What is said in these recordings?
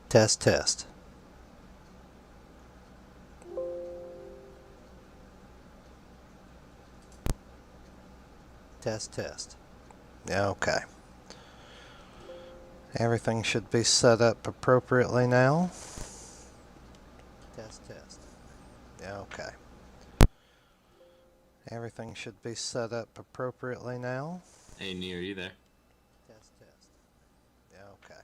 Test, test. Test, test. Okay. Everything should be set up appropriately now. Test, test. Okay. Everything should be set up appropriately now. Hey, Ni, are you there? Test, test. Okay.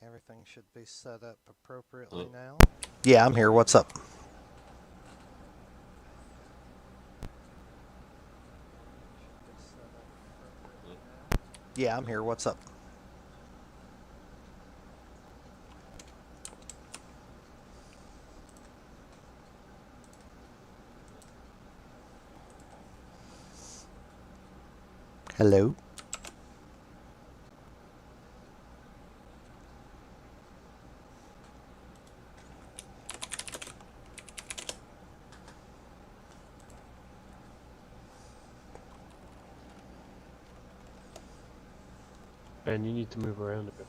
Everything should be set up appropriately now. Yeah, I'm here. What's up? Yeah, I'm here. What's up? Hello? Ben, you need to move around a bit.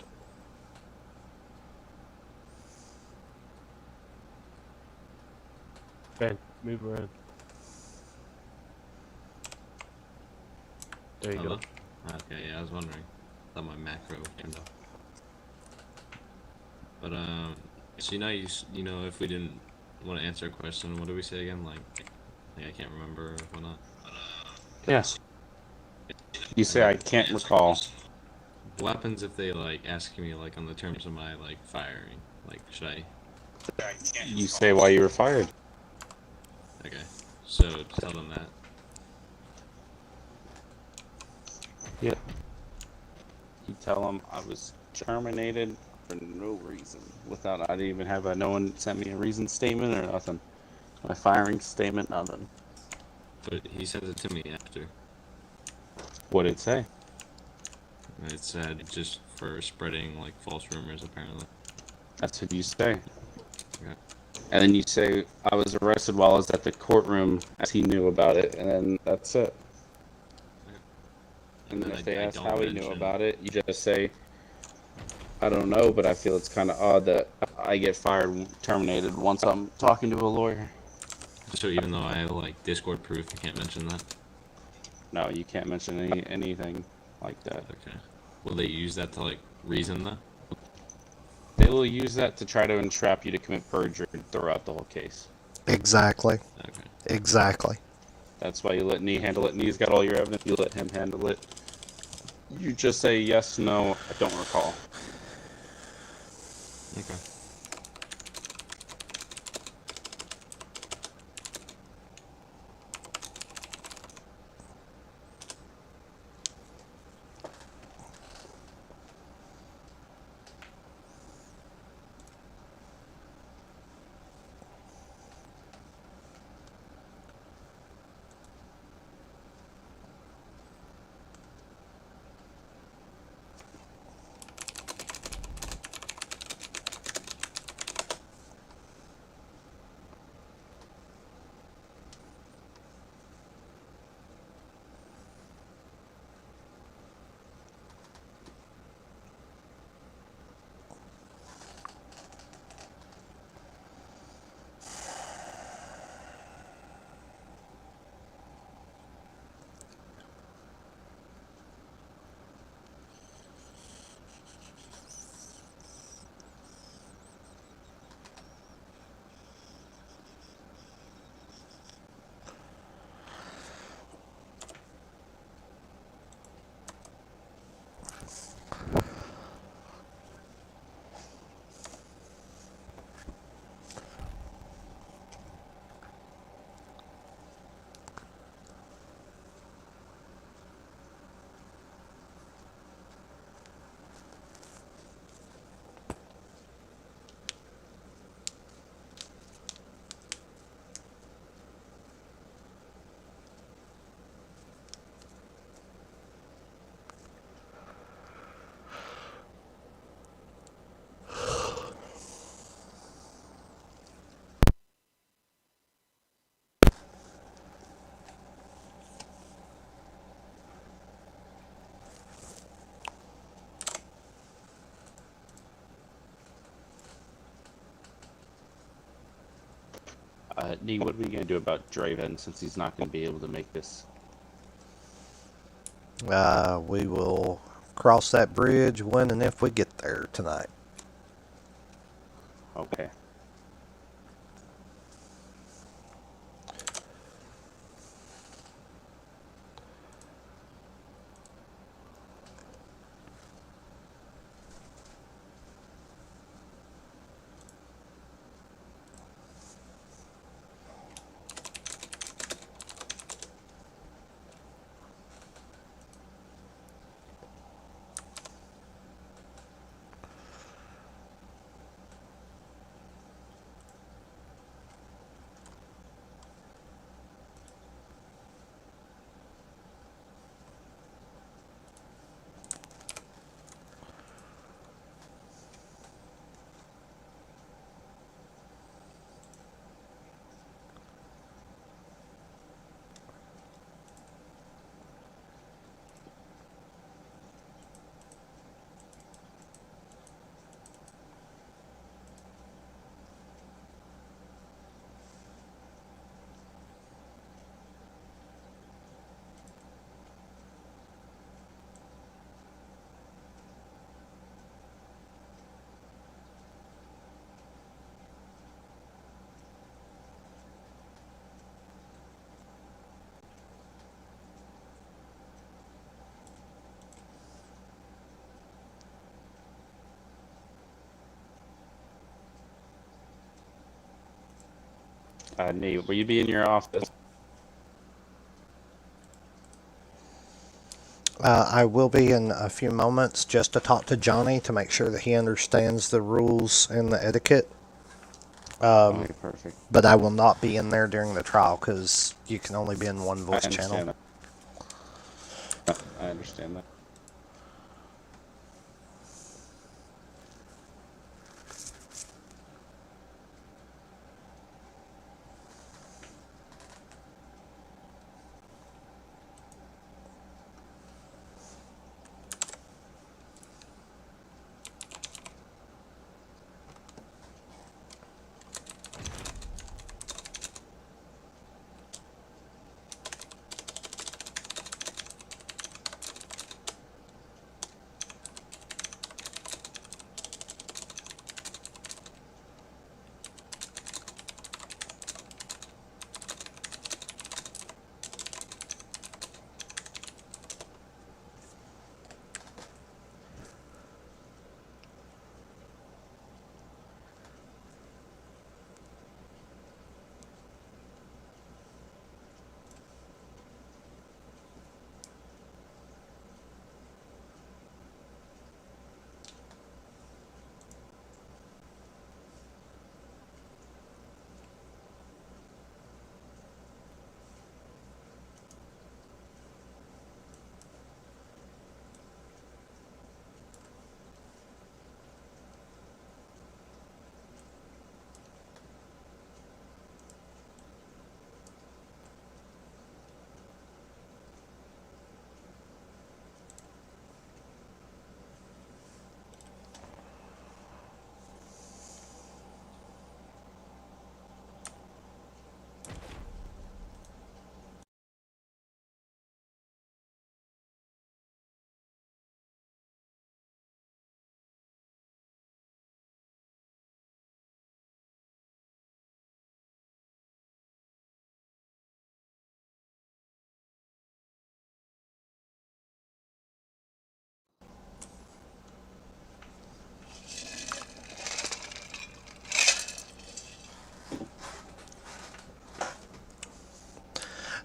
Ben, move around. There you Hello? go. Okay, yeah, I was wondering. I thought my macro turned off. But, so you know, if we didn't want to answer a question, what do we say again? Like I can't remember or whatnot. Yes. You say I can't recall. What happens if they, like, ask me, like, on the terms of my, like, firing? Like, should I? You say why you were fired. Okay, so tell them that. Yeah. You tell them I was terminated for no reason. Without, I didn't even have no one sent me a reason statement or nothing. My firing statement, nothing. But he sent it to me after. What did it say? It said just for spreading, like, false rumors, apparently. That's what you say. Okay. And then you say I was arrested while I was at the courtroom as he knew about it, and then that's it. And then if they ask how he knew about it, you just say, I don't know, but I feel it's kind of odd that I get fired, terminated once I'm talking to a lawyer. So even though I have, like, Discord proof, I can't mention that? No, you can't mention anything like that. Okay. Will they use that to, like, reason that? They will use that to try to entrap you to commit perjury throughout the whole case. Exactly. Okay. Exactly. That's why you let Ni handle it. Ni's got all your evidence. You let him handle it. You just say yes, no, I don't recall. Okay. Nee, what are we gonna do about Draven since he's not gonna be able to make this? We will cross that bridge when and if we get there tonight. Okay. Nee, will you be in your office? I will be in a few moments just to talk to Johnny to make sure that he understands the rules and the etiquette. Okay, perfect. But I will not be in there during the trial because you can only be in one I voice understand channel. that. I understand that.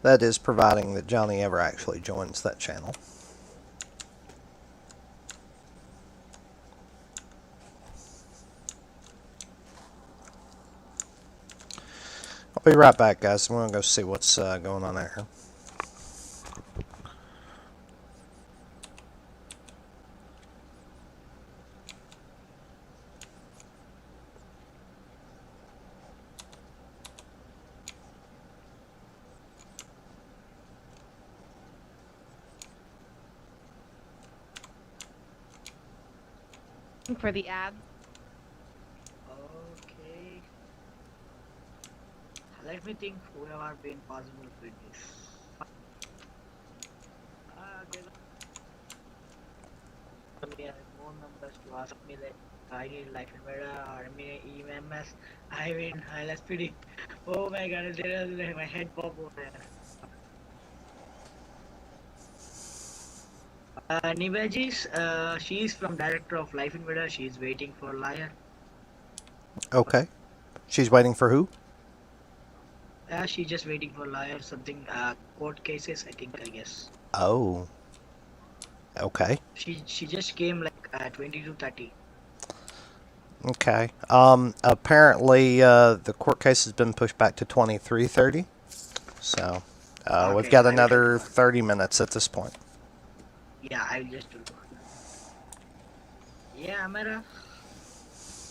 That is providing that Johnny ever actually joins that channel. I'll be right back, guys. I'm going to go see what's going on there. For the ads. Okay. let me think who have been possible with this. There are more numbers to ask me that I need life invader or EMS. I mean, LSPD. Oh my god, there is my head pop over there. Ni Bejeebies, she is from director of Life Invader. She is waiting for liar. Okay. She's waiting for who? She's just waiting for liar. Something court cases. I guess. Oh. Okay. She just came like 20 to 30. Okay. Apparently, the court case has been pushed back to 23:30. So, we've Okay, got I will another check. 30 minutes at this point. Yeah, I'll just do that. Yeah, Amara.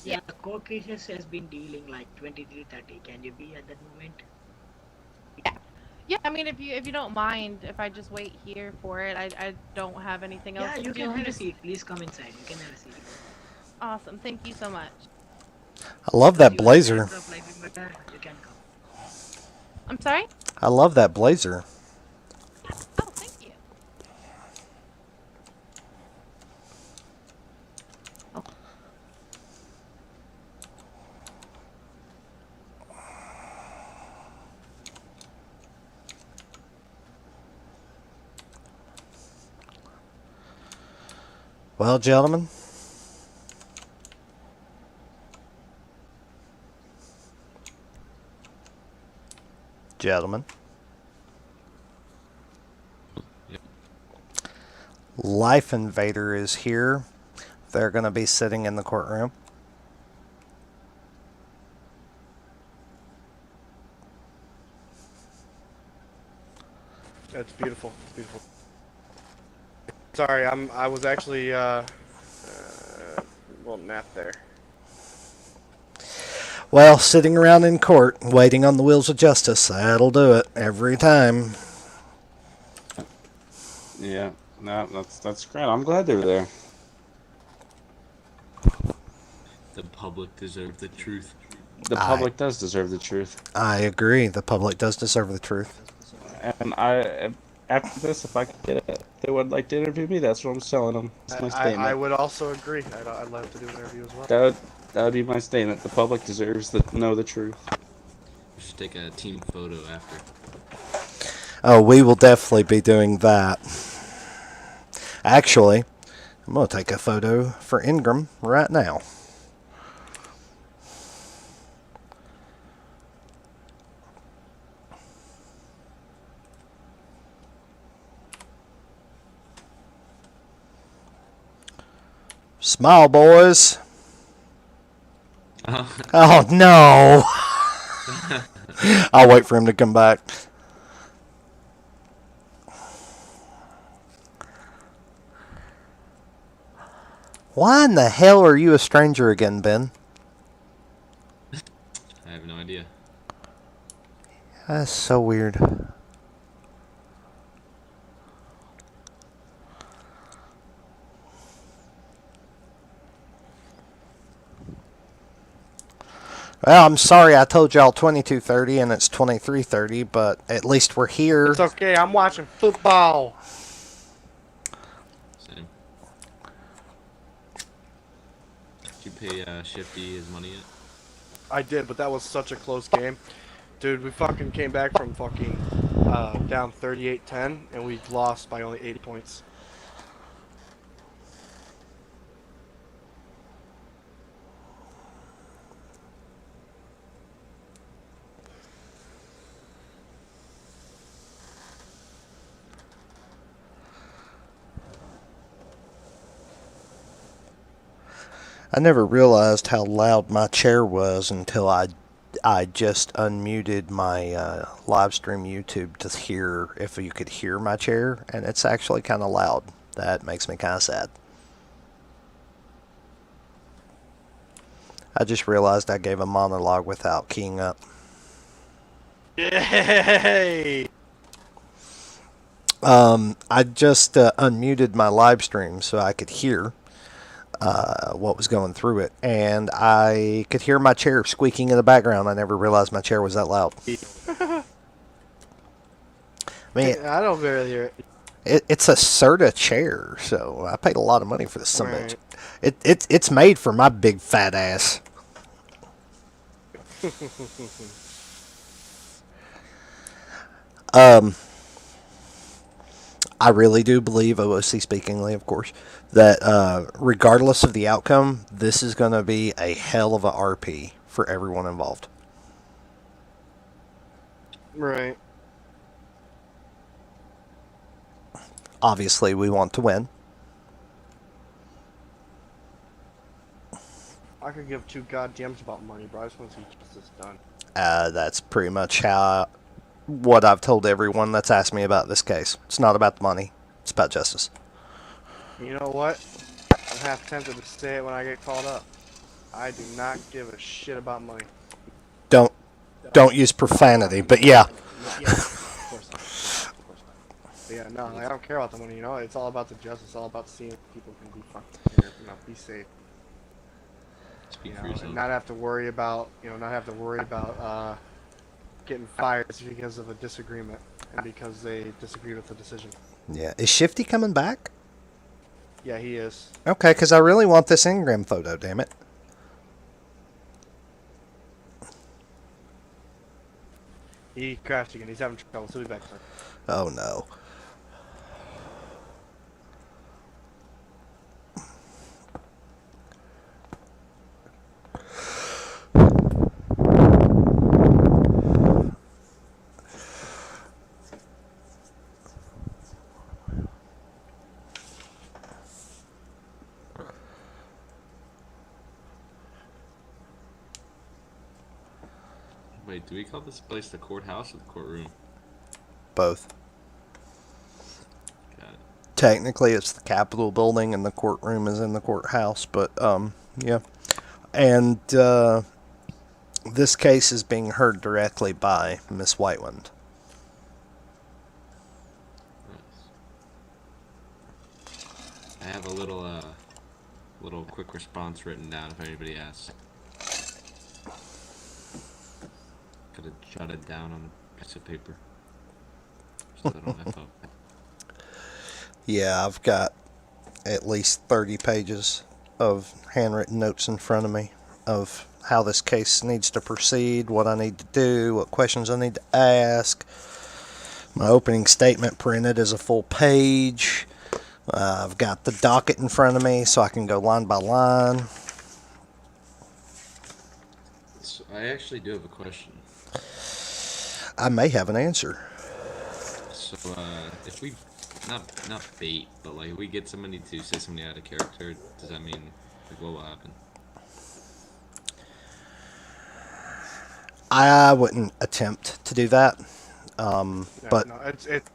Yeah, court cases has been dealing like 23:30. Can you be at that moment? Yeah, I mean, if you don't mind, if I just wait here for it, I don't have anything else Yeah, to you do. can I'm have a just seat. Please come inside. You can have a seat. awesome. Thank you so much. I love that Because you are the blazer. director of Life Invader, you can come. I'm sorry. I love that blazer. Oh, thank you. Oh. Well, gentlemen. Gentlemen. Yep. Life Invader is here. They're going to be sitting in the courtroom. It's beautiful. It's beautiful. Sorry, I was actually well, nap there. Well, sitting around in court, waiting on the wheels of justice, that'll do it every time. Yeah, no, that's great. I'm glad they were there. The public deserve the truth. The public does deserve the truth. I agree. The public does deserve the truth. And after this, if I could get it, they would like to interview me. That's what I'm telling them. That's my statement. I would also agree. I'd love to do an interview as well. That would be my statement. The public deserves to know the truth. We should take a team photo after. Oh, we will definitely be doing that. Actually, I'm going to take a photo for Ingram right now. Smile, boys. Oh, no. I'll wait for him to come back. Why in the hell are you a stranger again, Ben? I have no idea. That's so weird. Well, I'm sorry I told y'all 22:30 and it's 23:30, but at least we're here. It's okay. I'm watching football. Same. Did you pay Shifty his money yet? I did, but that was such a close game. Dude, we fucking came back from fucking down 38-10, and we lost by only 80 points. I never realized how loud my chair was until I just unmuted my live stream YouTube to hear if you could hear my chair, and it's actually kind of loud. That makes me kind of sad. I just realized I gave a monologue without keying up. Yay! I just unmuted my live stream so I could hear. what was going through it, and I could hear my chair squeaking in the background. I never realized my chair was that loud. I mean, I don't barely hear it. it's a Serta chair, so I paid a lot of money for this summit. Right. It's made for my big fat ass. I really do believe, OOC speakingly, of course, that regardless of the outcome, this is going to be a hell of a RP for everyone involved. Right. Obviously, we want to win. I could give two goddams about money, bro. I just want to see justice done. That's pretty much what I've told everyone that's asked me about this case. It's not about the money. It's about justice. You know what? I'm half tempted to say it when I get called up. I do not give a shit about money. Don't use profanity, but yeah. Yeah, of course not. Of course not. But yeah, no, I don't care about the money. You know, it's all about the justice. It's all about seeing people can be fucking here, be safe. Speak You for know, yourself. and not have to worry about getting fired because of a disagreement and because they disagreed with the decision. Yeah. Is Shifty coming back? Yeah, he is. Okay, because I really want this Ingram photo, damn it. He crashed again. He's having trouble. So he'll be back soon. Oh, no. Wait, do we call this place the courthouse or the courtroom? Both. Got it. Technically, it's the Capitol building and the courtroom is in the courthouse, but, yeah. And, this case is being heard directly by Miss Whiteland. Nice. I have a little quick response written down if anybody asks. Gotta jot it down on a piece of paper. So I don't F up. Yeah, I've got at least 30 pages of handwritten notes in front of me of how this case needs to proceed, what I need to do, what questions I need to ask. My opening statement printed as a full page. I've got the docket in front of me so I can go line by line. So I actually do have a question. I may have an answer. So if we not bait, but like we get somebody to say something out of character, does that mean like what will happen? I wouldn't attempt to do that. No, But no,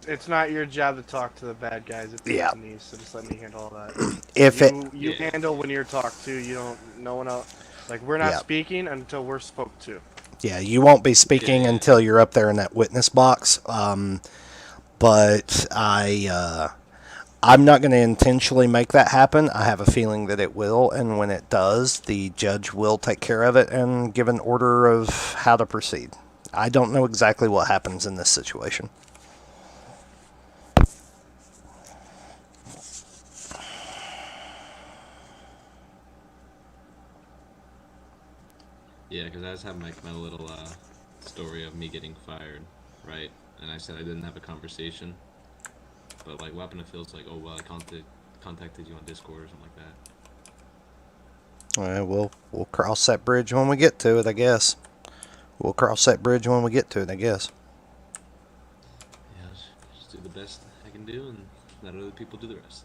it's not your job to talk to the bad guys. It's Yeah. Anthony's, so just let me handle all that. if you Yeah. handle when you're talked to. You don't. No one else. Like we're not Yeah. speaking until we're spoke to. Yeah, you won't be speaking Yeah. until you're up there in that witness box. But I'm not going to intentionally make that happen. I have a feeling that it will, and when it does, the judge will take care of it and give an order of how to proceed. I don't know exactly what happens in this situation. Yeah, because I just have my little story of me getting fired, right? And I said I didn't have a conversation, but like weapon it feels like, oh well, I contacted you on Discord or something like that. All right, we'll cross that bridge when we get to it, I guess. We'll cross that bridge when we get to it, I guess. Yeah, just do the best I can do and let other people do the rest.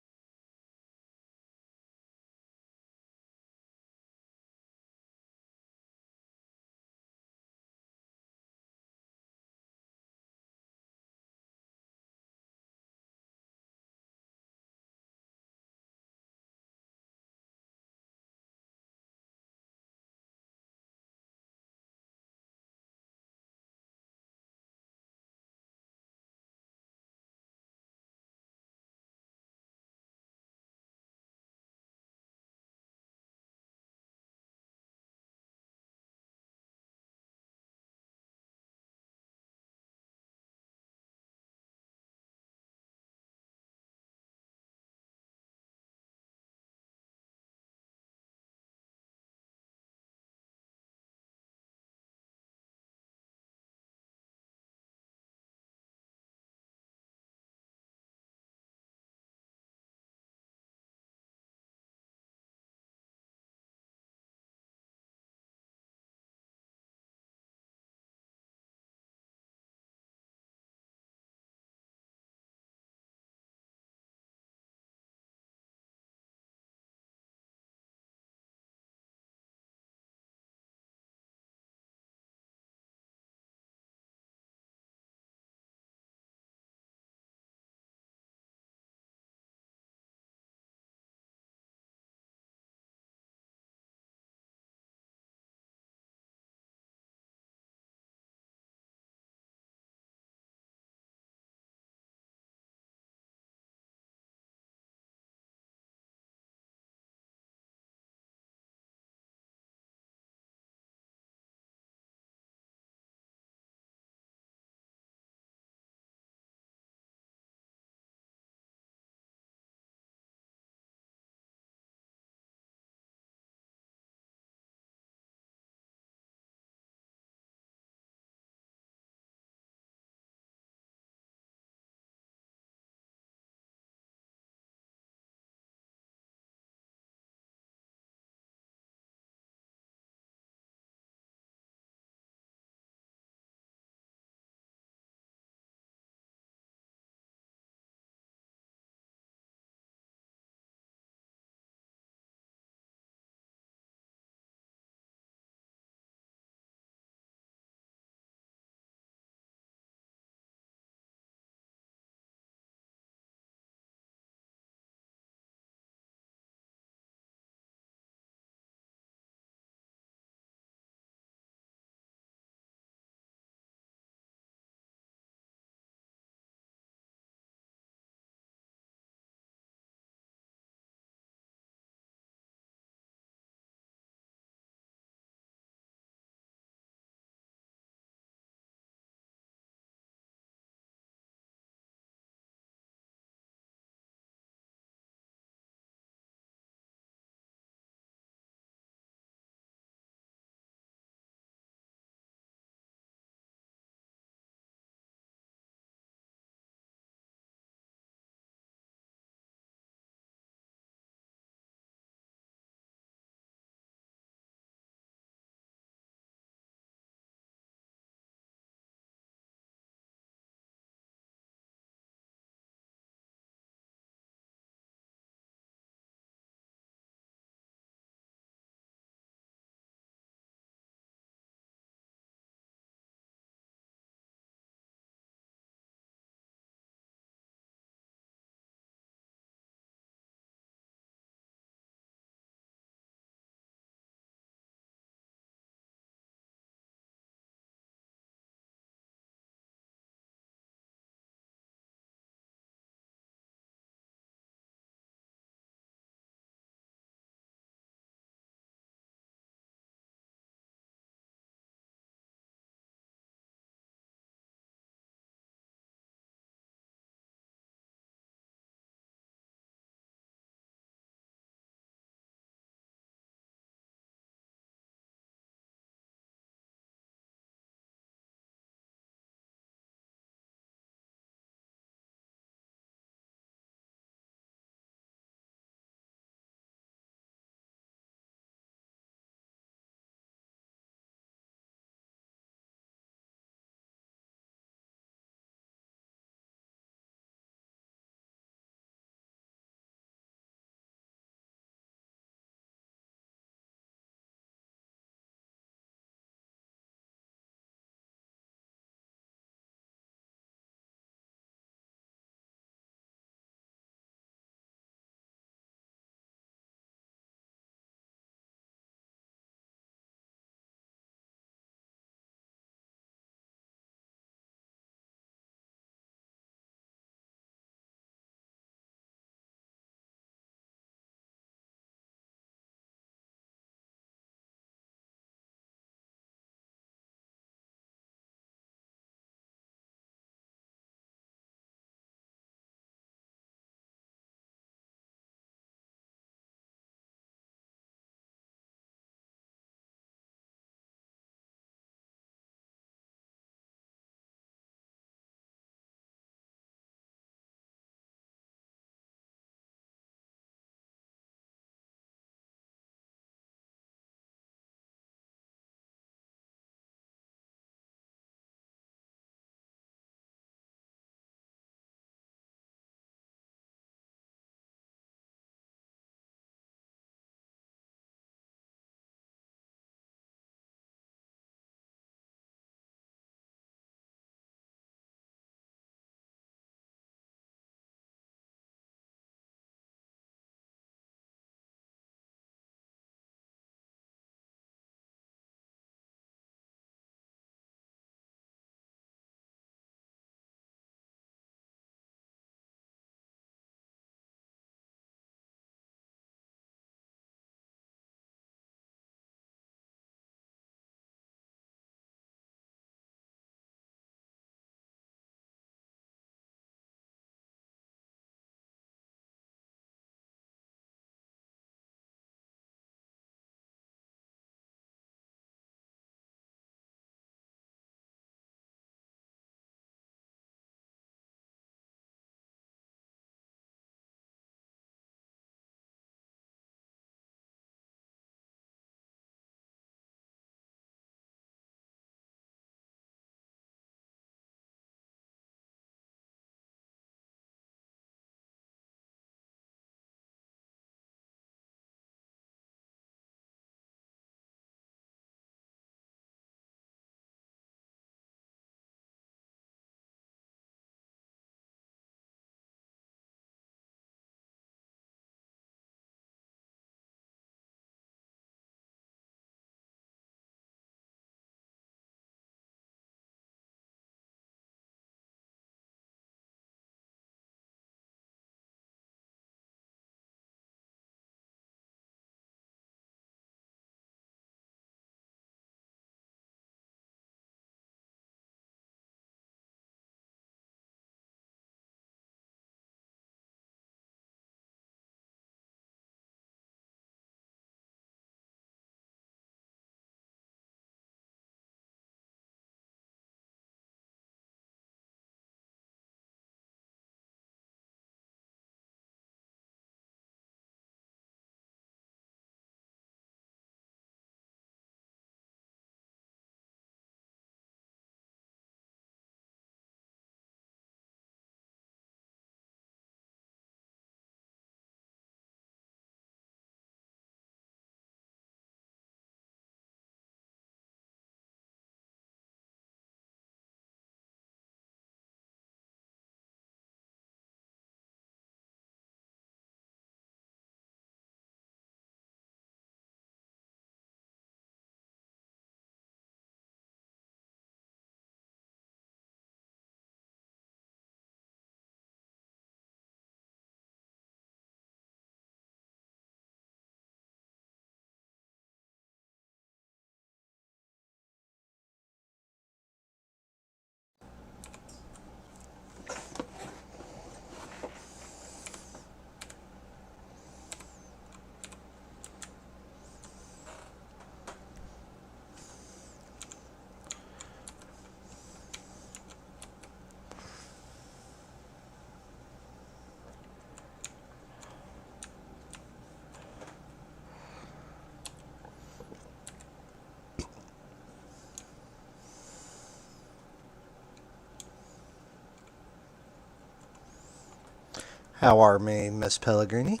How are me, Miss Pellegrini?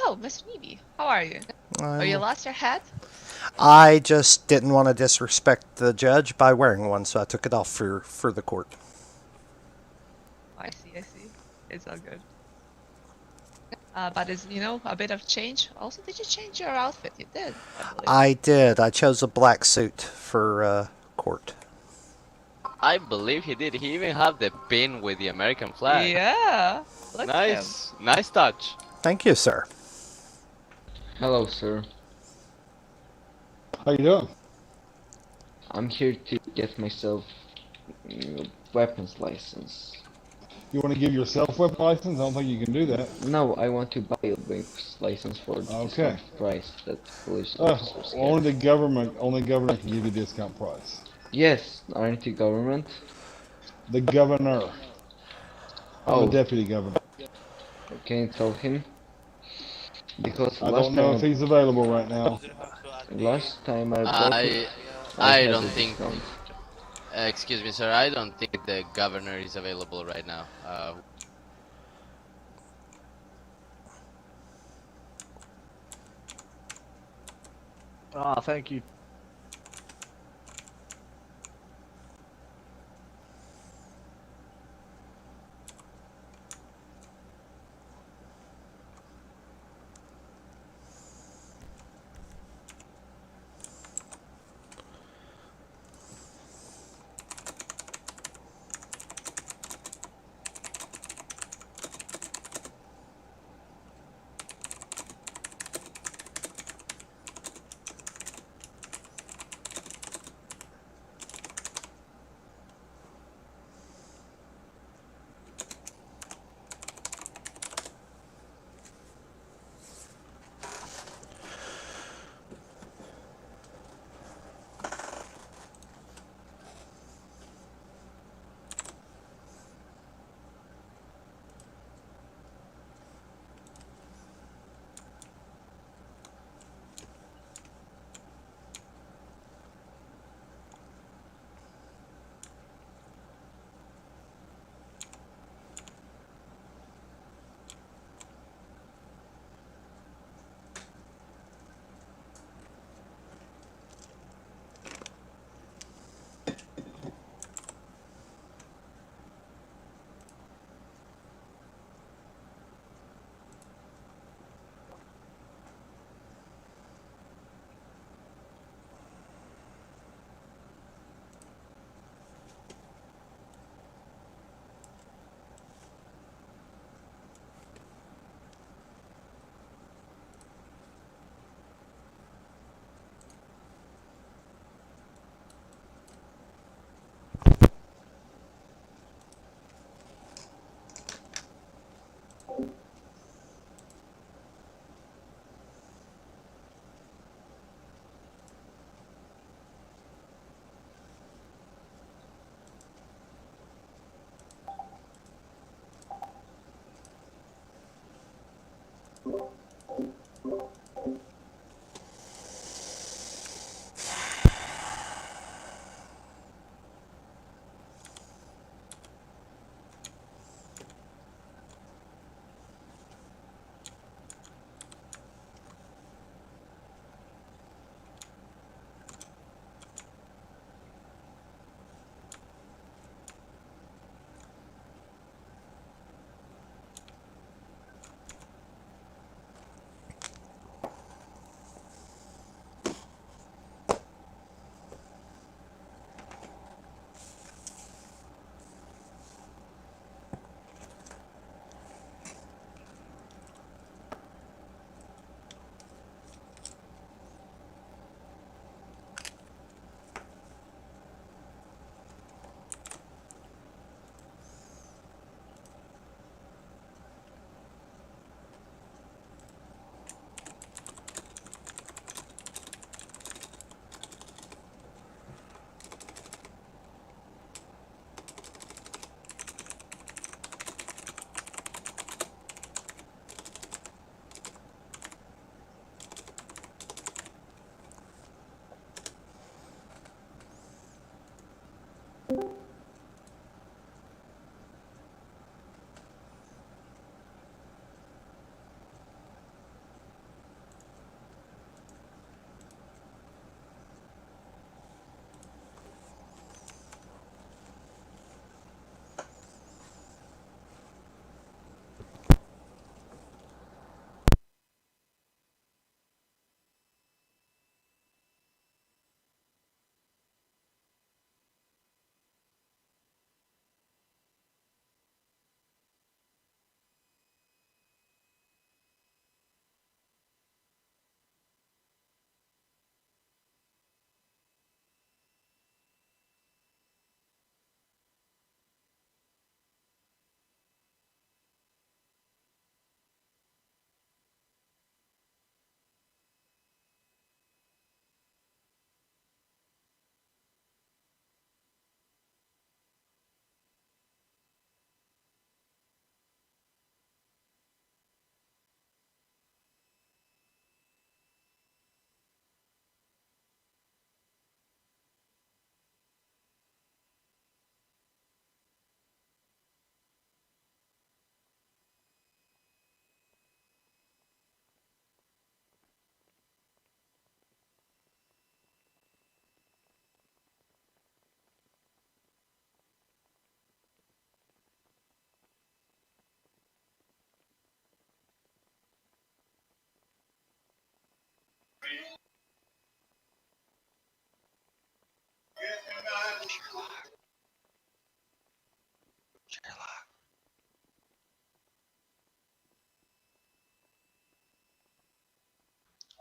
Oh, Miss Phoebe, how are you? Oh, you lost your hat? I just didn't want to disrespect the judge by wearing one, so I took it off for the court. I see, I see. It's all good. But it's, a bit of change. Also, did you change your outfit? You did, I believe. I did. I chose a black suit for court. I believe he did. He even have the pin with the American flag. Yeah, look at him. Nice touch. Thank you, sir. Hello, sir. How you doing? I'm here to get myself weapons license. You want to give yourself weapon license? I don't think you can do that. No, I want to buy a weapons license for the discount price that police officers get. Only the governor can give you discount price. Yes, aren't you government? The governor. I'm the deputy governor. Can you tell him? Because I don't know if he's available right now. Last time I bought it, I don't think. Excuse me, sir. I don't think the governor is available right now. Thank you.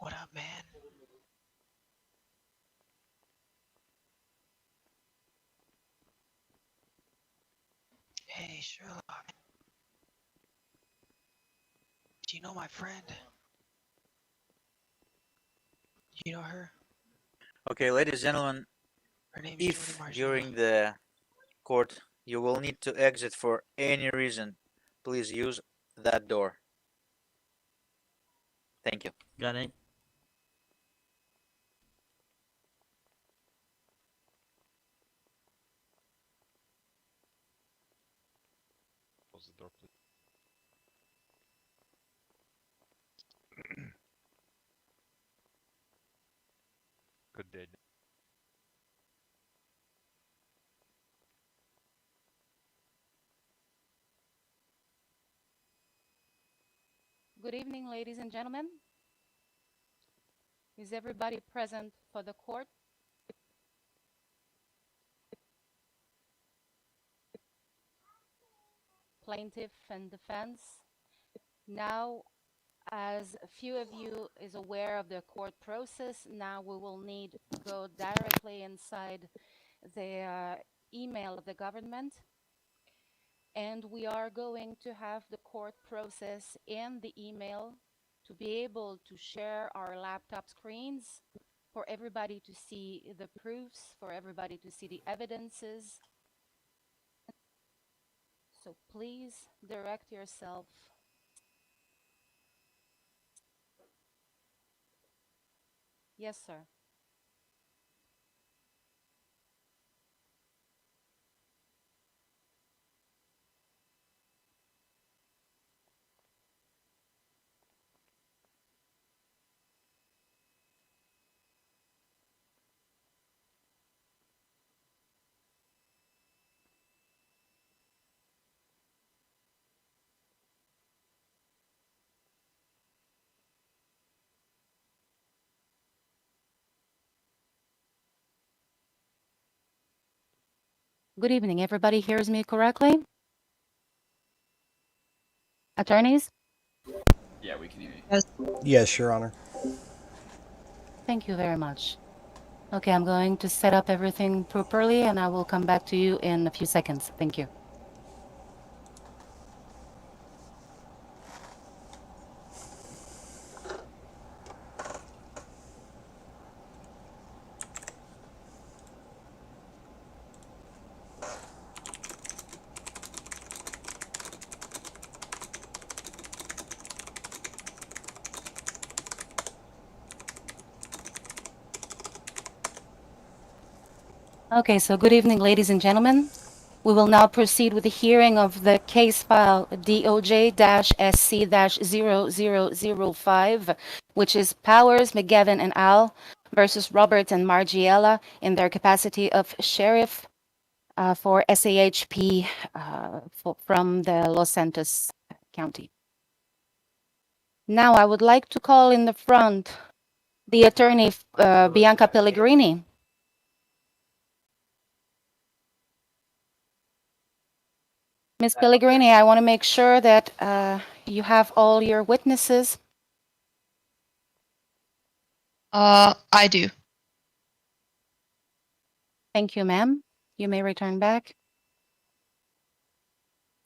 What up, man? Hey, Sherlock. Do you know my friend? You know her? Okay, ladies and gentlemen, Her name's if Jody Margella. during the court you will need to exit for any reason, please use that door. Thank you. Got it. Close the door, please. Good day. Good evening, ladies and gentlemen. Is everybody present for the court? Plaintiff and defense. Now, as a few of you is aware of the court process, now we will need to go directly inside the email of the government. And we are going to have the court process in the email to be able to share our laptop screens for everybody to see the proofs, for everybody to see the evidences. So please direct yourself. Yes, sir. Good evening. Everybody hears me correctly? Attorneys? Yeah, we can hear you. Yes. Yes, Your Honor. Thank you very much. Okay, I'm going to set up everything properly and I will come back to you in a few seconds. Thank you. Okay, so good evening, ladies and gentlemen. We will now proceed with the hearing of the case file DOJ-SC-0005, which is Powers, McGavin, and Al versus Robert and Margiela in their capacity of sheriff for SAHP from the Los Santos County. Now, I would like to call in the front the attorney, Bianca Pellegrini. Ms. Pellegrini, I want to make sure that you have all your witnesses. I do. Thank you, ma'am. You may return back.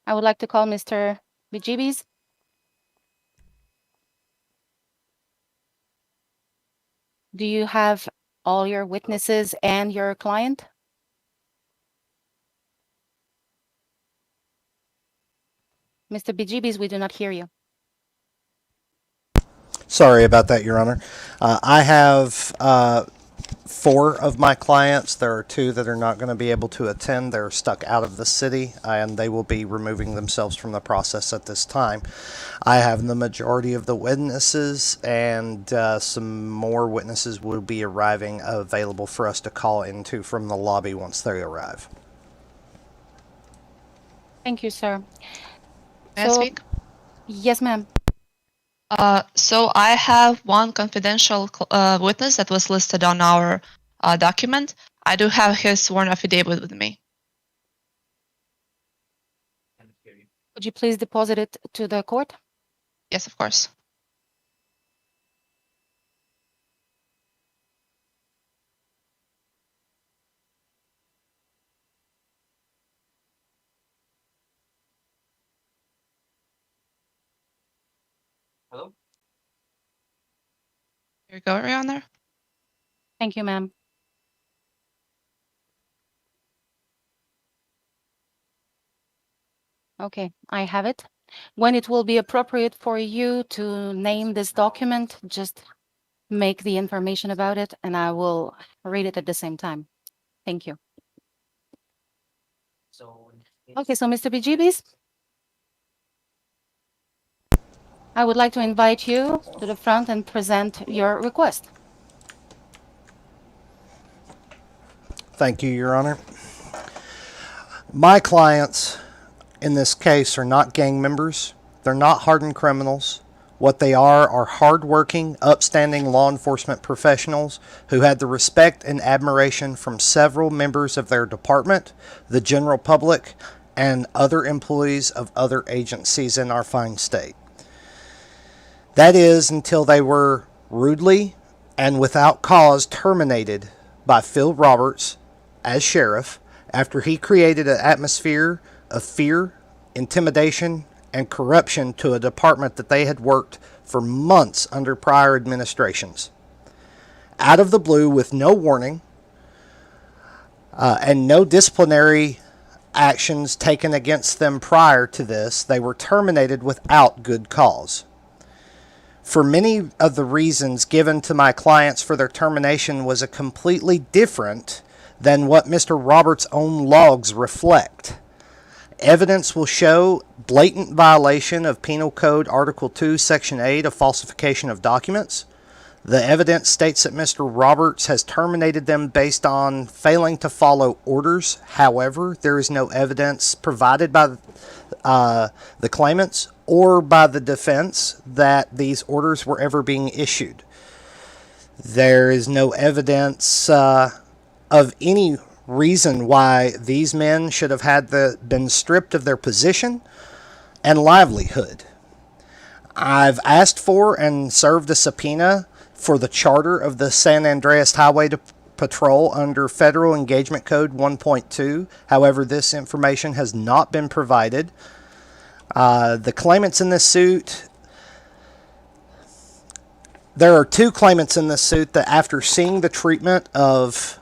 I would like to call Mr. Bejeebies. Do you have all your witnesses and your client? Mr. Bejeebies, we do not hear you. Sorry about that, Your Honor. I have 4 of my clients. There are 2 that are not going to be able to attend. They're stuck out of the city, and they will be removing themselves from the process at this time. I have the majority of the witnesses, and some more witnesses will be arriving available for us to call into from the lobby once they arrive. Thank you, sir. May I speak? Yes, ma'am. So I have one confidential witness that was listed on our document. I do have his sworn affidavit with me. Would you please deposit it to the court? Yes, of course. Here you go, Your Honor. Thank you, ma'am. Okay, I have it. When it will be appropriate for you to name this document, just make the information about it and I will read it at the same time. Thank you. Okay, so Mr. Bejeebies, I would like to invite you to the front and present your request. Thank you, Your Honor. My clients in this case are not gang members. They're not hardened criminals. What they are hardworking, upstanding law enforcement professionals who had the respect and admiration from several members of their department, the general public, and other employees of other agencies in our fine state. That is until they were rudely and without cause terminated by Phil Roberts as sheriff after he created an atmosphere of fear, intimidation, and corruption to a department that they had worked for months under prior administrations. Out of the blue, with no warning and no disciplinary actions taken against them prior to this, they were terminated without good cause. For many of the reasons given to my clients for their termination was a completely different than what Mr. Roberts' own logs reflect. Evidence will show blatant violation of Penal Code Article 2, Section 8 of falsification of documents. The evidence states that Mr. Roberts has terminated them based on failing to follow orders. However, there is no evidence provided by the claimants or by the defense that these orders were ever being issued. There is no evidence of any reason why these men should have been stripped of their position and livelihood. I've asked for and served a subpoena for the charter of the San Andreas Highway Patrol under Federal Engagement Code 1.2. However, this information has not been provided. The claimants in this suit, there are two claimants in this suit that after seeing the treatment of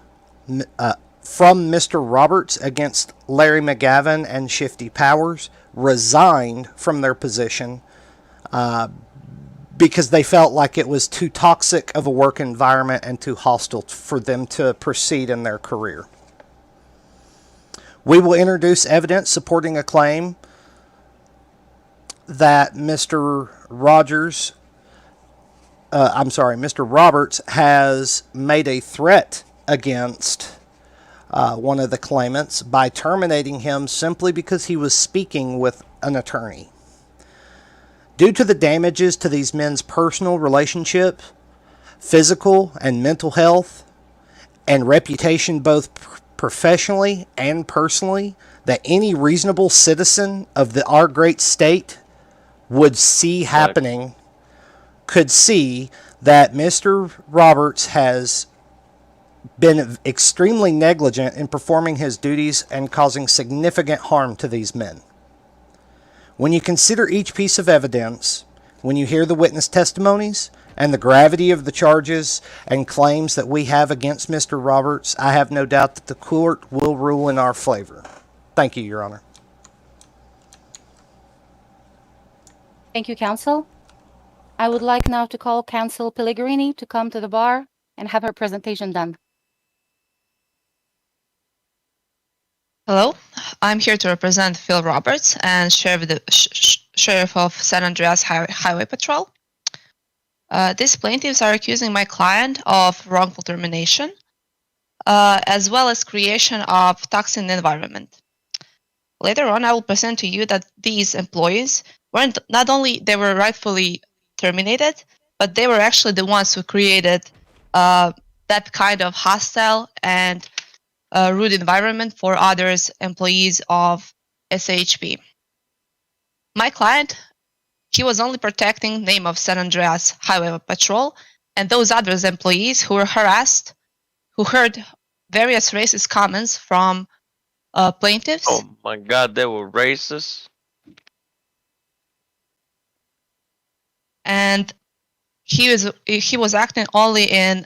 from Mr. Roberts against Larry McGavin and Shifty Powers resigned from their position because they felt like it was too toxic of a work environment and too hostile for them to proceed in their career. We will introduce evidence supporting a claim that Mr. Roberts has made a threat against one of the claimants by terminating him simply because he was speaking with an attorney. Due to the damages to these men's personal relationship, physical and mental health, and reputation both professionally and personally, that any reasonable citizen of our great state would see happening, could see that Mr. Roberts has been extremely negligent in performing his duties and causing significant harm to these men. When you consider each piece of evidence, when you hear the witness testimonies and the gravity of the charges and claims that we have against Mr. Roberts, I have no doubt that the court will rule in our favor. Thank you, Your Honor. Thank you, counsel. I would like now to call Counsel Pellegrini to come to the bar and have her presentation done. Hello, I'm here to represent Phil Roberts and Sheriff of San Andreas Highway Patrol. These plaintiffs are accusing my client of wrongful termination, as well as creation of toxic environment. Later on, I will present to you that these employees weren't not only they were rightfully terminated, but they were actually the ones who created that kind of hostile and rude environment for others employees of SAHP. My client, he was only protecting name of San Andreas Highway Patrol and those others employees who were harassed, who heard various racist comments from plaintiffs. Oh my God, they were racist. And he was acting only in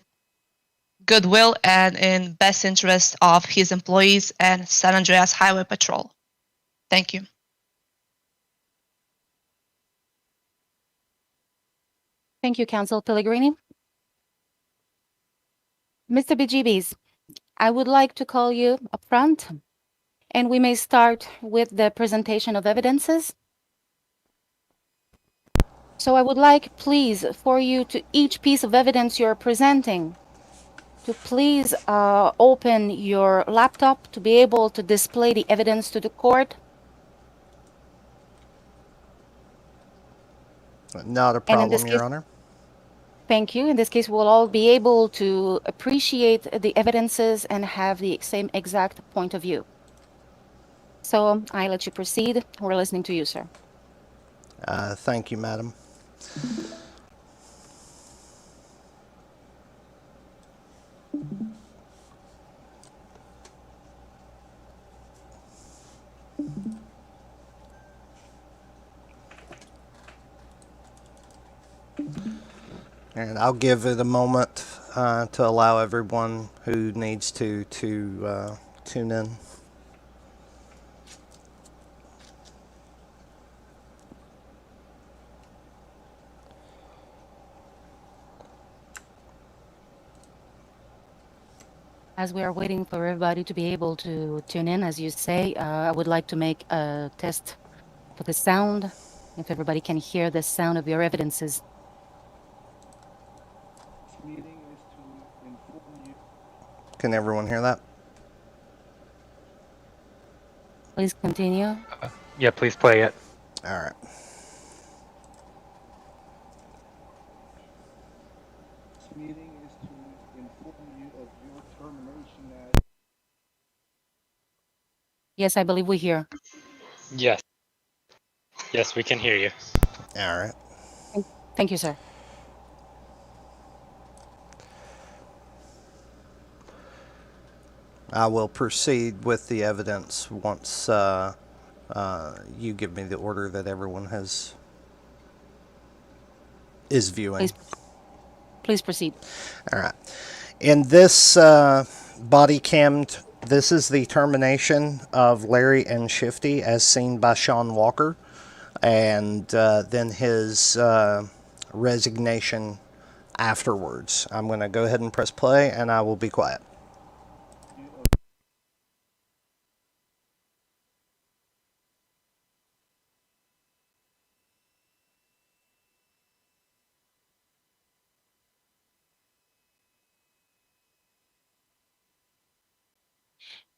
goodwill and in best interest of his employees and San Andreas Highway Patrol. Thank you. Thank you, Council Pellegrini. Mr. Bejeebies, I would like to call you up front, and we may start with the presentation of evidences. So I would like, please, for you to each piece of evidence you're presenting, to please open your laptop to be able to display the evidence to the court. Not a And in this problem, case, Your Honor. thank you. In this case, we'll all be able to appreciate the evidences and have the same exact point of view. So I let you proceed. We're listening to you, sir. Thank you, Madam. And I'll give it a moment to allow everyone who needs to tune in. As we are waiting for everybody to be able to tune in, as you say, I would like to make a test for the sound, if everybody can hear the sound of your evidences. Can everyone hear that? Please continue. Yeah, please play it. All right. This meeting is to inform you of your termination as... Yes, I believe we hear. Yes. Yes, we can hear you. All right. Thank you, sir. I will proceed with the evidence once you give me the order that everyone is viewing. Please proceed. All right. In this body cammed, this is the termination of Larry and Shifty as seen by Sean Walker, and then his resignation afterwards. I'm going to go ahead and press play, and I will be quiet.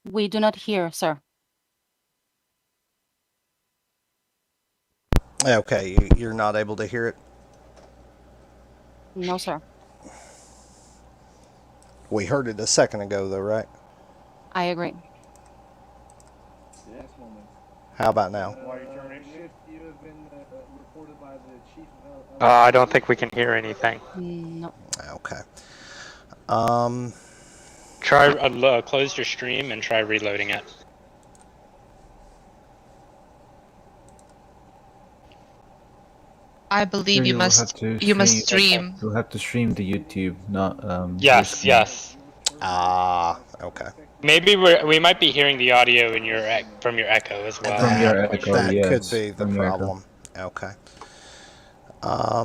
We do not hear, sir. Okay, you're not able to hear it? No, sir. We heard it a second ago, though, right? I agree. Yes, How about now? Why are you terminated? You have been reported by the chief of... I don't think we can hear anything. No. Okay. Try close your stream and try reloading it. I believe you must stream. You'll have to stream the YouTube, not Yes, yes. Okay. Maybe we might be hearing the audio in your from your echo as well. From your echo, That yes. could be the from your echo. problem. Okay.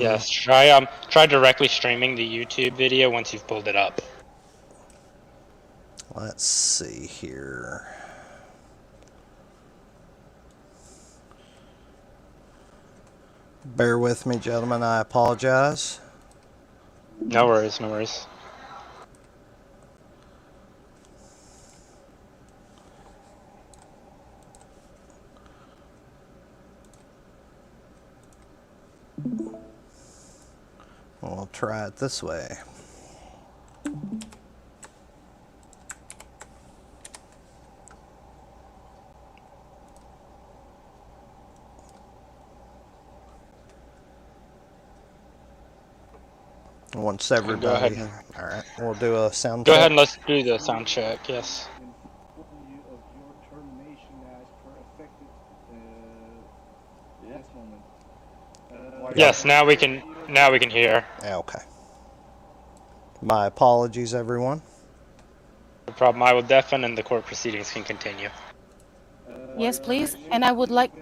Yes, try directly streaming the YouTube video once you've pulled it up. Let's see here. Bear with me, gentlemen. I apologize. No worries, no worries. We'll try it this way. Once everybody... Go ahead. All right, we'll do a sound Go check. ahead and let's do the sound check, yes. Inform you of your termination as per effective... yes, moment. Yes, now Now we can hear. Okay. My apologies, everyone. No problem. I will deafen and the court proceedings can continue. Yes, please. And I would like,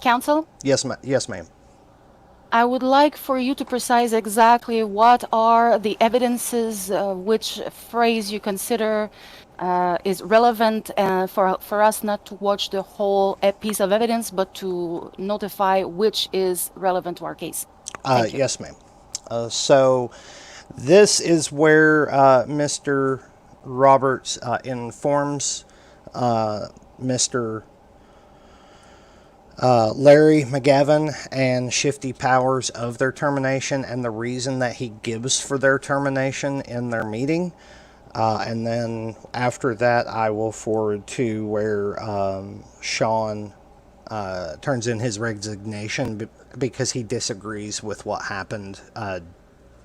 counsel, Yes, ma'am. I would like for you to precise exactly what are the evidences, which phrase you consider is relevant for us not to watch the whole piece of evidence, but to notify which is relevant to our case. Thank you. Yes, ma'am. So this is where Mr. Roberts informs Mr. Larry McGavin and Shifty Powers of their termination and the reason that he gives for their termination in their meeting. And then after that, I will forward to where Sean turns in his resignation because he disagrees with what happened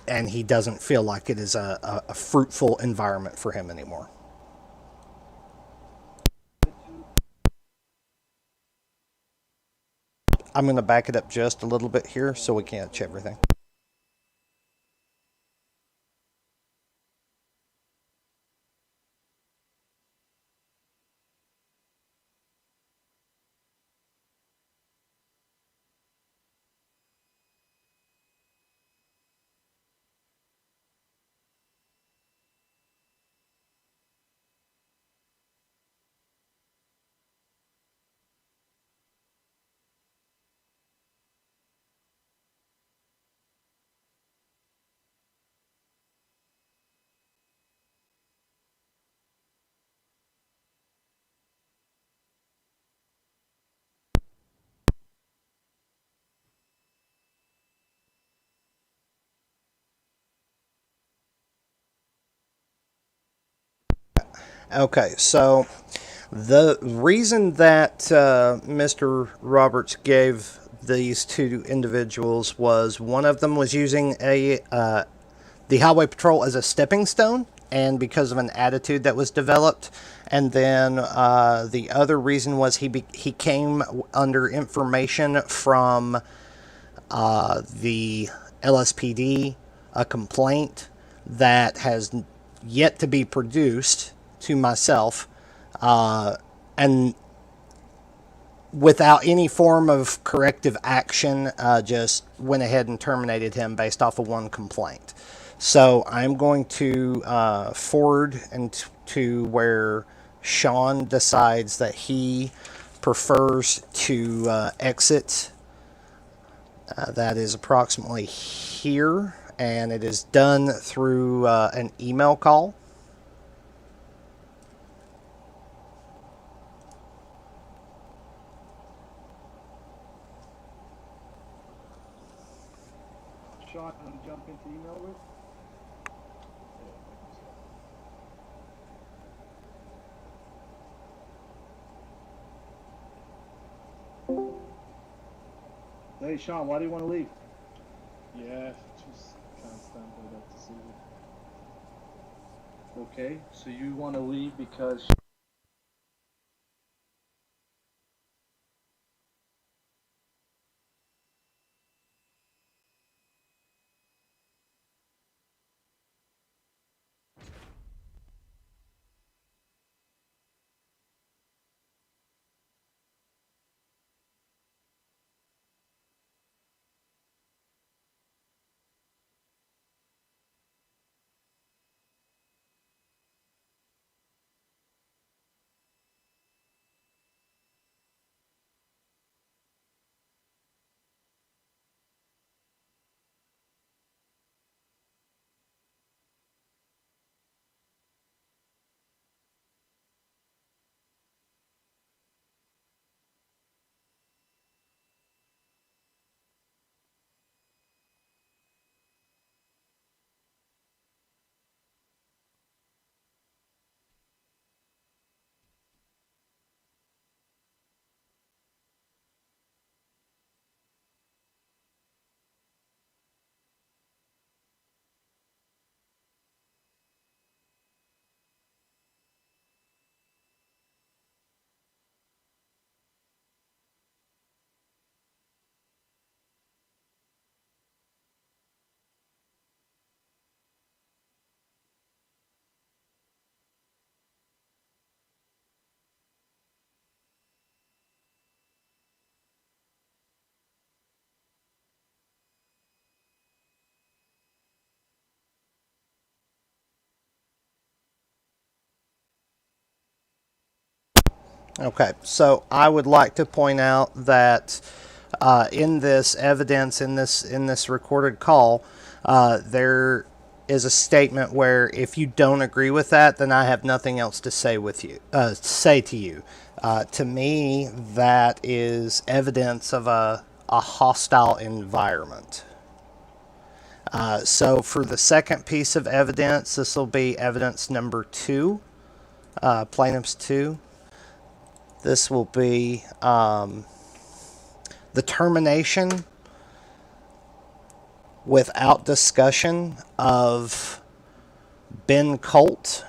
and he doesn't feel like it is a fruitful environment for him anymore. I'm going to back it up just a little bit here so we can catch everything. Okay, so the reason that Mr. Roberts gave these two individuals was one of them was using the highway patrol as a stepping stone, and because of an attitude that was developed, and then the other reason was he came under information from the LSPD, a complaint that has yet to be produced to myself, and without any form of corrective action, just went ahead and terminated him based off of one complaint. So I'm going to forward to where Sean decides that he prefers to exit. That is approximately here, and it is done through an email call. Sean, you want to jump into email with? Hey, Sean, why do you want to leave? Yeah, just can't stand by that decision. Okay, so you want to leave because Okay, so I would like to point out that in this evidence, in this recorded call, there is a statement where if you don't agree with that, then I have nothing else to say to you. To me, that is evidence of a hostile environment. So for the second piece of evidence, this will be evidence number 2, plaintiff's 2. This will be the termination without discussion of Ben Colt,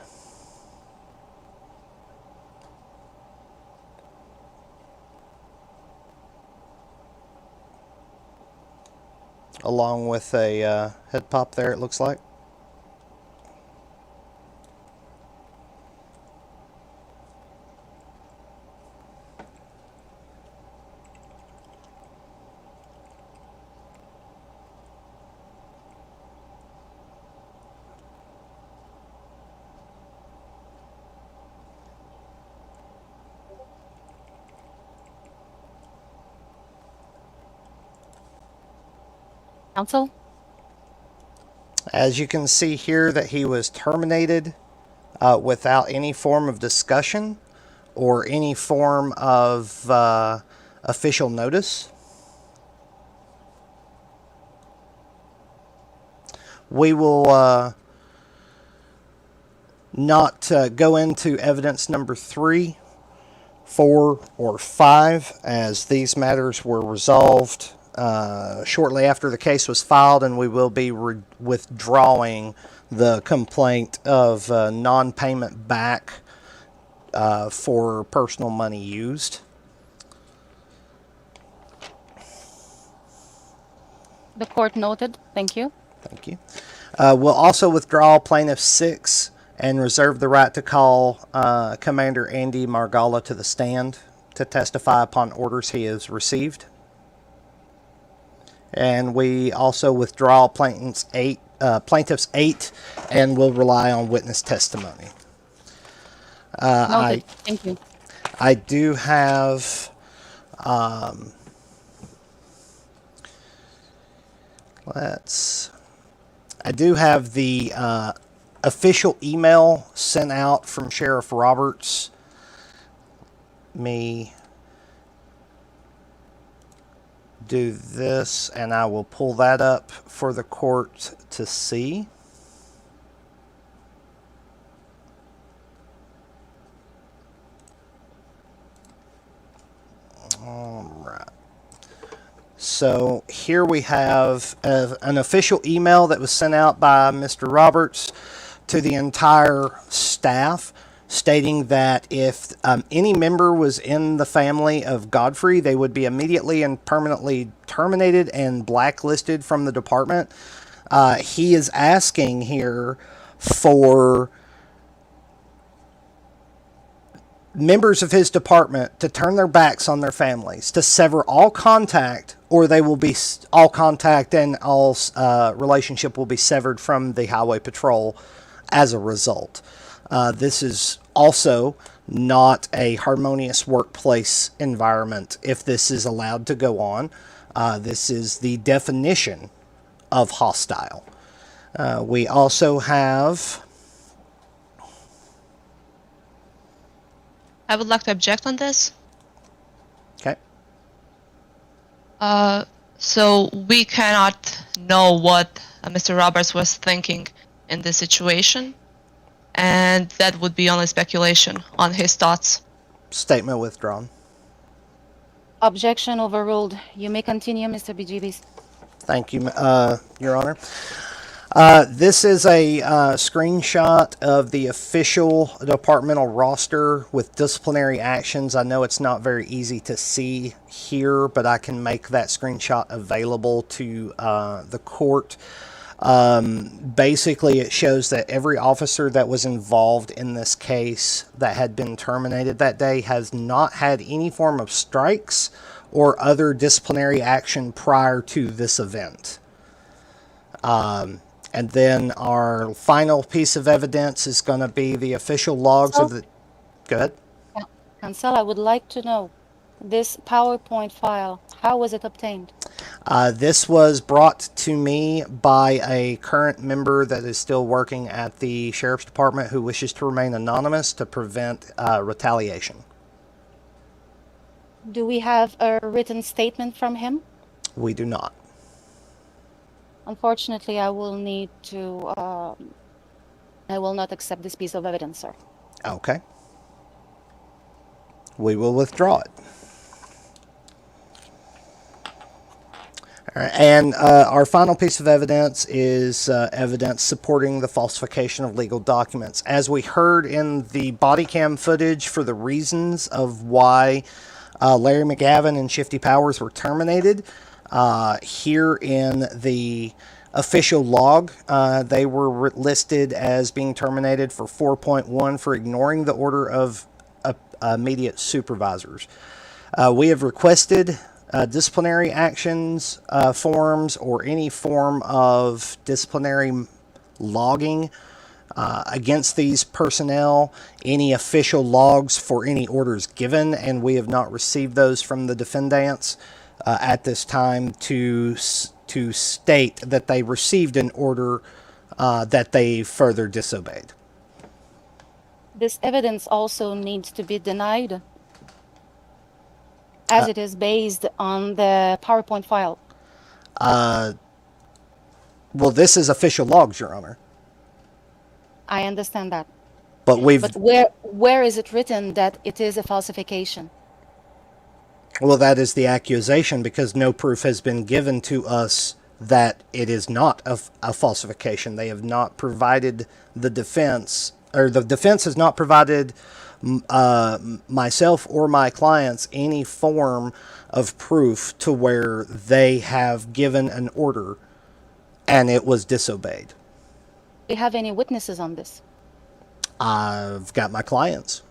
along with a head pop there, it looks like. Counsel? As you can see here, that he was terminated without any form of discussion or any form of official notice. We will not go into evidence number 3, 4, or 5, as these matters were resolved shortly after the case was filed, and we will be withdrawing the complaint of non-payment back for personal money used. The court noted. Thank you. Thank you. We'll also withdraw plaintiff 6 and reserve the right to call Commander Andy Margalla to the stand to testify upon orders he has received. And we also withdraw plaintiff's 8 and will rely on witness testimony. Noted. Thank you. I do have I do have the official email sent out from Sheriff Roberts. Me do this, and I will pull that up for the court to see. All right. So here we have an official email that was sent out by Mr. Roberts to the entire staff, stating that if any member was in the family of Godfrey, they would be immediately and permanently terminated and blacklisted from the department. He is asking here for members of his department to turn their backs on their families, to sever all contact, or they will be all contact and all relationship will be severed from the highway patrol as a result. This is also not a harmonious workplace environment if this is allowed to go on. This is the definition of hostile. We also have... I would like to object on this. Okay. So we cannot know what Mr. Roberts was thinking in this situation, and that would be only speculation on his thoughts. Statement withdrawn. Objection overruled. You may continue, Mr. Bejeebies. Thank you, Your Honor. This is a screenshot of the official departmental roster with disciplinary actions. I know it's not very easy to see here, but I can make that screenshot available to the court. Basically, it shows that every officer that was involved in this case that had been terminated that day has not had any form of strikes or other disciplinary action prior to this event. And then our final piece of evidence is going to be the official logs of the... Go ahead. Cancel, I would like to know this PowerPoint file, how was it obtained? This was brought to me by a current member that is still working at the Sheriff's Department who wishes to remain anonymous to prevent retaliation. Do we have a written statement from him? We do not. Unfortunately, I will need to, I will not accept this piece of evidence, sir. Okay. We will withdraw it. All right, and our final piece of evidence is evidence supporting the falsification of legal documents. As we heard in the body cam footage for the reasons of why Larry McGavin and Shifty Powers were terminated, here in the official log, they were listed as being terminated for 4.1 for ignoring the order of immediate supervisors. We have requested disciplinary actions forms or any form of disciplinary logging against these personnel, any official logs for any orders given, and we have not received those from the defendants at this time to state that they received an order that they further disobeyed. This evidence also needs to be denied as it is based on the PowerPoint file. Well, this is official logs, Your Honor. I understand that. But where is it written that it is a falsification? Well, that is the accusation because no proof has been given to us that it is not a falsification. They have not provided the defense, or the defense has not provided myself or my clients any form of proof to where they have given an order and it was disobeyed. Do you have any witnesses on this? I've got my clients.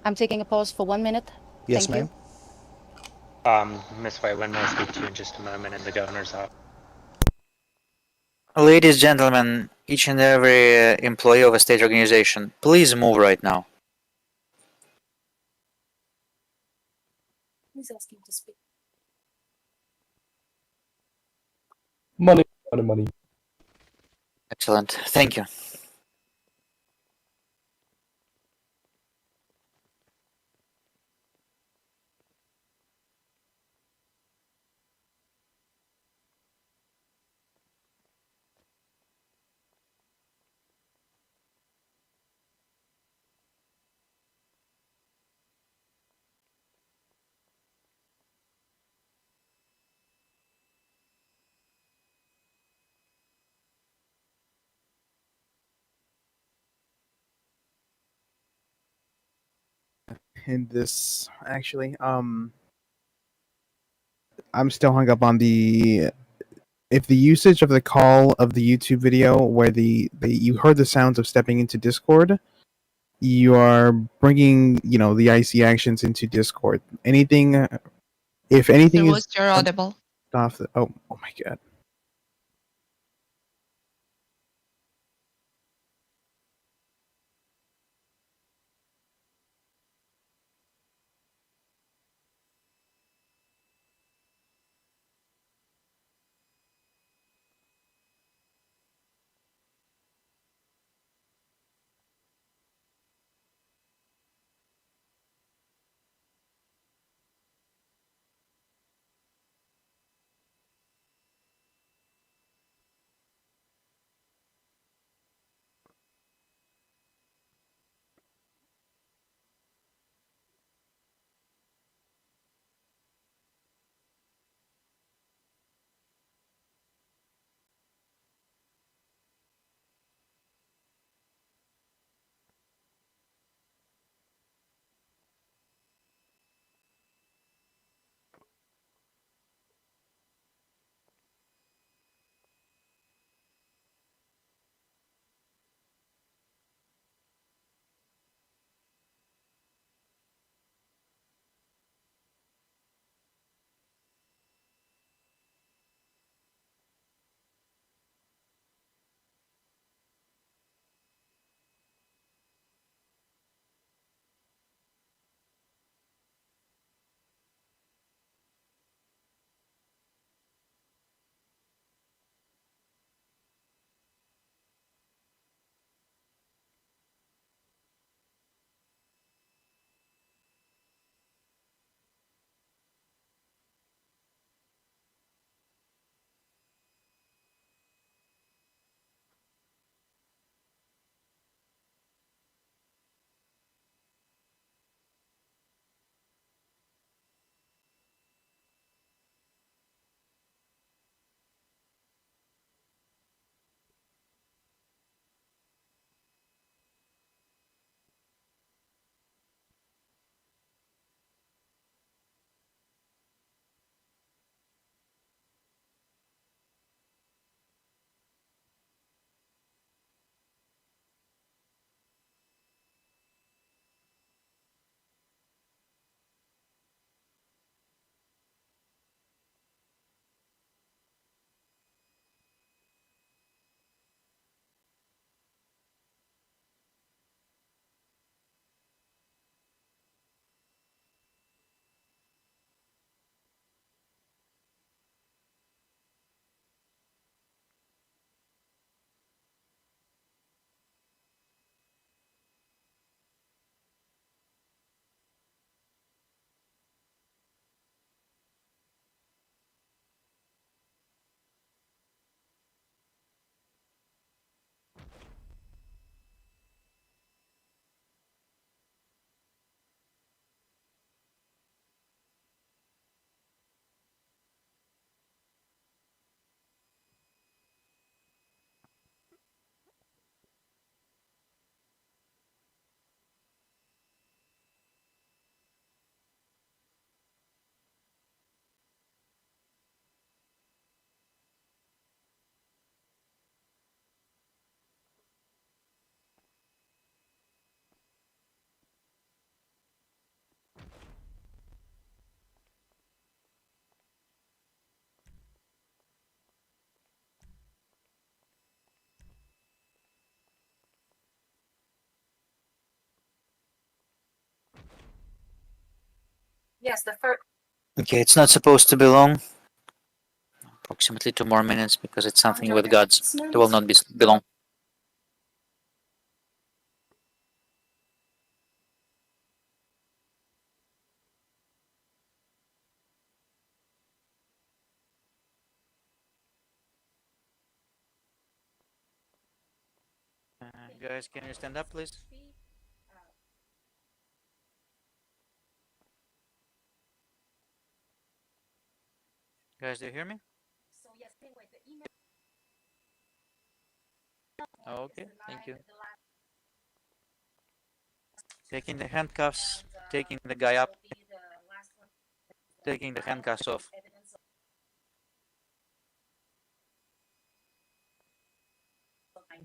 I'm taking a pause for 1 minute. Yes, Thank ma'am. Miss Whiteland may speak to you in just a moment in the governor's office. Ladies, gentlemen, each and every employee of a state organization, please move right now. Who's asking to speak? Money, money, money. Excellent. Thank you. In this actually I'm still hung up on the if the usage of the call of the YouTube video where you heard the sounds of stepping into Discord, you are bringing the IC actions into Discord. Anything if anything Mr. is Woods, you're audible. off the, oh my god. Okay, it's not supposed to be long. Approximately 2 more minutes because it's something with gods. It will not be long. Guys, can you stand up, please? Guys, do you hear me? Oh, okay, thank you. Taking the handcuffs, taking the guy up, taking the handcuffs off.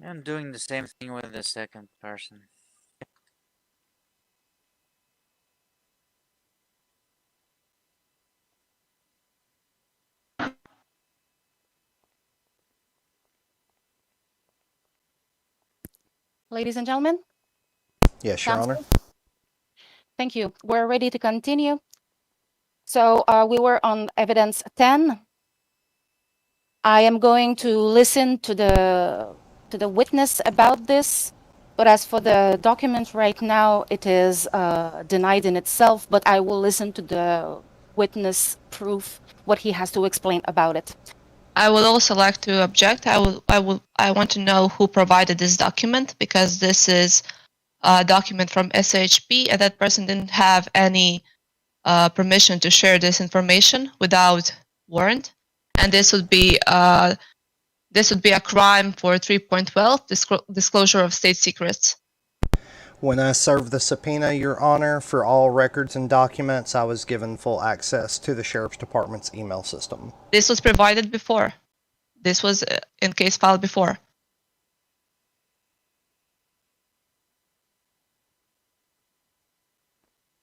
And doing the same thing with the second person. Ladies and gentlemen, Yes, Your Honor. counsel, thank you. We're ready to continue. So we were on evidence 10. I am going to listen to the witness about this, but as for the document right now, it is denied in itself, but I will listen to the witness proof what he has to explain about it. I would also like to object. I want to know who provided this document, because this is a document from SAHP, and that person didn't have any permission to share this information without warrant, and this would be a crime for 3.12, disclosure of state secrets. When I served the subpoena, Your Honor, for all records and documents, I was given full access to the Sheriff's Department's email system. This was provided before. This was in case filed before.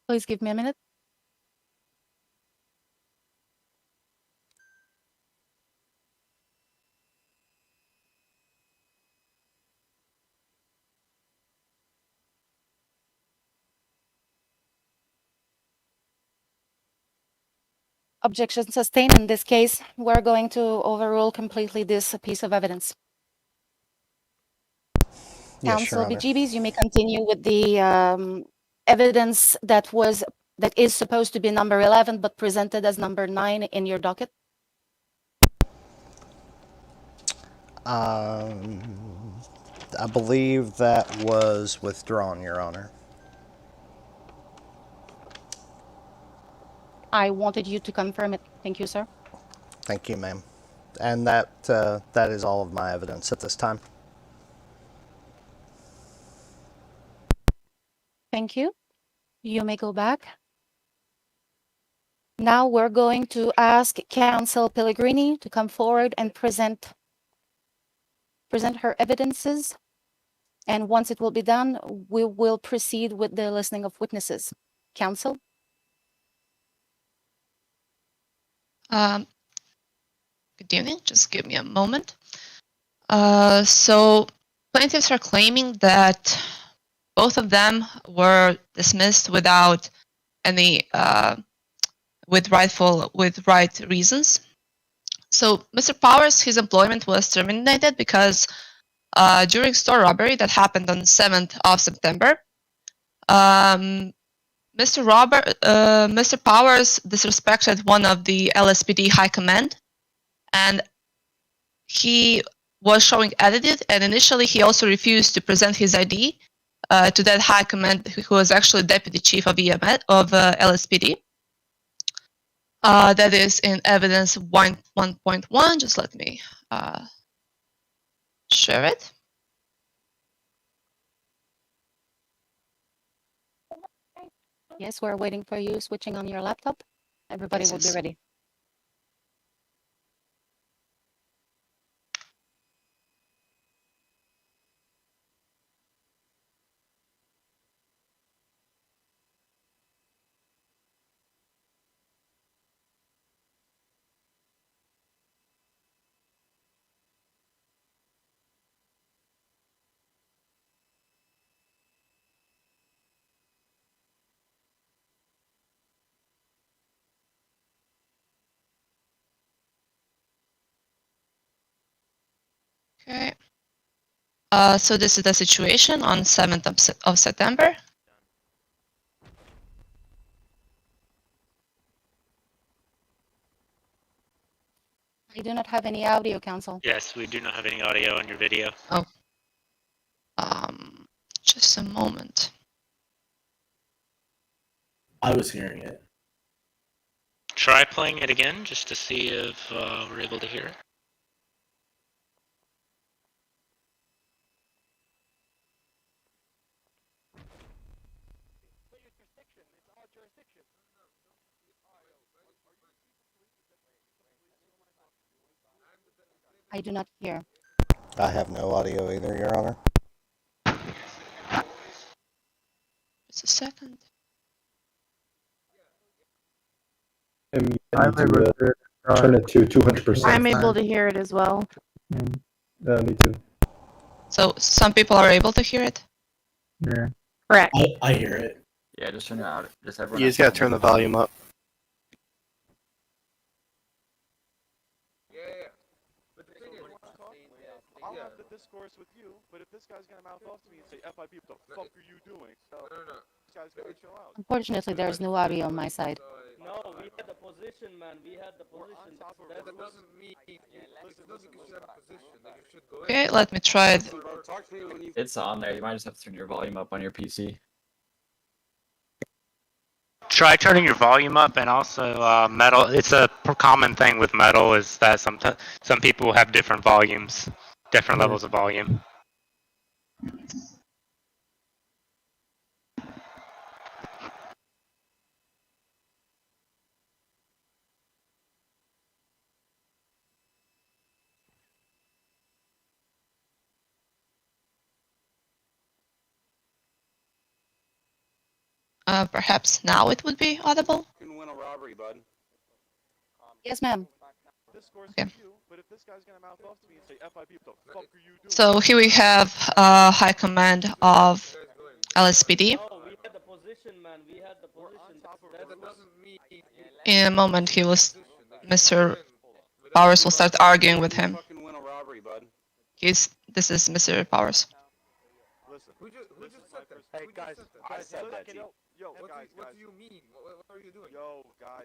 Please give me a minute. Objection sustained. In this case, we're going to overrule completely this piece of evidence. Yes, Counsel Your Honor. Bejeebies, you may continue with the evidence that is supposed to be number 11, but presented as number 9 in your docket. I believe that was withdrawn, Your Honor. I wanted you to confirm it. Thank you, sir. Thank you, ma'am. And that is all of my evidence at this time. Thank you. You may go back. Now we're going to ask Counsel Pellegrini to come forward and present her evidences. And once it will be done, we will proceed with the listening of witnesses. Counsel? Good evening. Just give me a moment. So plaintiffs are claiming that both of them were dismissed without any with right reasons. So Mr. Powers, his employment was terminated because during store robbery that happened on 7th of September, Mr. Powers disrespected one of the LSPD high command, and he was showing attitude, and initially he also refused to present his ID to that high command, who was actually deputy chief of EMS of LSPD. That is in evidence 1.1. Just let me share it. Yes, we're waiting for you switching on your laptop. Everybody will be ready. So this is the situation on 7th of September. I do not have any audio, Council. Yes, we do not have any audio on your video. Oh. Just a moment. I was hearing it. Try playing it again just to see if we're able to hear it. I do not hear. I have no audio either, Your Honor. Just a second. I'm able to turn it to 200%. I'm able to hear it as well. Me too. So some people are able to hear it? Yeah. Correct. I hear it. Yeah, just turn it out. Just everyone. You just gotta turn the volume up. I'll have the discourse with you, but if this guy's gonna mouth off to me and say, FIB, what the fuck are you doing? So, this guy's gonna chill out. Unfortunately, there's no audio on my side. No, we had the position, man. We had the position. That doesn't mean. Listen, you should have a position. That you should go Okay, let me try it. It's on there. You might just have to turn your volume up on your PC. Try turning your volume up, and also metal. It's a common thing with metal is that some people have different volumes, different levels of volume. Perhaps now it would be audible. You can win a robbery, bud. Yes, ma'am. Okay. But if this guy's gonna mouth off to me and say, FIB, what the fuck are you doing? So here we have High Command of LSPD. No, we had the position, man. We had the position. That doesn't mean. In a moment, Mr. Powers will start arguing with him. Fucking win a robbery, bud. This is Mr. Powers. Listen. Who just said that? Hey, guys, I said that to you. Yo, what do you mean? What are you doing? Yo, guys,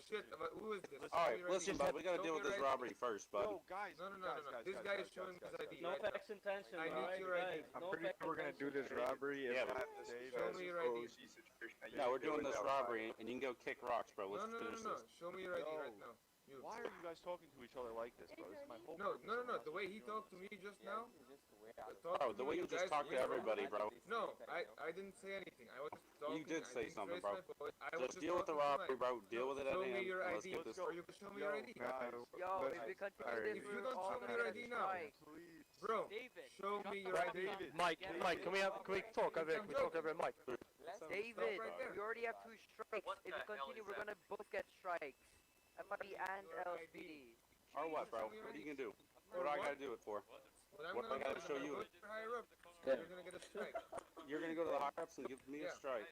shit, who is this? Alright, listen, bud, we gotta deal with this robbery first, bud. Yo, guys, no. This guy is showing his ID. No facts intention. I need your ID. I'm pretty sure we're gonna do this robbery. Yeah, Show me your ID. No, we're doing this robbery, and you can go kick rocks, bro. Let's finish this. Show me your ID right now. Why are you guys talking to each other like this, bro? This is my whole No. The way he talked to me just now. Bro, the way you just talk to everybody, bro. No, I didn't say anything. I was talking. You did say something, bro. Just deal with the robbery, bro. Deal with it at Show the me end. your Let's ID. get this. Or you can show me your ID. Yo, if we continue this, If you don't show me your ID now, bro, show me your ID. Mike, can we talk over here? Can we talk over Mike? David, we already have 2 strikes. If we continue, we're gonna both get strikes. MIB and LSPD. Or what, bro? What are you gonna do? What do I gotta do it for? What do I gotta show you? You're gonna get a strike. You're gonna go to the higher ups and give me a strike.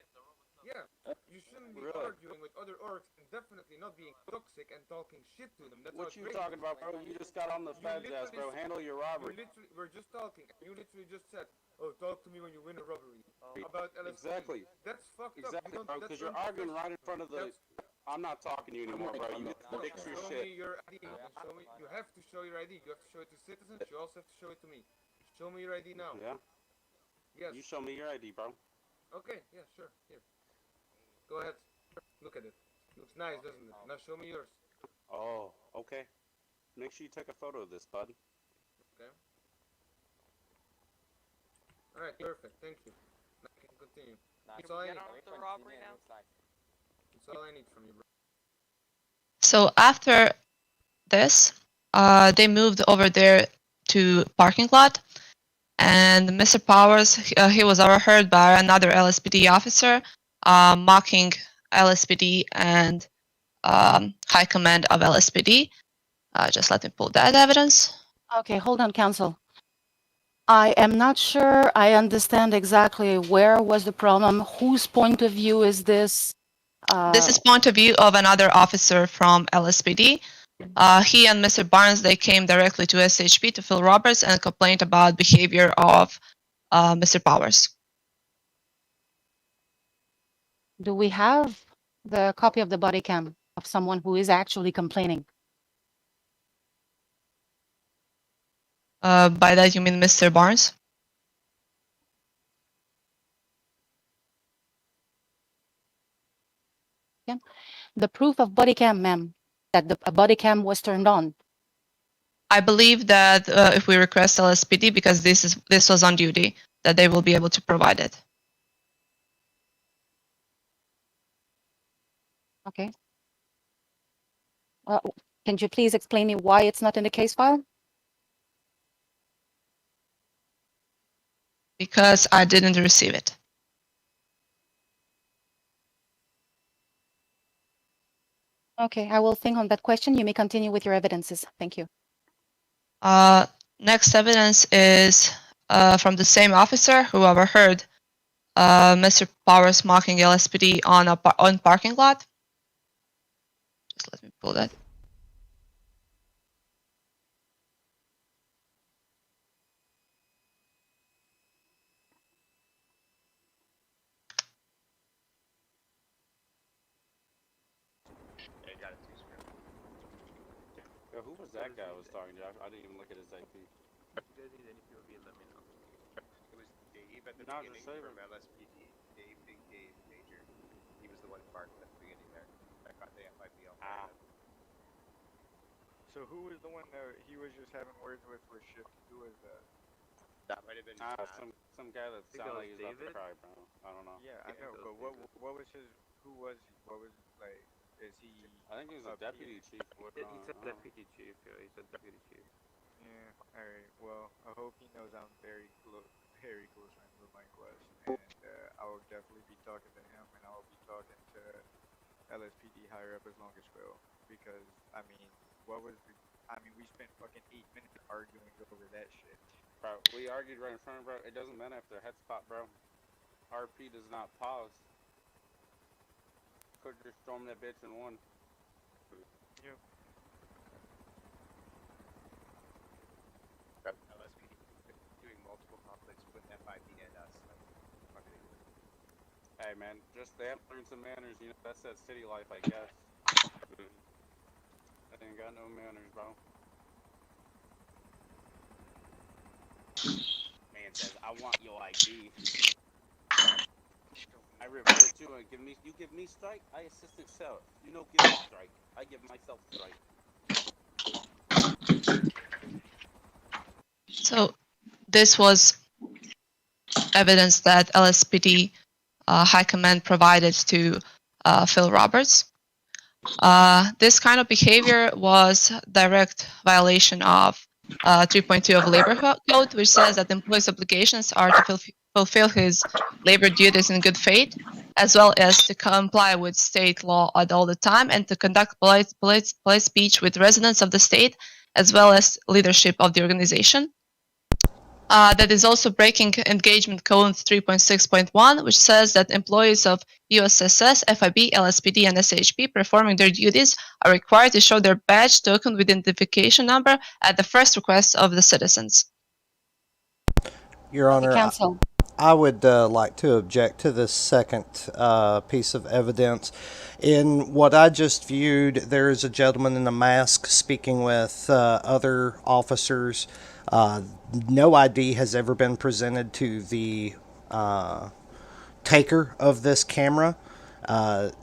Yeah, you shouldn't be Really? arguing with other orcs and definitely not being toxic and talking shit to them. That's What you outrageous. talking about, bro? You just got on the feds ass, bro. Handle your robbery. We're just talking. You literally just said, "Oh, talk to me when you win a robbery." About LSPD. Exactly. That's fucked up. Exactly, You don't- bro. that's Because you're arguing right in front of the. I'm not talking to you anymore, bro. You fix your Show shit. me your ID. Show me. You have to show your ID. You have to show it to citizens. You also have to show it to me. Show me your ID now. Yeah. Yes. You show me your ID, bro. Okay. Yeah. Sure. Here. Go ahead. Look at it. Looks nice, doesn't it? Now show me yours. Oh, okay. Make sure you take a photo of this, bud. Okay. All right. Perfect. Thank you. Now I can continue. That's all I need. That's all I need from you, bro. So after this, they moved over there to parking lot, and Mr. Powers, he was overheard by another LSPD officer mocking LSPD and High Command of LSPD. Just let me pull that evidence. Okay, hold on, Council. I am not sure I understand exactly where was the problem. Whose point of view is this? This is point of view of another officer from LSPD He and Mr. Barnes, they came directly to SHP to Phil Roberts and complained about behavior of Mr. Powers. Do we have the copy of the body cam of someone who is actually complaining? By that you mean Mr. Barnes? Yeah. The proof of body cam, ma'am, that a body cam was turned on. I believe that if we request LSPD, because this was on duty, that they will be able to provide it. Okay. Can you please explain me why it's not in the case file? Because I didn't receive it. Okay, I will think on that question. You may continue with your evidences. Thank you. Next evidence is from the same officer who overheard Mr. Powers mocking LSPD on parking lot. Just let me pull that. Yo, who was that guy I was talking to? I didn't even look at his IP. If you guys need any POV, let me know. It was Dave at the beginning from LSPD. Dave, Big Dave, Major. He was the one barking at the beginning there. I caught the FIB on that. So who was the one that he was just having words with Shift? Who was that? That might have been some guy that sounded like he's about to cry, bro. I don't know. Yeah, I know, but what was his? Who was he? What was like? Is he? I think he's a deputy chief. He's a deputy chief. Yeah, he's a deputy chief. Yeah. All right. Well, I hope he knows I'm very close friends with Mike West, and I will definitely be talking to him, and I will be talking to LSPD higher up as long as well, because I mean, we spent fucking 8 minutes arguing over that shit. Bro, we argued right in front of bro. It doesn't matter if they're head spot, bro. RP does not pause. Could just storm that bitch and won. Yep. LSPD doing multiple conflicts with FIB and us. Hey man, just they have to learn some manners. You know, that's that city life, I guess. I ain't got no manners, bro. Man says, I want your ID. I revert to and you give me strike, I assistant sheriff. You don't give me strike, I give myself strike. So this was evidence that LSPD High Command provided to Phil Roberts. This kind of behavior was direct violation of 3.2 of Labor Code, which says that employees' obligations are to fulfill his labor duties in good faith, as well as to comply with state law at all the time and to conduct polite speech with residents of the state, as well as leadership of the organization. That is also breaking Engagement Code 3.6.1, which says that employees of USSS, FIB, LSPD, and SAHP performing their duties are required to show their badge token with identification number at the first request of the citizens. Your Honor, Counsel. I would like to object to this second piece of evidence. In what I just viewed, there is a gentleman in a mask speaking with other officers. No ID has ever been presented to the taker of this camera,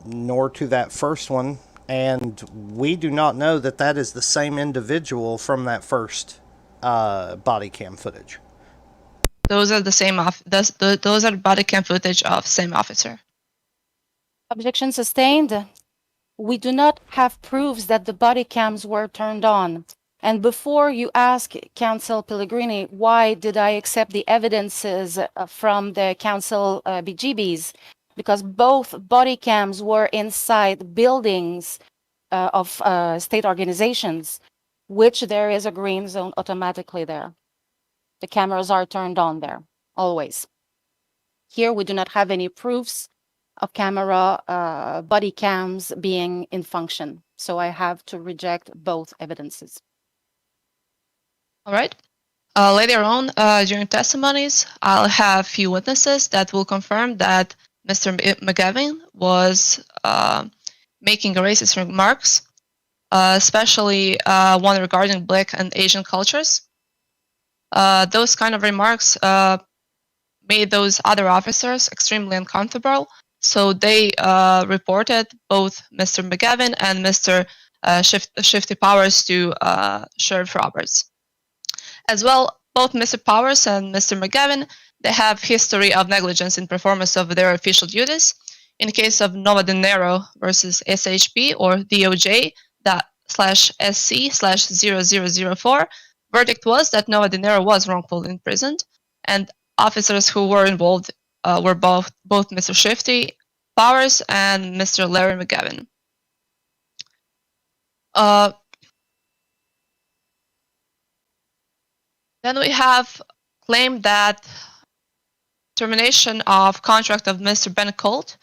nor to that first one. And we do not know that that is the same individual from that first body cam footage. Those are the same those are body cam footage of same officer. Objection sustained. We do not have proofs that the body cams were turned on. And before you ask Counsel Pellegrini, why did I accept the evidences from the Counsel Bejeebies? Because both body cams were inside buildings of state organizations, which there is a green zone automatically there. The cameras are turned on there, always. Here, we do not have any proofs of camera body cams being in function. So I have to reject both evidences. All right. Later on, during testimonies, I'll have few witnesses that will confirm that Mr. McGavin was making racist remarks, especially one regarding Black and Asian cultures. Those kind of remarks made those other officers extremely uncomfortable, so they reported both Mr. McGavin and Mr. Shifty Powers to Sheriff Roberts. As well, both Mr. Powers and Mr. McGavin, they have history of negligence in performance of their official duties. In case of Nova Dinero versus SHP or DOJ /SC/0004, verdict was that Nova Dinero was wrongfully imprisoned, and officers who were involved were both Mr. Shifty Powers and Mr. Larry McGavin. Then we have claimed that termination of contract of Mr. Ben Colt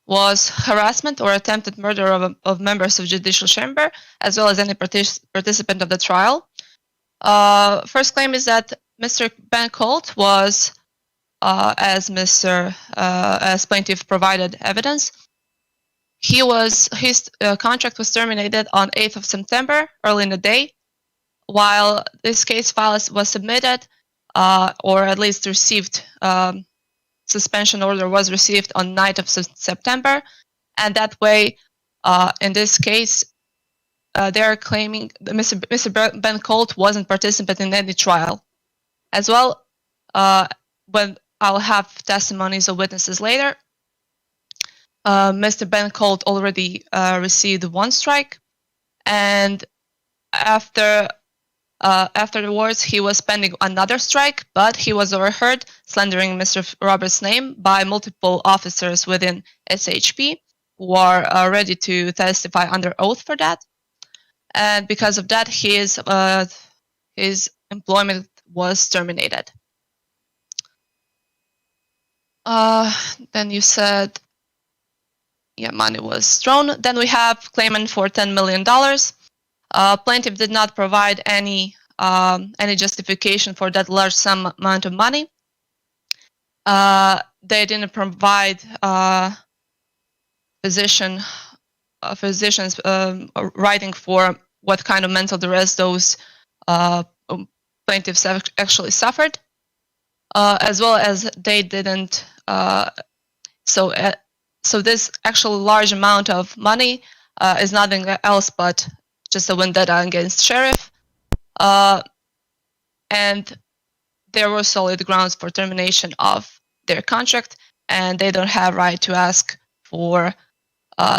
was harassment or attempted murder of members of Judicial Chamber, as well as any participant of the trial. First claim is that Mr. Ben Colt was, as plaintiff provided evidence, his contract was terminated on 8th of September, early in the day, while this case file was submitted, or at least received, suspension order was received on 9th of September, and that way, in this case, they are claiming that Mr. Ben Colt wasn't participating in any trial. As well, when I'll have testimonies of witnesses later, Mr. Ben Colt already received one strike, and afterwards, he was pending another strike, but he was overheard slandering Mr. Roberts' name by multiple officers within SHP who are ready to testify under oath for that. And because of that, his employment was terminated. Then you said, yeah, money was thrown. Then we have claimant for $10 million. Plaintiff did not provide any justification for that large sum amount of money. They didn't provide physicians writing for what kind of mental duress those plaintiffs actually suffered, as well as they didn't. So this actual large amount of money is nothing else but just a vendetta against sheriff, and there were solid grounds for termination of their contract, and they don't have right to ask for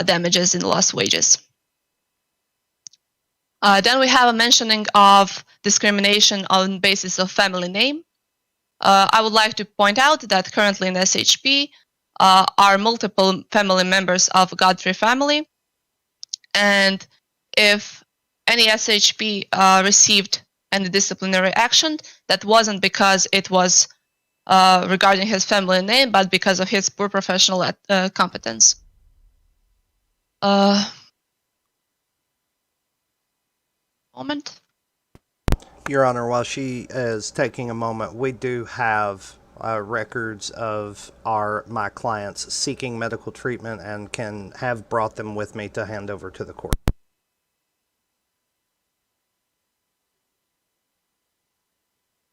damages in lost wages. Then we have a mentioning of discrimination on basis of family name. I would like to point out that currently in SHP are multiple family members of Godfrey family, and if any SHP received any disciplinary action, that wasn't because it was regarding his family name, but because of his poor professional competence. Moment. Your Honor, while she is taking a moment, we do have records of my clients seeking medical treatment and can have brought them with me to hand over to the court.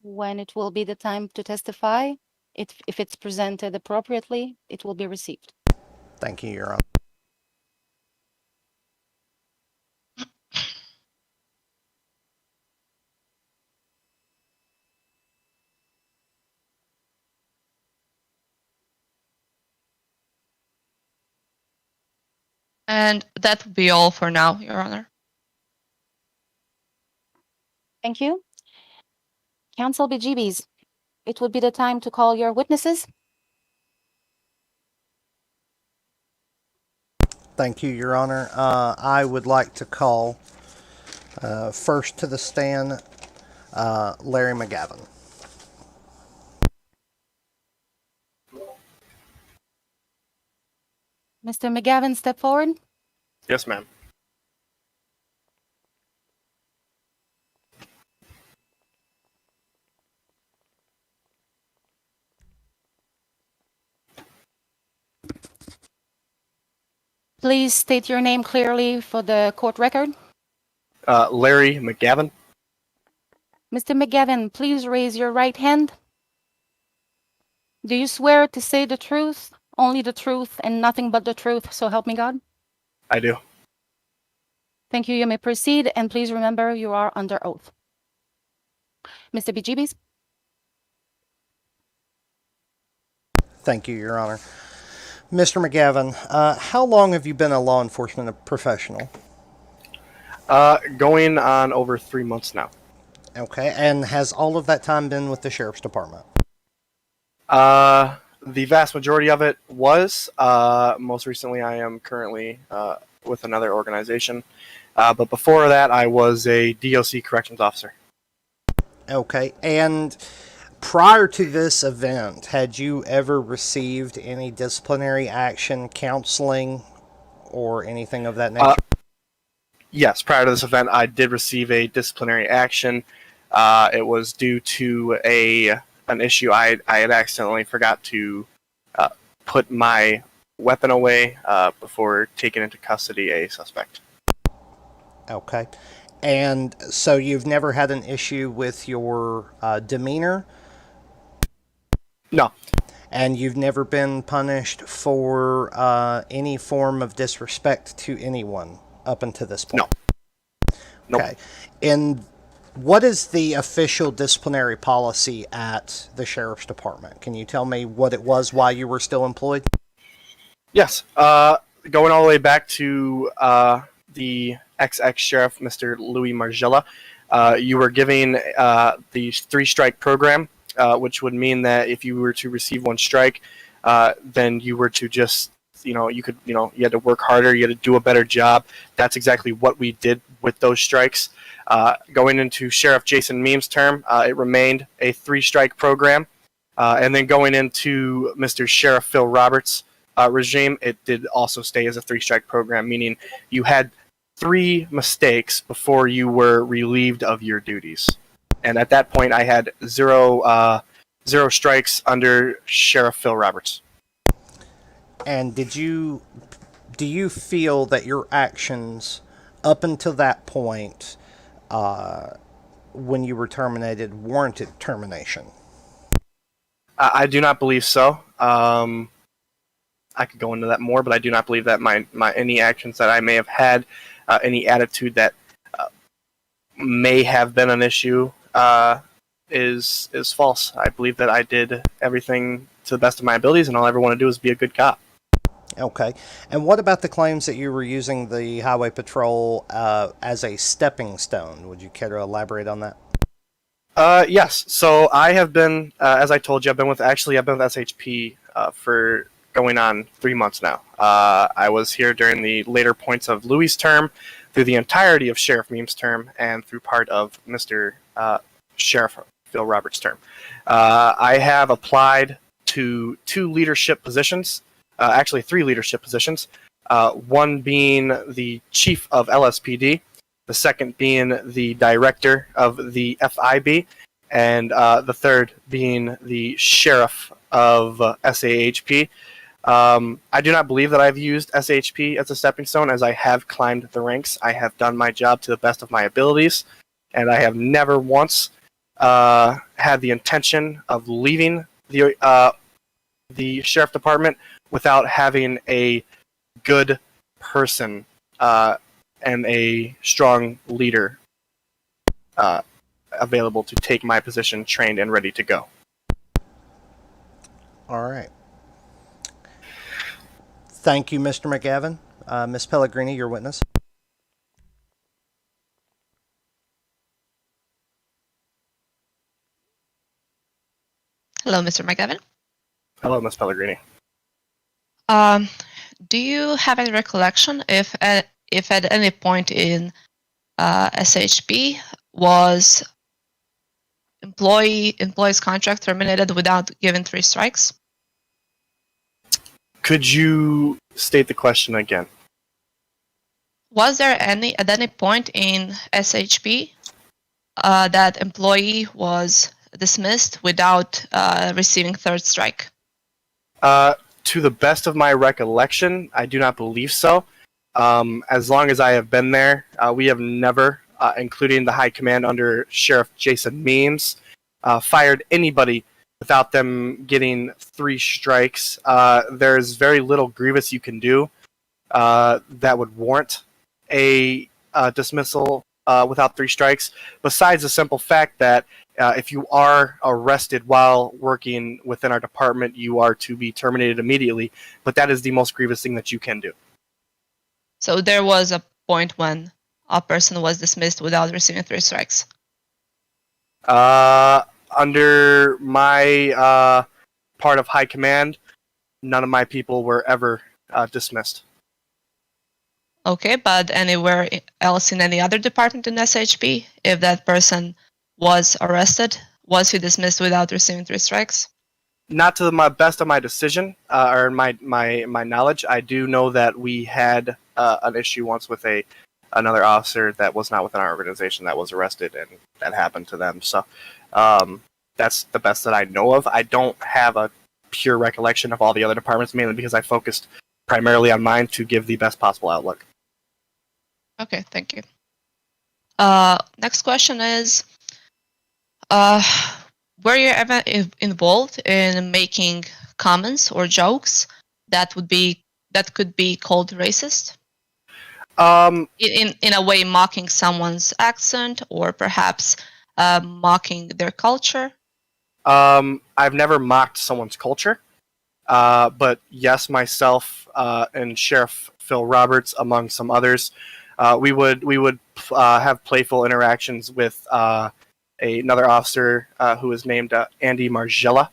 When it will be the time to testify, if it's presented appropriately, it will be received. Thank you, Your Honor. And that would be all for now, Your Honor. Thank you. Counsel Bejeebies, it would be the time to call your witnesses. Thank you, Your Honor. I would like to call first to the stand Larry McGavin. Mr. McGavin, step forward. Yes, ma'am. Please state your name clearly for the court record. Larry McGavin. Mr. McGavin, please raise your right hand. Do you swear to say the truth, only the truth, and nothing but the truth, so help me God? I do. Thank you. You may proceed, and please remember you are under oath. Mr. Bejeebies? Thank you, Your Honor. Mr. McGavin, how long have you been a law enforcement professional? Going on over 3 months now. Okay, and has all of that time been with the Sheriff's Department? The vast majority of it was. Most recently, I am currently with another organization. But before that, I was a DOC corrections officer. Okay, and prior to this event, had you ever received any disciplinary action, counseling, or anything of that nature? Yes, prior to this event, I did receive a disciplinary action. It was due to an issue I had accidentally forgot to put my weapon away before taking into custody a suspect. Okay. And so you've never had an issue with your demeanor? No. And you've never been punished for any form of disrespect to anyone up until this point? No. Nope. Okay. And what is the official disciplinary policy at the Sheriff's Department? Can you tell me what it was while you were still employed? Yes. Going all the way back to the ex-sheriff, Mr. Louis Margella, you were given the 3-strike program, which would mean that if you were to receive 1 strike, then you were to just, you had to work harder, you had to do a better job. That's exactly what we did with those strikes. Going into Sheriff Jason Meem's term, it remained a 3-strike program. And then going into Mr. Sheriff Phil Roberts' regime, it did also stay as a 3-strike program, meaning you had 3 mistakes before you were relieved of your duties. And at that point, I had 0 strikes under Sheriff Phil Roberts. And do you feel that your actions up until that point, when you were terminated, warranted termination? I do not believe so. I could go into that more, but I do not believe that my any actions that I may have had, any attitude that may have been an issue, is false. I believe that I did everything to the best of my abilities, and all I ever want to do is be a good cop. Okay. And what about the claims that you were using the highway patrol as a stepping stone? Would you care to elaborate on that? Yes. So I have been, as I told you, I've been with SHP for going on 3 months now. I was here during the later points of Louis' term, through the entirety of Sheriff Meem's term, and through part of Mr. Sheriff Phil Roberts' term. I have applied to 2 leadership positions, actually 3 leadership positions, one being the chief of LSPD, the second being the director of the FIB, and the third being the sheriff of SAHP. I do not believe that I've used SHP as a stepping stone, as I have climbed the ranks. I have done my job to the best of my abilities, and I have never once had the intention of leaving the sheriff department without having a good person and a strong leader available to take my position, trained and ready to go. All right. Thank you, Mr. McGavin. Ms. Pellegrini, your witness. Hello, Mr. McGavin. Hello, Ms. Pellegrini. Do you have any recollection if at any point in SHP was employee's contract terminated without giving 3 strikes? Could you state the question again? Was there at any point in SHP that employee was dismissed without receiving 3rd strike? To the best of my recollection, I do not believe so. As long as I have been there, we have never, including the high command under Sheriff Jason Means, fired anybody without them getting 3 strikes. There's very little grievous you can do that would warrant a dismissal without 3 strikes, besides the simple fact that if you are arrested while working within our department, you are to be terminated immediately, but that is the most grievous thing that you can do. So there was a point when a person was dismissed without receiving 3 strikes. Under my part of high command, none of my people were ever dismissed. Okay, but anywhere else in any other department in SHP, if that person was arrested, was he dismissed without receiving 3 strikes? Not to my best of my decision or my knowledge. I do know that we had an issue once with another officer that was not within our organization that was arrested, and that happened to them. So that's the best that I know of. I don't have a pure recollection of all the other departments, mainly because I focused primarily on mine to give the best possible outlook. Okay, thank you. Next question is, were you ever involved in making comments or jokes that could be called racist? In a way, mocking someone's accent or perhaps mocking their culture? I've never mocked someone's culture, but yes, myself and Sheriff Phil Roberts, among some others, we would have playful interactions with another officer who was named Andy Margella,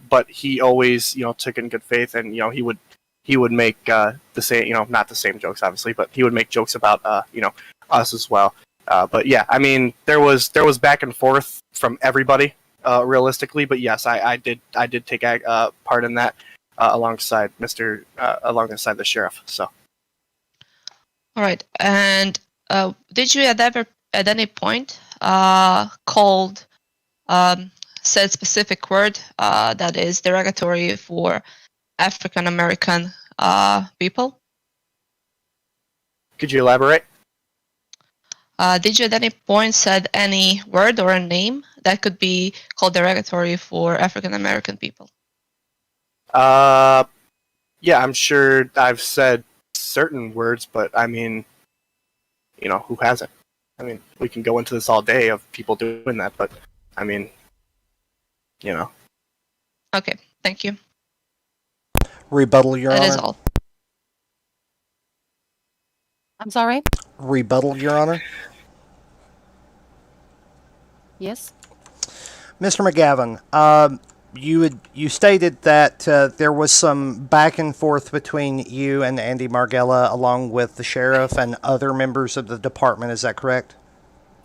but he always took it in good faith, and he would make the same, not the same jokes obviously, but he would make jokes about us as well. But yeah, I mean there was back and forth from everybody realistically, but yes, I did take part in that alongside the sheriff. So. All right, and did you at any point called said specific word that is derogatory for African American people? Could you elaborate? Did you at any point said any word or a name that could be called derogatory for African American people? Yeah, I'm sure I've said certain words, but I mean, who hasn't? I mean, we can go into this all day of people doing that, but I mean, Okay, thank you. Rebuttal, Your Honor. That is all. I'm sorry? Rebuttal, Your Honor. Yes? Mr. McGavin, you stated that there was some back and forth between you and Andy Margella, along with the sheriff and other members of the department. Is that correct?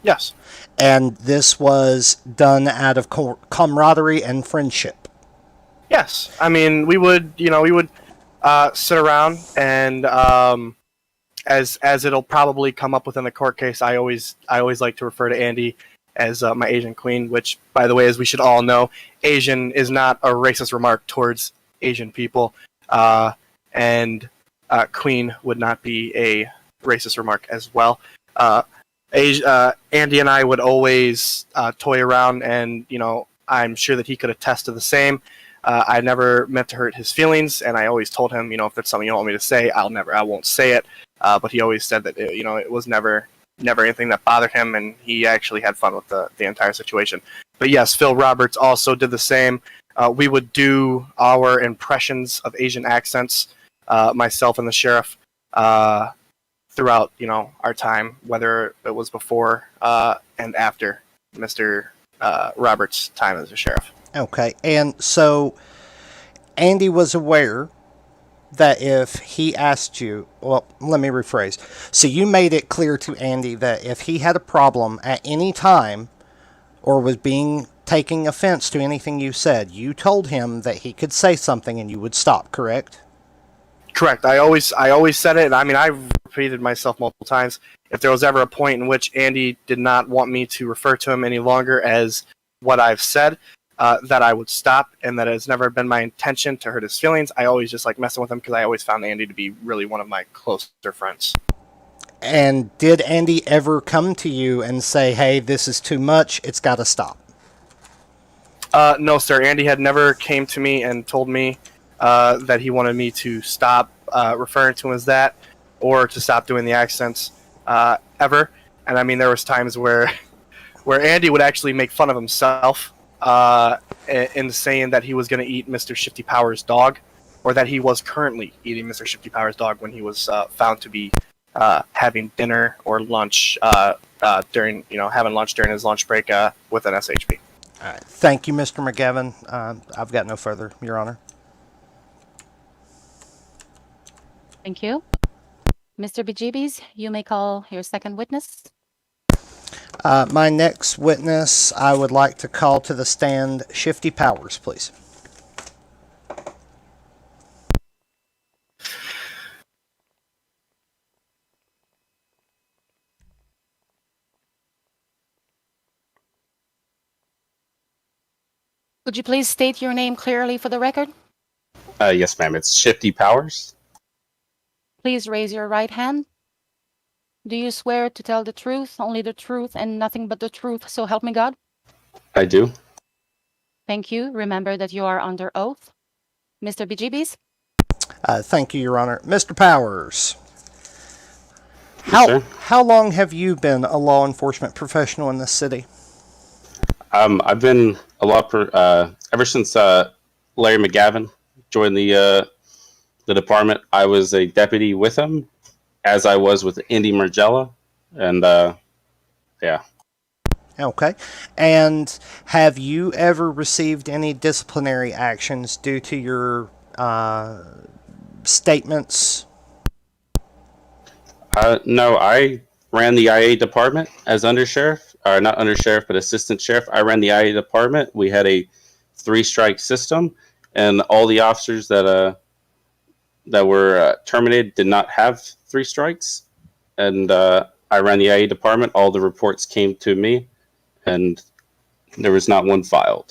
Yes. And this was done out of camaraderie and friendship. Yes. I mean, we would sit around, and as it'll probably come up within the court case, I always like to refer to Andy as my Asian queen, which, by the way, as we should all know, Asian is not a racist remark towards Asian people, and queen would not be a racist remark as well. Andy and I would always toy around, and I'm sure that he could attest to the same. I never meant to hurt his feelings, and I always told him, if there's something you want me to say, I won't say it. But he always said that it was never anything that bothered him, and he actually had fun with the entire situation. But yes, Phil Roberts also did the same. We would do our impressions of Asian accents, myself and the sheriff, throughout our time, whether it was before and after Mr. Roberts' time as a sheriff. Okay, and so Andy was aware that if he asked you, well, let me rephrase. So you made it clear to Andy that if he had a problem at any time or was taking offense to anything you said, you told him that he could say something and you would stop, correct? Correct. I always said it, and I mean, I've repeated myself multiple times. If there was ever a point in which Andy did not want me to refer to him any longer as what I've said, that I would stop, and that it's never been my intention to hurt his feelings. I always just like messing with him because I always found Andy to be really one of my closer friends. And did Andy ever come to you and say, hey, this is too much, it's got to stop? No, sir. Andy had never came to me and told me that he wanted me to stop referring to him as that, or to stop doing the accents ever. And I mean, there was times where Andy would actually make fun of himself in saying that he was going to eat Mr. Shifty Powers' dog, or that he was currently eating Mr. Shifty Powers' dog when he was found to be having dinner or lunch during, having lunch during his lunch break with an SHP. All right. Thank you, Mr. McGavin. I've got no further, Your Honor. Thank you. Mr. Bejeebies, you may call your second witness. My next witness, I would like to call to the stand Shifty Powers, please. Could you please state your name clearly for the record? Yes, ma'am. It's Shifty Powers. Please raise your right hand. Do you swear to tell the truth, only the truth, and nothing but the truth, so help me God? I do. Thank you. Remember that you are under oath. Mr. Bejeebies? Thank you, Your Honor. Mr. Powers, how long have you been a law enforcement professional in this city? I've been a lot ever since Larry McGavin joined the department. I was a deputy with him, as I was with Indy Margella, and yeah. Okay. And have you ever received any disciplinary actions due to your statements? No, I ran the IA department as undersheriff, or not undersheriff, but assistant sheriff. I ran the IA department. We had a 3-strike system, and all the officers that were terminated did not have 3 strikes. And I ran the IA department. All the reports came to me, and there was not one filed.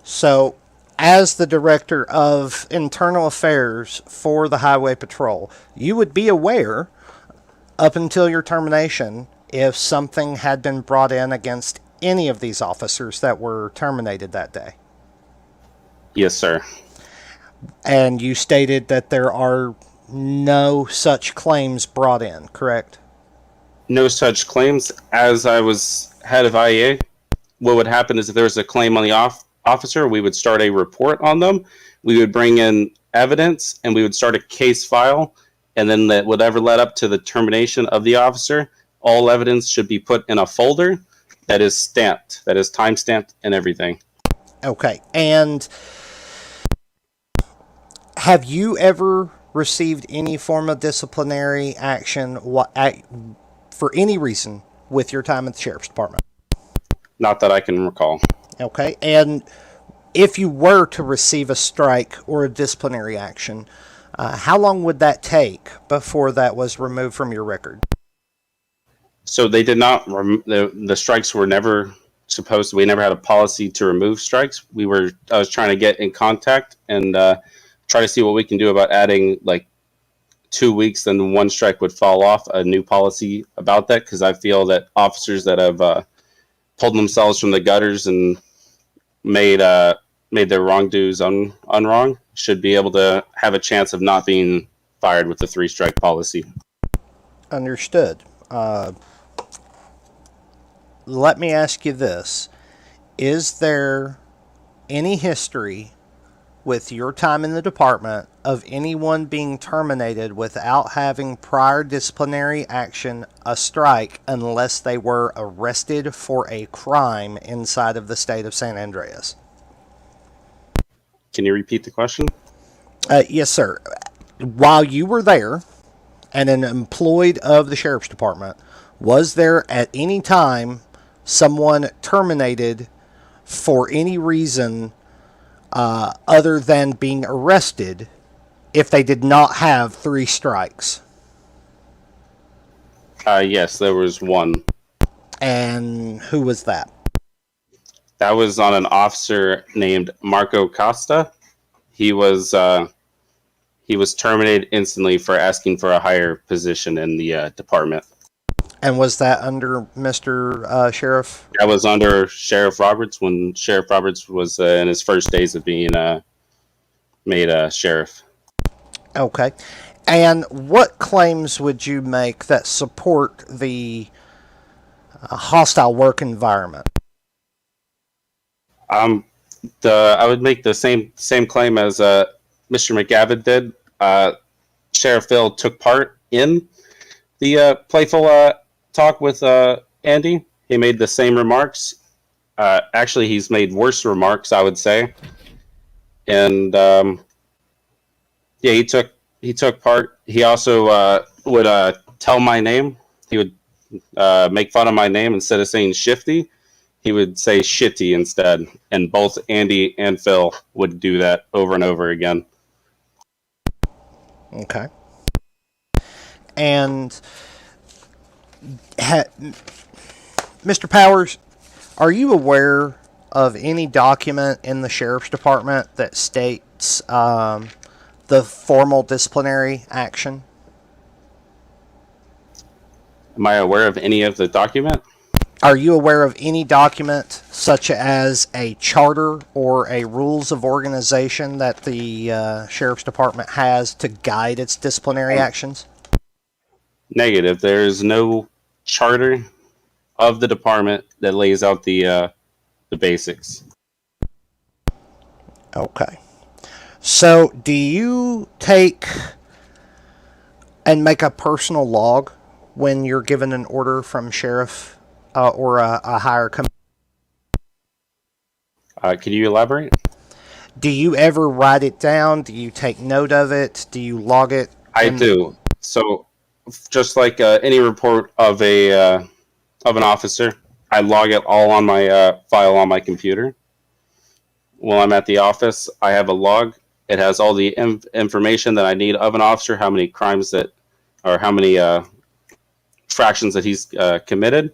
So, as the director of internal affairs for the Highway Patrol, you would be aware, up until your termination, if something had been brought in against any of these officers that were terminated that day. Yes, sir. And you stated that there are no such claims brought in, correct? No such claims. As I was head of IA, what would happen is if there was a claim on the officer, we would start a report on them. We would bring in evidence, and we would start a case file, and then that whatever led up to the termination of the officer, all evidence should be put in a folder that is stamped, that is time-stamped and everything. Okay. And have you ever received any form of disciplinary action for any reason with your time at the Sheriff's Department? Not that I can recall. Okay. And if you were to receive a strike or a disciplinary action, how long would that take before that was removed from your record? So they did not, the strikes were never supposed to, we never had a policy to remove strikes. I was trying to get in contact and try to see what we can do about adding like 2 weeks, then 1 strike would fall off, a new policy about that, because I feel that officers that have pulled themselves from the gutters and made their wrongdoers unwrong should be able to have a chance of not being fired with the 3-strike policy. Understood. Let me ask you this. Is there any history with your time in the department of anyone being terminated without having prior disciplinary action, a strike, unless they were arrested for a crime inside of the state of San Andreas? Can you repeat the question? Yes, sir. While you were there and an employee of the Sheriff's Department, was there at any time someone terminated for any reason other than being arrested if they did not have 3 strikes? Yes, there was one. And who was that? That was on an officer named Marco Costa. He was terminated instantly for asking for a higher position in the department. And was that under Mr. Sheriff? That was under Sheriff Roberts when Sheriff Roberts was in his first days of being made sheriff. Okay. And what claims would you make that support the hostile work environment? I would make the same claim as Mr. McGavin did. Sheriff Phil took part in the playful talk with Andy. He made the same remarks. Actually, he's made worse remarks, I would say. And yeah, he took part. He also would tell my name. He would make fun of my name instead of saying Shifty. He would say Shitty instead, and both Andy and Phil would do that over and over again. Okay. And Mr. Powers, are you aware of any document in the Sheriff's Department that states the formal disciplinary action? Am I aware of any of the document? Are you aware of any document such as a charter or a rules of organization that the Sheriff's Department has to guide its disciplinary actions? Negative. There is no charter of the department that lays out the basics. Okay. So, do you take and make a personal log when you're given an order from sheriff or a higher command? Can you elaborate? Do you ever write it down? Do you take note of it? Do you log it? I do. So, just like any report of an officer, I log it all on my file on my computer. While I'm at the office, I have a log. It has all the information that I need of an officer, how many crimes or how many fractions that he's committed,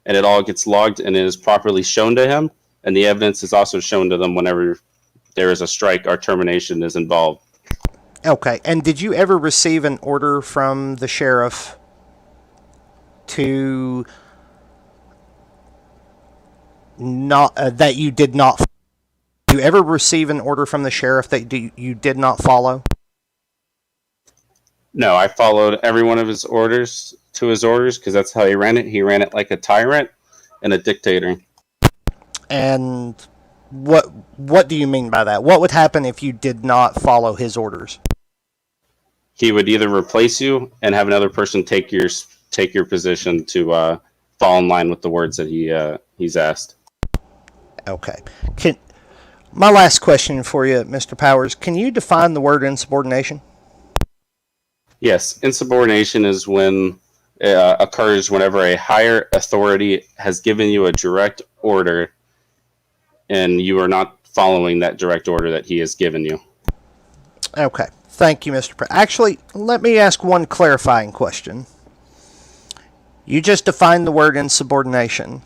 and it all gets logged and it is properly shown to him. And the evidence is also shown to them whenever there is a strike or termination is involved. Okay. And did you ever receive an order from the sheriff to not that you did not? Did you ever receive an order from the sheriff that you did not follow? No, I followed every one of his orders because that's how he ran it. He ran it like a tyrant and a dictator. And what do you mean by that? What would happen if you did not follow his orders? He would either replace you and have another person take your position to fall in line with the words that he's asked. Okay. My last question for you, Mr. Powers, can you define the word insubordination? Yes, insubordination is when occurs whenever a higher authority has given you a direct order and you are not following that direct order that he has given you. Okay. Thank you, Mr. Actually, let me ask one clarifying question. You just defined the word insubordination.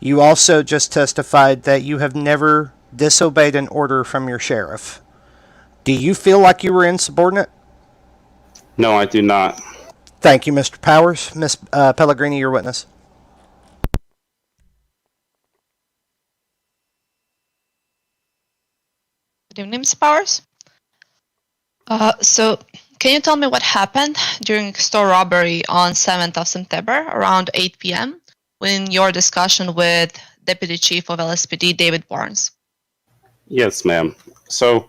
You also just testified that you have never disobeyed an order from your sheriff. Do you feel like you were insubordinate? No, I do not. Thank you, Mr. Powers. Ms. Pellegrini, your witness. Good evening, Ms. Powers. So, can you tell me what happened during store robbery on 7th of September around 8 p.m. in your discussion with Deputy Chief of LSPD, David Barnes? Yes, ma'am. So,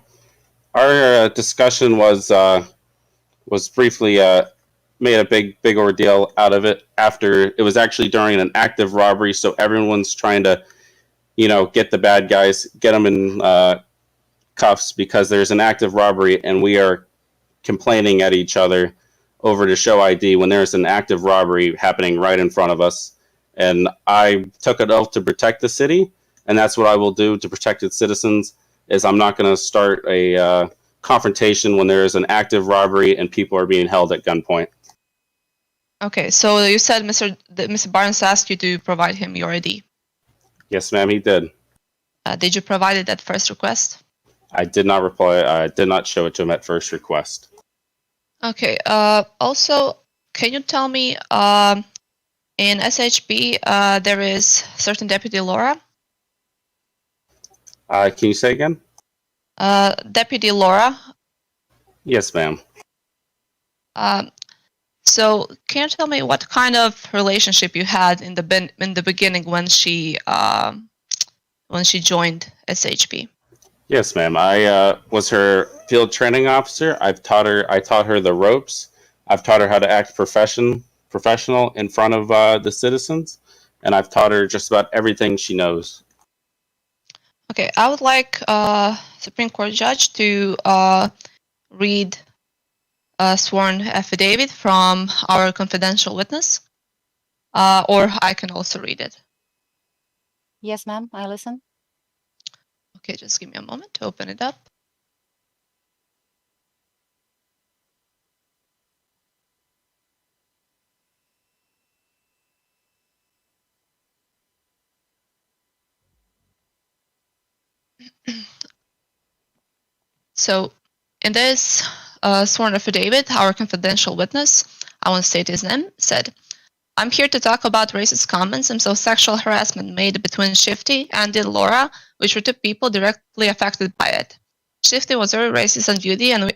our discussion was briefly made a big ordeal out of it after it was actually during an active robbery. So everyone's trying to, get the bad guys, get them in cuffs because there's an active robbery and we are complaining at each other over to show ID when there's an active robbery happening right in front of us. And I took an oath to protect the city, and that's what I will do to protect its citizens. Is I'm not going to start a confrontation when there is an active robbery and people are being held at gunpoint. Okay, so you said Mr. Barnes asked you to provide him your ID. Yes, ma'am, he did. Did you provide it at first request? I did not reply. I did not show it to him at first request. Okay. Also, can you tell me, in SHP, there is certain Deputy Laura? Can you say again? Deputy Laura. Yes, ma'am. So, can you tell me what kind of relationship you had in the beginning when she joined SHP? Yes, ma'am. I was her field training officer. I taught her the ropes. I've taught her how to act professional in front of the citizens, and I've taught her just about everything she knows. Okay, I would like Supreme Court judge to read a sworn affidavit from our confidential witness, or I can also read it. Yes, ma'am, I listen. Okay, just give me a moment to open it up. So, in this sworn affidavit, our confidential witness, I won't state his name, said, "I'm here to talk about racist comments and sexual harassment made between Shifty and Laura, which were two people directly affected by it. Shifty was very racist on duty, and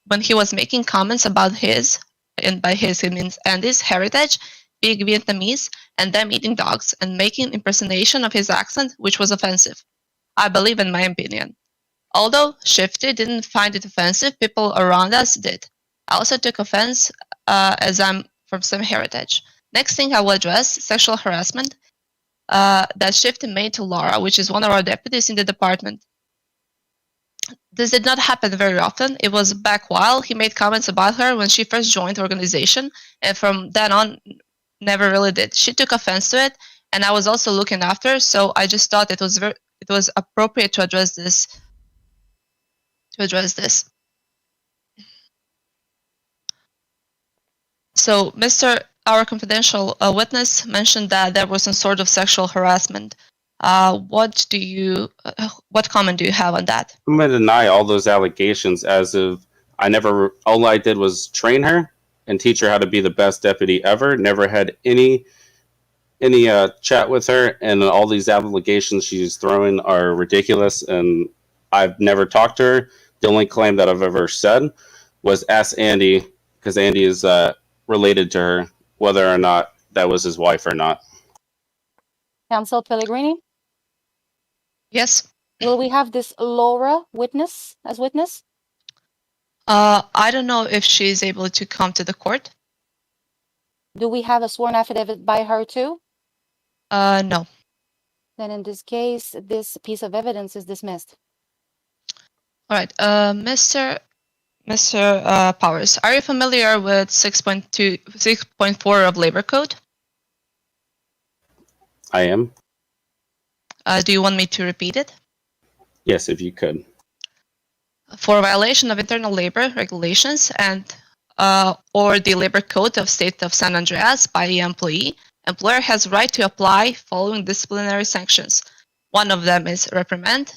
when he was making comments about his, and by his he means Andy's heritage, being Vietnamese, and them eating dogs, and making impersonation of his accent, which was offensive. I believe in my opinion. Although Shifty didn't find it offensive, people around us did. I also took offense as I'm from some heritage. Next thing I will address, sexual harassment that Shifty made to Laura, which is one of our deputies in the department. This did not happen very often. It was back while he made comments about her when she first joined the organization, and from then on, never really did. She took offense to it, and I was also looking after her, so I just thought it was appropriate to address this. So, our confidential witness mentioned that there was some sort of sexual harassment. What comment do you have on that? I'm going to deny all those allegations as if all I did was train her and teach her how to be the best deputy ever. Never had any chat with her, and all these allegations she's throwing are ridiculous, and I've never talked to her. The only claim that I've ever said was ask Andy, because Andy is related to her, whether or not that was his wife or not. Counsel Pellegrini? Yes. Will we have this Laura as witness? I don't know if she's able to come to the court. Do we have a sworn affidavit by her too? No. Then in this case, this piece of evidence is dismissed. All right, Mr. Powers, are you familiar with 6.4 of Labor Code? I am. Do you want me to repeat it? Yes, if you could. For violation of internal labor regulations and or the Labor Code of State of San Andreas by the employee, employer has right to apply following disciplinary sanctions. One of them is reprimand,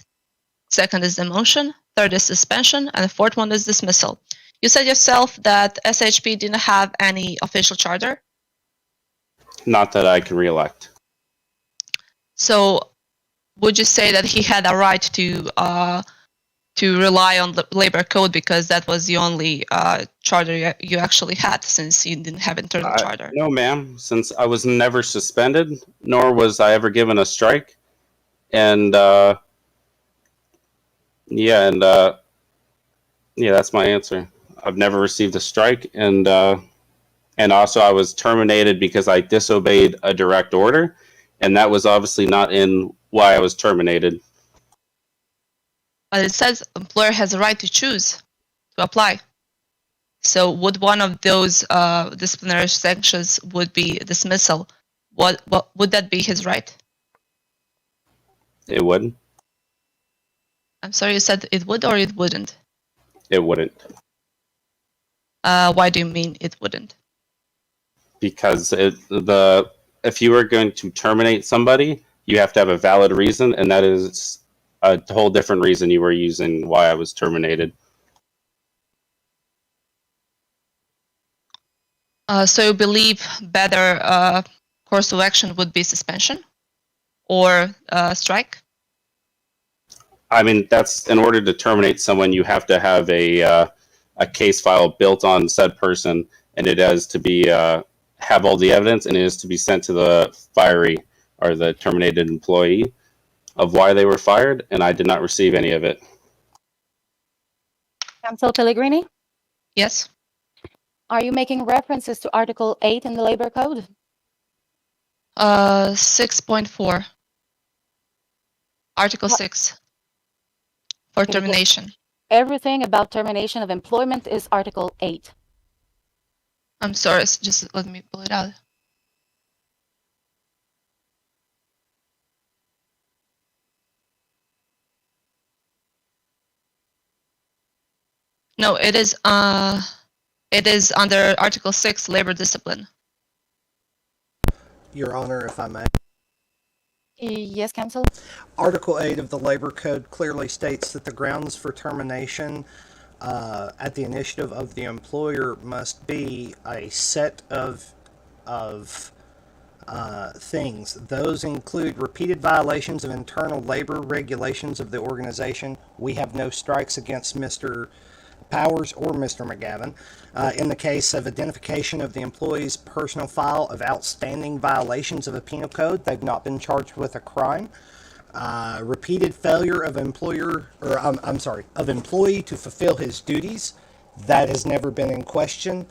second is demotion, third is suspension, and the fourth one is dismissal. You said yourself that SHP didn't have any official charter? Not that I can recollect. So would you say that he had a right to rely on the labor code because that was the only charter you actually had, since you didn't have internal charter? No, ma'am. Since I was never suspended, nor was I ever given a strike, and that's my answer. I've never received a strike, and also I was terminated because I disobeyed a direct order, and that was obviously not in why I was terminated. But it says employer has a right to choose to apply. So would one of those disciplinary sanctions would be dismissal? What would that be his right? It would. I'm sorry, you said it would or it wouldn't? It wouldn't. Why do you mean it wouldn't? Because if you were going to terminate somebody, you have to have a valid reason, and that is a whole different reason you were using why I was terminated. So you believe better course of action would be suspension or strike? I mean, that's in order to terminate someone, you have to have a case file built on said person, and it has to be have all the evidence, and it is to be sent to the firee or the terminated employee of why they were fired, and I did not receive any of it. Council Pellegrini, Yes. are you making references to Article 8 in the Labor Code? 6.4. Article 6 for Okay, because termination. everything about termination of employment is Article 8. I'm sorry, just let me pull it out. No, it is under Article 6, labor discipline. Your Honor, if I may. Yes, Council. Article 8 of the Labor Code clearly states that the grounds for termination at the initiative of the employer must be a set of things. Those include repeated violations of internal labor regulations of the organization. We have no strikes against Mr. Powers or Mr. McGavin. In the case of identification of the employee's personal file of outstanding violations of a penal code, they've not been charged with a crime. Repeated failure of of employee to fulfill his duties, that has never been in question.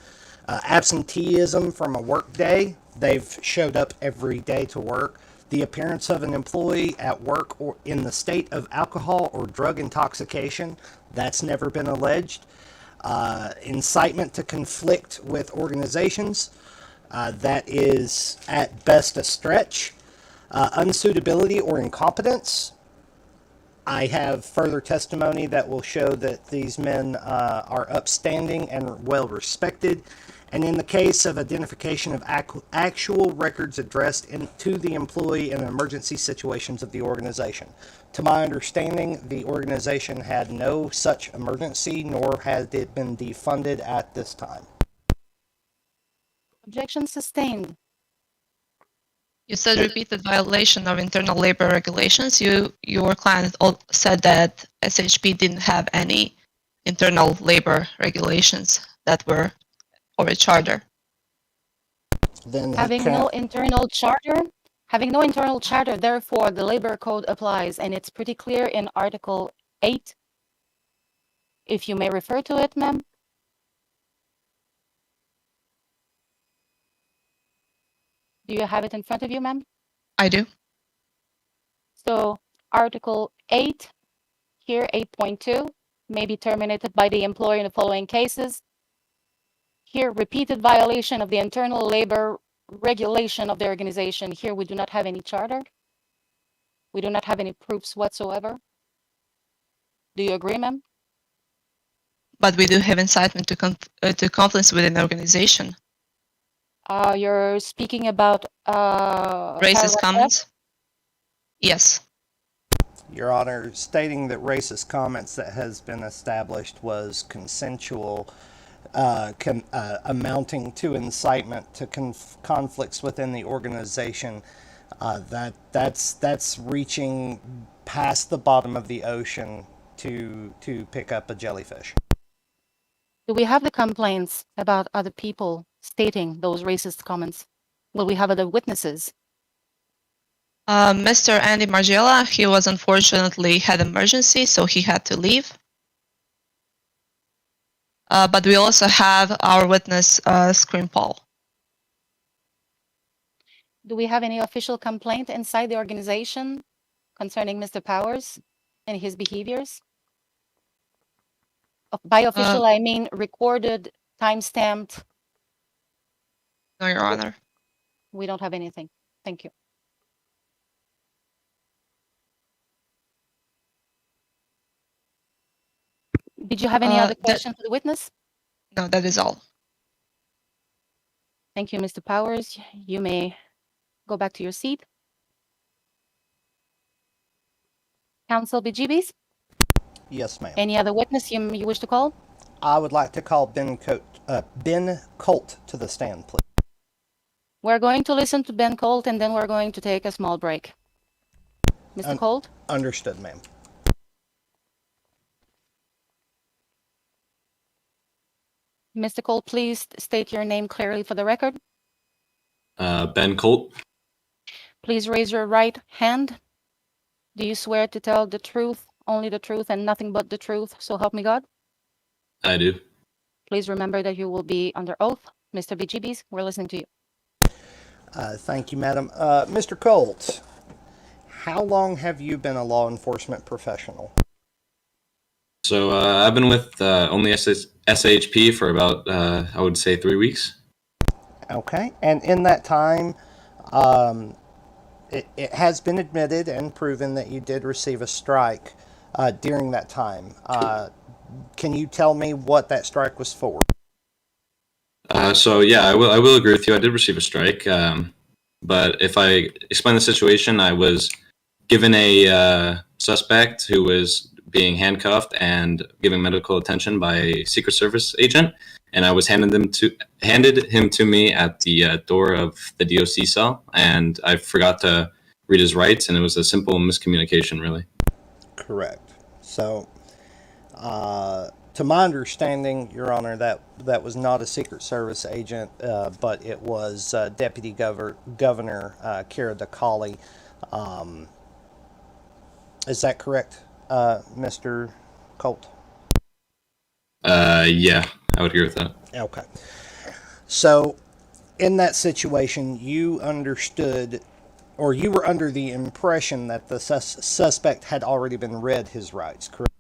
Absenteeism from a work day, they've showed up every day to work. The appearance of an employee at work or in the state of alcohol or drug intoxication, that's never been alleged. Incitement to conflict with organizations, that is at best a stretch. Unsuitability or incompetence. I have further testimony that will show that these men are upstanding and well respected. And in the case of identification of actual records addressed to the employee in emergency situations of the organization. To my understanding, the organization had no such emergency, nor had it been defunded at this time. Objection sustained. You said repeated violation of internal labor regulations. Your client said that SHP didn't have any internal labor regulations that were or a charter. Then Having no internal charter, therefore the labor code applies, and it's pretty clear in Article 8. If you may refer to it, ma'am. Do you have it in front of you, ma'am? I do. So Article 8, here 8.2, may be terminated by the employer in the following cases. Here, repeated violation of the internal labor regulation of the organization. Here, we do not have any charter. We do not have any proofs whatsoever. Do you agree, ma'am? But we do have incitement to conflicts within the organization. You're speaking about Racist comments? Yes. Your Honor, stating that racist comments that has been established was consensual, amounting to incitement to conflicts within the organization, that's reaching past the bottom of the ocean to pick up a jellyfish. Do we have the complaints about other people stating those racist comments? Will we have other witnesses? Mr. Andy Margiela, he was unfortunately had emergency, so he had to leave. But we also have our witness, Scream Paul. Do we have any official complaint inside the organization concerning Mr. Powers and his behaviors? By official, I mean recorded, time-stamped. No, Your Honor. We don't have anything. Thank you. Did you have any other question for the witness? No, that is all. Thank you, Mr. Powers. You may go back to your seat. Counsel Bejeebies? Yes, ma'am. Any other witness you wish to call? I would like to call Ben Colt to the stand, please. We're going to listen to Ben Colt and then we're going to take a small break. Mr. Colt? Understood, ma'am. Mr. Colt, please state your name clearly for the record. Ben Colt. Please raise your right hand. Do you swear to tell the truth, only the truth, and nothing but the truth, so help me God? I do. Please remember that you will be under oath. Mr. Bejeebies, we're listening to you. Thank you, madam. Mr. Colt, how long have you been a law enforcement professional? So I've been with only SAHP for about, I would say, 3 weeks. Okay. And in that time, it has been admitted and proven that you did receive a strike during that time. Can you tell me what that strike was for? So yeah, I will agree with you. I did receive a strike, but if I explain the situation, I was given a suspect who was being handcuffed and giving medical attention by a Secret Service agent, and I was handed him to me at the door of the DOC cell, and I forgot to read his rights, and it was a simple miscommunication, really. Correct. So, to my understanding, Your Honor, that was not a Secret Service agent, but it was Deputy Governor Kira DeCauley. Is that correct, Mr. Colt? Yeah, I would agree with that. Okay. So, in that situation, you understood, or you were under the impression that the suspect had already been read his rights, correct?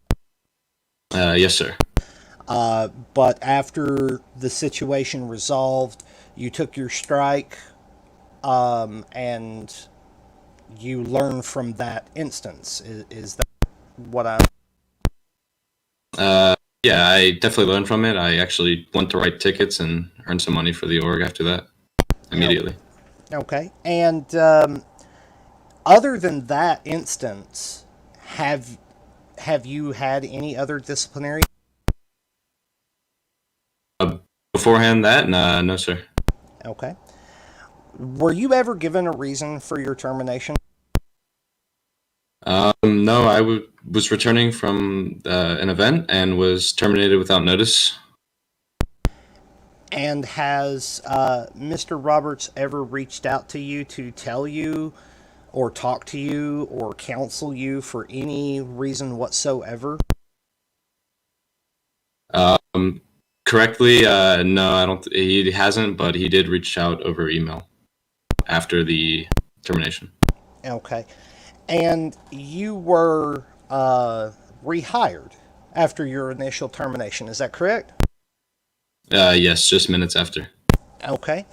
Yes, sir. But after the situation resolved, you took your strike, and you learned from that instance. Is that what I... Yeah, I definitely learned from it. I actually went to write tickets and earned some money for the org after that, immediately. Okay. And other than that instance, have you had any other disciplinary? Beforehand that? No, sir. Okay. Were you ever given a reason for your termination? No, I was returning from an event and was terminated without notice. And has Mr. Roberts ever reached out to you to tell you or talk to you or counsel you for any reason whatsoever? Correctly, no, I don't. He hasn't, but he did reach out over email after the termination. Okay. And you were rehired after your initial termination, is that correct? Yes, just minutes after. Okay.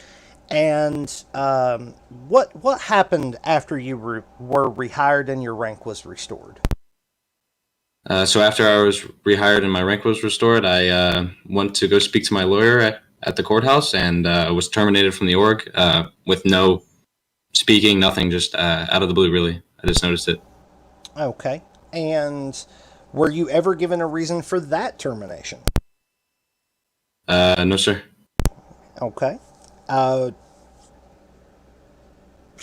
And what happened after you were rehired and your rank was restored? So after I was rehired and my rank was restored, I went to go speak to my lawyer at the courthouse and was terminated from the org with no speaking, nothing, just out of the blue, really. I just noticed it. Okay. And were you ever given a reason for that termination? No, sir. Okay. So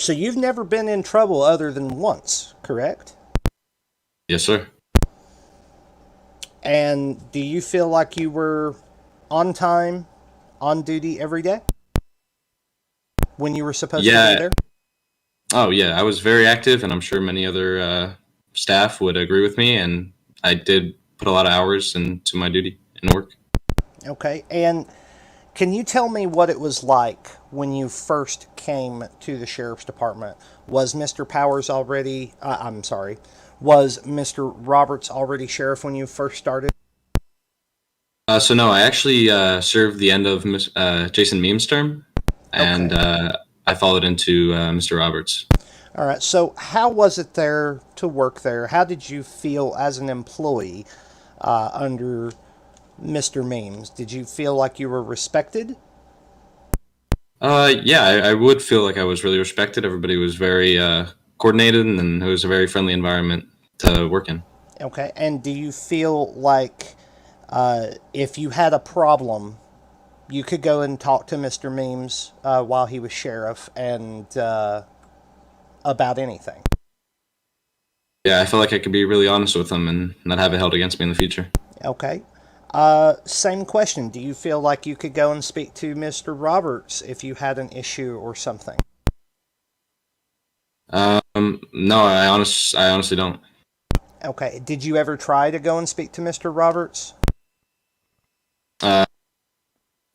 you've never been in trouble other than once, correct? Yes, sir. And do you feel like you were on time, on duty every day? When you were supposed to be there? Oh, yeah. I was very active, and I'm sure many other staff would agree with me, and I did put a lot of hours into my duty and work. Okay. And can you tell me what it was like when you first came to the Sheriff's Department? Was Mr. Powers already, was Mr. Roberts already Sheriff when you first started? So no, I actually served the end of Jason Meem's term, and I followed into Mr. Roberts. All right. So how was it there to work there? How did you feel as an employee under Mr. Meems? Did you feel like you were respected? Yeah, I would feel like I was really respected. Everybody was very coordinated, and it was a very friendly environment. to work in. Okay. And do you feel like if you had a problem, you could go and talk to Mr. Memes while he was sheriff and about anything? Yeah, I feel like I could be really honest with him and not have it held against me in the future. Okay. Same question. Do you feel like you could go and speak to Mr. Roberts if you had an issue or something? No, I honestly don't. Okay. Did you ever try to go and speak to Mr. Roberts?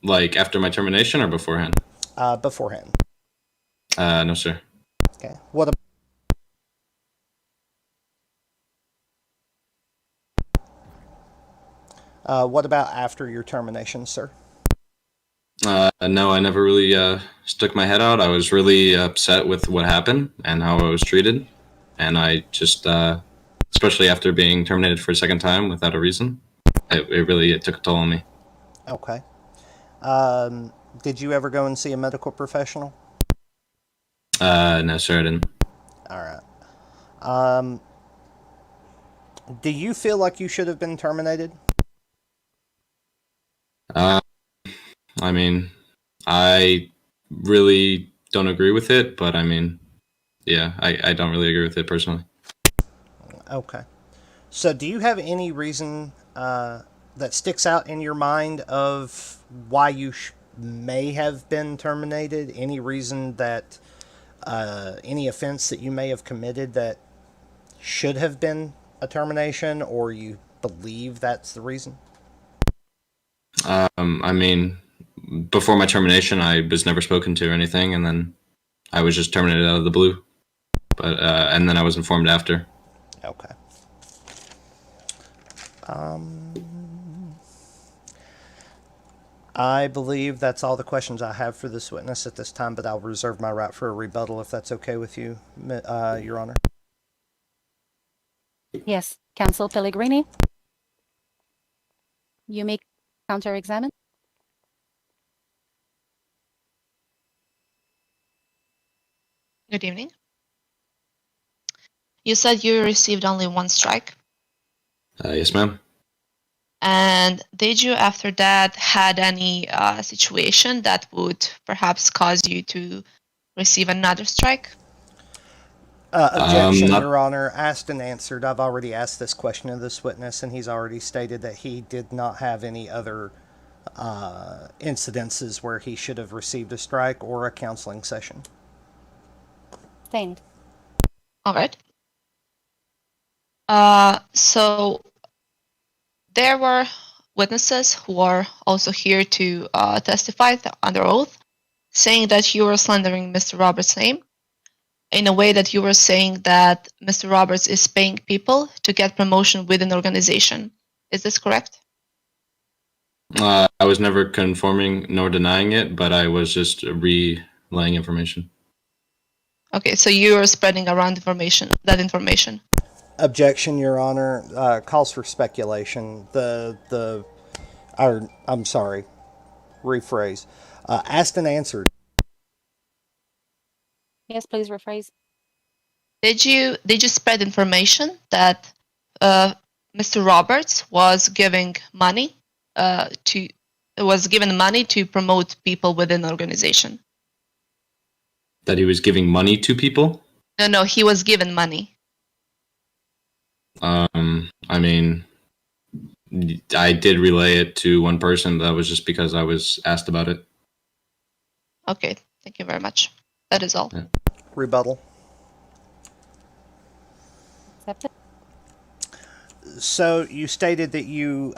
Like after my termination or beforehand? Beforehand. No, sir. Okay. What about after your termination, sir? No, I never really stuck my head out. I was really upset with what happened and how I was treated, and I just, especially after being terminated for a second time without a reason, it took a toll on me. Okay. Did you ever go and see a medical professional? No, sir, I didn't. All right. Do you feel like you should have been terminated? I mean, I really don't agree with it, but I mean, yeah, I don't really agree with it personally. Okay. So do you have any reason that sticks out in your mind of why you may have been terminated? Any reason that any offense that you may have committed that should have been a termination, or you believe that's the reason? I mean, before my termination, I was never spoken to or anything, and then I was just terminated out of the blue. But and then I was informed after. Okay. I believe that's all the questions I have for this witness at this time, but I'll reserve my right for a rebuttal if that's okay with you, Your Honor. Yes, Counsel Pellegrini. You may counter-examine. Good evening. You said you received only one strike. Yes, ma'am. And did you, after that, had any situation that would perhaps cause you to receive another strike? Objection, Your Honor. Asked and answered. I've already asked this question of this witness, and he's already stated that he did not have any other incidences where he should have received a strike or a counseling session. Sustained. All right. So there were witnesses who are also here to testify under oath, saying that you were slandering Mr. Roberts' name in a way that you were saying that Mr. Roberts is paying people to get promotion within the organization. Is this correct? I was never conforming nor denying it, but I was just relaying information. Okay, so you are spreading around that information. Objection, Your Honor. Calls for speculation. I'm sorry. Rephrase. Asked and answered. Yes, please rephrase. Did you spread information that Mr. Roberts was giving money given money to promote people within the organization? That he was giving money to people? No, he was given money. I mean, I did relay it to one person, but that was just because I was asked about it. Okay, thank you very much. That is all. Yeah. Rebuttal. Accepted. So you stated that you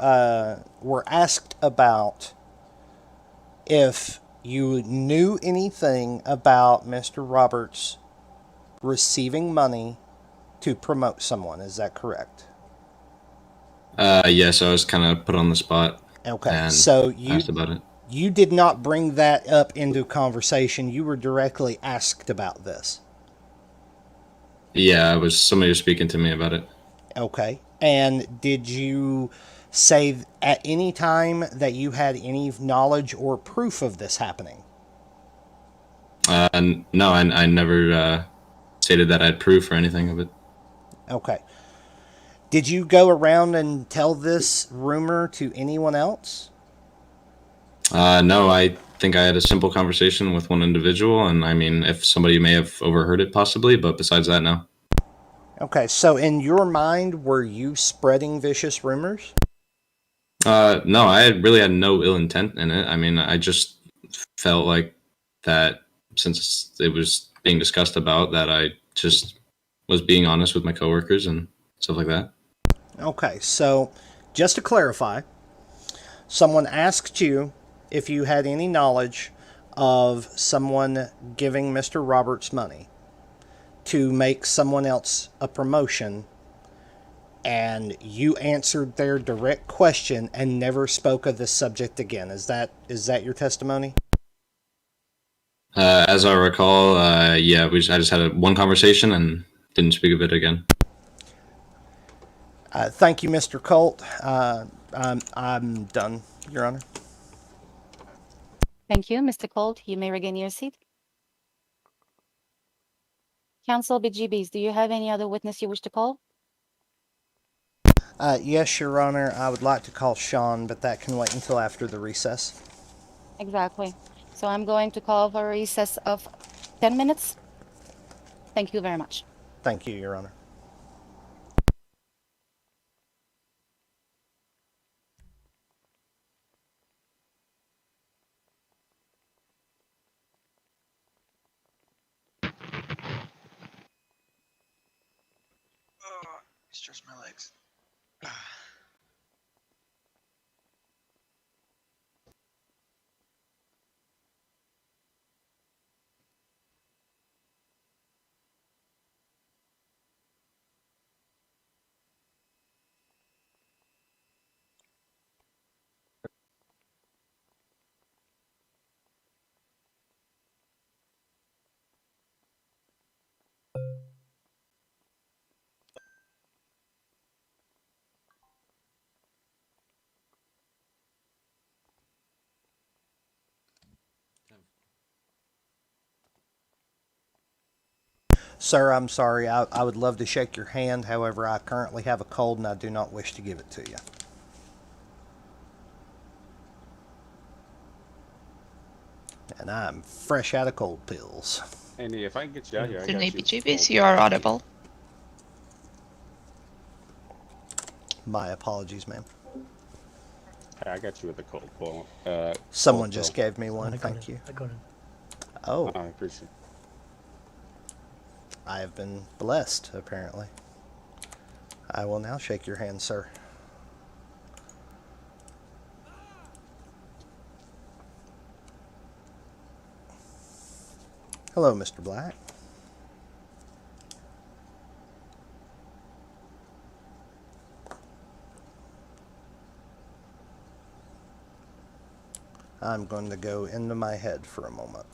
were asked about if you knew anything about Mr. Roberts receiving money to promote someone. Is that correct? Yes, I was kind of put on the spot. Okay, and so you asked about it. You did not bring that up into conversation. You were directly asked about this. Yeah, somebody was speaking to me about it. Okay. And did you say at any time that you had any knowledge or proof of this happening? No, I never stated that I had proof or anything of it. Okay. Did you go around and tell this rumor to anyone else? No, I think I had a simple conversation with one individual, and I mean, if somebody may have overheard it possibly, but besides that, no. Okay, so in your mind, were you spreading vicious rumors? No, I really had no ill intent in it. I mean, I just felt like that since it was being discussed about, that I just was being honest with my coworkers and stuff like that. Okay, so just to clarify, someone asked you if you had any knowledge of someone giving Mr. Roberts money to make someone else a promotion, and you answered their direct question and never spoke of this subject again. Is that your testimony? As I recall, yeah, I just had one conversation and didn't speak of it again. Thank you, Mr. Colt. I'm done, Your Honor. Thank you, Mr. Colt. You may regain your seat. Counsel Bejeebies, do you have any other witness you wish to call? Yes, Your Honor. I would like to call Sean, but that can wait until after the recess. Exactly. So I'm going to call for a recess of 10 minutes. Thank you very much. Thank you, Your Honor. Stretch my legs. Sir, I'm sorry. I would love to shake your hand. However, I currently have a cold and I do not wish to give it to you. And I'm fresh out of cold pills. Andy, if I can get you out here, I got Ni you. Bejeebies, you are audible. My apologies, ma'am. Hey, I got you with a cold pill. Someone cold just pill. gave me one. Thank you. I got it. Oh, I appreciate it. I have been blessed, apparently. I will now shake your hand, sir. Hello, Mr. Black. I'm going to go into my head for a moment.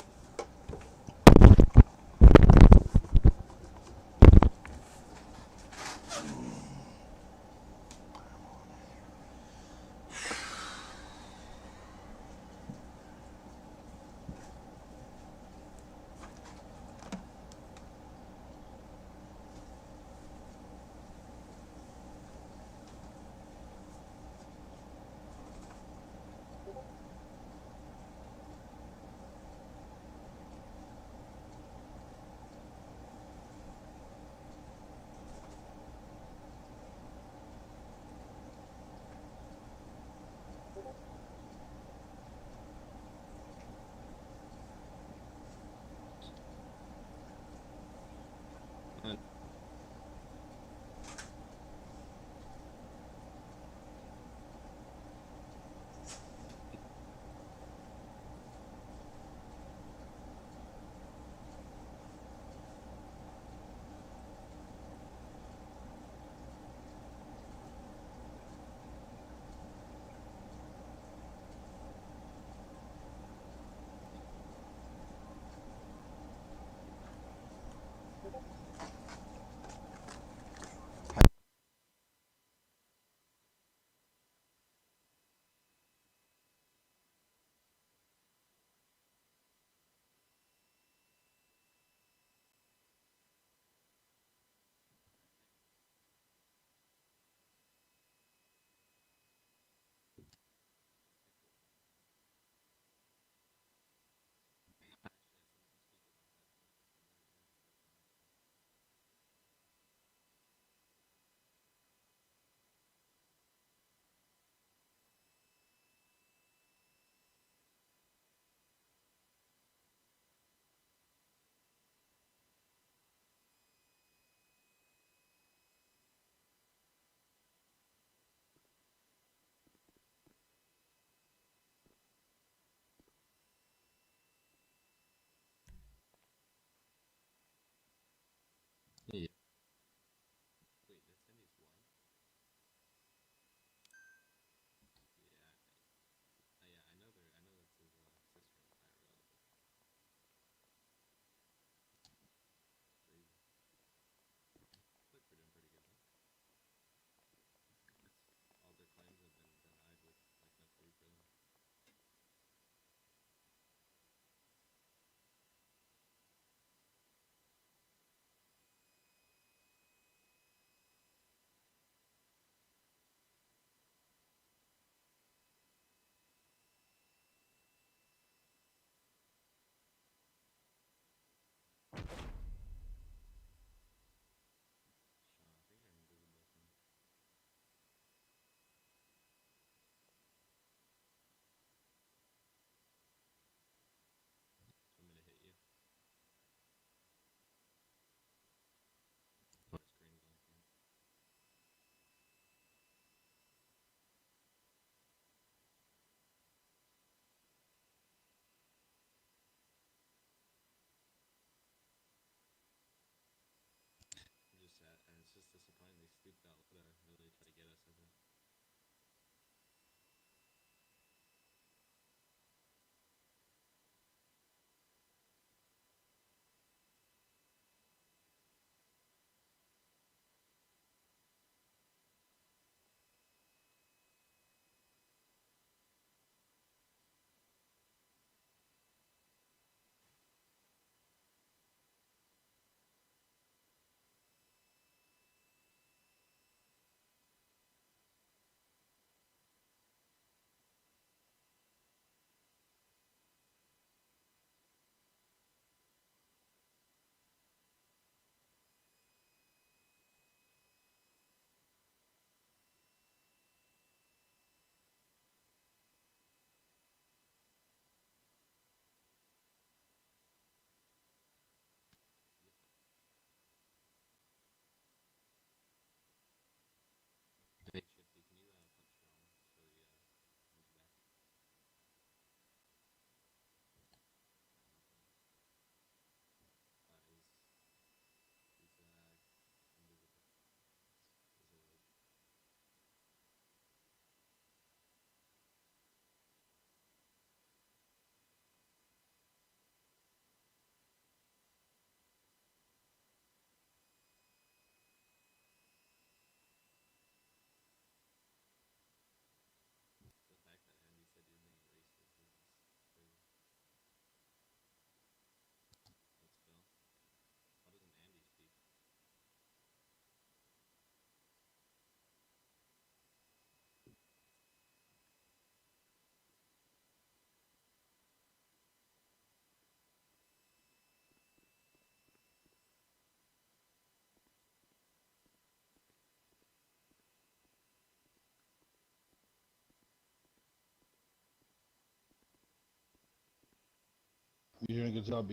You're doing a good job,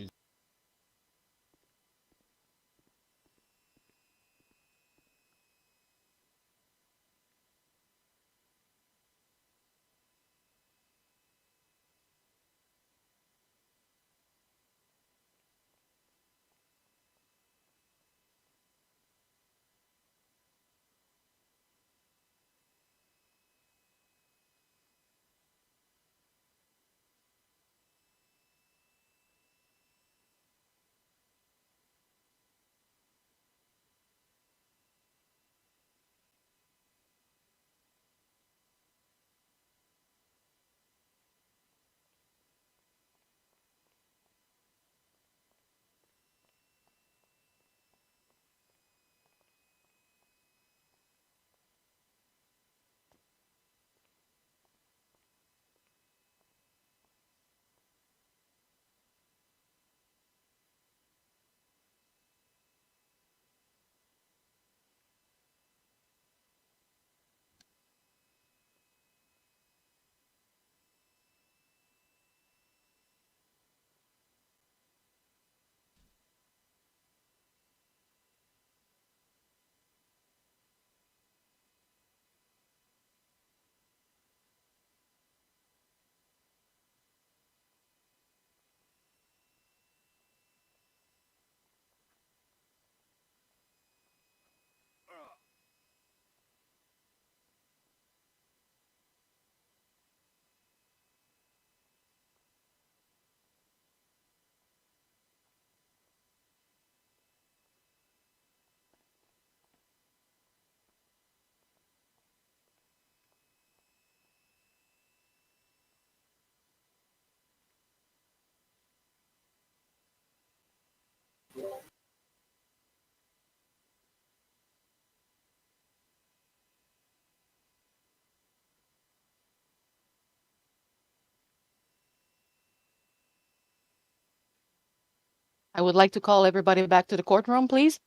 I would like to call everybody back to the courtroom, please.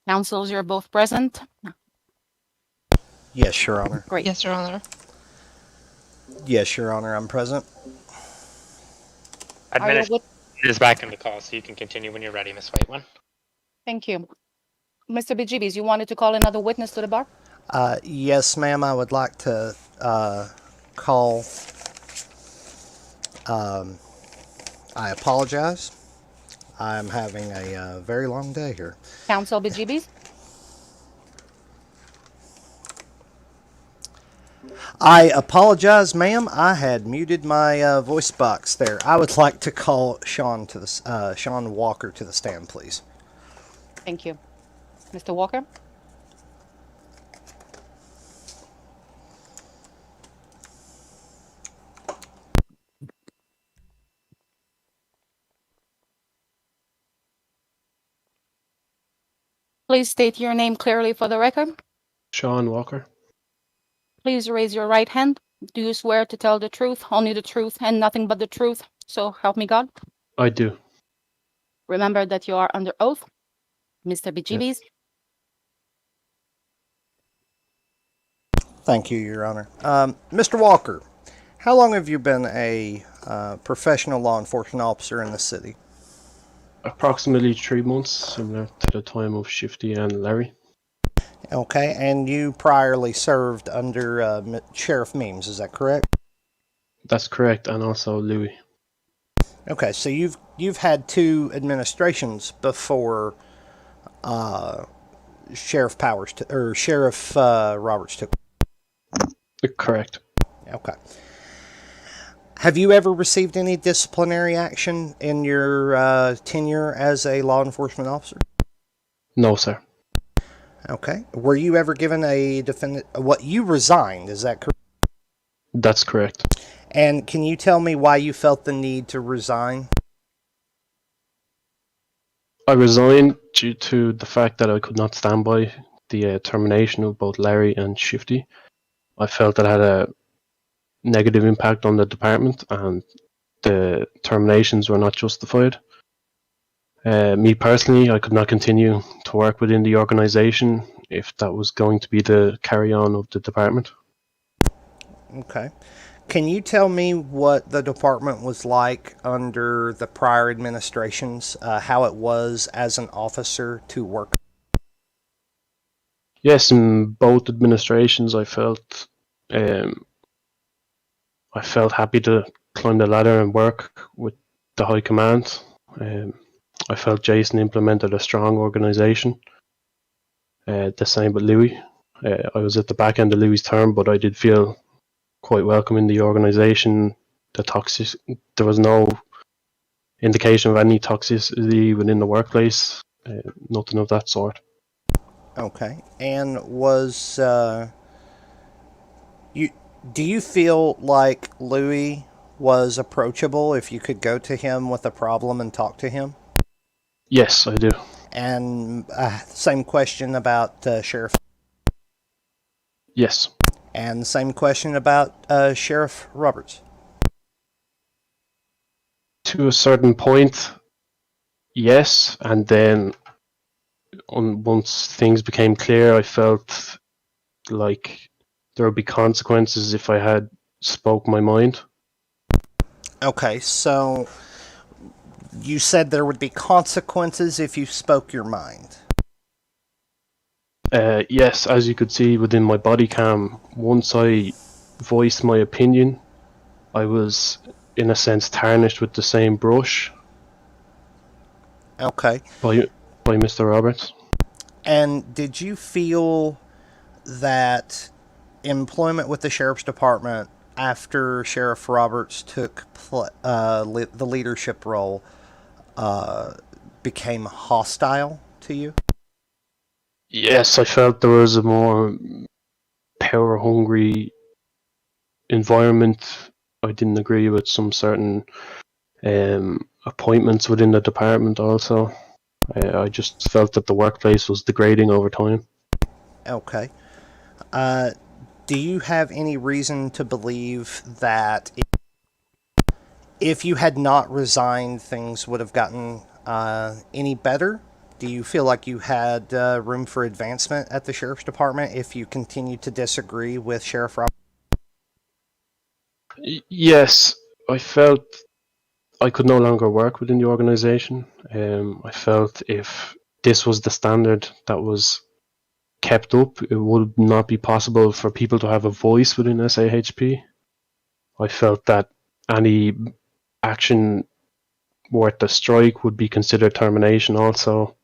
Councils, you're both present. Yes, Your Honor. Great. Yes, Your Honor. Yes, Your Honor, I'm present. Administration is back in the call, so you can continue when you're ready, Miss Whiteman. Thank you. Mr. Bejeebies, you wanted to call another witness to the bar? Yes, ma'am, I would like to call. I apologize. I'm having a very long day here. Counsel Bejeebies? I apologize, ma'am. I had muted my voice box there. I would like to call Sean to the Sean Walker to the stand, please. Thank you. Mr. Walker? Please state your name clearly for the record. Sean Walker. Please raise your right hand. Do you swear to tell the truth, only the truth, and nothing but the truth? So help me God. I do. Remember that you are under oath. Mr. Bejeebies? Thank you, Your Honor. Mr. Walker, how long have you been a professional law enforcement officer in the city? Approximately 3 months, similar to the time of Shifty and Larry. Okay, and you priorly served under Sheriff Means, is that correct? That's correct, and also Louis. Okay, so you've had two administrations before Sheriff Powers or Sheriff Roberts took. Correct. Okay. Have you ever received any disciplinary action in your tenure as a law enforcement officer? No, sir. Okay. Were you ever given a defendant? What, you resigned? Is that correct? That's correct. And can you tell me why you felt the need to resign? I resigned due to the fact that I could not stand by the termination of both Larry and Shifty. I felt that had a negative impact on the department and the terminations were not justified. Me personally, I could not continue to work within the organization if that was going to be the carry-on of the department. Okay. Can you tell me what the department was like under the prior administrations, how it was as an officer to work? Yes, in both administrations, I felt happy to climb the ladder and work with the high command. I felt Jason implemented a strong organization. The same with Louis. I was at the back end of Louis' term, but I did feel quite welcome in the organization. There was no indication of any toxicity within the workplace. Nothing of that sort. Okay. And was do you feel like Louis was approachable if you could go to him with a problem and talk to him? Yes, I do. And same question about Sheriff. Yes. And same question about Sheriff Roberts. To a certain point, yes, and then once things became clear, I felt like there would be consequences if I had spoke my mind. Okay, so you said there would be consequences if you spoke your mind. Yes, as you could see within my body cam, once I voiced my opinion, I was, in a sense, tarnished with the same brush. Okay. By Mr. Roberts. And did you feel that employment with the Sheriff's Department after Sheriff Roberts took the leadership role became hostile to you? Yes, I felt there was a more power-hungry environment. I didn't agree with some certain appointments within the department also. I just felt that the workplace was degrading over time. Okay. Do you have any reason to believe that if you had not resigned, things would have gotten any better? Do you feel like you had room for advancement at the Sheriff's Department if you continued to disagree with Sheriff Roberts? Yes, I felt I could no longer work within the organization. I felt if this was the standard that was kept up, it would not be possible for people to have a voice within SAHP. I felt that any action worth a strike would be considered termination also,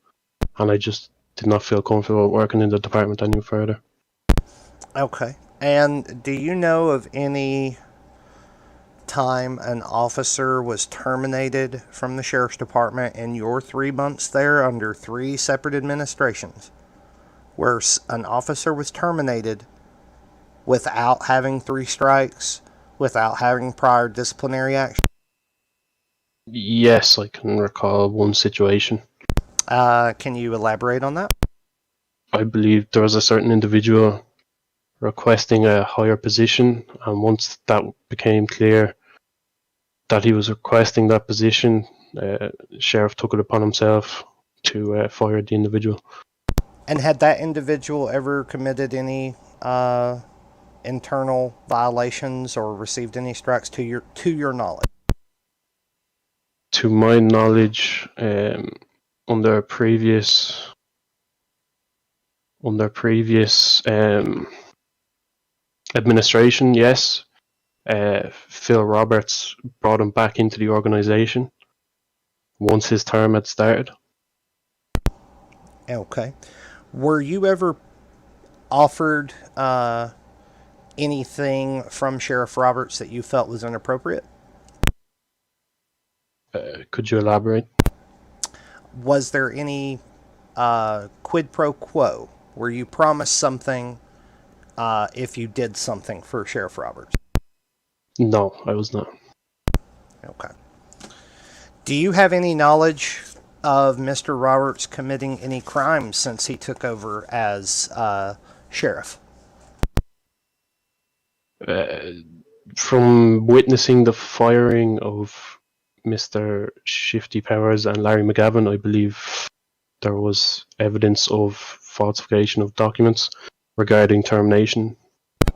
and I just did not feel comfortable working in the department any further. Okay. And do you know of any time an officer was terminated from the Sheriff's Department in your 3 months there under 3 separate administrations, where an officer was terminated without having 3 strikes, without having prior disciplinary action? Yes, I can recall one situation. Can you elaborate on that? I believe there was a certain individual requesting a higher position, and once that became clear that he was requesting that position, Sheriff took it upon himself to fire the individual. And had that individual ever committed any internal violations or received any strikes to your knowledge? To my knowledge, under previous administration, yes, Phil Roberts brought him back into the organization once his term had started. Okay. Were you ever offered anything from Sheriff Roberts that you felt was inappropriate? Could you elaborate? Was there any quid pro quo where you promised something if you did something for Sheriff Roberts? No, I was not. Okay. Do you have any knowledge of Mr. Roberts committing any crimes since he took over as sheriff? From witnessing the firing of Mr. Shifty Powers and Larry McGavin, I believe there was evidence of falsification of documents regarding termination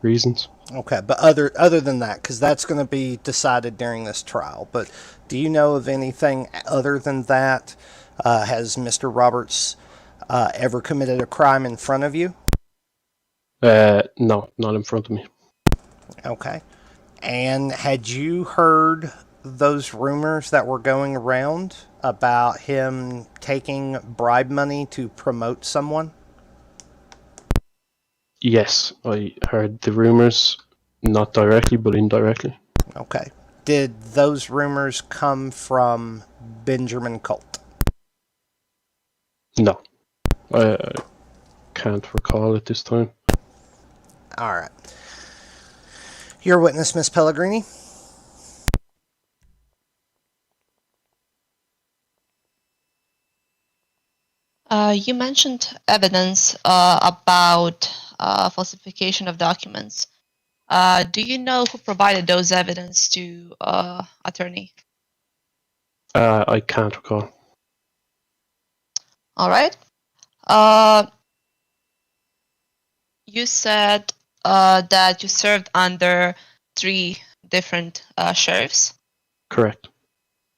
reasons. Okay, but other than that, because that's going to be decided during this trial. But do you know of anything other than that? Has Mr. Roberts ever committed a crime in front of you? No, not in front of me. Okay. And had you heard those rumors that were going around about him taking bribe money to promote someone? Yes, I heard the rumors, not directly, but indirectly. Okay. Did those rumors come from Benjamin Colt? No, I can't recall at this time. All right. Your witness, Miss Pellegrini. You mentioned evidence about falsification of documents. Do you know who provided those evidence to attorney? I can't recall. All right. You said that you served under 3 different sheriffs. Correct.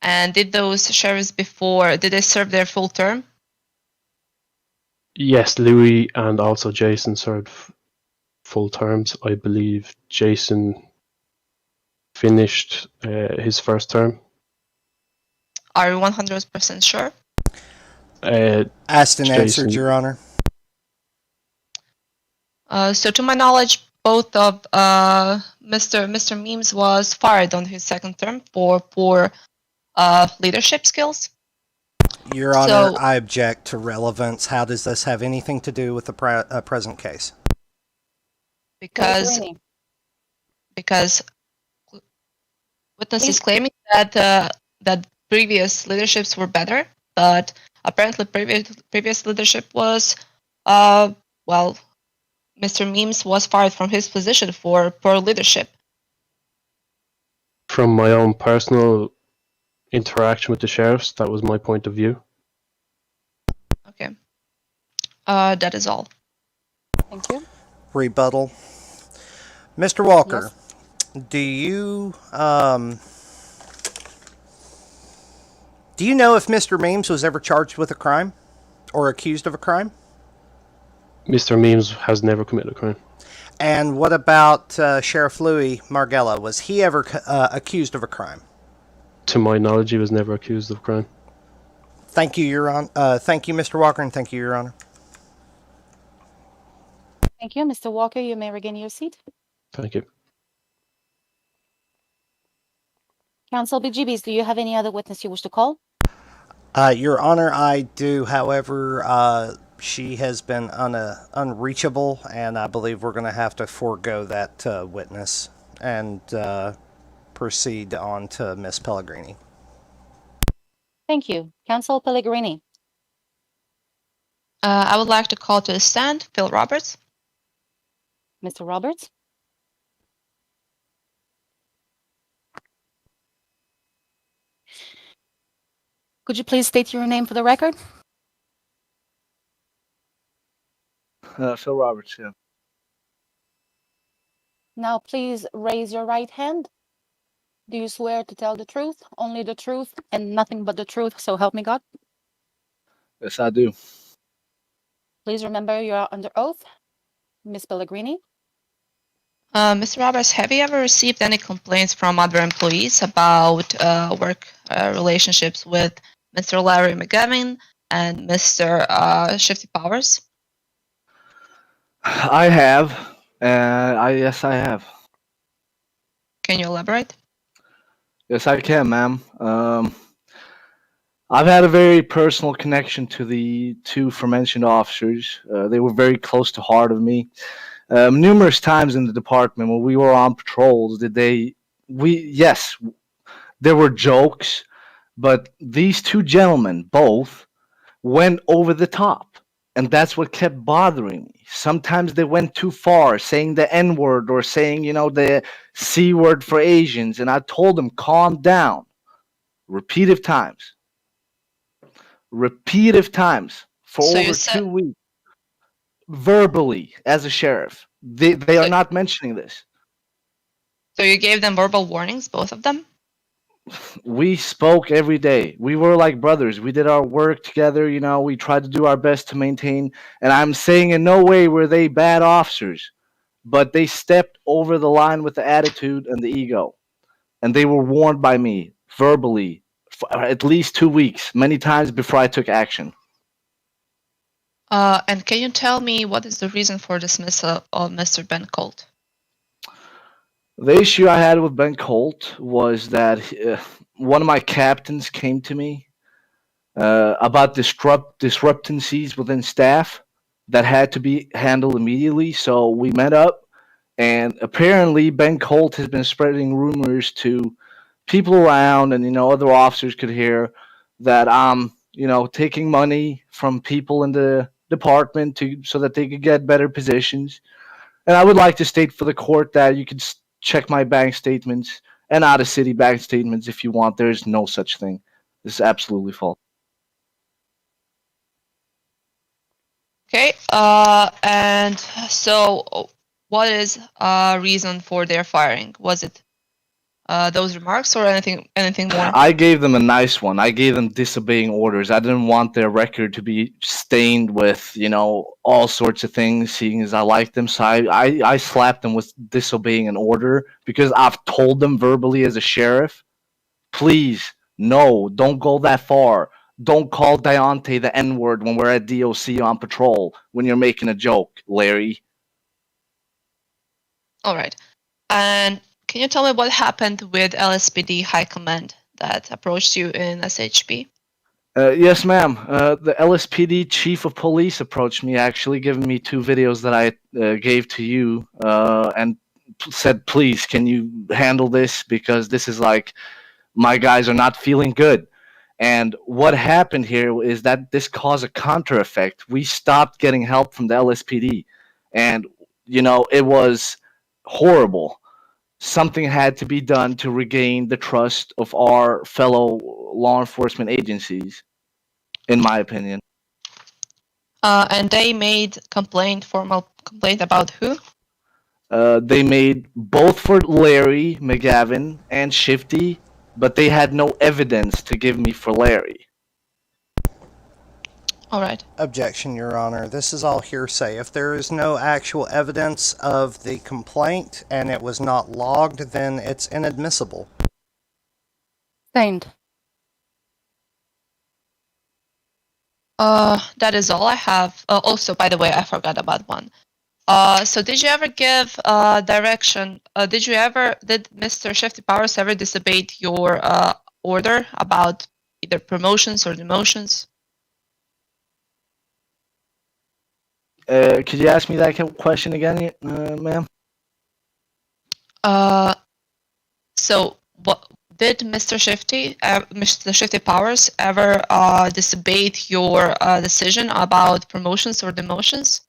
And did those sheriffs before, did they serve their full term? Yes, Louis and also Jason served full terms. I believe Jason finished his first term. Are you 100% sure? Asked and answered, Your Honor. So to my knowledge, both of Mr. Memes was fired on his second term for poor leadership skills. Your Honor, I object to relevance. How does this have anything to do with the present case? Because witness is claiming that that previous leaderships were better, but apparently previous leadership was well, Mr. Memes was fired from his position for poor leadership. From my own personal interaction with the sheriffs, that was my point of view. Okay. That is all. Thank you. Rebuttal. Mr. Walker, do you know if Mr. Memes was ever charged with a crime or accused of a crime? Mr. Memes has never committed a crime. And what about Sheriff Louis Margella? Was he ever accused of a crime? To my knowledge, he was never accused of crime. Thank you, Your Honor. Thank you, Mr. Walker, and thank you, Your Honor. Thank you. Mr. Walker, you may regain your seat. Thank you. Counsel Bejeebies, do you have any other witness you wish to call? Your Honor, I do. However, she has been unreachable, and I believe we're going to have to forego that witness and proceed on to Miss Pellegrini. Thank you. Counsel Pellegrini. I would like to call to the stand Phil Roberts. Mr. Roberts. Could you please state your name for the record? Phil Roberts, yeah. Now please raise your right hand. Do you swear to tell the truth, only the truth, and nothing but the truth, so help me God? Yes, I do. Please remember you are under oath. Miss Pellegrini. Mr. Roberts, have you ever received any complaints from other employees about work relationships with Mr. Larry McGavin and Mr. Shifty Powers? I have. Yes, I have. Can you elaborate? Yes, I can, ma'am. I've had a very personal connection to the two aforementioned officers. They were very close to heart of me. Numerous times in the department when we were on patrols, yes, there were jokes, But these two gentlemen both went over the top. And that's what kept bothering me. Sometimes they went too far, saying the N word or saying, the C word for Asians. And I told them, calm down. Repeated times. For So you over said 2 weeks, verbally, as a sheriff. They are not mentioning this. so you gave them verbal warnings, both of them? We spoke every day. We were like brothers. We did our work together. We tried to do our best to maintain. And I'm saying in no way were they bad officers, but they stepped over the line with the attitude and the ego. And they were warned by me verbally for at least 2 weeks, many times before I took action. And can you tell me what is the reason for dismissal of Mr. Ben Colt? The issue I had with Ben Colt was that one of my captains came to me about disruptancies within staff that had to be handled immediately. So we met up, and apparently Ben Colt has been spreading rumors to people around, and other officers could hear that I'm taking money from people in the department so that they could get better positions. And I would like to state for the court that you could check my bank statements and out of city bank statements if you want. There is no such thing. This is absolutely false. Okay. And so what is reason for their firing? Was it those remarks or anything more? I gave them a nice one. I gave them disobeying orders. I didn't want their record to be stained with, all sorts of things, seeing as I like them. So I slapped them with disobeying an order because I've told them verbally as a sheriff, please, no, don't go that far. Don't call Deontay the N-word when we're at DOC on patrol when you're making a joke, Larry. All right. And can you tell me what happened with LSPD High Command that approached you in SHP? Yes, ma'am. The LSPD chief of police approached me, actually, giving me 2 videos that I gave to you, and said, please, can you handle this? Because this is like, my guys are not feeling good. And what happened here is that this caused a counter effect. We stopped getting help from the LSPD. And, it was horrible. Something had to be done to regain the trust of our fellow law enforcement agencies, in my opinion. And they made formal complaint about who? They made both for Larry, McGavin, and Shifty, but they had no evidence to give me for Larry. All right. Objection, Your Honor. This is all hearsay. If there is no actual evidence of the complaint and it was not logged, then it's inadmissible. Sustained. That is all I have. Also, by the way, I forgot about one. So did you ever give direction? Did Mr. Shifty Powers ever disobey your order about either promotions or demotions? Could you ask me that question again, ma'am? So what did Mr. Shifty Powers ever disobey your decision about promotions or demotions?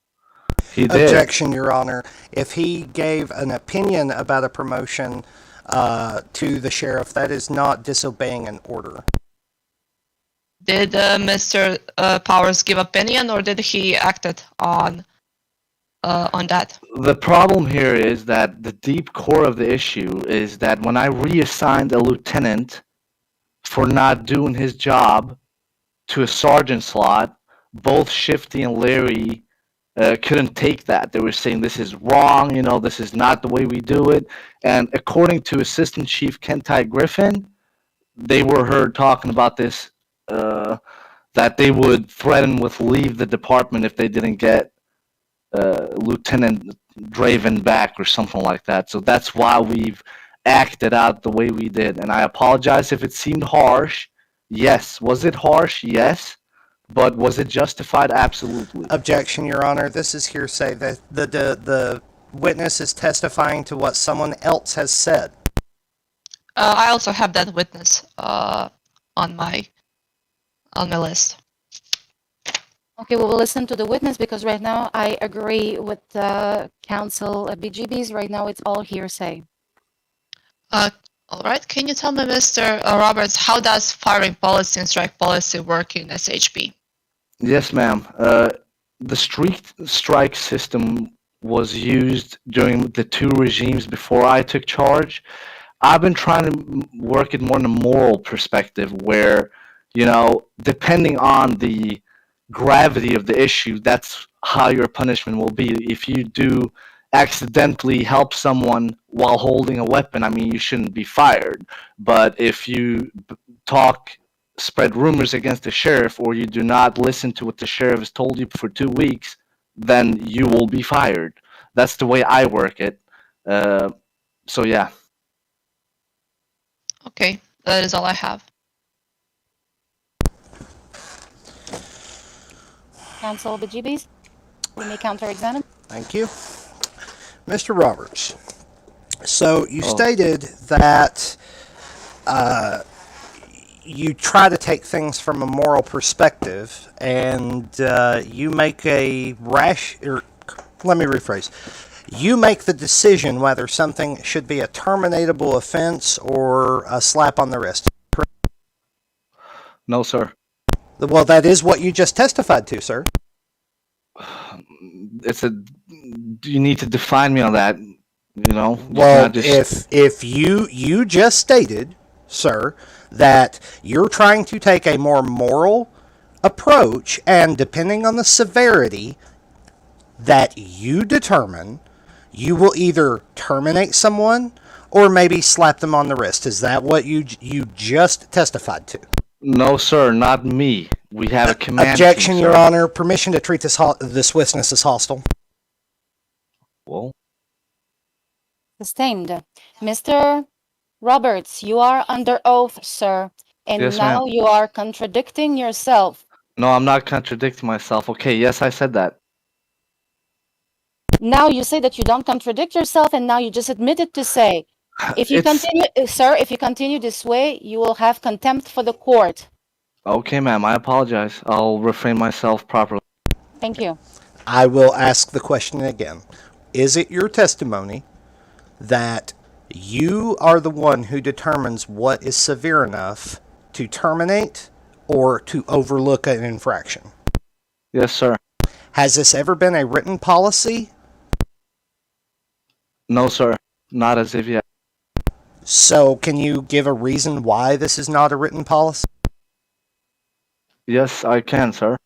He did. Objection, Your Honor. If he gave an opinion about a promotion to the sheriff, that is not disobeying an order. Did Mr. Powers give opinion, or did he acted on that? The problem here is that the deep core of the issue is that when I reassigned a lieutenant for not doing his job to a sergeant slot, both Shifty and Larry couldn't take that. They were saying this is wrong, this is not the way we do it. And according to Assistant Chief Kentai Griffin, they were heard talking about this, that they would threaten with leave the department if they didn't get Lieutenant Draven back or something like that. So that's why we've acted out the way we did. And I apologize if it seemed harsh. Yes. Was it harsh? Yes. But was it justified? Absolutely. Objection, Your Honor. This is hearsay. The witness is testifying to what someone else has said. I also have that witness on on my list. Okay, we will listen to the witness because right now I agree with counsel BGBs. Right now it's all hearsay. All right. Can you tell me, Mr. Roberts, how does firing policy and strike policy work in SHP? Yes, ma'am. The strike system was used during the two regimes before I took charge. I've been trying to work it more in a moral perspective where, depending on the gravity of the issue, that's how your punishment will be. If you do accidentally help someone while holding a weapon, I mean, you shouldn't be fired. But if you spread rumors against the sheriff, or you do not listen to what the sheriff has told you for 2 weeks, then you will be fired. That's the way I work it. So yeah. Okay, that is all I have. Counsel BGBs, you may counter-examine. Thank you. Mr. Roberts, so you stated that you try to take things from a moral perspective, and you make a let me rephrase. You make the decision whether something should be a terminatable offense or a slap on the wrist. No, sir. Well, that is what you just testified to, sir. You need to define me on that, Well, if you just stated, sir, that you're trying to take a more moral approach, and depending on the severity that you determine, you will either terminate someone or maybe slap them on the wrist. Is that what you just testified to? No, sir, not me. We have a command Objection, team, Your sir. Honor. Permission to treat this witness as hostile. Well, Sustained. Mr. Roberts, you are under oath, sir, and Yes, now ma'am. you are contradicting yourself. no, I'm not contradicting myself. Okay, yes, I said that. Now you say that you don't contradict yourself, and now you just admitted to say, if you continue, sir, if you continue this way, you will have contempt for the court. Okay, ma'am, I apologize. I'll refrain myself properly. Thank you. I will ask the question again. Is it your testimony that you are the one who determines what is severe enough to terminate or to overlook an infraction? Yes, sir. Has this ever been a written policy? No, sir, not as of yet. So can you give a reason why this is not a written policy? Yes, I can, sir.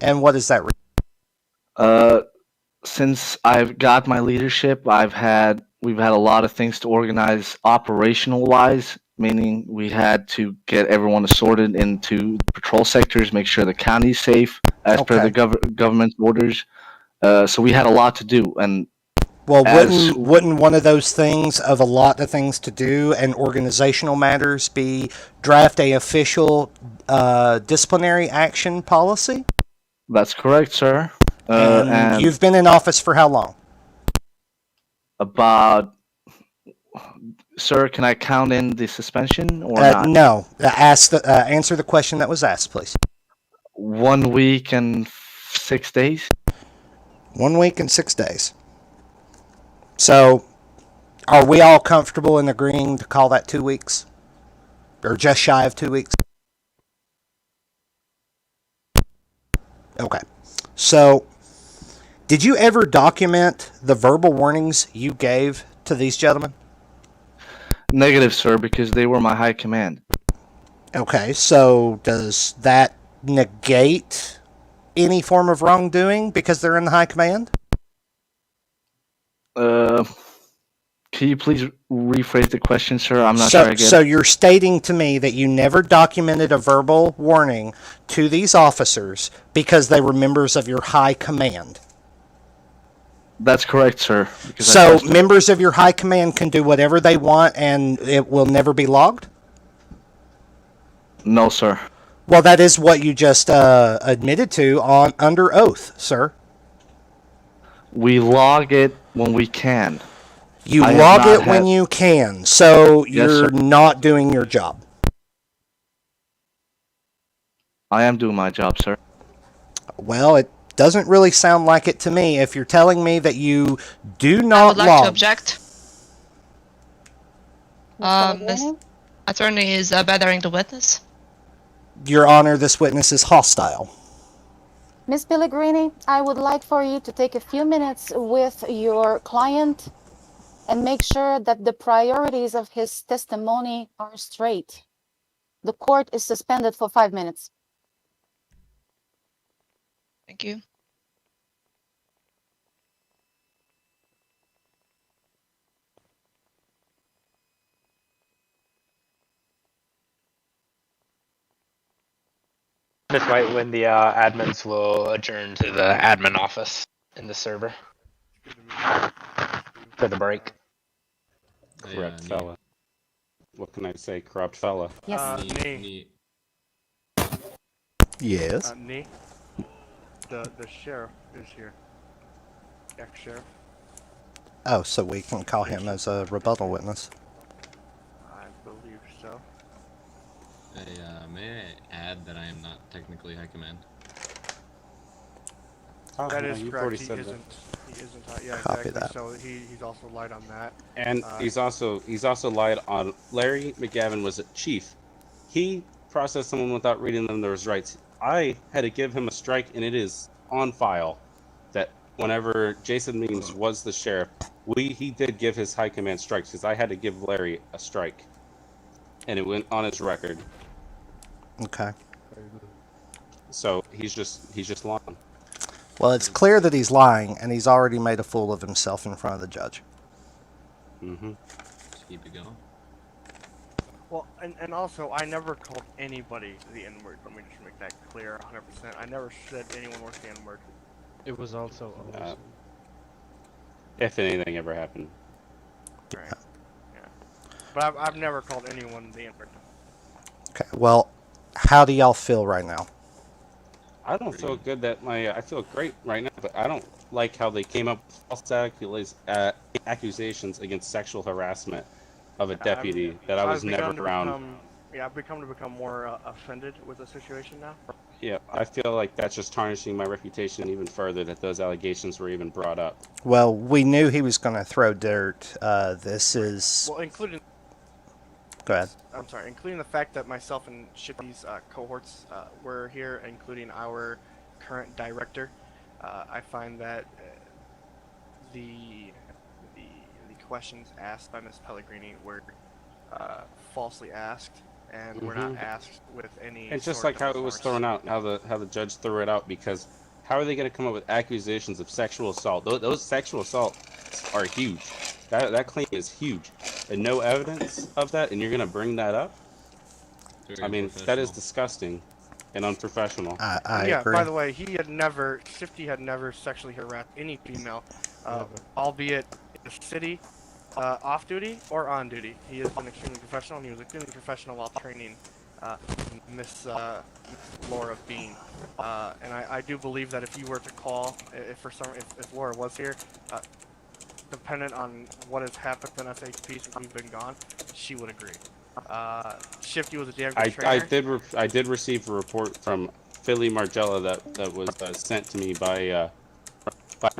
And what is that reason? Since I've got my leadership, we've had a lot of things to organize operational wise, meaning we had to get everyone assorted into patrol sectors, make sure the county's safe as per the government's orders. So we had a lot to do, and well, wouldn't one of those things of a lot of things to do and organizational matters be draft a official disciplinary action policy? That's correct, sir. And you've been in office for how long? Sir, can I count in the suspension or not? No. Answer the question that was asked, please. 1 week and 6 days. 1 week and 6 days. So, are we all comfortable in agreeing to call that 2 weeks? Or just shy of 2 weeks? Okay. So, did you ever document the verbal warnings you gave to these gentlemen? Negative, sir, because they were my high command. Okay, so does that negate any form of wrongdoing because they're in the high command? Can you please rephrase the question, sir? I'm not sure I get it. So you're stating to me that you never documented a verbal warning to these officers because they were members of your high command? That's correct, sir. So members of your high command can do whatever they want and it will never be logged? No, sir. Well, that is what you just admitted to under oath, sir. We log it when we can. You log it when you can, so you're not doing your job. I am doing my job, sir. Well, it doesn't really sound like it to me. If you're telling me that you do I not would like to log, object. This attorney is bothering the witness. Your Honor, this witness is hostile. Miss Pellegrini, I would like for you to take a few minutes with your client and make sure that the priorities of his testimony are straight. The court is suspended for 5 minutes. Thank you. That's right when the admins will adjourn to the admin office in the server for the break. Corrupt fella. What can I say? Corrupt fella. Ni. Yes. Ni. The sheriff is here. Ex-sheriff. Oh, so we can call him as a rebuttal witness. I believe so. May I add that I am not technically high command? That no, is you've correct. already He said isn't. He isn't. Yeah, Copy exactly. that. So he's also lied on that. And he's also lied on Larry McGavin was a chief. He processed someone without reading them their rights. I had to give him a strike, and it is on file that whenever Jason Means was the sheriff, he did give his high command strikes because I had to give Larry a strike, and it went on his record. Okay. So he's just lying. Well, it's clear that he's lying, and he's already made a fool of himself in front of the judge. Mm-hmm. Just keep it going. Well, and also, I never called anybody the N-word. Let me just make that clear 100%. I never said anyone was the N-word. It was also If anything ever happened. Right. Yeah. But I've never called anyone the N-word. Okay. Well, how do y'all feel right now? I don't feel good that I feel great right now, but I don't like how they came up with false accusations against sexual harassment of a deputy that I was never around. I've become more offended with the situation now. Yeah, I feel like that's just tarnishing my reputation even further that those allegations were even brought up. Well, we knew he was going to throw dirt. This is... Well, including... Go ahead. I'm sorry, including the fact that myself and Shippy's cohorts were here, including our current director. I find that the questions asked by Ms. Pellegrini were falsely asked, and were not asked with any. And just like how it was thrown out, how the judge threw it out, because how are they going to come up with accusations of sexual assault? Those sexual assaults are huge. That claim is huge, and no evidence of that, and you're going to bring that up? I mean, that is disgusting and unprofessional. I yeah, agree. By the way, Shifty had never sexually harassed any female, albeit in the city, off duty or on duty. He has been extremely professional, and he was extremely professional while training Miss Laura Bean. And I do believe that if you were to call, if Laura was here, dependent on what has happened in SAHP since we've been gone, she would agree. Shifty was a damn good trainer. I did receive a report from Philly Margella that was sent to me by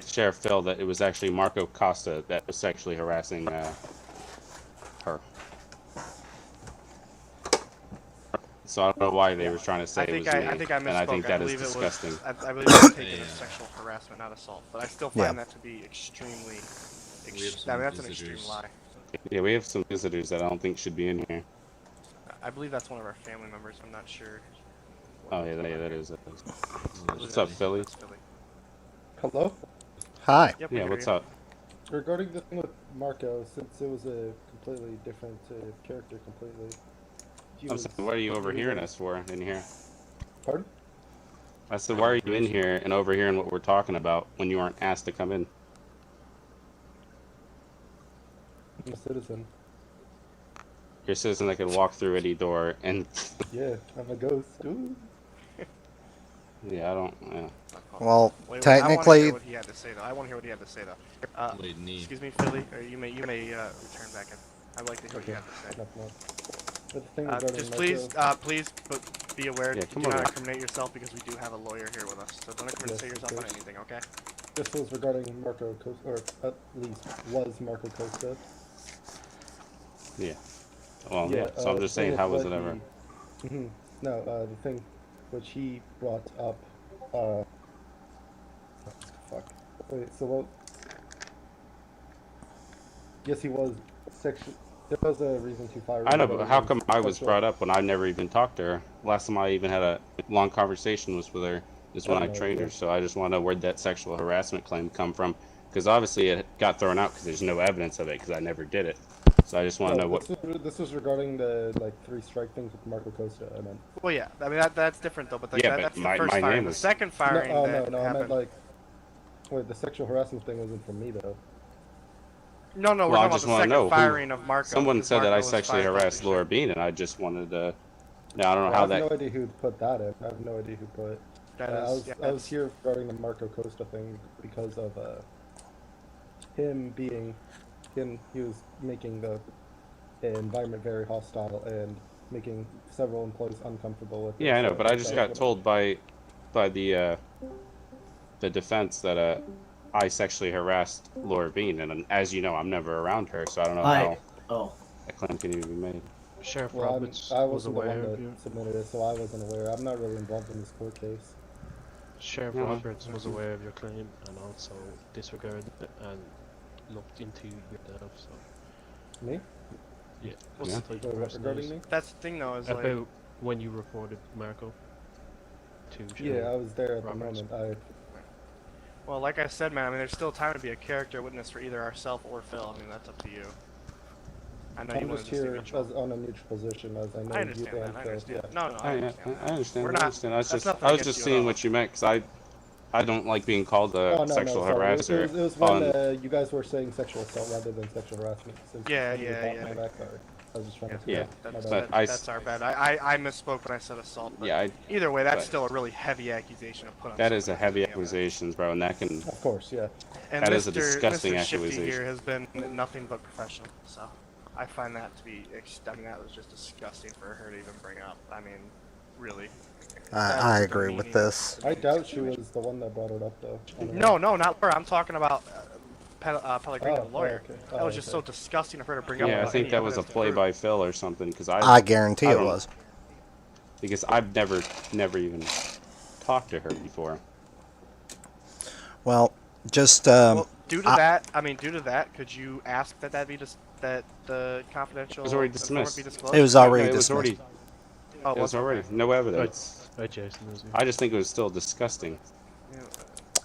Sheriff Phil that it was actually Marco Costa that was sexually harassing her. So I don't know why they were trying to say it was me. I think I misspoke. And I think that is believe disgusting. I believe it was taken as sexual harassment, not assault. But I still find that to be extremely. That's an extreme lie. Yeah, we have some visitors that I don't think should be in here. I believe that's one of our family members. I'm not sure. Oh yeah, that is. What's up, Philly? Hello? Hi. Yep, yeah, what's up? Regarding the thing with Marco, since it was a completely different character completely. I'm saying, what are you overhearing us for in here? Pardon? I said, why are you in here and overhearing what we're talking about when you aren't asked to come in? I'm a citizen. You're a citizen that can walk through any door and... Yeah, I'm a ghost. Ooh. Yeah, I don't... Yeah. Well, wait, technically... I want to hear what he had to say, though. Excuse me, Philly, or you may return back. I'd like to hear what you have to say. But the thing regarding just Marco, please, be aware, Yeah, you come do not over. incriminate yourself because we do have a lawyer here with us. So don't incriminate Yes, of yourself on course. anything, okay? This was regarding Marco Costa, or at least was Marco Costa. Yeah. Well, yeah. So I'm the just thing saying, with how was what it ever? No, the thing which he brought up, fuck. Wait, so what? Yes, he was sexual. There was a reason to fire I him, know, but but it how was come I was sexual. brought up when I never even talked to her? Last time I even had a long conversation was with her is when I I have no trained her. idea. So I just want to know where'd that sexual harassment claim come from? Because obviously it got thrown out because there's no evidence of it because I never did it. So I just want to know No, what. this was regarding the like 3 strike things with Marco Costa. I meant. Well, yeah. I mean that's different though. But like Yeah, but that's the my first name firing. The was. second firing No, that no, I meant happened. like. Wait, the sexual harassment thing wasn't from me though. No, we're Well, I talking about just the want to second know firing who. of Marco. Someone Because said that I Marco was sexually fired last harassed Laura Bean, and I just wanted to. Now I don't know Well, I how have that. no idea who put that in. I have no idea who put. That I is, was I was here regarding the Marco Costa thing because of him being him. He was making the environment very hostile and making several employees uncomfortable with it. Yeah, I know, So but I just that was got what told by the defense that I sexually harassed Laura Bean, and as you know, I'm never around her, so I don't know how that claim can even be made. Sheriff Well, Roberts I was wasn't the one aware of that you. submitted it, so I wasn't aware. I'm not really involved in this court case. Sheriff Yeah. Roberts was aware of your claim and also disregarded it and looked into yourself. So Me? yeah, Yeah. what type of What, person regarding is me? That's the thing though is like. about when you reported Marco to Yeah, Sheriff I was there at Roberts. the moment. Well, like I said, man, I mean, there's still time to be a character witness for either ourselves or Phil. I mean, that's up to you. I know you I'm wanted just to see here mutual. as on a neutral position, as I know I understand you that. and I Phil. understand. Yeah. No, I understand. I understand. We're I not. understand. I was that's just nothing I was against just you at seeing all. what you meant because I don't like being called a Oh no, sexual sorry. It harasser was when on. you guys were saying sexual assault rather than sexual harassment. Since Yeah. My back, sorry. I was just trying to. Yeah, That, but That's our bad. I misspoke when I said assault. But yeah, either way, that's but still a really heavy accusation to put on. that is a someone heavy to begin with. accusations, bro, and that can. Of course, yeah. And That Mr. is a disgusting Mr. Shifty accusation. here has been nothing but professional. So I find that to be. I mean, that was just disgusting for her to even bring up. I mean, really. I agree with this. I doubt she was the one that brought it up, though. No, not Laura. I'm talking about Pellegrino, the lawyer. okay. That was just so disgusting of her to bring up. Yeah, I without think any that was a evidence to play prove. by Phil or something because I guarantee it don't- was. Because I've never even talked to her before. Well, just Well, due to that, could you ask that that the confidential It was already informant dismissed. be disclosed? It was already No, it was dismissed. already. Oh, It was already okay. no evidence. Jason was here. I just think it was still disgusting.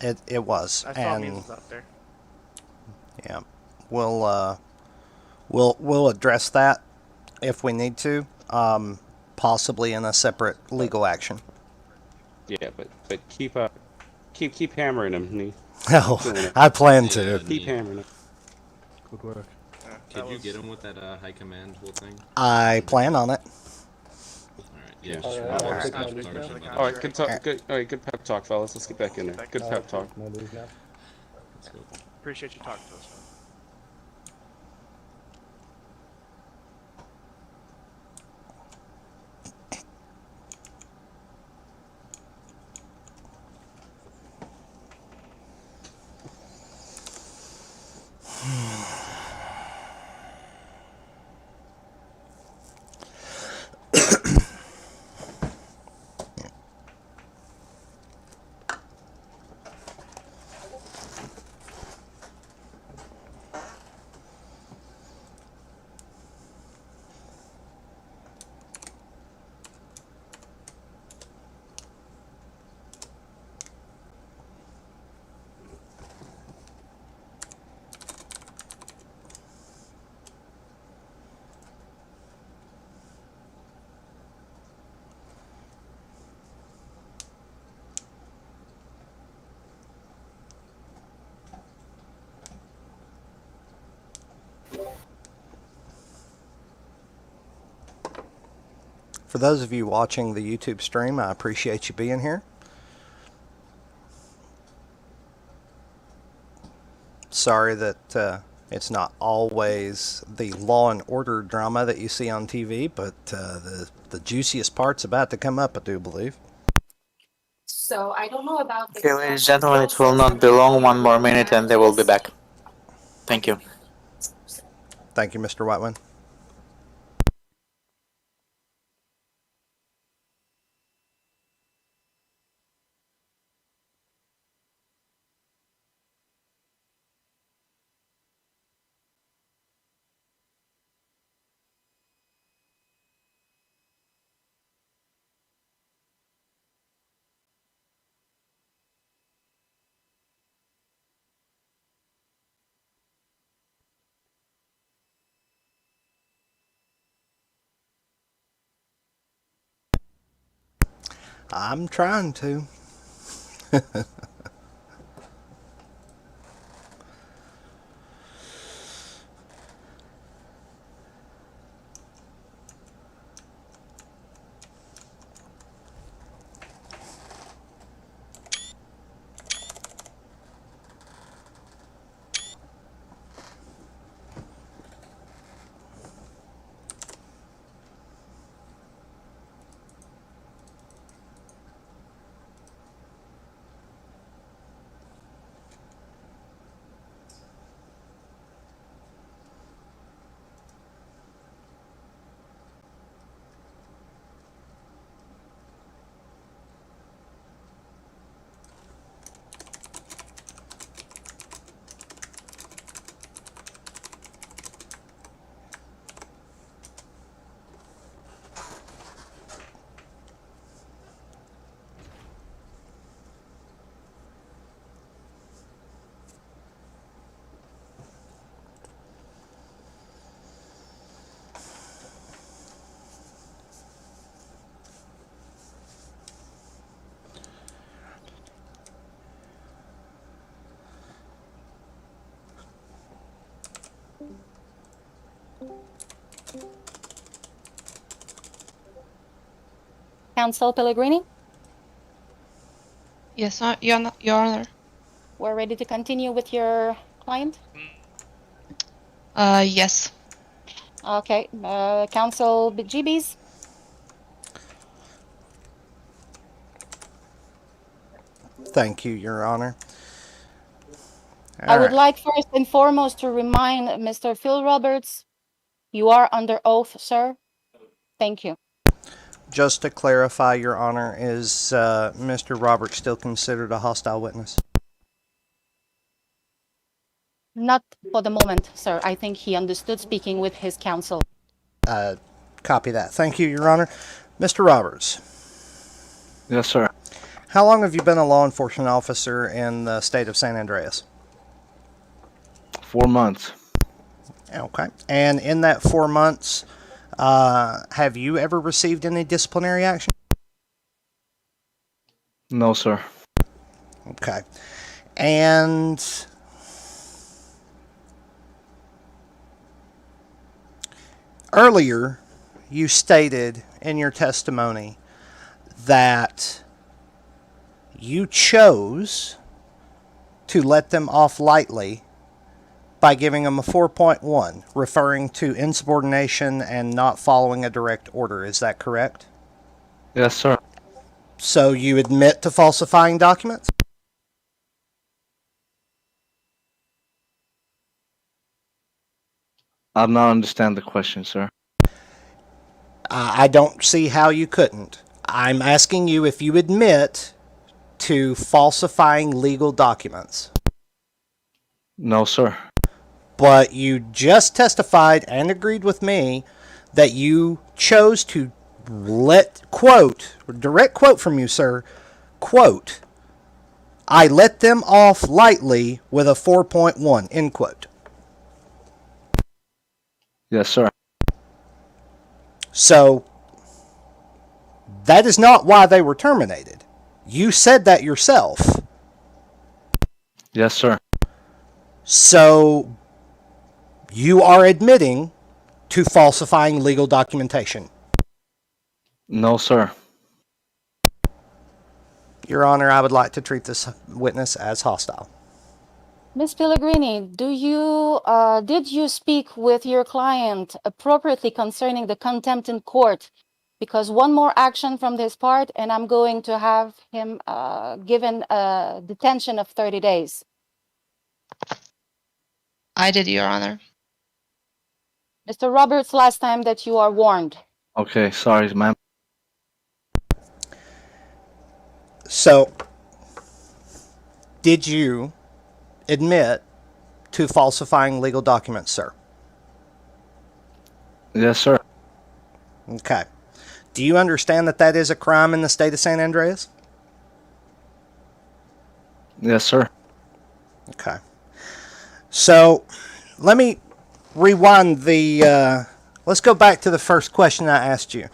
It was, I saw and memes out there. yeah, we'll address that if we need to, possibly in a separate legal action. Yeah, but keep hammering him, Ni. Oh, Doing it. I plan to. Keep hammering him. Good work. Could you get him with that high command whole thing? I plan on it. Alright, yeah. Alright, just I'll start take my talking leave now. about All it. right, good talk. Good. All right, good pep talk, fellas. Let's get back in there. Good pep talk. My leave now. Let's go. Appreciate you talking to us. Man. For those of you watching the YouTube stream, I appreciate you being here. Sorry that It's not always the law and order drama that you see on TV, but the juiciest part's about to come up, I do believe. So I don't know about the Okay, ladies and gentlemen, it will not be long. One more minute and they will be back. Thank you. Thank you, Mr. Whiteman. I'm trying to. Counsel Pellegrini, Yes, Your Honor. we're ready to continue with your client. Yes. Okay, Counsel Bejeebies. Thank you, Your Honor. I would Alright. like first and foremost to remind Mr. Phil Roberts, you are under oath, sir. Thank you. Just to clarify, Your Honor, is Mr. Roberts still considered a hostile witness? Not for the moment, sir. I think he understood speaking with his counsel. Copy that. Thank you, Your Honor. Mr. Roberts. Yes, sir. How long have you been a law enforcement officer in the state of San Andreas? 4 months. Okay. And in that 4 months, have you ever received any disciplinary action? No, sir. Okay. And earlier, you stated in your testimony that you chose to let them off lightly by giving them a 4.1, referring to insubordination and not following a direct order. Is that correct? Yes, sir. So you admit to falsifying documents? I do not understand the question, sir. I don't see how you couldn't. I'm asking you if you admit to falsifying legal documents. No, sir. But you just testified and agreed with me that you chose to direct quote from you, sir, quote, I let them off lightly with a 4.1, end quote. Yes, sir. So, that is not why they were terminated. You said that yourself. Yes, sir. So, you are admitting to falsifying legal documentation. No, sir. Your Honor, I would like to treat this witness as hostile. Ms. Pellegrini, did you speak with your client appropriately concerning the contempt in court? Because one more action from this part, and I'm going to have him given a detention of 30 days. I did, Your Honor. Mr. Roberts, last time that you are warned. Okay, sorry, ma'am. So, did you admit to falsifying legal documents, sir? Yes, sir. Okay. Do you understand that that is a crime in the state of San Andreas? Yes, sir. Okay. So, let me rewind let's go back to the first question I asked you.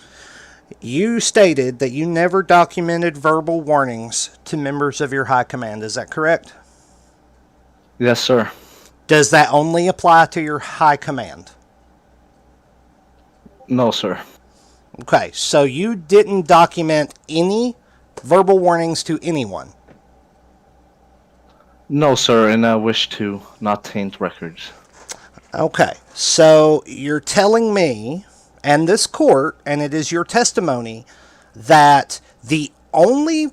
You stated that you never documented verbal warnings to members of your high command. Is that correct? Yes, sir. Does that only apply to your high command? No, sir. Okay, so you didn't document any verbal warnings to anyone? No, sir, and I wish to not taint records. Okay, so you're telling me and this court, and it is your testimony, that the only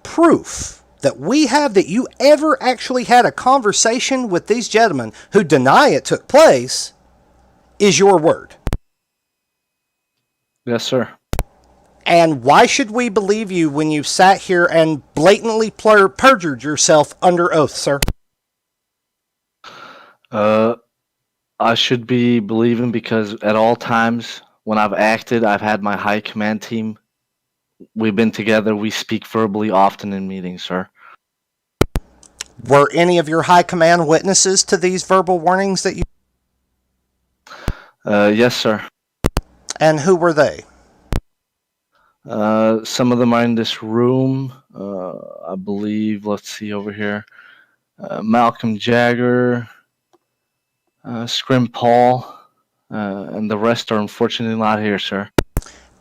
proof that we have that you ever actually had a conversation with these gentlemen who deny it took place is your word. Yes, sir. And why should we believe you when you sat here and blatantly perjured yourself under oath, sir? I should be believing because at all times when I've acted, I've had my high command team. We've been together. We speak verbally often in meetings, sir. Were any of your high command witnesses to these verbal warnings that you... Yes, sir. And who were they? Some of them are in this room. I believe, let's see over here. Malcolm Jagger, Scrim Paul, and the rest are unfortunately not here, sir.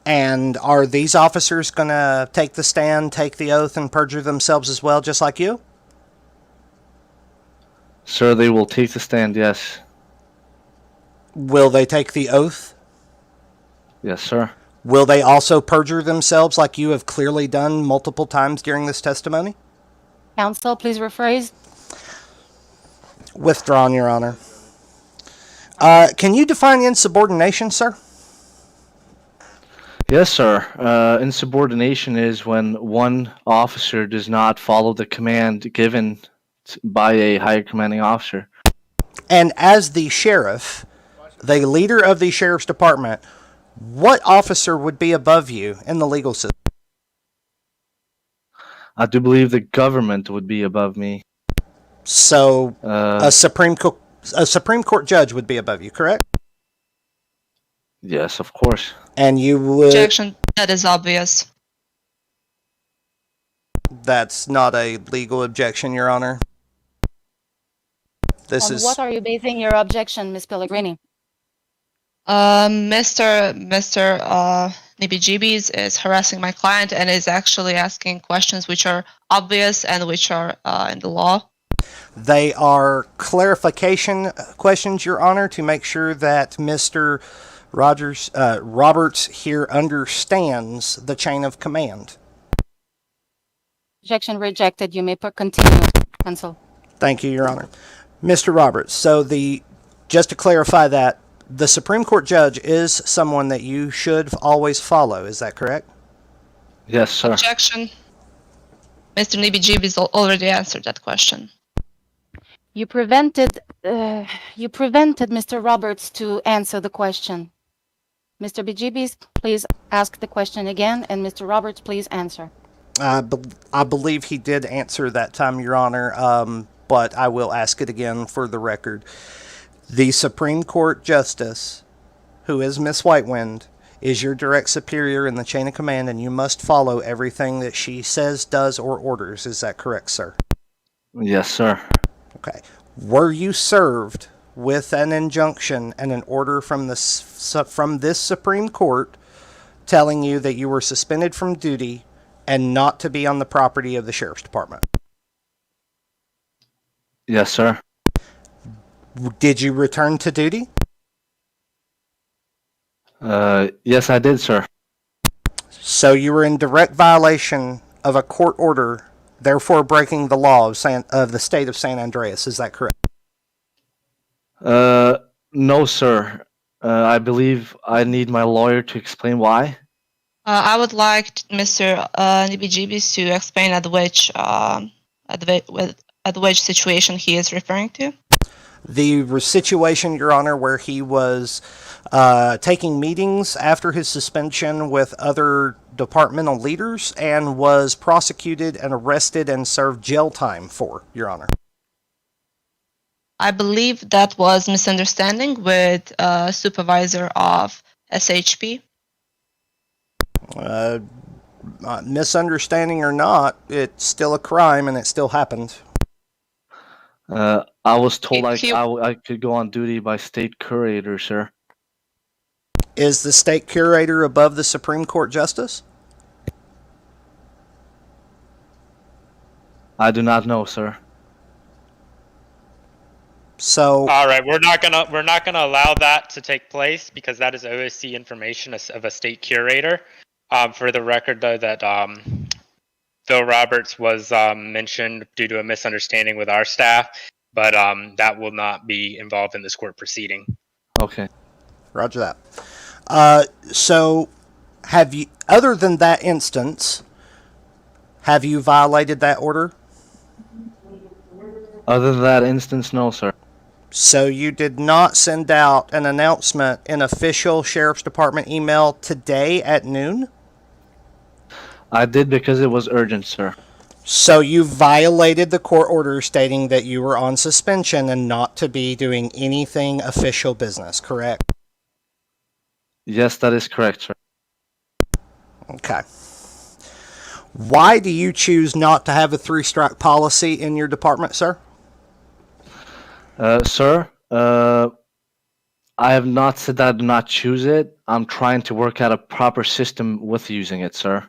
And are these officers going to take the stand, take the oath, and perjure themselves as well, just like you? Sir, they will take the stand, yes. Will they take the oath? Yes, sir. Will they also perjure themselves like you have clearly done multiple times during this testimony? Counsel, please rephrase. Withdrawn, Your Honor. Can you define insubordination, sir? Yes, sir. Insubordination is when one officer does not follow the command given by a higher commanding officer. And as the sheriff, the leader of the sheriff's department, what officer would be above you in the legal system? I do believe the government would be above me. So a Supreme Court judge would be above you, correct? Yes, of course. And you would... Objection. That is obvious. That's not a legal objection, Your Honor. This On is... what are you basing your objection, Ms. Pellegrini? Mr. Ni Bejeebies is harassing my client and is actually asking questions which are obvious and which are in the law. They are clarification questions, Your Honor, to make sure that Mr. Roberts here understands the chain of command. Objection rejected. You may continue, counsel. Thank you, Your Honor. Mr. Roberts, so just to clarify that, the Supreme Court judge is someone that you should always follow. Is that correct? Yes, sir. Objection. Mr. Ni Bejeebies already answered that question. You prevented Mr. Roberts to answer the question. Mr. Bejeebies, please ask the question again, and Mr. Roberts, please answer. I believe he did answer that time, Your Honor, but I will ask it again for the record. The Supreme Court Justice, who is Miss Whitewind, is your direct superior in the chain of command, and you must follow everything that she says, does, or orders. Is that correct, sir? Yes, sir. Okay. Were you served with an injunction and an order from this Supreme Court telling you that you were suspended from duty and not to be on the property of the Sheriff's Department? Yes, sir. Did you return to duty? Yes, I did, sir. So you were in direct violation of a court order, therefore breaking the law of the state of San Andreas. Is that correct? No, sir. I believe I need my lawyer to explain why. I would like Mr. Ni Bejeebies to explain at which situation he is referring to. The situation, Your Honor, where he was taking meetings after his suspension with other departmental leaders and was prosecuted and arrested and served jail time for, Your Honor. I believe that was misunderstanding with supervisor of SHP. Misunderstanding or not, it's still a crime and it still happened. I was told I could go on duty by state curator, sir. Is the state curator above the Supreme Court justice? I do not know, sir. So all right, we're not gonna allow that to take place because that is OSC information of a state curator. For the record, though, that Phil Roberts was mentioned due to a misunderstanding with our staff, but that will not be involved in this court proceeding. Okay. Roger that. So, have you, other than that instance, have you violated that order? Other than that instance, no, sir. So you did not send out an announcement in official Sheriff's Department email today at noon? I did because it was urgent, sir. So you violated the court order stating that you were on suspension and not to be doing anything official business, correct? Yes, that is correct, sir. Okay. Why do you choose not to have a 3-strike policy in your department, sir? Sir, I have not said that I do not choose it. I'm trying to work out a proper system with using it, sir.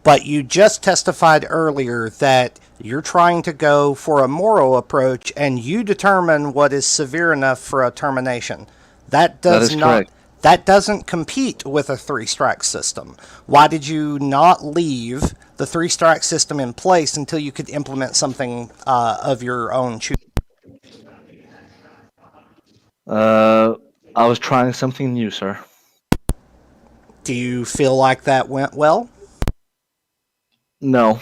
But you just testified earlier that you're trying to go for a moral approach and you determine what is severe enough for a termination. That is correct. That doesn't compete with a 3-strike system. Why did you not leave the 3-strike system in place until you could implement something of your own choosing? I was trying something new, sir. Do you feel like that went well? No.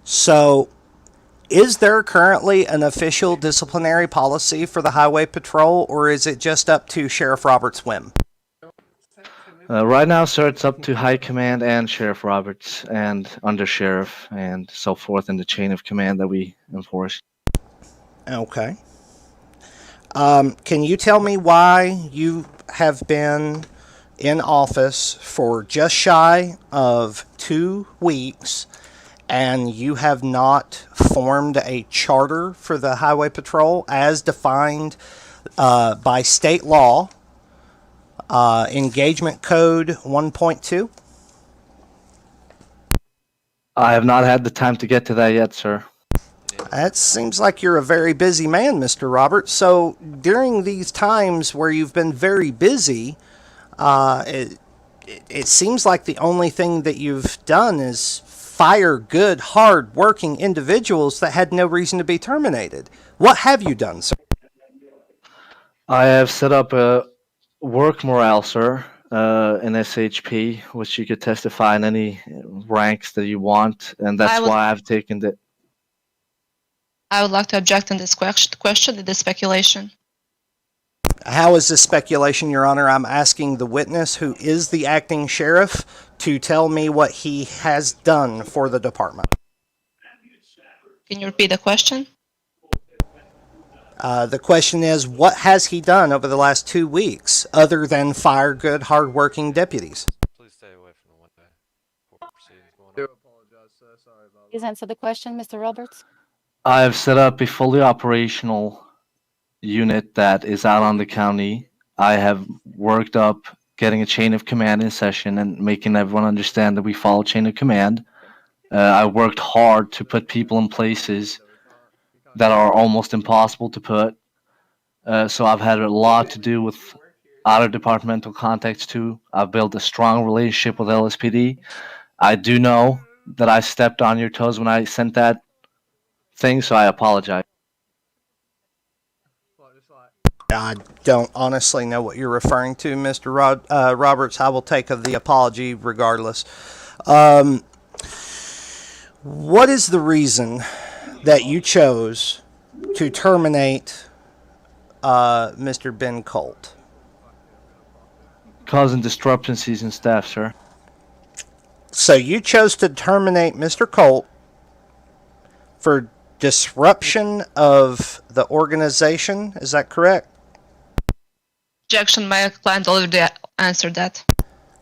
So, is there currently an official disciplinary policy for the Highway Patrol, or is it just up to Sheriff Roberts' whim? Right now, sir, it's up to High Command and Sheriff Roberts and Under Sheriff and so forth in the chain of command that we enforce. Okay. Can you tell me why you have been in office for just shy of 2 weeks and you have not formed a charter for the Highway Patrol as defined by state law, Engagement Code 1.2? I have not had the time to get to that yet, sir. That seems like you're a very busy man, Mr. Roberts. So during these times where you've been very busy, it seems like the only thing that you've done is fire good, hard-working individuals that had no reason to be terminated. What have you done, sir? I have set up a work morale, sir, in SHP, which you could testify in any ranks that you want, and that's why I've taken the... I would like to object on this question, this speculation. How is this speculation, Your Honor? I'm asking the witness, who is the acting sheriff, to tell me what he has done for the department. Can you repeat the question? The question is, what has he done over the last 2 weeks, other than fire good, hard-working deputies? Please answer the question, Mr. Roberts. I have set up a fully operational unit that is out on the county. I have worked up getting a chain of command in session and making everyone understand that we follow chain of command. I worked hard to put people in places that are almost impossible to put. So I've had a lot to do with other departmental contacts too. I've built a strong relationship with LSPD. I do know that I stepped on your toes when I sent that thing, so I apologize. I don't honestly know what you're referring to, Mr. Roberts. I will take the apology regardless. What is the reason that you chose to terminate Mr. Ben Colt? Causing discrepancies in staff, sir. So you chose to terminate Mr. Colt for disruption of the organization, is that correct? Objection, my client already answered that.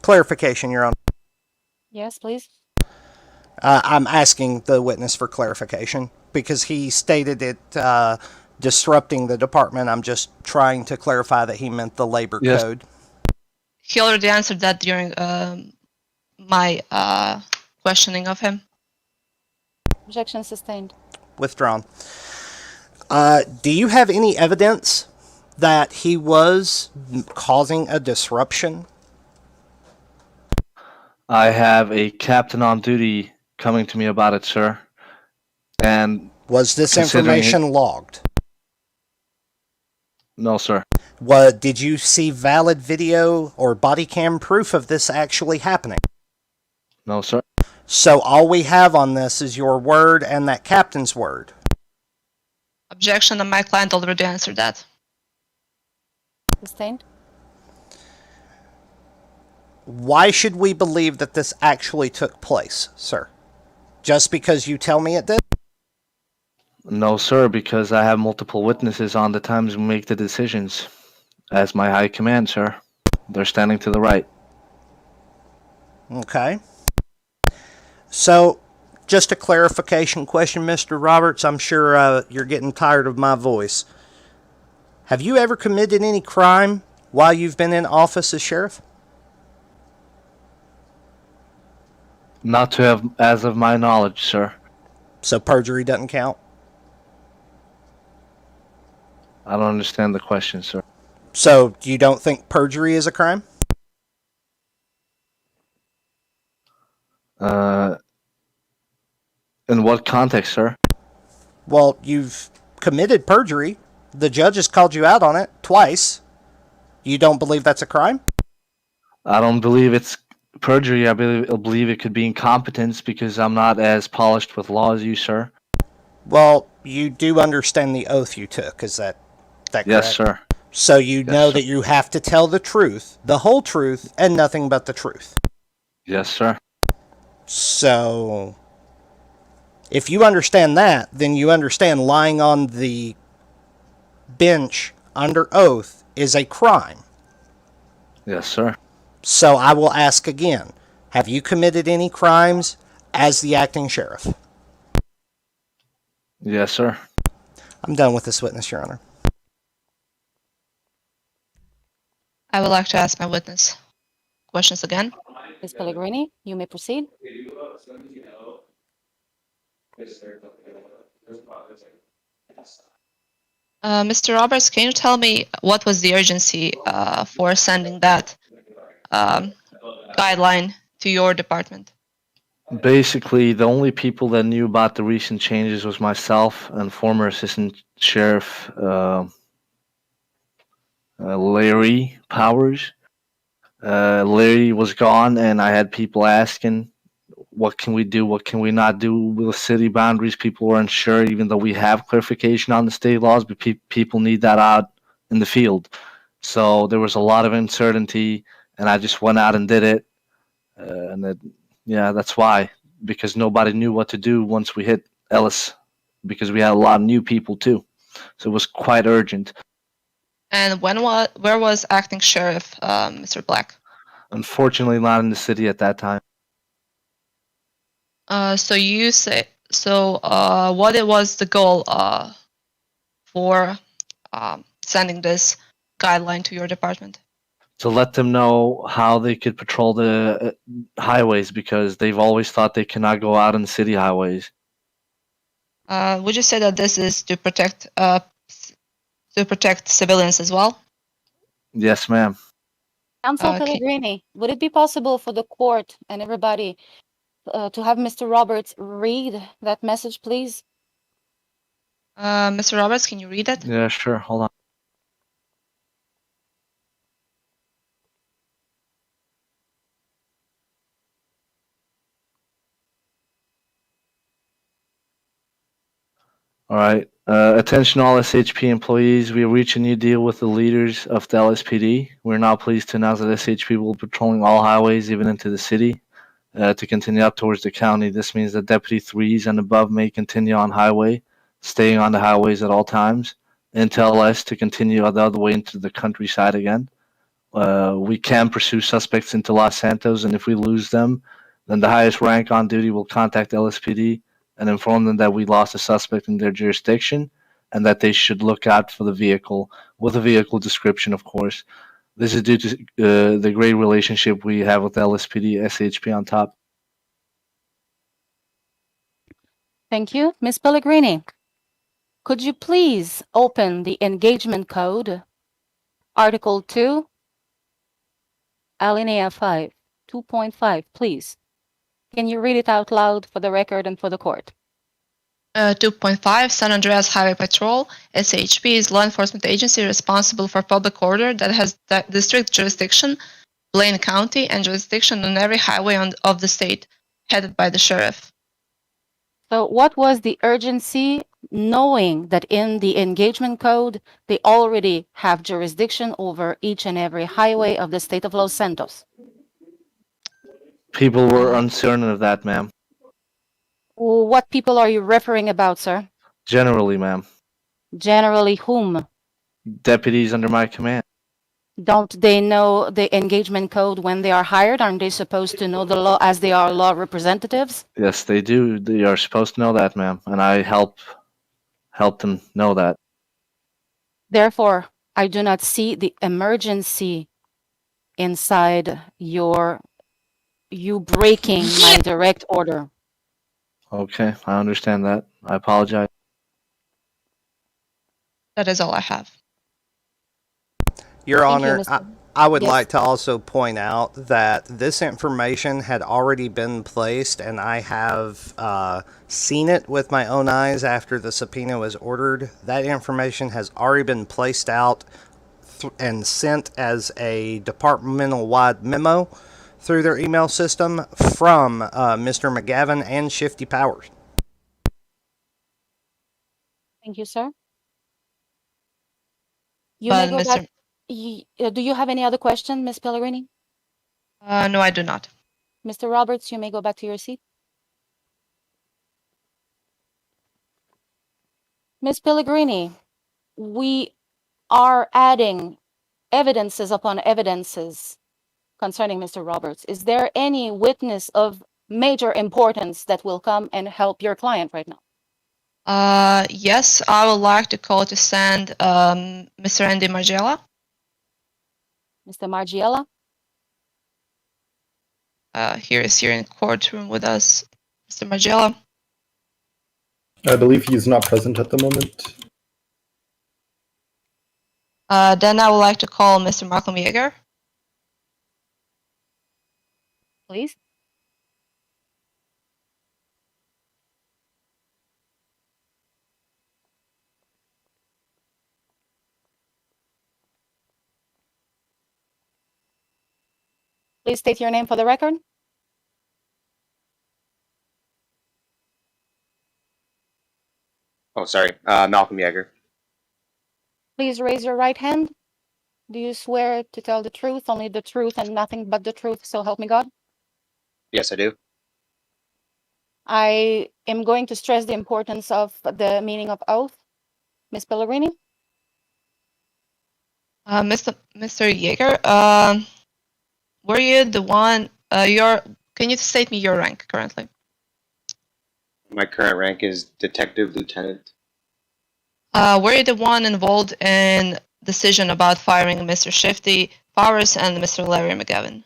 Clarification, Your Honor. Yes, please. I'm asking the witness for clarification because he stated it disrupting the department. I'm just trying to clarify that he meant the labor code. He already answered that during my questioning of him. Objection sustained. Withdrawn. Do you have any evidence that he was causing a disruption? I have a captain on duty coming to me about it, sir. And was this information logged? No, sir. Did you see valid video or body cam proof of this actually happening? No, sir. So all we have on this is your word and that captain's word. Objection, and my client already answered that. Sustained. Why should we believe that this actually took place, sir? Just because you tell me it did? No, sir, because I have multiple witnesses on the times we make the decisions. As my high command, sir. They're standing to the right. Okay. So, just a clarification question, Mr. Roberts. I'm sure you're getting tired of my voice. Have you ever committed any crime while you've been in office as sheriff? Not to have, as of my knowledge, sir. So perjury doesn't count? I don't understand the question, sir. So you don't think perjury is a crime? In what context, sir? Well, you've committed perjury. The judge has called you out on it twice. You don't believe that's a crime? I don't believe it's perjury. I believe it could be incompetence because I'm not as polished with law as you, sir. Well, you do understand the oath you took, is that correct? Yes, sir. So you know that you have to tell the truth, the whole truth, and nothing but the truth. Yes, sir. So, if you understand that, then you understand lying on the bench under oath is a crime. Yes, sir. So I will ask again, have you committed any crimes as the acting sheriff? Yes, sir. I'm done with this witness, Your Honor. I would like to ask my witness questions again. Ms. Pellegrini, you may proceed. Mr. Roberts, can you tell me what was the urgency for sending that guideline to your department? Basically, the only people that knew about the recent changes was myself and former Assistant Sheriff Larry Powers. Larry was gone, and I had people asking, what can we do? What can we not do with the city boundaries? People were unsure, even though we have clarification on the state laws, but people need that out in the field. So there was a lot of uncertainty, and I just went out and did it. That's why, because nobody knew what to do once we hit Ellis, because we had a lot of new people too. So it was quite urgent. And where was acting sheriff, Mr. Black? Unfortunately, not in the city at that time. So you say, what it was the goal for sending this guideline to your department? to let them know how they could patrol the highways because they've always thought they cannot go out on the city highways. Would you say that this is to protect civilians as well? Yes, ma'am. Council Okay. Pellegrini, would it be possible for the court and everybody to have Mr. Roberts read that message, please? Mr. Roberts, can you read it? Yeah, sure. Hold on. All right. Attention all SHP employees. We have reached a new deal with the leaders of the LSPD. We're now pleased to announce that SHP will be patrolling all highways, even into the city, to continue up towards the county. This means that Deputy 3s and above may continue on highway, staying on the highways at all times, and tell us to continue the other way into the countryside again. We can pursue suspects into Los Santos, and if we lose them, then the highest rank on duty will contact LSPD and inform them that we lost a suspect in their jurisdiction and that they should look out for the vehicle, with a vehicle description, of course. This is due to the great relationship we have with LSPD, SHP on top. Thank you. Ms. Pellegrini, could you please open the engagement code, Article 2, Alinea 5, 2.5, please? Can you read it out loud for the record and for the court? 2.5 San Andreas Highway Patrol. SAHP is law enforcement agency responsible for public order that has district jurisdiction, Blaine County, and jurisdiction on every highway of the state, headed by the sheriff. So what was the urgency, knowing that in the engagement code, they already have jurisdiction over each and every highway of the state of Los Santos? People were uncertain of that, ma'am. What people are you referring about, sir? Generally, ma'am. Generally whom? Deputies under my command. Don't they know the engagement code when they are hired? Aren't they supposed to know the law as they are law representatives? Yes, they do. They are supposed to know that, ma'am, and I help them know that. Therefore, I do not see the emergency inside you breaking my direct order. Okay, I understand that. I apologize. That is all I have. Your Thank you, Honor, Mr. I would Yes. like to also point out that this information had already been placed, and I have seen it with my own eyes after the subpoena was ordered. That information has already been placed out and sent as a departmental-wide memo through their email system from Mr. McGavin and Shifty Powers. Thank you, sir. You may But go Mr. back. Do you have any other question, Ms. Pellegrini? No, I do not. Mr. Roberts, you may go back to your seat. Ms. Pellegrini, we are adding evidences upon evidences concerning Mr. Roberts. Is there any witness of major importance that will come and help your client right now? Yes, I would like to call to send Mr. Andy Margiela. Mr. Margiela? Here in courtroom with us, Mr. Margiela. I believe he is not present at the moment. Then I would like to call Mr. Malcolm Yeager. Please. Please state your name for the record. Oh, sorry. Malcolm Yeager. Please raise your right hand. Do you swear to tell the truth, only the truth, and nothing but the truth, so help me God? Yes, I do. I am going to stress the importance of the meaning of oath. Ms. Pellegrini? Mr. Yeager, were you the one, can you state me your rank currently? My current rank is Detective Lieutenant. Were you the one involved in decision about firing Mr. Shifty Powers and Mr. Larry McGavin?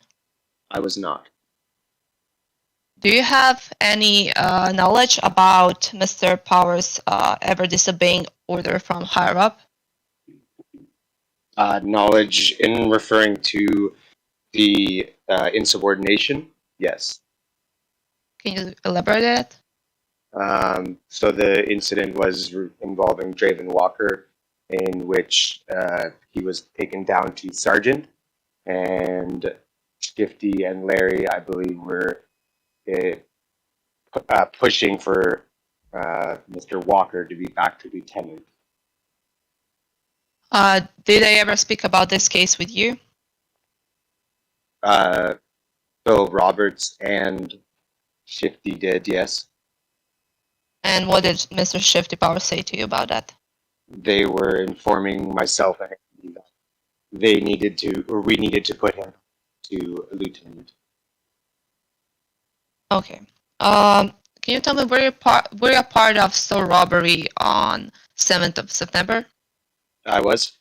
I was not. Do you have any knowledge about Mr. Powers ever disobeying order from higher up? Knowledge in referring to the insubordination? Yes. Can you elaborate it? So the incident was involving Draven Walker, in which he was taken down to sergeant, and Shifty and Larry, I believe, were pushing for Mr. Walker to be back to lieutenant. Did they ever speak about this case with you? Phil Roberts and Shifty did, yes. And what did Mr. Shifty Powers say to you about that? They were informing myself and Andy that they needed to, or we needed to put him to a lieutenant. Okay. Can you tell me were you a part of store robbery on 7th of September? I was.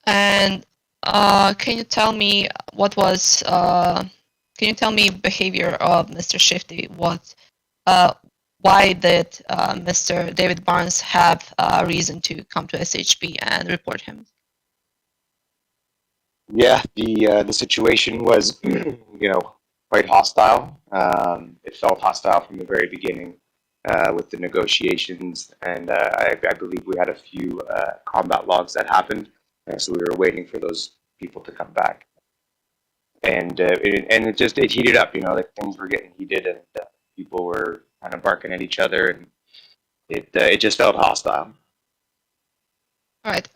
And can you tell me what was can you tell me behavior of Mr. Shifty? Why did Mr. David Barnes have a reason to come to SHP and report him? Yeah, the situation was, quite hostile. It felt hostile from the very beginning with the negotiations, and I believe we had a few combat logs that happened, so we were waiting for those people to come back. And it heated up, like things were getting heated, and people were kind of barking at each other, and it just felt hostile. All right.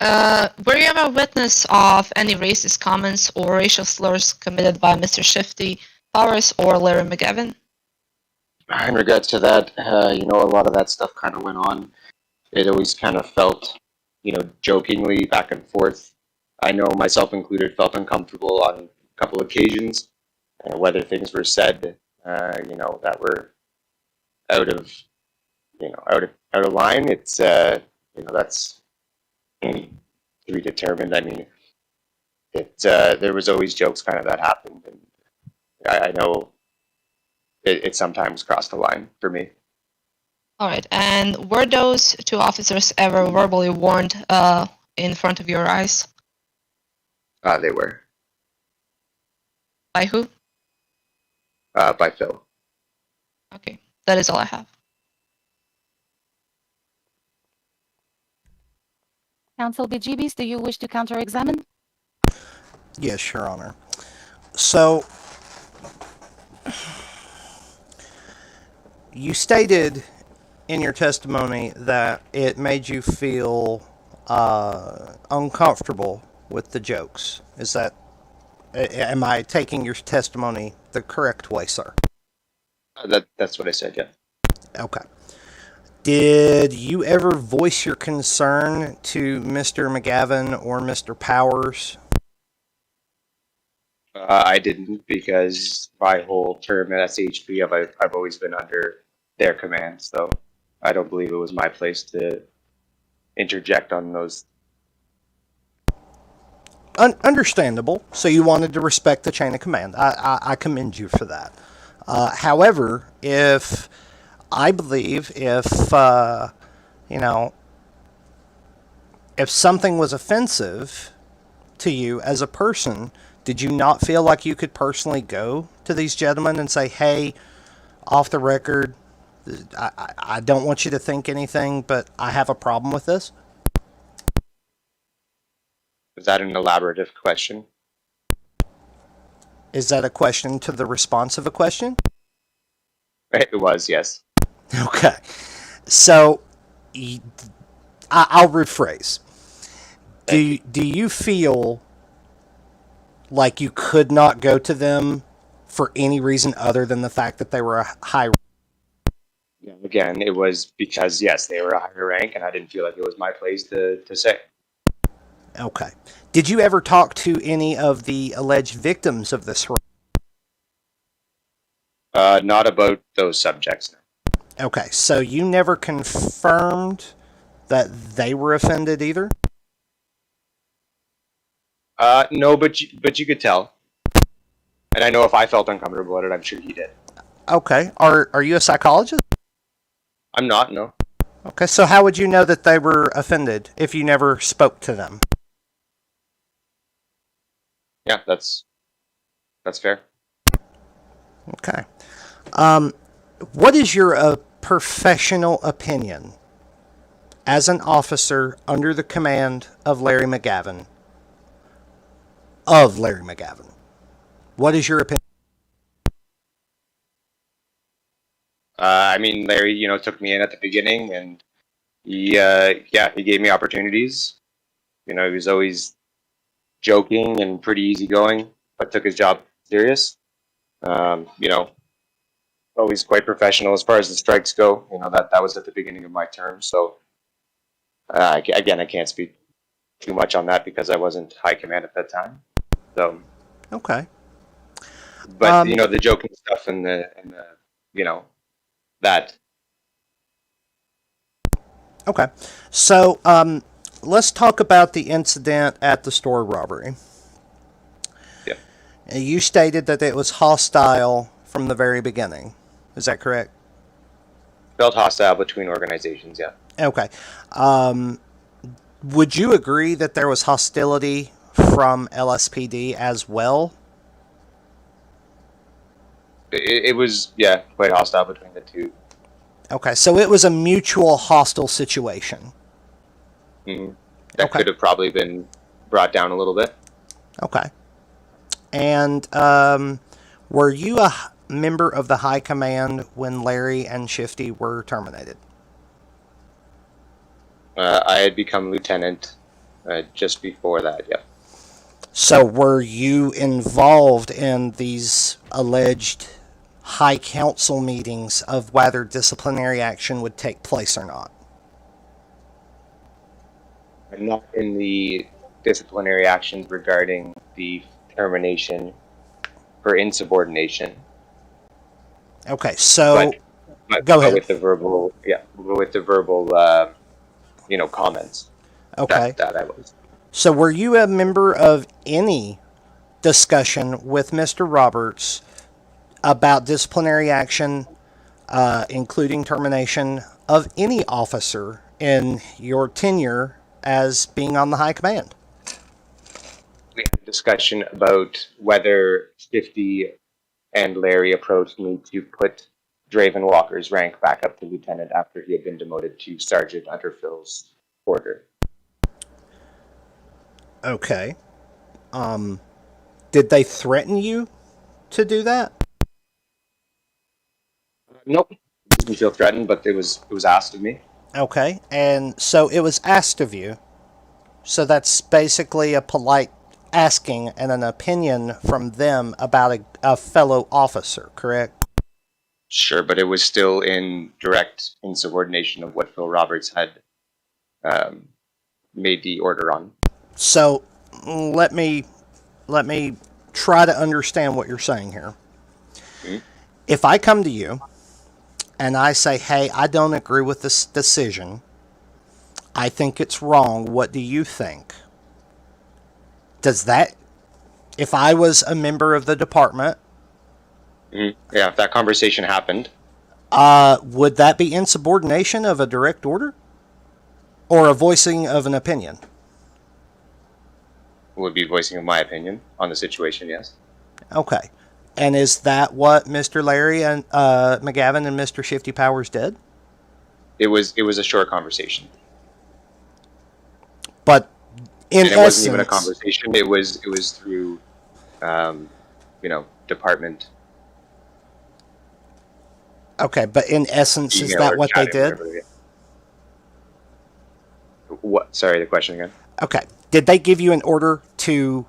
Were you ever a witness of any racist comments or racial slurs committed by Mr. Shifty Powers or Larry McGavin? In regards to that, a lot of that stuff kind of went on. It always kind of felt, jokingly back and forth. I know myself included felt uncomfortable on a couple occasions, whether things were said, that were out of line. It's, that's to be determined. I mean, there was always jokes kind of that happened, and I know it sometimes crossed the line for me. All right. And were those two officers ever verbally warned in front of your eyes? They were. By who? By Phil. Okay. That is all I have. Counsel Bejeebies, do you wish to counter-examine? Yes, Your Honor. So, you stated in your testimony that it made you feel uncomfortable with the jokes. Am I taking your testimony the correct way, sir? That's what I said, yeah. Okay. Did you ever voice your concern to Mr. McGavin or Mr. Powers? I didn't, because my whole term at SHP, I've always been under their command, so I don't believe it was my place to interject on those. Understandable. So you wanted to respect the chain of command. I commend you for that. However, I believe if something was offensive to you as a person, did you not feel like you could personally go to these gentlemen and say, hey, off the record, I don't want you to think anything, but I have a problem with this? Is that an elaborative question? Is that a question to the response of a question? It was, yes. Okay. So, I'll rephrase. Do you feel like you could not go to them for any reason other than the fact that they were a high? Yeah, again, it was because, yes, they were a higher rank, and I didn't feel like it was my place to say. Okay. Did you ever talk to any of the alleged victims of this? Not about those subjects. Okay, so you never confirmed that they were offended either? No, but you could tell. And I know if I felt uncomfortable about it, I'm sure he did. Okay. Are you a psychologist? I'm not, no. Okay, so how would you know that they were offended if you never spoke to them? Yeah, that's fair. Okay. What is your professional opinion as an officer under the command of Larry McGavin? What is your opinion? I mean, Larry, took me in at the beginning, and he gave me opportunities. He was always joking and pretty easygoing, but took his job serious. Always quite professional as far as the strikes go. That was at the beginning of my term. So again, I can't speak too much on that because I wasn't high command at that time. So Okay. but the joking stuff and the that. Okay. So let's talk about the incident at the store robbery. Yeah. You stated that it was hostile from the very beginning. Is that correct? Felt hostile between organizations, yeah. Okay. Would you agree that there was hostility from LSPD as well? It was, yeah, quite hostile between the two. Okay, so it was a mutual hostile situation. Mm-hmm. That could have probably been brought down a little bit. Okay. And were you a member of the high command when Larry and Shifty were terminated? I had become lieutenant just before that, yeah. So were you involved in these alleged high council meetings of whether disciplinary action would take place or not? I'm not in the disciplinary actions regarding the termination for insubordination. Okay, so go ahead. With the verbal, comments. Okay. That I was. So were you a member of any discussion with Mr. Roberts about disciplinary action, including termination of any officer in your tenure as being on the high command? We had a discussion about whether Shifty and Larry approached me to put Draven Walker's rank back up to lieutenant after he had been demoted to sergeant under Phil's order. Okay. Did they threaten you to do that? Nope. Didn't feel threatened, but it was asked of me. Okay, and so it was asked of you. So that's basically a polite asking and an opinion from them about a fellow officer, correct? Sure, but it was still in direct insubordination of what Phil Roberts had made the order on. So let me try to understand what you're saying here. Mm-hmm. If I come to you and I say, hey, I don't agree with this decision, I think it's wrong, what do you think? Does that, if I was a member of the department, yeah, if that conversation happened, would that be insubordination of a direct order or a voicing of an opinion? Would be voicing of my opinion on the situation, yes. Okay. And is that what Mr. Larry and McGavin and Mr. Shifty Powers did? It was a short conversation. But in it wasn't even a conversation. It was through, department. Okay, but in essence, is that what they did? What? Sorry, the question again. Okay. Did they give you an order to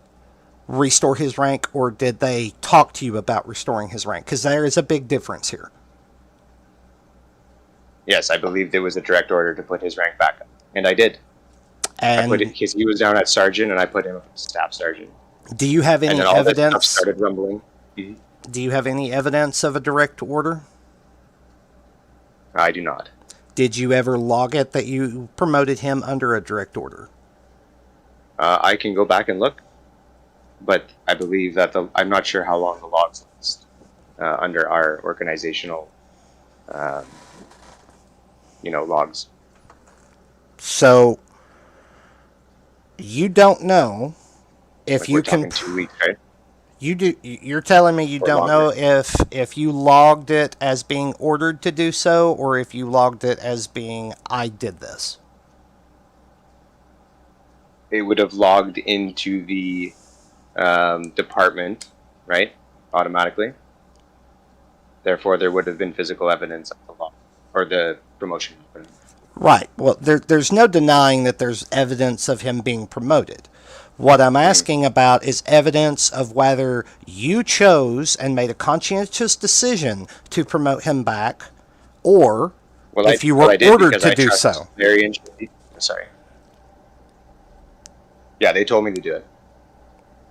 restore his rank, or did they talk to you about restoring his rank? Because there is a big difference here. Yes, I believe there was a direct order to put his rank back up, and I did. And I put it because he was down at sergeant, and I put him at staff sergeant. Do you have any and then all evidence? This stuff started rumbling. Mm-hmm. Do you have any evidence of a direct order? I do not. Did you ever log it that you promoted him under a direct order? I can go back and look. but I believe that I'm not sure how long the logs last under our organizational, logs. So you don't know if Like you we're can. talking 2 weeks, right? You do. You're telling me you Or don't longer. know if you logged it as being ordered to do so, or if you logged it as being I did this. It would have logged into the department, right? Automatically. Therefore, there would have been physical evidence of the log or the promotion happening. Right. Well, there's no denying that there's evidence of him being promoted. What I'm asking about is evidence of whether you chose and made a conscientious decision to promote him back, or if you were I did ordered because to I do trust so. Larry and Julie. Sorry. Yeah, they told me to do it.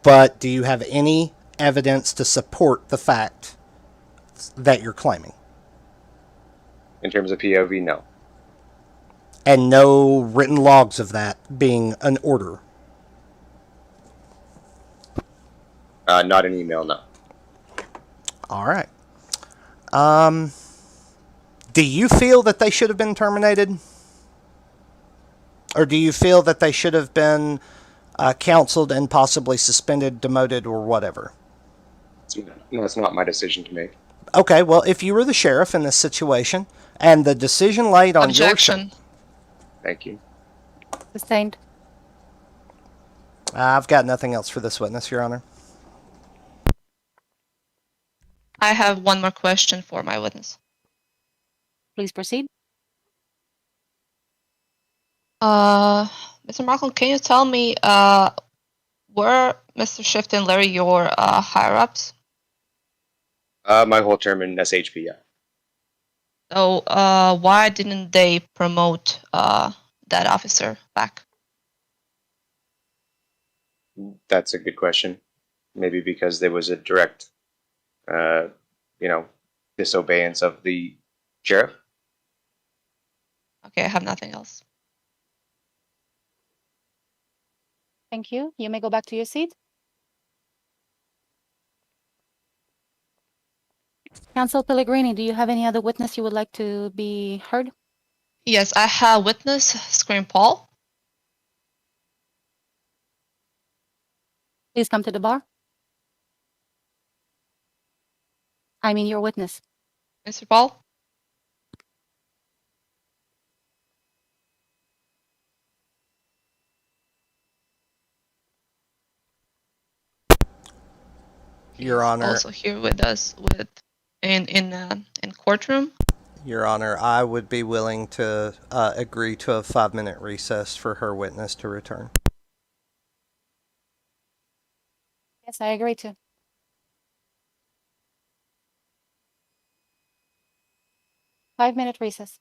But do you have any evidence to support the fact that you're claiming? In terms of POV, no. And no written logs of that being an order? Not an email, no. All right. Do you feel that they should have been terminated? Or do you feel that they should have been counseled and possibly suspended, demoted, or whatever? No, it's not my decision to make. Okay, well, if you were the sheriff in this situation and the decision laid on your Objection. Thank you. Sustained. I've got nothing else for this witness, Your Honor. I have one more question for my witness. Please proceed. Mr. Markle, can you tell me, were Mr. Shift and Larry your higher ups? My whole term in SHP, yeah. So, why didn't they promote that officer back? That's a good question. Maybe because there was a direct, disobeyance of the sheriff. Okay, I have nothing else. Thank you. You may go back to your seat. Counsel Pellegrini, do you have any other witness you would like to be heard? Yes, I have witness Scream Paul. Please come to the bar. I mean your witness. Mr. Paul? Your Honor. Also here with us in courtroom. Your Honor, I would be willing to agree to a 5-minute recess for her witness to return. Yes, I agree to. Five-minute recess.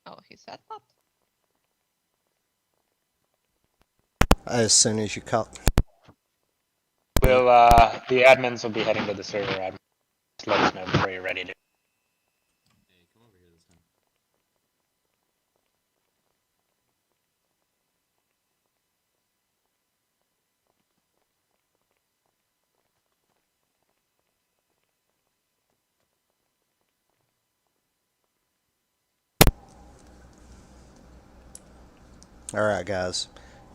Oh, he said that. As soon as you call. Will the admins will be heading to the server. Admin. Just let us know before you're ready to. All right, guys.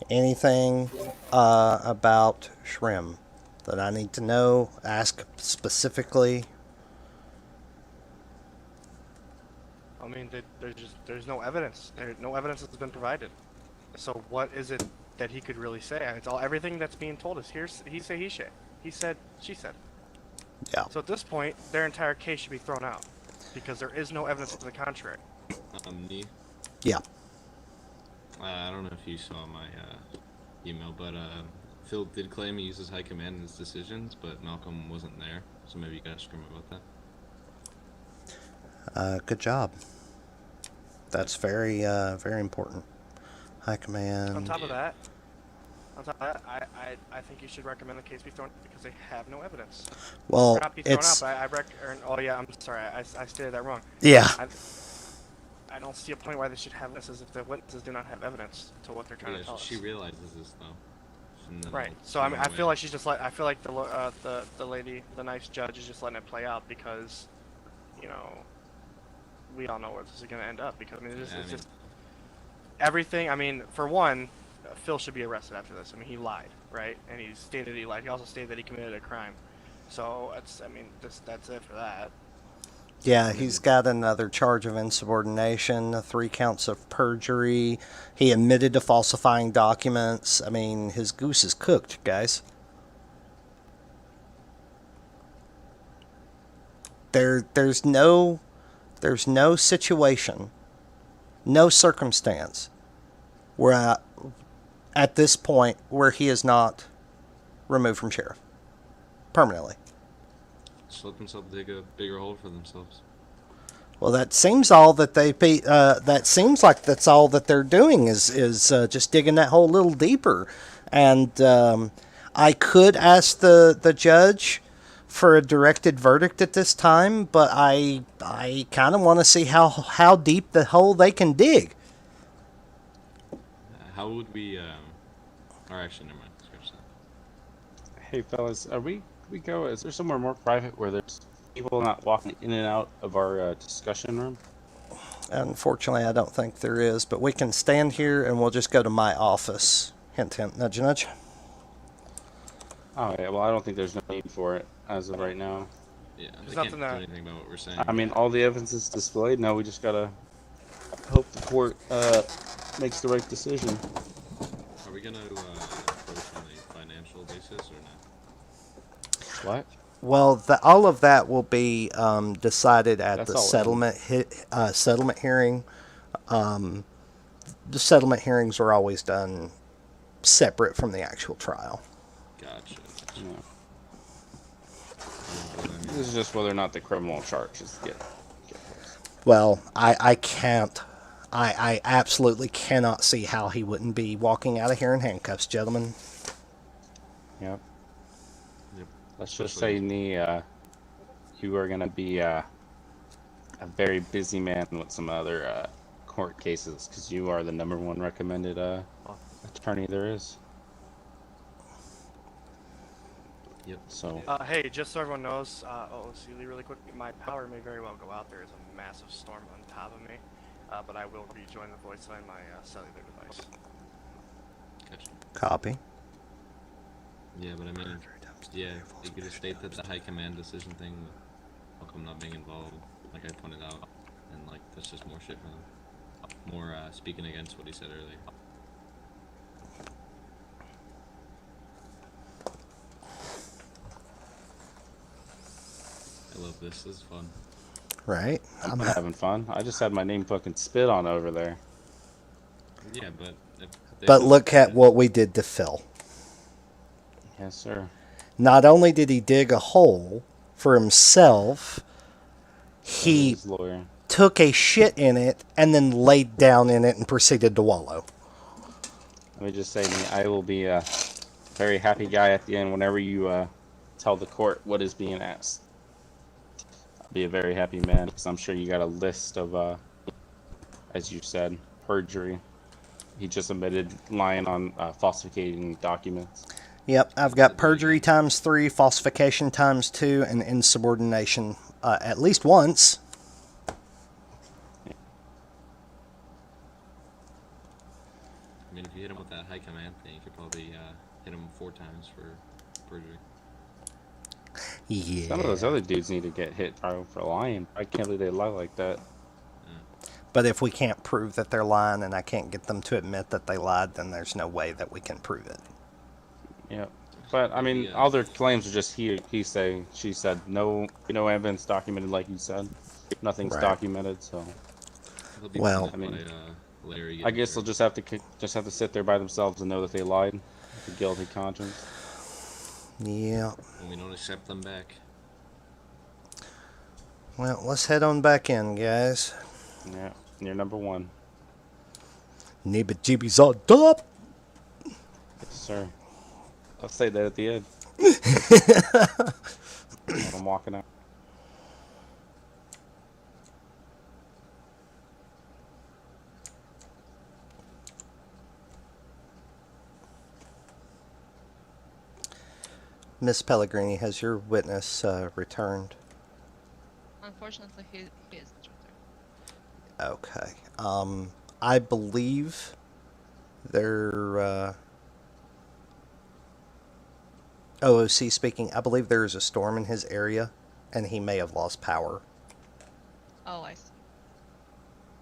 Anything about Shrim that I need to know? Ask specifically. I mean, there's no evidence. No evidence has been provided. So what is it that he could really say? It's everything that's being told is he say, he say. He said, she said. Yeah. So at this point, their entire case should be thrown out because there is no evidence to the contrary. Ni? Yeah. I don't know if you saw my email, but Phil did claim he uses high command in his decisions, but Malcolm wasn't there, so maybe you guys scream about that. Good job. That's very, very important. High command. On top of that, I think you should recommend the case be thrown out because they have no evidence. Well, Or not be thrown it's. out, but oh yeah, I'm sorry, I stated that wrong. Yeah. I don't see a point why they should have this as if the witnesses do not have evidence to what they're trying to tell us. She realizes this though. And then Right. I'll So I mean, turn I feel away. like she's just like I feel like the lady, the nice judge, is just letting it play out because, you know, we all know where this is going to end up. Because I mean, it's just everything. I mean, for one, Phil should be arrested after this. I mean, he lied, right? And he stated he lied. He also stated that he committed a crime. So that's that's it for that. Yeah, he's got another charge of insubordination, 3 counts of perjury. He admitted to falsifying documents. I mean, his goose is cooked, guys. There's no situation, no circumstance where at this point where he is not removed from sheriff permanently. Just let themselves dig a bigger hole for themselves. Well, that seems all that that seems like that's all that they're doing is just digging that hole a little deeper. And I could ask the judge for a directed verdict at this time, but I kind of want to see how deep the hole they can dig. How would we? Or actually, never mind. Scratch that. Hey fellas, is there somewhere more private where there's people not walking in and out of our discussion room? Unfortunately, I don't think there is, but we can stand here and we'll just go to my office. Hint, hint, nudge, nudge. Oh yeah, well I don't think there's no need for it as of right now. Yeah, There's they can't nothing do that- anything about what we're saying. I mean, all the evidence is displayed. Now we just gotta hope the court makes the right decision. Are we gonna approach on a financial basis or not? What? Well, all of that will be decided at That's the all settlement hearing. The settlement hearings are always done separate from the actual trial. Gotcha. Yeah. This is just whether or not the criminal charges get Well, I can't. I absolutely cannot see how he wouldn't be walking out of here in handcuffs, gentlemen. Yep. Let's just say, Ni, you are gonna be a very busy man with some other court cases because you are the #1 recommended attorney there is. Yep. So. Hey, just so everyone knows, Sealy, really quick, my power may very well go out. There is a massive storm on top of me, but I will rejoin the voice line my cellular device. Gotcha. Copy. Yeah, but I mean, yeah, you could just state that the high command decision thing, how come not being involved, like I pointed out, and like that's just more shit for them. More speaking against what he said earlier. I love this. This is fun. Right? I'm having fun. I just had my name fucking spit on over there. Yeah, but. But look at what we did to Phil. Yes, sir. Not only did he dig a hole for himself, he took a shit in it and then laid down in it and proceeded to wallow. Let me just say, I will be a very happy guy at the end whenever you tell the court what is being asked. I'll be a very happy man because I'm sure you got a list of, as you said, perjury. He just admitted lying on falsificating documents. Yep, I've got perjury ×3, falsification ×2, and insubordination at least once. I mean, if you hit him with that high command thing, you could probably hit him 4 times for perjury. Yeah. Some of those other dudes need to get hit for lying. I can't believe they lie like that. But if we can't prove that they're lying and I can't get them to admit that they lied, then there's no way that we can prove it. Yeah, but I mean, all their claims are just he say, she said. No evidence documented, like you said. Nothing's documented, so. Well, I mean, I guess they'll just have to sit there by themselves and know that they lied, with a guilty conscience. Yeah. And we don't accept them back. Well, let's head on back in, guys. Yeah, you're #1. Ni Bejeebies all up. Yes, sir. I'll say that at the end. When I'm walking out. Miss Pellegrini, has your witness returned? Unfortunately, he isn't returned. Okay. I believe there. OOC speaking. I believe there is a storm in his area, and he may have lost power. Oh, I see.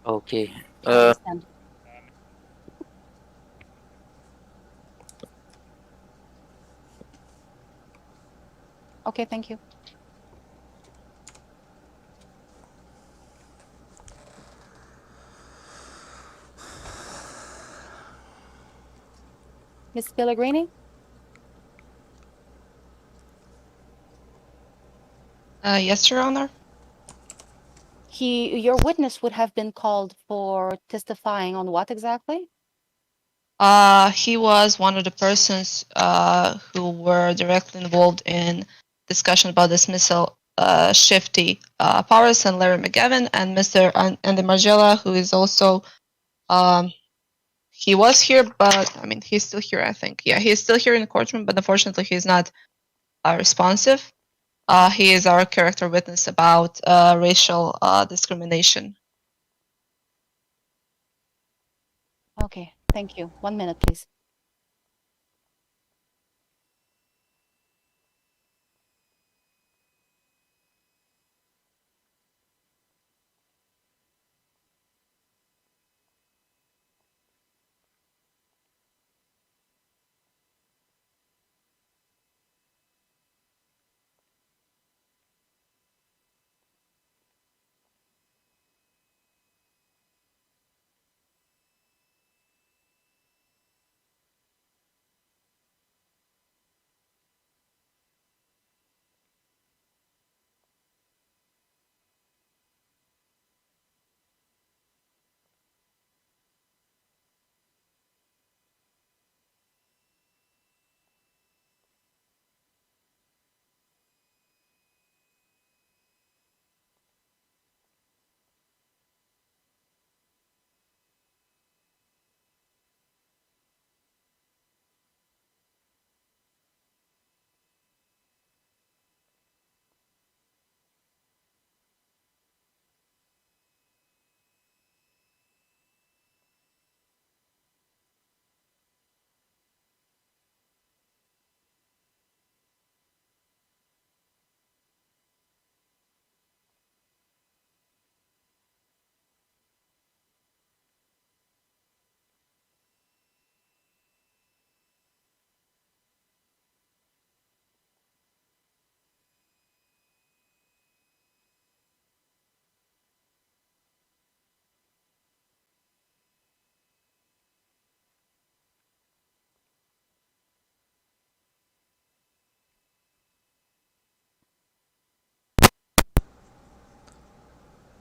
Okay. Understand. Okay, thank you. Miss Pellegrini? Yes, Your Honor. Your witness would have been called for testifying on what exactly? He was one of the persons who were directly involved in discussion about dismissal shifty powers, and Larry McGavin and Mr. Andy Margella, who is also he was here, but I mean he's still here. I think he's still here in the courtroom, but unfortunately he's not responsive. He is our character witness about racial discrimination. Okay, thank you. 1 minute, please.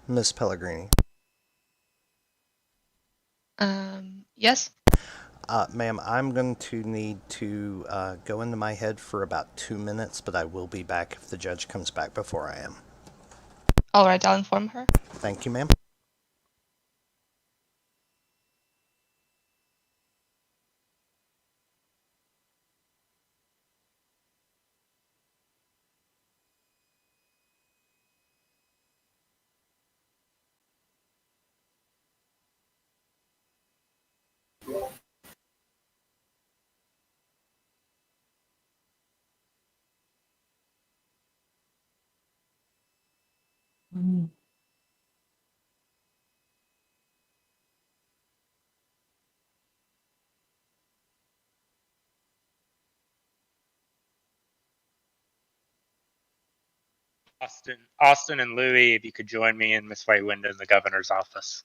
Miss Pellegrini. Yes. Ma'am, I'm going to need to go into my head for about 2 minutes, but I will be back if the judge comes back before I am. All right, I'll inform her. Thank you, ma'am. Austin and Louie, if you could join me in Miss White Window in the governor's office.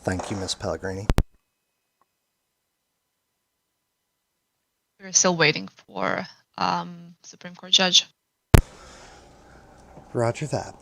Thank you, Ms. Pellegrini. We're still waiting for Supreme Court judge. Roger that.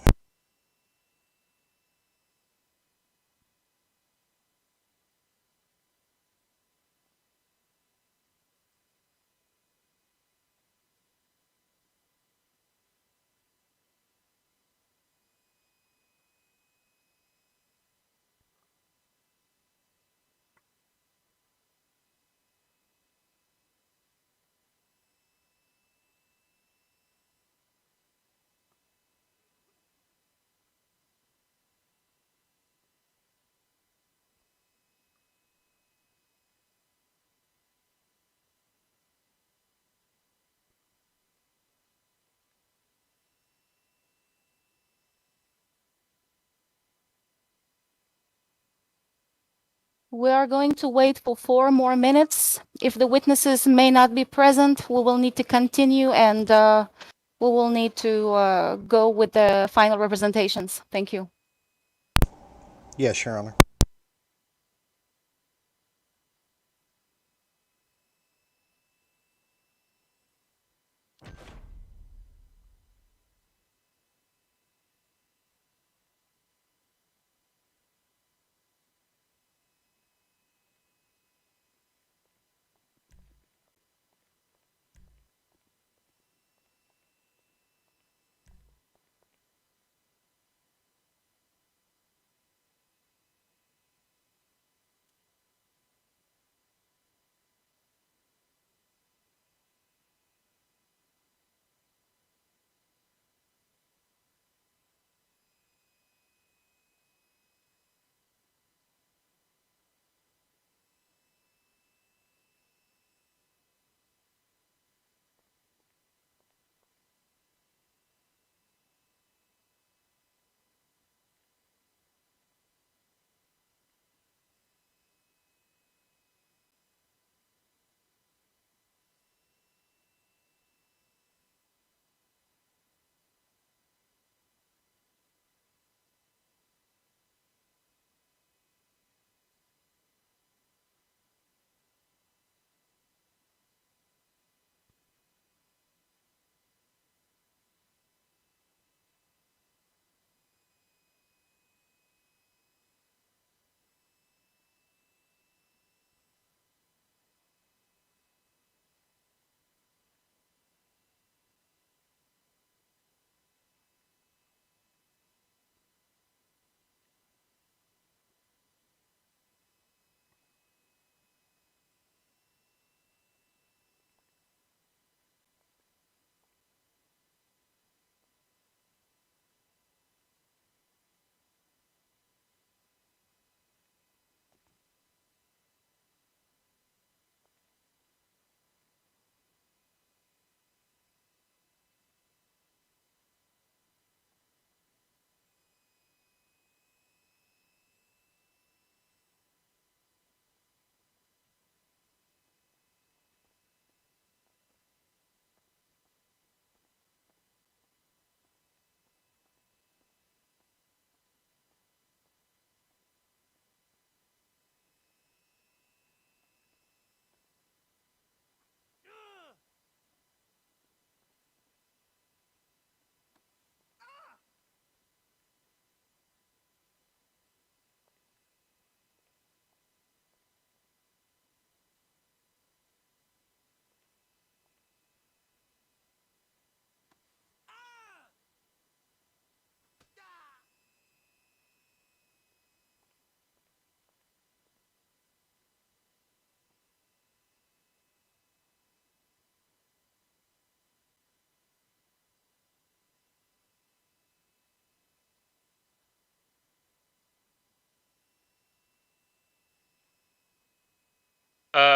We are going to wait for 4 more minutes. If the witnesses may not be present, we will need to continue and we will need to go with the final representations. Thank you. Yes, Your Honor.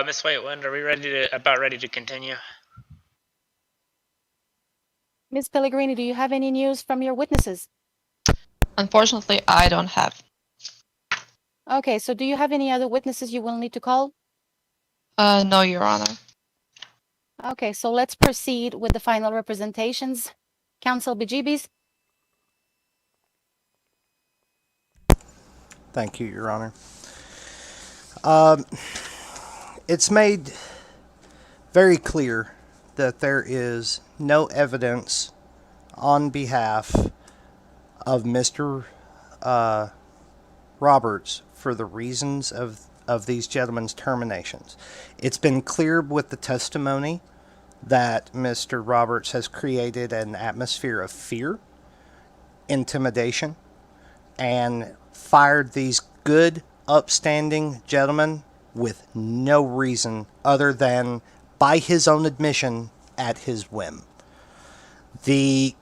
Miss Whitewind, are we ready to continue? Ms. Pellegrini, do you have any news from your witnesses? Unfortunately, I don't have. Okay, so do you have any other witnesses you will need to call? No, Your Honor. Okay, so let's proceed with the final representations. Counsel Bejeebies. Thank you, Your Honor. Um, it's made very clear that there is no evidence on behalf of Mr. Roberts for the reasons of these gentlemen's terminations. It's been clear with the testimony that Mr. Roberts has created an atmosphere of fear, intimidation, and fired these good, upstanding gentlemen with no reason other than by his own admission at his whim. The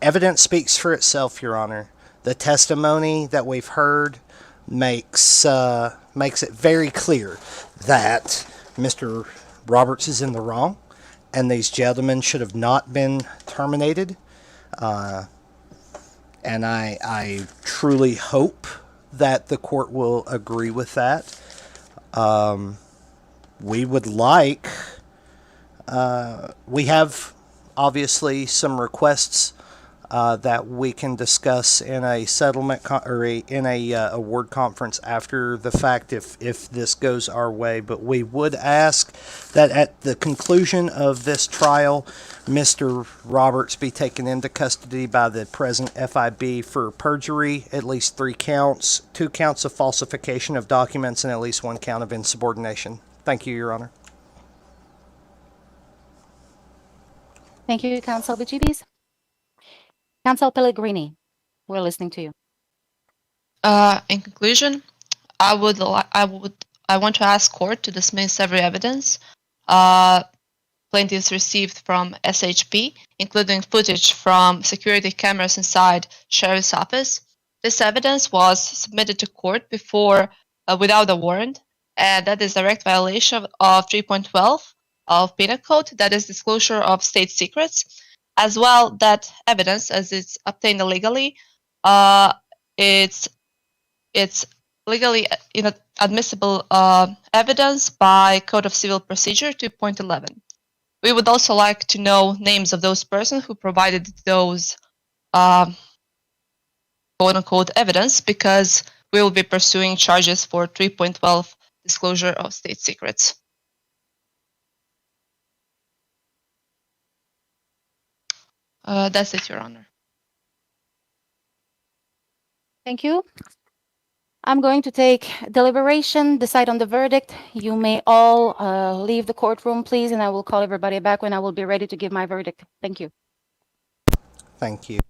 evidence speaks for itself, Your Honor. The testimony that we've heard makes it very clear that Mr. Roberts is in the wrong, and these gentlemen should have not been terminated. And I truly hope that the court will agree with that. We would like, we have obviously some requests that we can discuss in a settlement in a award conference after the fact if this goes our way. But we would ask that at the conclusion of this trial, Mr. Roberts be taken into custody by the present FIB for perjury, at least 3 counts, 2 counts of falsification of documents, and at least 1 count of insubordination. Thank you, Your Honor. Thank you, Counsel Bejeebies. Counsel Pellegrini, we're listening to you. In conclusion, I want to ask court to dismiss every evidence plaintiffs received from SHP, including footage from security cameras inside sheriff's office. This evidence was submitted to court before without a warrant, and that is direct violation of 3.12 of Penal Code, that is disclosure of state secrets. As well, that evidence, as it's obtained illegally, it's legally inadmissible evidence by Code of Civil Procedure 2.11. We would also like to know names of those persons who provided those quote-unquote evidence, because we will be pursuing charges for 3.12 disclosure of state secrets. That's it, Your Honor. Thank you. I'm going to take deliberation, decide on the verdict. You may all leave the courtroom, please, and I will call everybody back when I will be ready to give my verdict. Thank you. Thank you.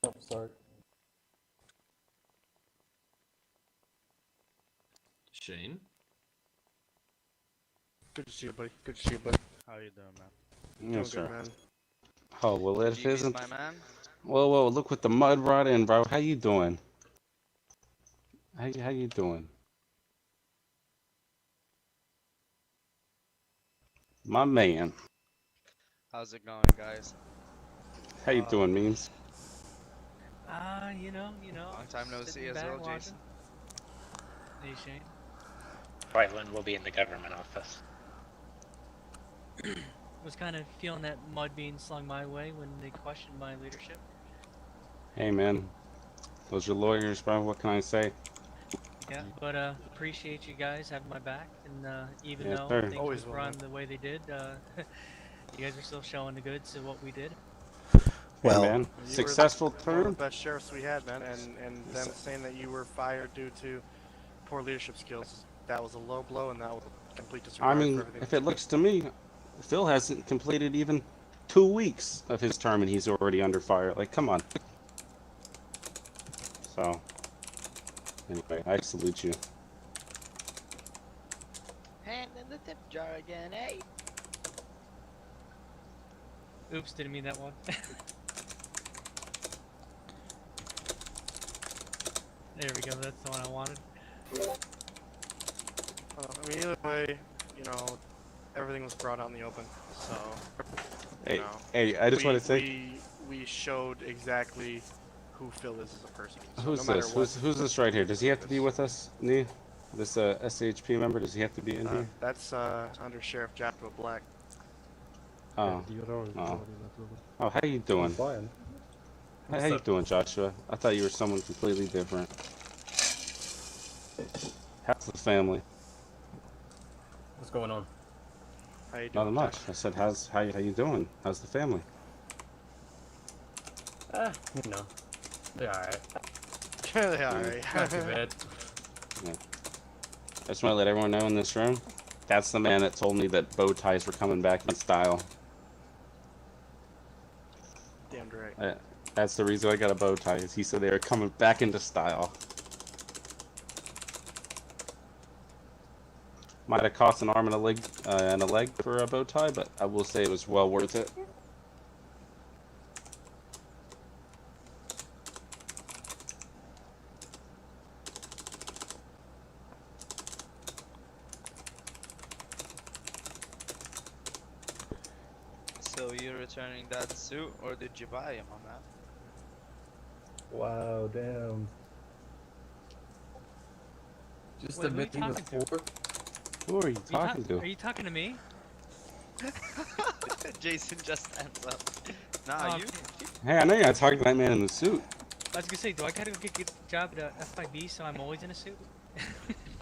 Oh, sorry. Shane? Good to see you, buddy. Good to see you, buddy. How you doing, man? Yes, Doing sir. good, man. Oh, well, it Bejeebies, isn't. my man. Whoa, look what the mud brought in, bro. How you doing? How you doing? My man. How's it going, guys? How you doing, Memes? You know. Long time no see as well, Jason. Hey, Shane. Whiteland will be in the government office. Was kind of feeling that mud being slung my way when they questioned my leadership. Hey, man. Those are lawyers, bro. What can I say? Yeah, but appreciate you guys having my back, and even Yes, though sir. things Always were run the way they did, you guys are still showing the goods of what we did. Well, hey, man. You Successful were one of term. the best sheriffs we had, man, and them saying that you were fired due to poor leadership skills, that was a low blow, and that was a complete disregard I mean, for everything. if it looks to me, Phil hasn't completed even 2 weeks of his term, and he's already under fire. Like, come on. So, anyway, I salute you. Hand in the tip jar again, eh? Oops, didn't mean that one. There we go, that's the one I wanted. I mean, either way, you know, everything was brought out in the open, so, Hey, you know, hey, I just want to say, we showed exactly who Phil is as a person. So who's no matter this? Who's this right here? Does he have to be with us, Ni? This SAHP member? Does he have to be in here? That's under Sheriff Joshua Black. Oh. Deodorant. Oh. Sorry, that's all. Oh, how you doing? I'm fine. How you doing, Joshua? I thought you were someone completely different. How's the family? What's going on? How you doing, Nothing much. I said, how you doing? How's the family? You know, they're alright. They're alright. Not too bad. Yeah. I just want to let everyone know in this room, that's the man that told me that bow ties were coming back in style. Damn right. That's the reason I got a bow tie, is he said they were coming back into style. Might have cost an arm and a leg for a bow tie, but I will say it was well worth it. So you're returning that suit, or did you buy him on that? Wow, damn. Just Wait, admit who he are you was talking poor. Who are you talking to? Are you talking to me? Jason just stands up. Nah, you. Hey, I know you're not talking to that man in the suit. I was gonna say, do I gotta go get a job at FIB so I'm always in a suit?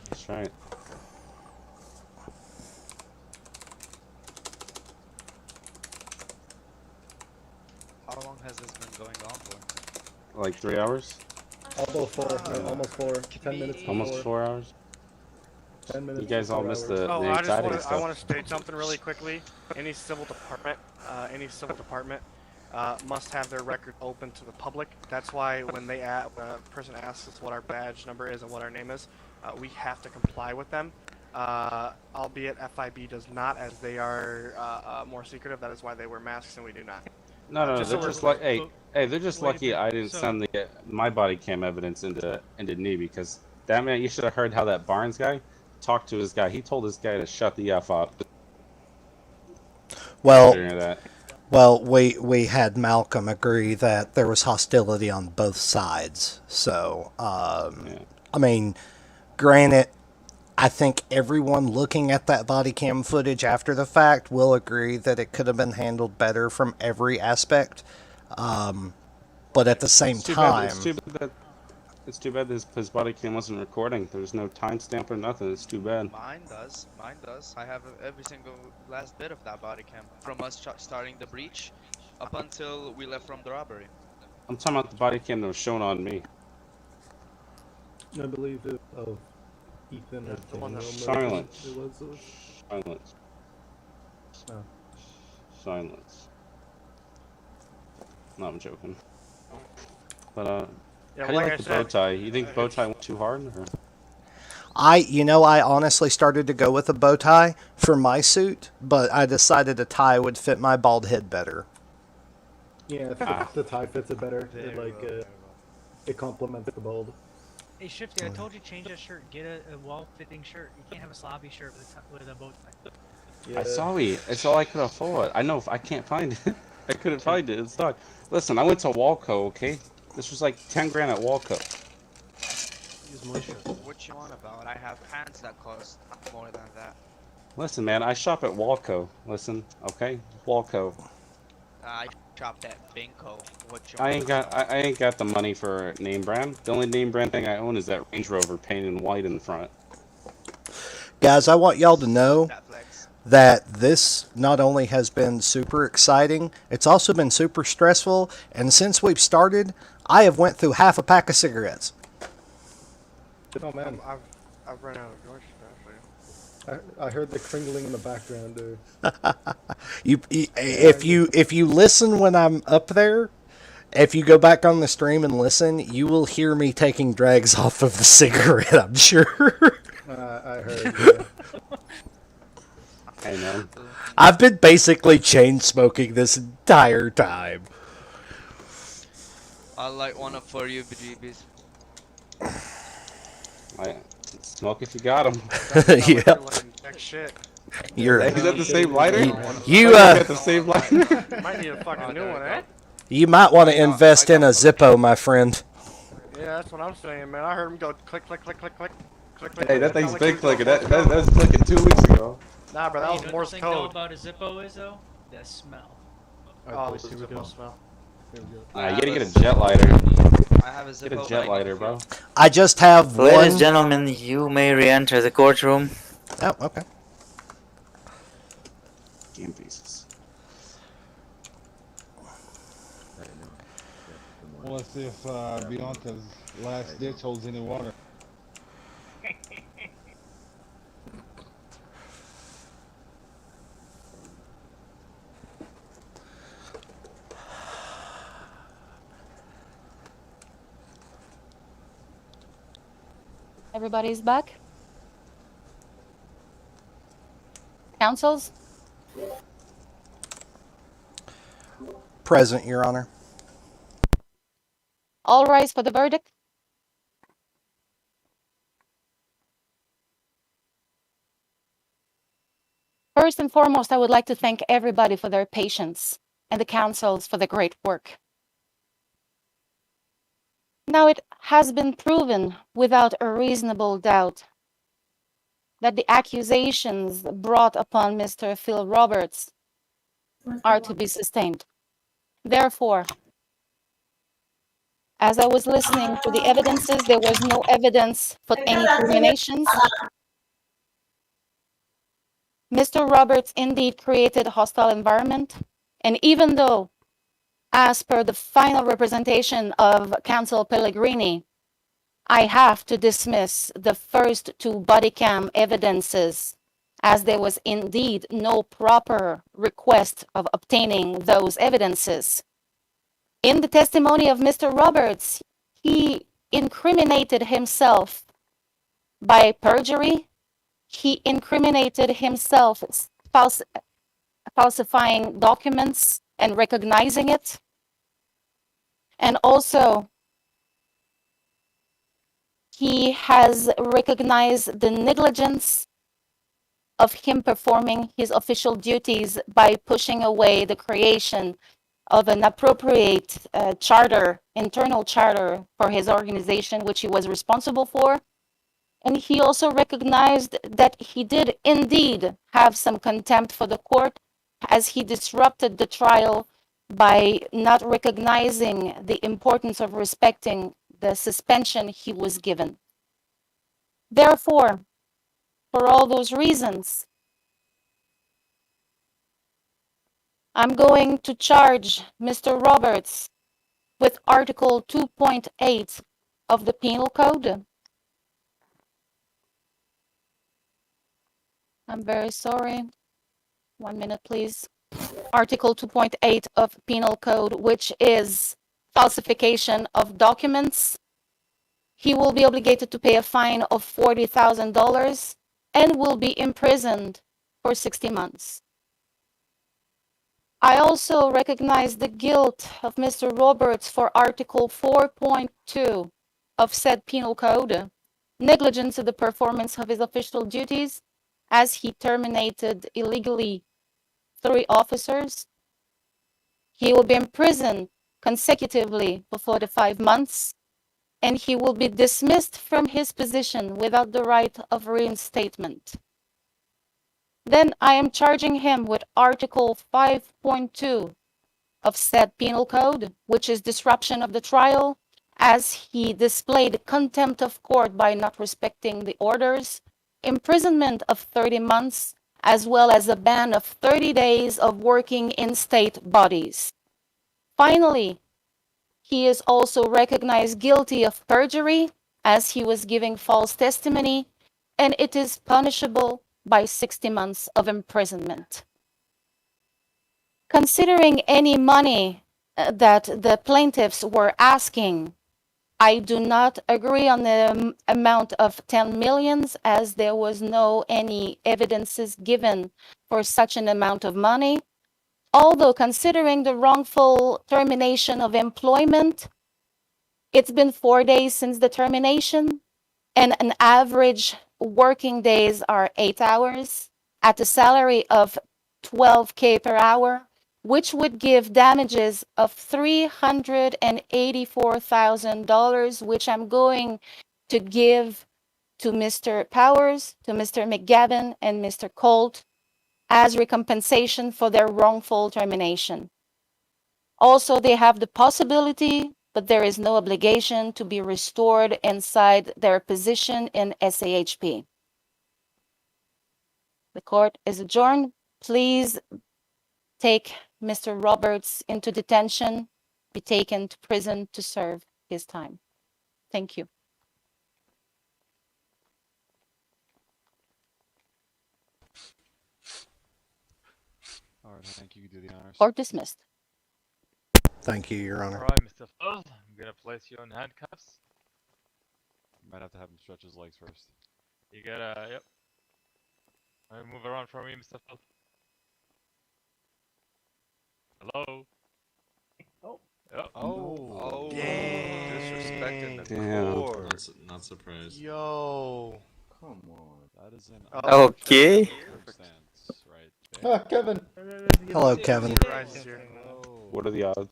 That's right. How long has this been going on for? Like 3 hours? Almost 4. 10 minutes. Almost before. 4 hours? 10 minutes. You guys all missed the Oh, I exciting just stuff. want to state something really quickly. Any civil department must have their record open to the public. That's why when when a person asks us what our badge number is and what our name is, we have to comply with them. Albeit FIB does not, as they are more secretive. That is why they wear masks and we do not. No, they're just like, hey, they're just wait a lucky minute, I didn't so- send my body cam evidence into Ni, because that man, you should have heard how that Barnes guy talked to his guy. He told his guy to shut the F up. Well, During that. well, we had Malcolm agree that there was hostility on both sides. So, I mean, granted, I think everyone looking at that body cam footage after the fact will agree that it could have been handled better from every aspect. But at the same time, It's too bad his body cam wasn't recording. There's no timestamp or nothing. It's too bad. Mine does. Mine does. I have every single last bit of that body cam from us starting the breach up until we left from the robbery. I'm talking about the body cam that was shown on me. I believe it of Ethan or the one that- Silence. It was. Silence. No. Silence. No, I'm joking. But Yeah, how do you like like I the bow said- tie? You think bow tie went too hard? Or? I honestly started to go with a bow tie for my suit, but I decided a tie would fit my bald head better. Yeah, the tie fits it better. It complements the bald. Hey, Shifty, I told you change that shirt. Get a wall-fitting shirt. You can't have a slobby shirt with a bow tie. Yeah. It's all I could afford. I know if I can't find it. I couldn't find it. It's not. Listen, I went to Walco, okay? This was like 10 grand at Walco. Use my shirt. What you on about? I have pants that cost more than that. Listen, man, I shop at Walco. Listen, okay? Walco. I dropped at Binko. What you I on ain't got the money for a name brand. The only name brand thing I own is that Range Rover painted in white in the front. Guys, I want y'all to know that this not only has been super exciting, it's also been super stressful, and since we've started, I have went through half a pack of cigarettes. Oh man, I've run out of George stuff. I heard the cringling in the background there. If you listen when I'm up there, if you go back on the stream and listen, you will hear me taking drags off of the cigarette, I'm sure. I heard. I know. I've been basically chain smoking this entire time. I'll light one up for you, Bejeebies. Smoke if you got them. Yeah. Shit. You're. Is that the same lighter? You got the same lighter. Might need a fucking new one, eh? You might want to invest in a Zippo, my friend. Yeah, that's what I'm saying, man. I heard him go click, click, click, click, click, click, click. Hey, that click, thing's click, big click, clicking. click, That was clicking 2 weeks ago. Nah, bro, that was You know Morse what the thing though code. about a Zippo is though? The smell. Alright, boys, here we go. Here we go. Nah, you gotta get a jet lighter. I have a Get a Zippo jet bag lighter, if bro. you- I just have Ladies and one. gentlemen, you may re-enter the courtroom. Oh, okay. Game faces. Well, let's see if Bianca's last ditch holds any water. Everybody's back? Councils? Present, Your Honor. All rise for the verdict. First and foremost, I would like to thank everybody for their patience and the councils for the great work. Now it has been proven without a reasonable doubt that the accusations brought upon Mr. Phil Roberts are to be sustained. Therefore, as I was listening to the evidences, there was no evidence for any terminations. Mr. Roberts indeed created a hostile environment, and even though, as per the final representation of Counsel Pellegrini, I have to dismiss the first two body cam evidences, as there was indeed no proper request of obtaining those evidences. In the testimony of Mr. Roberts, he incriminated himself by perjury. He incriminated himself falsifying documents and recognizing it. And also, he has recognized the negligence of him performing his official duties by pushing away the creation of an appropriate charter, internal charter for his organization, which he was responsible for. And he also recognized that he did indeed have some contempt for the court, as he disrupted the trial by not recognizing the importance of respecting the suspension he was given. Therefore, for all those reasons, I'm going to charge Mr. Roberts with Article 2.8 of the Penal Code. I'm very sorry. 1 minute, please. Article 2.8 of Penal Code, which is falsification of documents. He will be obligated to pay a fine of $40,000 and will be imprisoned for 60 months. I also recognize the guilt of Mr. Roberts for Article 4.2 of said Penal Code, negligence of the performance of his official duties, as he terminated illegally 3 officers. He will be imprisoned consecutively for 45 months, and he will be dismissed from his position without the right of reinstatement. Then I am charging him with Article 5.2 of said Penal Code, which is disruption of the trial, as he displayed contempt of court by not respecting the orders, imprisonment of 30 months, as well as a ban of 30 days of working in state bodies. Finally, he is also recognized guilty of perjury, as he was giving false testimony, and it is punishable by 60 months of imprisonment. Considering any money that the plaintiffs were asking, I do not agree on the amount of 10 millions, as there was no any evidences given for such an amount of money. Although considering the wrongful termination of employment, it's been 4 days since the termination, and an average working days are 8 hours at a salary of $12K per hour, which would give damages of $384,000, which I'm going to give to Mr. Powers, to Mr. McGavin, and Mr. Colt as recompensation for their wrongful termination. Also, they have the possibility, but there is no obligation to be restored inside their position in SAHP. The court is adjourned. Please take Mr. Roberts into detention, be taken to prison to serve his time. Thank you. All right, thank you. Do the honors. Court dismissed. Thank you, Your Honor. All right, Mr. Phil, I'm gonna place you in handcuffs. You might have to have him stretch his legs first. You gotta, yep. All right, move around for me, Mr. Phil. Hello. Oh. Yep. Oh. Disrespecting the Damn. court. Not surprised. Yo. Come on. That is an Okay. circumstance right Ah, there. Kevin. Hello, Kevin. What are the odds?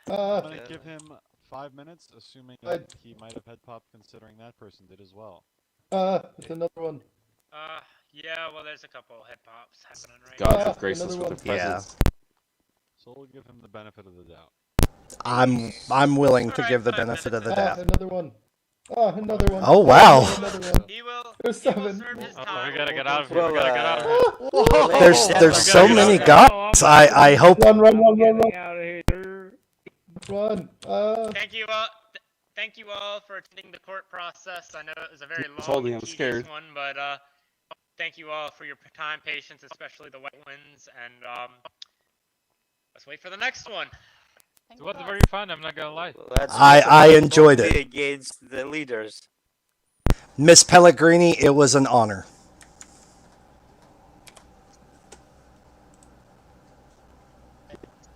I'm gonna give him 5 minutes, assuming that he might have head pop, considering that person did as well. It's another one. Yeah, well, there's a couple head pops happening right God now. have grace us with their Yeah. presence. So we'll give him the benefit of the doubt. I'm willing to give the benefit of the doubt. Another one. Another one. Oh, wow. Another one. He will. There's He will 7. serve his Oh, time. we gotta get out of here. We gotta get out of here. There's so many guys. I hope. Run. Thank you all. Thank you all for attending the court process. I know it was a very long, Told me I'm tedious scared. one, but thank you all for your time, patience, especially the white ones, and let's wait for the next one. It was very fun. I'm not gonna lie. I enjoyed it. Against the leaders. Miss Pellegrini, it was an honor.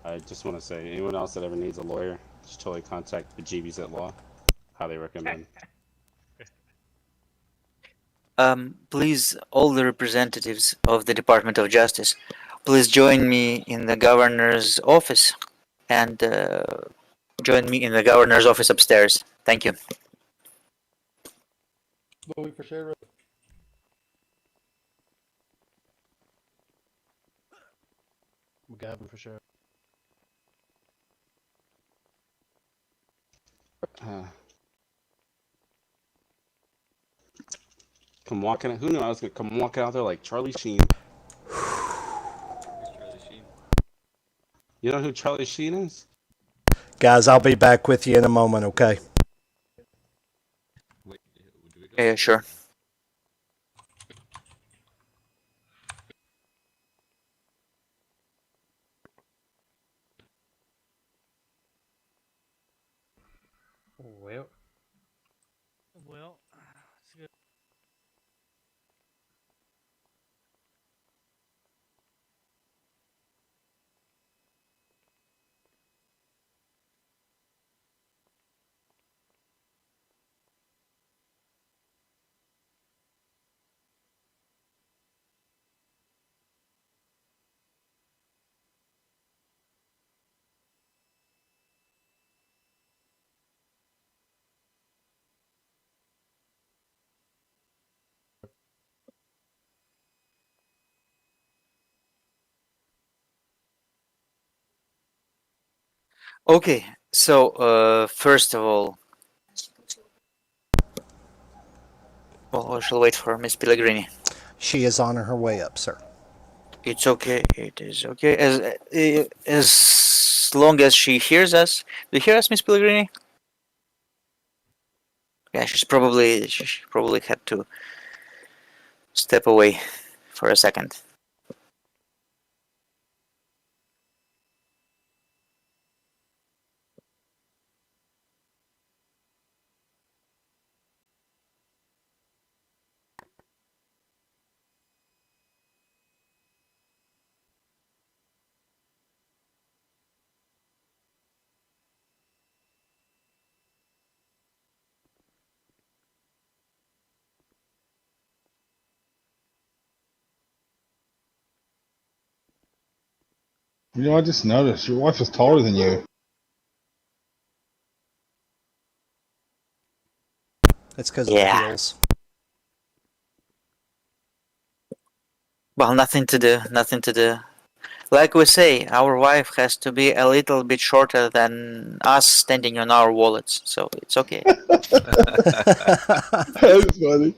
I just want to say, anyone else that ever needs a lawyer, just totally contact Bejeebies at Law. Highly recommend. Please, all the representatives of the Department of Justice, please join me in the governor's office and join me in the governor's office upstairs. Thank you. Voting for sheriff. McGavin for sure. Come walking. Who knew I was gonna come walking out there like Charlie Sheen? You know who Charlie Sheen is? Guys, I'll be back with you in a moment, okay? Yeah, sure. Well, it's good. Okay, so first of all, well, I shall wait for Miss Pellegrini. She is on her way up, sir. It's okay. It is okay. As long as she hears us. Do you hear us, Miss Pellegrini? Yeah, she probably had to step away for a second. You know, I just noticed your wife is taller than you. It's because of the heels. Well, nothing to do. Nothing to do. Like we say, our wife has to be a little bit shorter than us standing on our wallets, so it's okay. That's funny.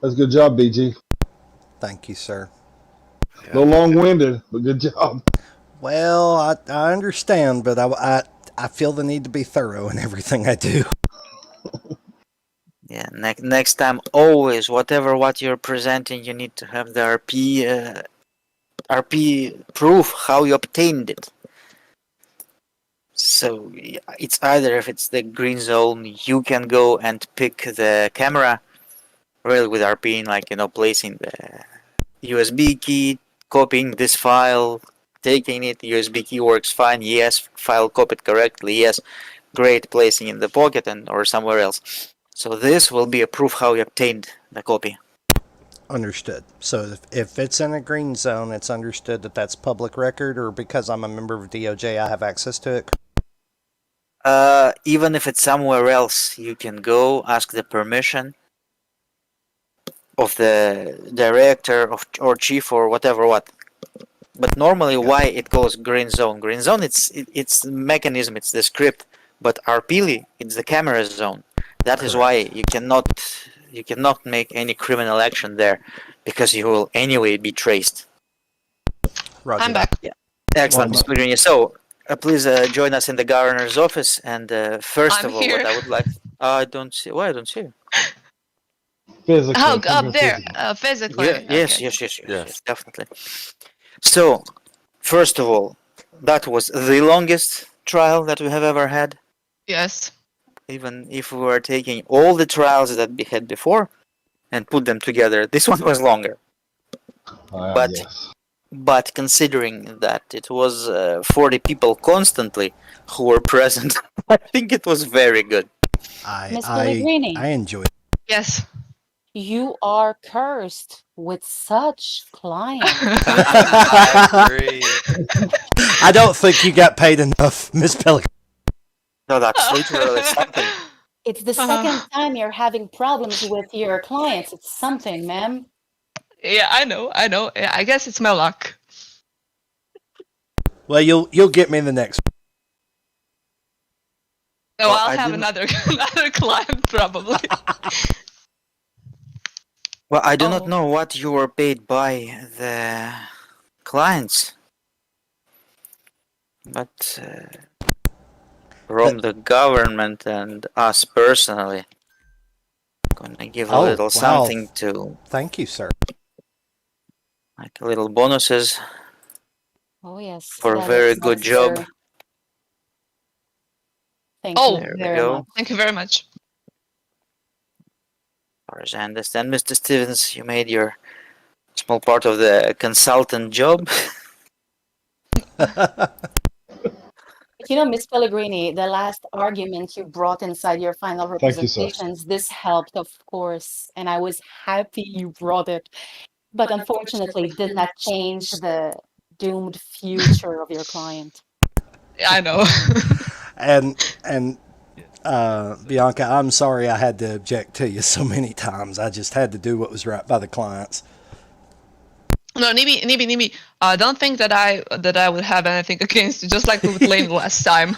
That's a good job, BG. Thank you, sir. A little long-winded, but good job. Well, I understand, but I feel the need to be thorough in everything I do. Yeah, next time, always, what you're presenting, you need to have the RP proof how you obtained it. So it's either if it's the green zone, you can go and pick the camera, really with RP, like, placing the USB key, copying this file, taking it, USB key works fine, yes, file copied correctly, yes, great, placing in the pocket and or somewhere else. So this will be a proof how you obtained the copy. Understood. So if it's in a green zone, it's understood that that's public record, or because I'm a member of DOJ, I have access to it? Even if it's somewhere else, you can go ask the permission of the director or chief or whatever what. But normally, why it goes green zone? Green zone, it's the mechanism, it's the script. But RPLI, it's the camera zone. That is why you cannot make any criminal action there, because you will anyway be traced. Roger. I'm back. Yeah. Excellent, Mr. Green. So please join us in the governor's office. And first I'm of all, here. what I would like, I don't see. Why I don't see you? Physically. Oh, up there, physically. Yeah, yes, Okay. yes, definitely. So, first of all, that was the longest trial that we have ever had. Yes. Even if we were taking all the trials that we had before and put them together, this one was longer. But Yes. but considering that it was 40 people constantly who were present, I think it was very good. Miss Pellegrini, I enjoy it. Yes. you are cursed with such clients. I agree. I don't think you got paid enough, Miss Pelican. No, that's literally something. It's the second time you're having problems with your clients. It's something, ma'am. Yeah, I know. Yeah, I guess it's my luck. Well, you'll get me the next one. No, Well, I'll I have didn't- another client probably. Well, I do not know what you were paid by the clients, but from the government and us personally, I'm gonna give a little something to, Thank you, sir. like little bonuses Oh, yes. for a that very is good job. necessary. Thank Oh, you There we very go. much. thank you very much. As far as I understand, Mr. Stevens, you made your small part of the consultant job. But Miss Pellegrini, the last argument you brought inside your final Thank you, sir. representations, this helped, of course, and I was happy you brought it. But unfortunately, did not change the doomed future of your client. Yeah, I know. And Bianca, I'm sorry I had to object to you so many times. I just had to do what was right by the clients. No, Nibi. Don't think that I would have anything against you. Just like we played last time.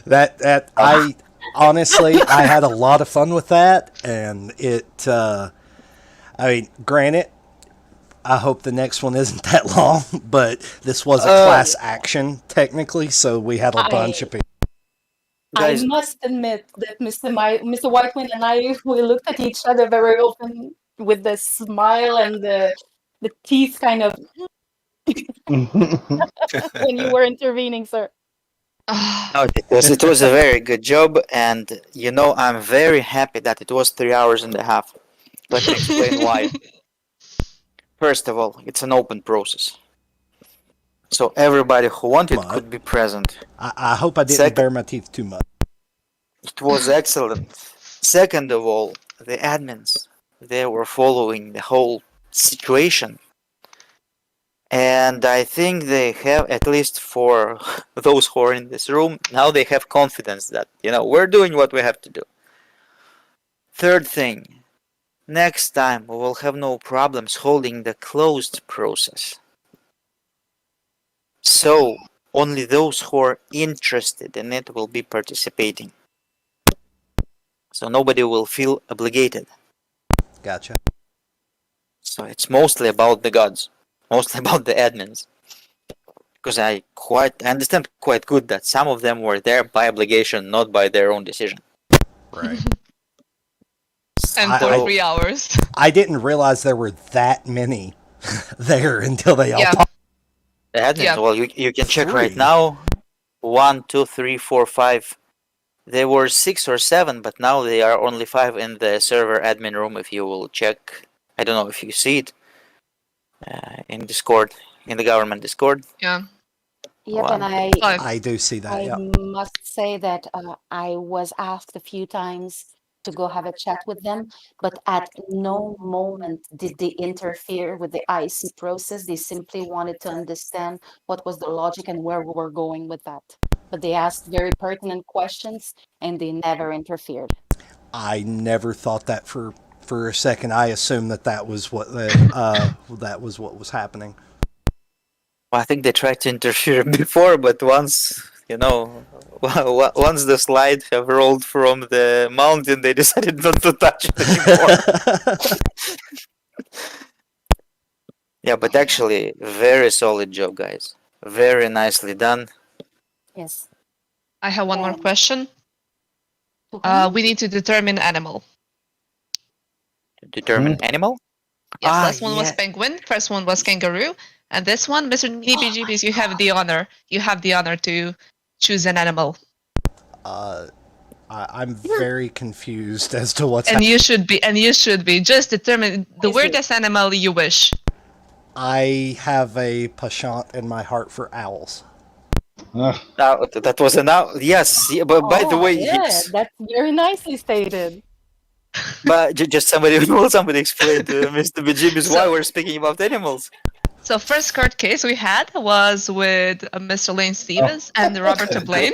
That I honestly I had a lot of fun with that, and it. I mean, granted, I hope the next one isn't that long, but this was a class action technically, so we had a bunch of people. Guys, I must admit that Mr. Whiteman and I, we looked at each other very often with the smile and the teeth kind of when you were intervening, sir. no, it was a very good job, and I'm very happy that it was 3 hours and a half. Let me explain why. First of all, it's an open process, so everybody who wanted could be present. I hope I didn't bare my teeth too much. It was excellent. Second of all, the admins, they were following the whole situation. And I think they have, at least for those who are in this room, now they have confidence that, we're doing what we have to do. Third thing, next time we will have no problems holding the closed process. So only those who are interested in it will be participating. So nobody will feel obligated. Gotcha. So it's mostly about the gods, mostly about the admins. Because I understand quite good that some of them were there by obligation, not by their own decision. Right. And for 3 hours. I didn't realize there were that many there until they all Yeah. popped. The admins, Yeah. well, you can check right 3. now. 1, 2, 3, 4, 5. There were 6 or 7, but now they are only 5 in the server admin room. If you will check, I don't know if you see it in Discord, in the government Discord. Yeah. Yep, and I do see that. I Yeah. must say that I was asked a few times to go have a chat with them, but at no moment did they interfere with the IC process. They simply wanted to understand what was the logic and where we were going with that. But they asked very pertinent questions and they never interfered. I never thought that for a second. I assumed that was what that was what was happening. Well, I think they tried to interfere before, but once once the slide have rolled from the mountain, they decided not to touch it anymore. Yeah, but actually, very solid job, guys. Very nicely done. Yes. I have one more question. We need to determine animal. Determine animal? Yes, Ah, last one was yeah. penguin, first one was kangaroo, and this one, Mr. Ni Bejeebies, you have the honor. You have the honor to choose an animal. I'm very confused as to what's And you should be. And you should be. Just determine the weirdest animal you wish. I have a penchant in my heart for owls. That was an owl. Yes, yeah, but by the way, yeah, that's very nicely stated. but just somebody explain to Mr. Bejeebies why we're speaking about animals. So first court case we had was with Mr. Lane Stevens and Robert Tablain.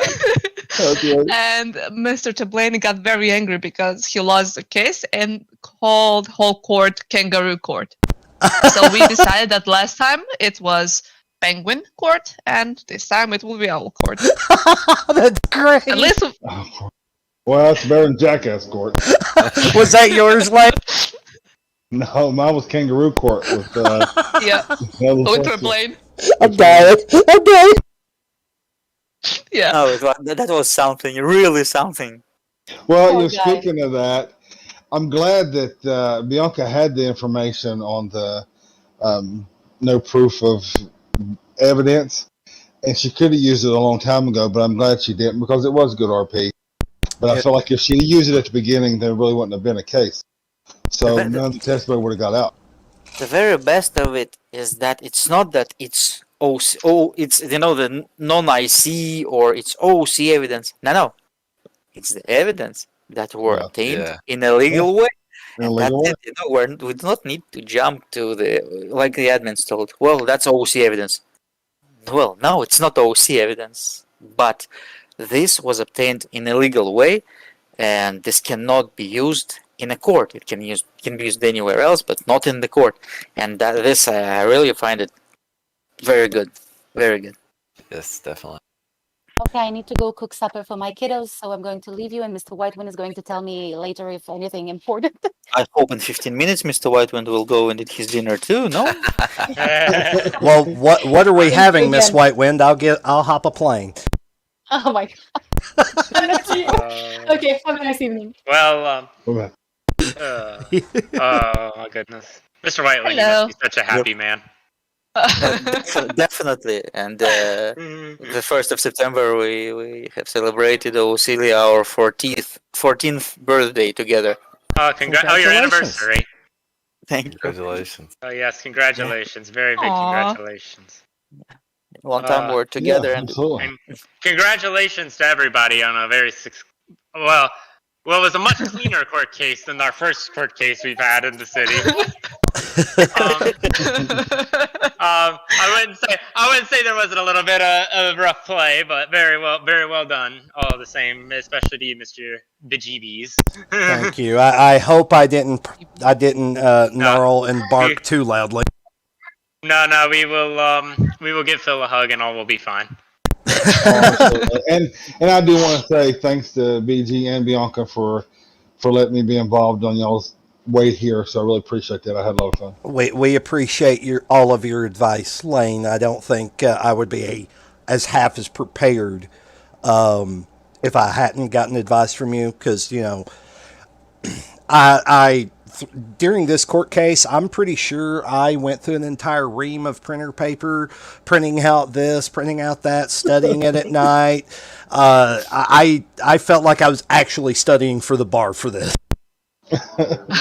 And Mr. Tablain got very angry because he lost the case and called whole court kangaroo court. So we decided that last time it was penguin court and this time it will be owl court. That's great. At least Well, that's better than Jackass Court. Was that yours, Lane? No, mine was Kangaroo Court with yeah. With Tablain. I'm dying. Yeah. Oh, that was something, really something. Well, speaking of that, I'm glad that Bianca had the information on the no proof of evidence, and she could have used it a long time ago, but I'm glad she didn't because it was good RP. But I feel like if she used it at the beginning, there really wouldn't have been a case. So none of the testimony would have got out. The very best of it is that it's not that it's it's the non-IC or it's OC evidence. No, it's the evidence that were obtained in a legal way. And that's it. We do not need to jump to like the admins told. Well, that's OC evidence. Well, no, it's not OC evidence, but this was obtained in a legal way, and this cannot be used in a court. It can be used anywhere else, but not in the court. And this I really find it very good, very good. Yes, definitely. Okay, I need to go cook supper for my kiddos, so I'm going to leave you, and Mr. Whitewind is going to tell me later if anything important. I hope in 15 minutes Mr. Whitewind will go and eat his dinner too. No. Well, what are we having, Miss Whitewind? I'll hop a plane. Oh my god. Okay, have a nice evening. Well, oh my goodness, Mr. Whiteland, you must be such a happy man. Definitely, and the 1st of September we have celebrated Celia our 14th birthday together. Oh, your anniversary. Thank you. Congratulations. Oh yes, congratulations, very big congratulations. One time we're together, and congratulations to everybody on a very well, it was a much cleaner court case than our first court case we've had in the city. I wouldn't say there wasn't a little bit of rough play, but very well done. All the same, especially to you, Mr. Bejeebies. Thank you. I hope I didn't gnarl and bark too loudly. No, we will give Phil a hug and all will be fine. and I do want to say thanks to BG and Bianca for letting me be involved on y'all's way here. So I really appreciate that. I had a lot of fun. We appreciate all of your advice, Lane. I don't think I would be as half as prepared if I hadn't gotten advice from you, because during this court case, I'm pretty sure I went through an entire ream of printer paper, printing out this, printing out that, studying it at night. I felt like I was actually studying for the bar for this.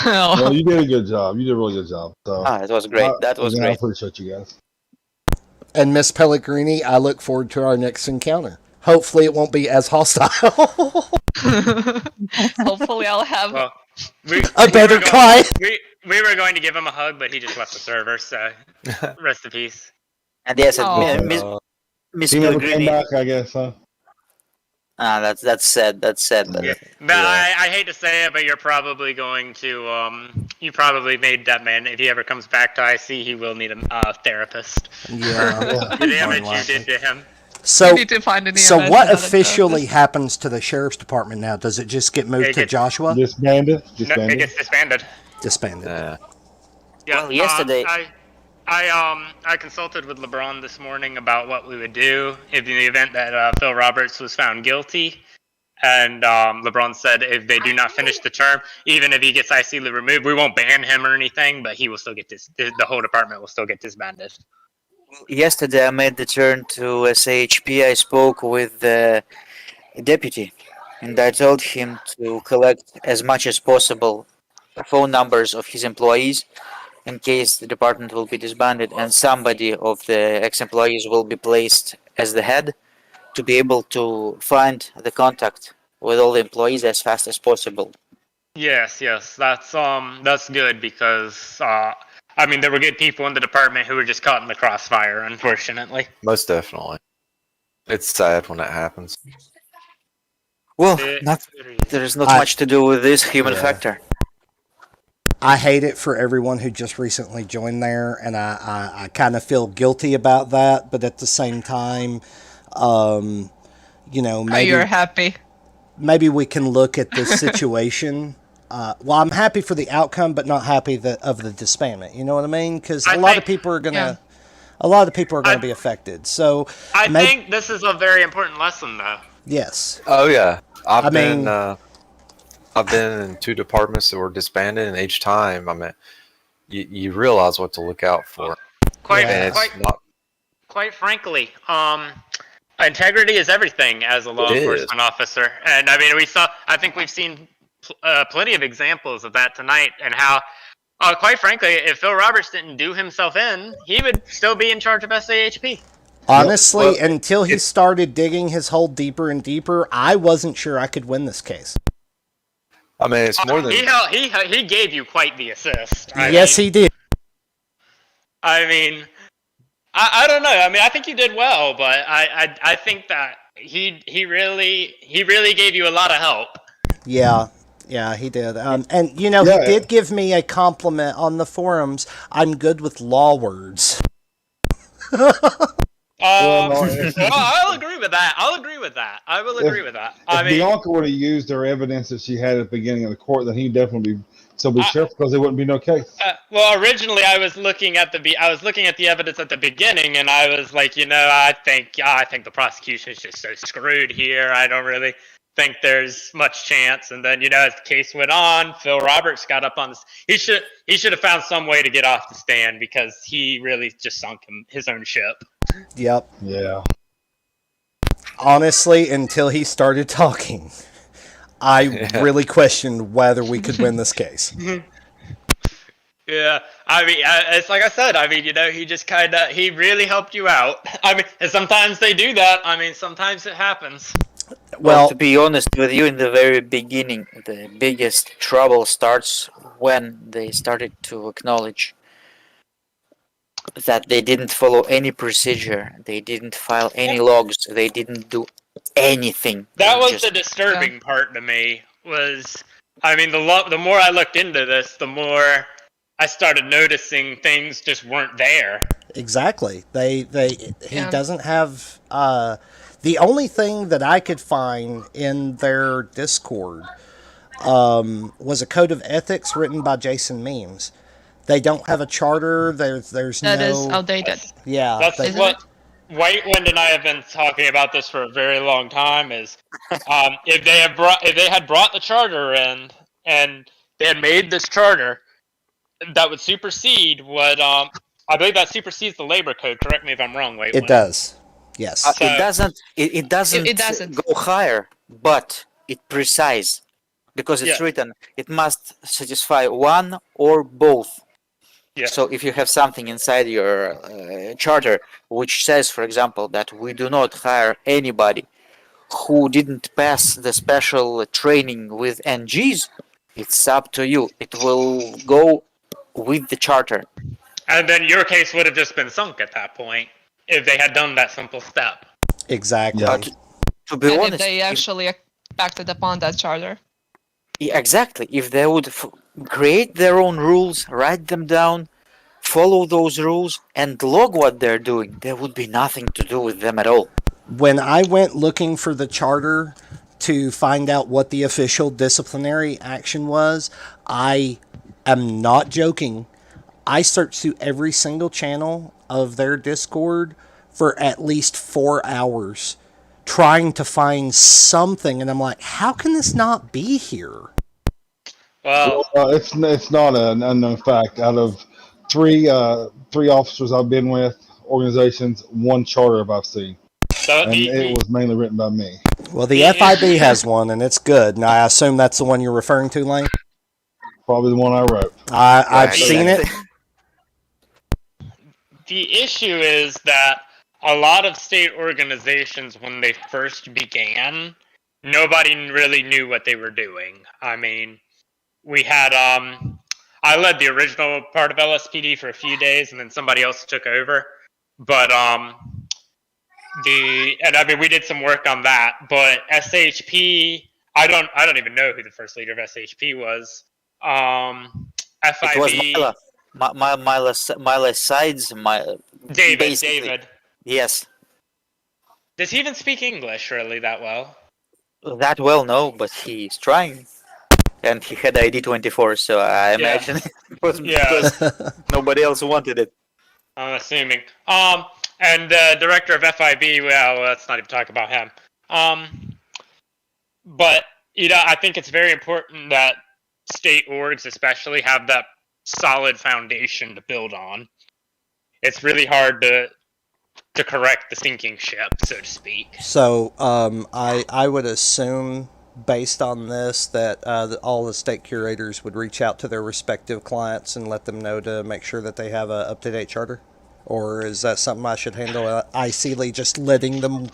Well, you did a good job. You did a really good job. So it was great. That was I great. appreciate you guys. And Miss Pellegrini, I look forward to our next encounter. Hopefully, it won't be as hostile. Hopefully, I'll have a better client. We were going to give him a hug, but he just left the server. So rest in peace. And yes, Miss he never came back, I guess, huh? That's sad. That's sad. But, But I hate to say it, but you're probably going to you probably made that man. If he ever comes back to IC, he will need a therapist. Yeah. The damage you did to him. So, we need to find what officially happens to the sheriff's department now? Does it just get moved to Joshua? Disbanded? No, it gets disbanded. Disbanded. Yeah. Well, yesterday. I consulted with LeBron this morning about what we would do in the event that Phil Roberts was found guilty. And LeBron said if they do not finish the term, even if he gets IC'ly removed, we won't ban him or anything, but he will still get the whole department will still get disbanded. Yesterday, I made the turn to SAHP. I spoke with the deputy, and I told him to collect as much as possible phone numbers of his employees in case the department will be disbanded, and somebody of the ex-employees will be placed as the head to be able to find the contact with all the employees as fast as possible. Yes, that's good because there were good people in the department who were just caught in the crossfire, unfortunately. Most definitely. It's sad when that happens. Well, there is not much to do with this human factor. I hate it for everyone who just recently joined there, and I kind of feel guilty about that. But at the same time, maybe you're happy. Maybe we can look at this situation. I'm happy for the outcome, but not happy of the disbandment. You know what I mean? Because a lot of people are gonna be affected. So I think this is a very important lesson, though. Yes. Oh yeah, I've been in 2 departments that were disbanded, and each time, you realize what to look out for. Quite frankly, integrity is everything as a law enforcement officer, and I think we've seen plenty of examples of that tonight, and how, quite frankly, if Phil Roberts didn't do himself in, he would still be in charge of SAHP. Honestly, until he started digging his hole deeper and deeper, I wasn't sure I could win this case. It's more than he gave you quite the assist. Yes, he did. I don't know. I think you did well, but I think that he really gave you a lot of help. Yeah, he did. And he did give me a compliment on the forums. I'm good with law words. I'll agree with that. I will agree with that. If Bianca would have used her evidence that she had at the beginning of the court, then he'd definitely be careful, because there wouldn't be no case. Originally I was looking at the evidence at the beginning, and I was like, I think the prosecution is just so screwed here. I don't really think there's much chance. And then, as the case went on, Phil Roberts got up on this. He should have found some way to get off the stand, because he really just sunk his own ship. Yep. Yeah. Honestly, until he started talking, I really questioned whether we could win this case. Yeah, it's like I said. He just he really helped you out. And sometimes they do that. Sometimes it happens. Well, to be honest with you, in the very beginning, the biggest trouble starts when they started to acknowledge that they didn't follow any procedure, they didn't file any logs, they didn't do anything. That They was just the disturbing part to me. I mean, the more I looked into this, the more I started noticing things just weren't there. Exactly. He Yeah. doesn't have the only thing that I could find in their Discord was a code of ethics written by Jason Memes. They don't have a charter. There's That is no outdated. yeah. That's They, Isn't what it? Whitewind and I have been talking about this for a very long time. Is if they had brought the charter in and they had made this charter, that would supersede what I believe that supersedes the labor code. Correct me if I'm wrong, it Whitewind. does. Yes. it doesn't. It doesn't, It doesn't. go higher, but it precise because it's Yeah. written. It must satisfy one or both. Yeah. So if you have something inside your charter which says, for example, that we do not hire anybody who didn't pass the special training with NGs, it's up to you. It will go with the charter. And then your case would have just been sunk at that point if they had done that simple step. Exactly. To be And honest, if they actually acted upon that charter. yeah, exactly. If they would create their own rules, write them down, follow those rules, and log what they're doing, there would be nothing to do with them at all. When I went looking for the charter to find out what the official disciplinary action was, I am not joking. I searched through every single channel of their Discord for at least 4 hours trying to find something, and I'm like, how can this not be here? Well, it's not an unknown fact. Out of three officers I've been with, organizations, one charter I've seen, and it was mainly written by me. Well, the FIB has one, and it's good. And I assume that's the one you're referring to, Lane? Probably the one I wrote. I've seen it. The issue is that a lot of state organizations, when they first began, nobody really knew what they were doing. I mean, we had I led the original part of LSPD for a few days, and then somebody else took over. But we did some work on that. But SHP, I don't even know who the first leader of SHP was. FIB. It was Mila Sides. David. Yes. Does he even speak English really that well? That well, no, but he's trying. And he had ID 24, so I imagine it was because nobody else wanted it. I'm assuming. And the director of FIB, well, let's not even talk about him. But, I think it's very important that state orgs especially have that solid foundation to build on. It's really hard to correct the sinking ship, so to speak. So I would assume, based on this, that all the state curators would reach out to their respective clients and let them know to make sure that they have a up-to-date charter? Or is that something I should handle ICly, just letting them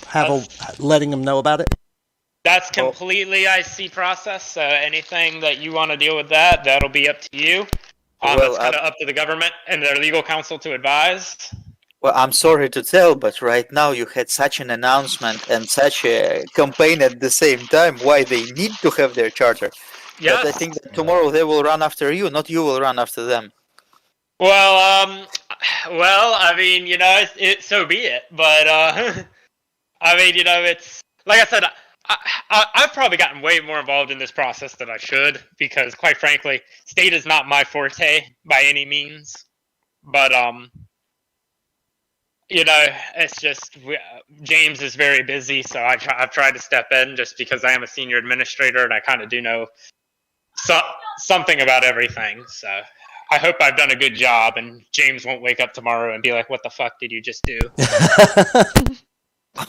know about it? That's completely IC process. So anything that you want to deal with that'll be up to you. It's kind of up to the government and their legal counsel to advise. Well, I'm sorry to tell, but right now you had such an announcement and such a campaign at the same time. Why they need to have their charter? Yes. But I think that tomorrow they will run after you, not you will run after them. Well, I mean, so be it. But I mean, it's like I said. I've probably gotten way more involved in this process than I should because, quite frankly, state is not my forte by any means. But it's just James is very busy, so I've tried to step in just because I am a senior administrator and I kind of do know something about everything. So I hope I've done a good job, and James won't wake up tomorrow and be like, "What the fuck did you just do?"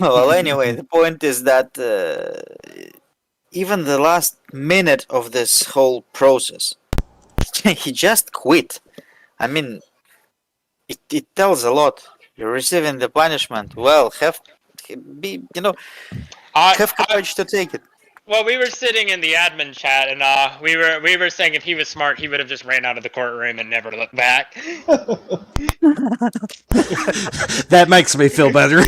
Well, anyway, the point is that even the last minute of this whole process, he just quit. I mean, it tells a lot. You're receiving the punishment. Well, have courage to take it. Well, we were sitting in the admin chat, and we were saying if he was smart, he would have just ran out of the courtroom and never looked back. That makes me feel better.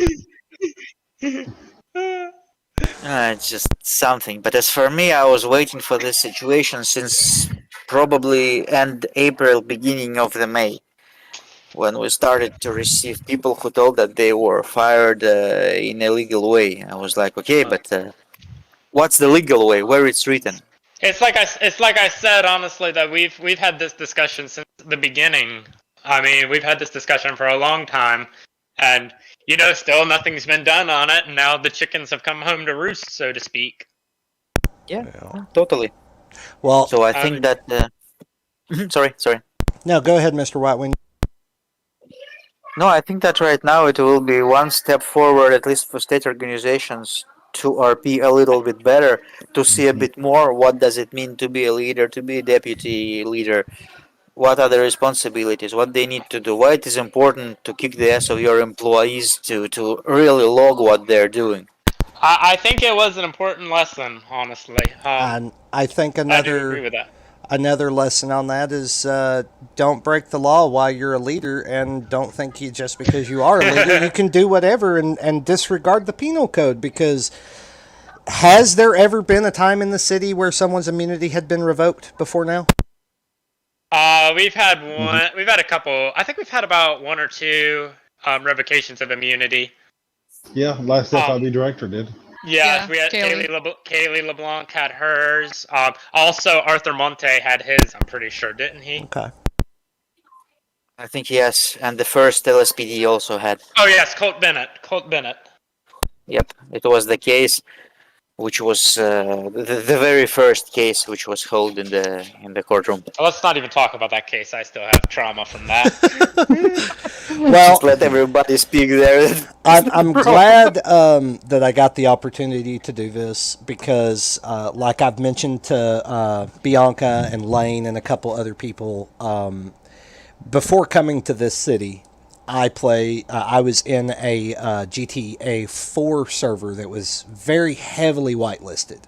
It's just something. But as for me, I was waiting for this situation since probably end April, beginning of the May, when we started to receive people who told that they were fired in a legal way. I was like, okay, but what's the legal way? Where it's written? It's like I said, honestly, that we've had this discussion since the beginning. I mean, we've had this discussion for a long time, and still nothing's been done on it. And now the chickens have come home to roost, so to speak. Yeah, totally. Well, so I think that. Sorry. No, go ahead, Mr. Whitewind. No, I think that right now it will be one step forward, at least for state organizations, to RP a little bit better, to see a bit more what does it mean to be a leader, to be a deputy leader, what are the responsibilities, what they need to do, why it is important to kick the ass of your employees to really log what they're doing. I think it was an important lesson, honestly. And I think I do agree with that. another lesson on that is don't break the law while you're a leader, and don't think you just because you are a leader you can do whatever and disregard the penal code. Because has there ever been a time in the city where someone's immunity had been revoked before now? We've had one. We've had a couple. I think we've had about one or two revocations of immunity. Yeah, last FIB director did. Yeah, we had Kaylee LeBlanc had hers. Also, Arthur Monte had his. I'm pretty sure, didn't he? Okay. I think yes, and the first LSPD also had. Oh yes, Colt Bennett. Yep, it was the case, which was the very first case which was held in the courtroom. Let's not even talk about that case. I still have trauma from that. Well, just let everybody speak there. I'm glad that I got the opportunity to do this because, like I've mentioned to Bianca and Lane and a couple other people, before coming to this city, I was in a GTA 4 server that was very heavily whitelisted,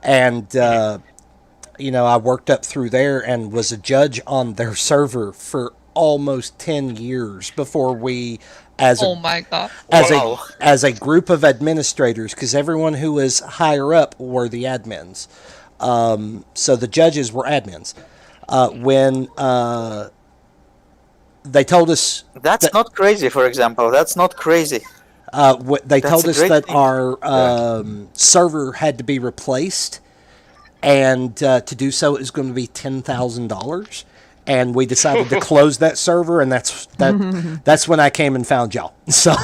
and I worked up through there and was a judge on their server for almost 10 years before we, as a group of administrators, because everyone who was higher up were the admins, so the judges were admins. When they told us that's not crazy. For example, that's not crazy. They told us that our server had to be replaced, and to do so it was going to be $10,000. And we decided to close that server, and that's when I came and found y'all. So,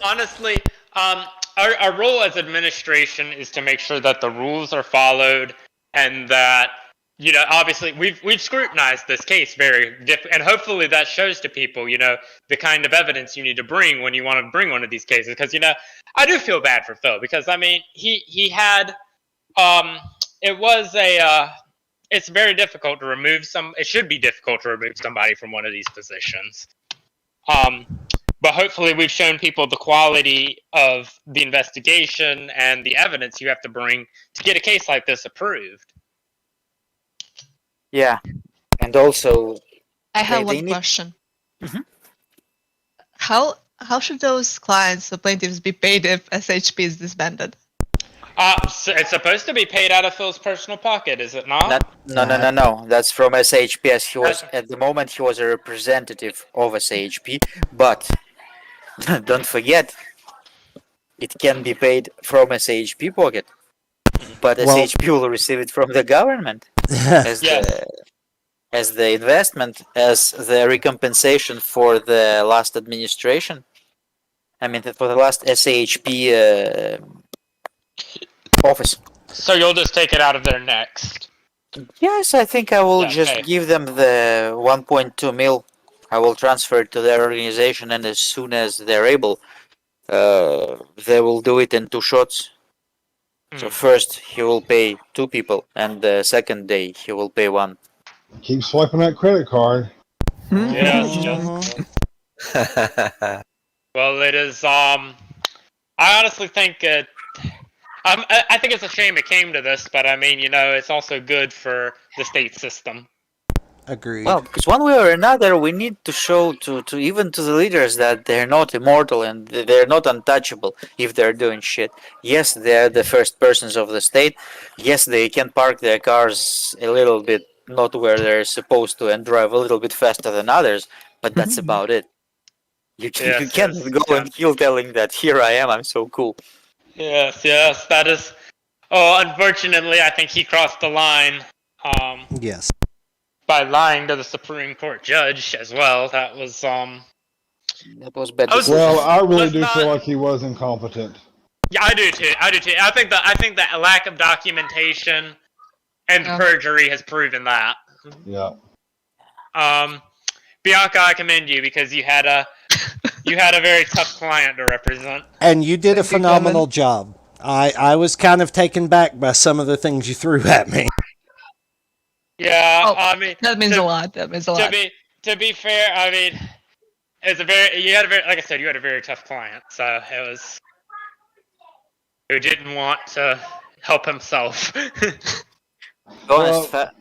honestly, our role as administration is to make sure that the rules are followed, and that obviously we've scrutinized this case and hopefully that shows to people, the kind of evidence you need to bring when you want to bring one of these cases. Because I do feel bad for Phil, because I mean he had it's very difficult to remove it should be difficult to remove somebody from one of these positions. But hopefully we've shown people the quality of the investigation and the evidence you have to bring to get a case like this approved. Yeah, and also I have one question. How should those clients, the plaintiffs, be paid if SHP is disbanded? So it's supposed to be paid out of Phil's personal pocket, is it not? No. That's from SHP, as he was at the moment. He was a representative of SHP, but don't forget, it can be paid from SHP pocket, but SHP will receive it from the government as the investment, as the recompensation for the last administration. I mean, for the last SAHP office. So you'll just take it out of there next? Yes, I think I will just give them the 1.2 mil. I will transfer it to their organization, and as soon as they're able, they will do it in 2 shots. So first he will pay 2 people, and the second day he will pay 1. Keep swiping that credit card. Yes. Well, it is. I honestly think I think it's a shame it came to this, but I mean, it's also good for the state system. Agreed. Well, because one way or another, we need to show to even to the leaders that they're not immortal and they're not untouchable if they're doing shit. Yes, they're the first persons of the state. Yes, they can park their cars a little bit not where they're supposed to and drive a little bit faster than others, but that's about it. You Yes, can't yes, go and kill telling that here I am, I'm so cool. Yes, that is. Oh, unfortunately, I think he crossed the line. Yes. By lying to the Supreme Court judge as well. That was That was bad. Well, I really do feel like he was incompetent. Yeah, I do too. I think that lack of documentation and perjury has proven that. Yeah. Bianca, I commend you because you had a very tough client to represent. And you did a phenomenal job. I was kind of taken back by some of the things you threw at me. Yeah, I mean that means a lot. That means a lot. To be fair, I mean, like I said, you had a very tough client. So it was who didn't want to help himself. To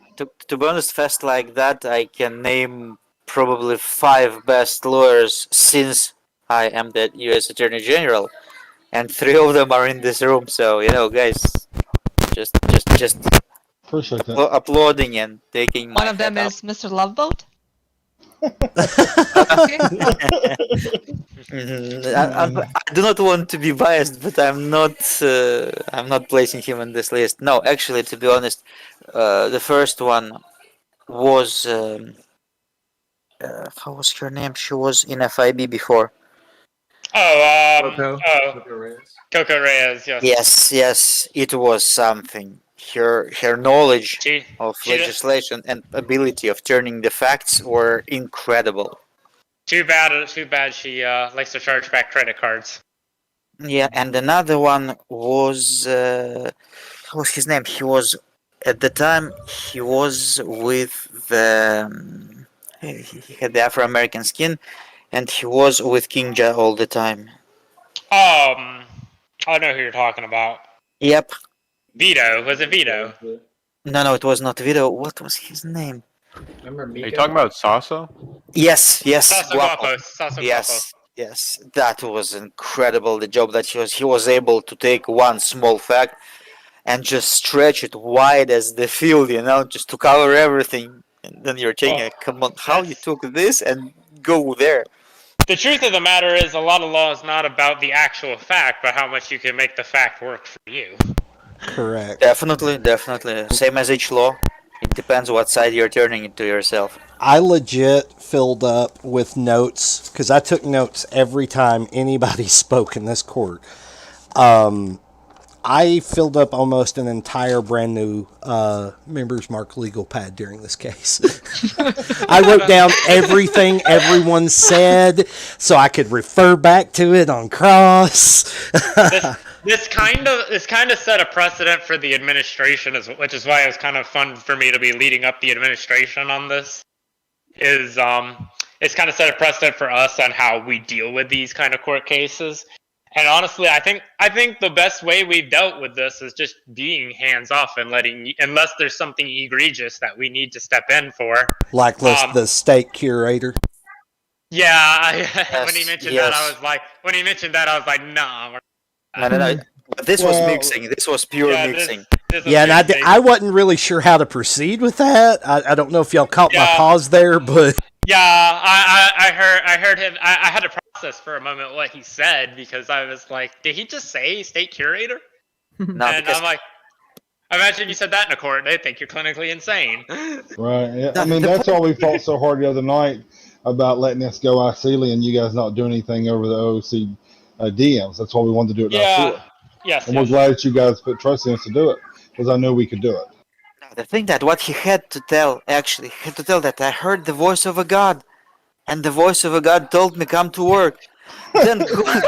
be honest, fast like that, I can name probably 5 best lawyers since I am the U.S. Attorney General, and 3 of them are in this room. So guys, just appreciate that. Applauding and taking. One of them is Mr. Loveboat. I do not want to be biased, but I'm not placing him on this list. No, actually, to be honest, the first one was how was her name? She was in FIB before. Coco Reyes. Yes. Yes, it was something. Her knowledge of legislation and ability of turning the facts were incredible. Too bad she likes to charge back credit cards. Yeah, and another one was what was his name? He was at the time he was with the he had the Afro-American skin, and he was with King Ja all the time. I know who you're talking about. Yep. Vito. Was it Vito? No, it was not Vito. What was his name? Are you talking about Sasso? Yes. Sasso Guapo. Guapo. Yes. That was incredible. The job that he was able to take one small fact and just stretch it wide as the field, just to cover everything. And then you're taking come on, how you took this and go there. The truth of the matter is, a lot of law is not about the actual fact, but how much you can make the fact work for you. Correct. Definitely. Same as each law. It depends what side you're turning it to yourself. I legit filled up with notes because I took notes every time anybody spoke in this court. I filled up almost an entire brand new Members Mark legal pad during this case. I wrote down everything everyone said so I could refer back to it on cross. This kind of set a precedent for the administration, which is why it was kind of fun for me to be leading up the administration on this. It's kind of set a precedent for us on how we deal with these kind of court cases. And honestly, I think the best way we've dealt with this is just being hands off and unless there's something egregious that we need to step in for. Like the state curator. Yeah, when he mentioned that, I was like, nah. No. This was mixing. This was pure mixing. And I wasn't really sure how to proceed with that. I don't know if y'all caught my pause there, but yeah, I heard him. I had to process for a moment what he said because I was like, did he just say state curator? No, and I'm like, imagine you said that in a court, they think you're clinically insane. Right. Yeah. I mean, that's why we fought so hard the other night about letting us go ICELI and you guys not doing anything over the OC DMs. That's why we wanted to do it now. Yes. And we're glad that you guys put trust in us to do it because I knew we could do it. The thing that what he had to tell that I heard the voice of a God, and the voice of a God told me come to work. Then go I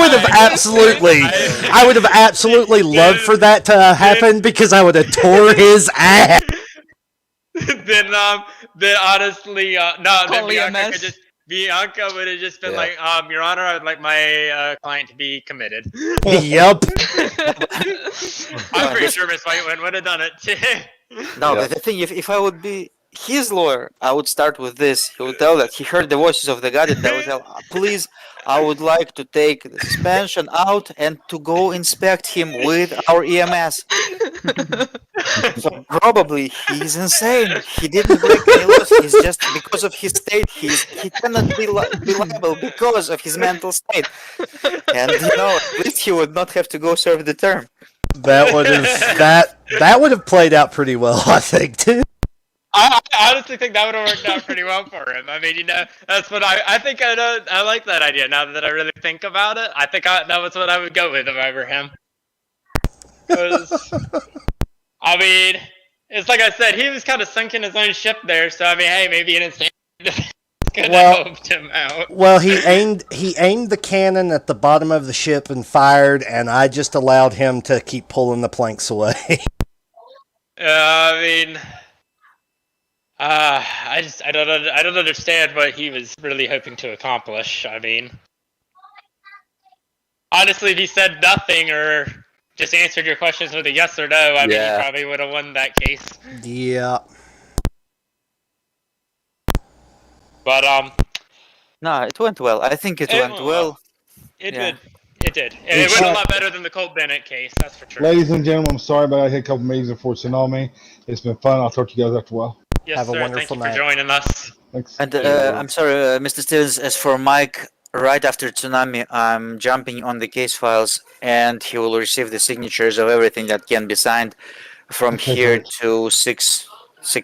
would have absolutely loved for that to happen because I would have tore his ass. Then honestly, then Bianca Bianca would have just been like, Your Honor, I'd like my client to be committed. Yep. I'm pretty sure Miss Whiteman would have done it too. No, but the thing, if I would be his lawyer, I would start with this. He would tell that he heard the voices of the God, and I would tell, please, I would like to take the suspension out and to go inspect him with our EMS. So probably he's insane. He didn't break any laws. He's just because of his state. He cannot be liable because of his mental state. And at least he would not have to go serve the term. That would have played out pretty well, I think, too. I honestly think that would have worked out pretty well for him. I mean, that's what I think. I like that idea. Now that I really think about it, I think that was what I would go with if I were him. 'Cause, I mean, it's like I said, he was kind of sunk in his own ship there. So I mean, hey, maybe an insane could have helped him out. Well, he aimed the cannon at the bottom of the ship and fired, and I just allowed him to keep pulling the planks away. I mean, I don't understand what he was really hoping to accomplish. I mean, honestly, if he said nothing or just answered your questions with a yes or no, I mean, he probably would have won that case. Yeah. But no, it went well. I think it went well. It did. It did. And it went a lot better than the Colt Bennett case. That's for sure. Ladies and gentlemen, I'm sorry, but I had a couple meetings before tsunami. It's been fun. I'll talk to you guys after a while. Yes, Have sir. a wonderful Thank you night. for joining us. Thanks. And I'm sorry, Mr. Stevens, as for Mike, right after tsunami, I'm jumping on the case files, and he will receive the signatures of everything that can be signed from here to 6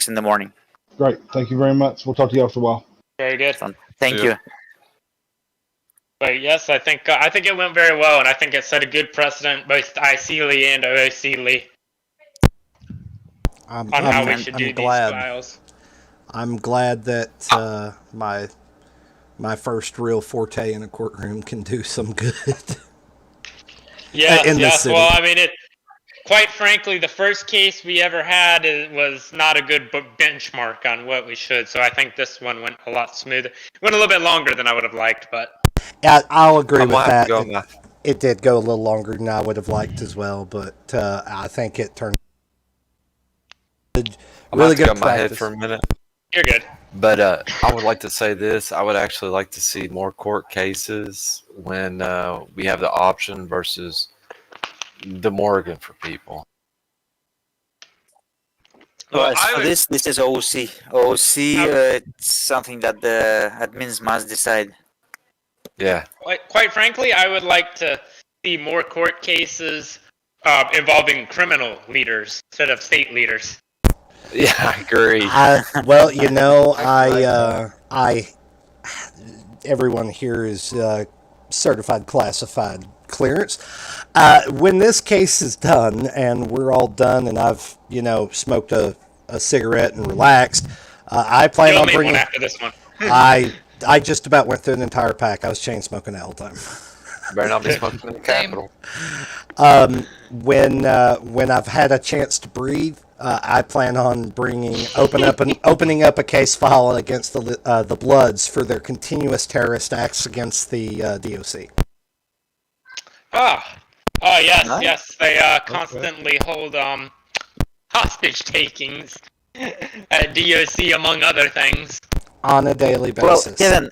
in the morning. Great. Thank you very much. We'll talk to you after a while. Very good. Thank you. But yes, I think it went very well, and I think it set a good precedent, both IC-ly and OOC-ly, on how we should do these trials. I'm glad that my first real forte in a courtroom can do some good. Yes. Well, I mean, quite frankly, the first case we ever had was not a good benchmark on what we should. So I think this one went a lot smoother. It went a little bit longer than I would have liked, but. Yeah, I'll agree with that. It did go a little longer than I would have liked as well, but I think it turned really good. I'm my head for a minute. You're good. But I would like to say this. I would actually like to see more court cases when we have the option versus the Morgan for people. Well, so this is OC. It's something that the admins must decide. Yeah. Quite frankly, I would like to see more court cases involving criminal leaders instead of state leaders. Yeah, I agree. Well, everyone here is certified classified clearance. When this case is done and we're all done, and I've smoked a cigarette and relaxed, I plan on bringing. One after this one. I just about went through an entire pack. I was chain smoking the whole time. Better not be smoking in the Capitol. When I've had a chance to breathe, I plan on opening up a case file against the Bloods for their continuous terrorist acts against the DOC. Yes. They constantly hold hostage takings at DOC, among other things. On a daily basis. Well,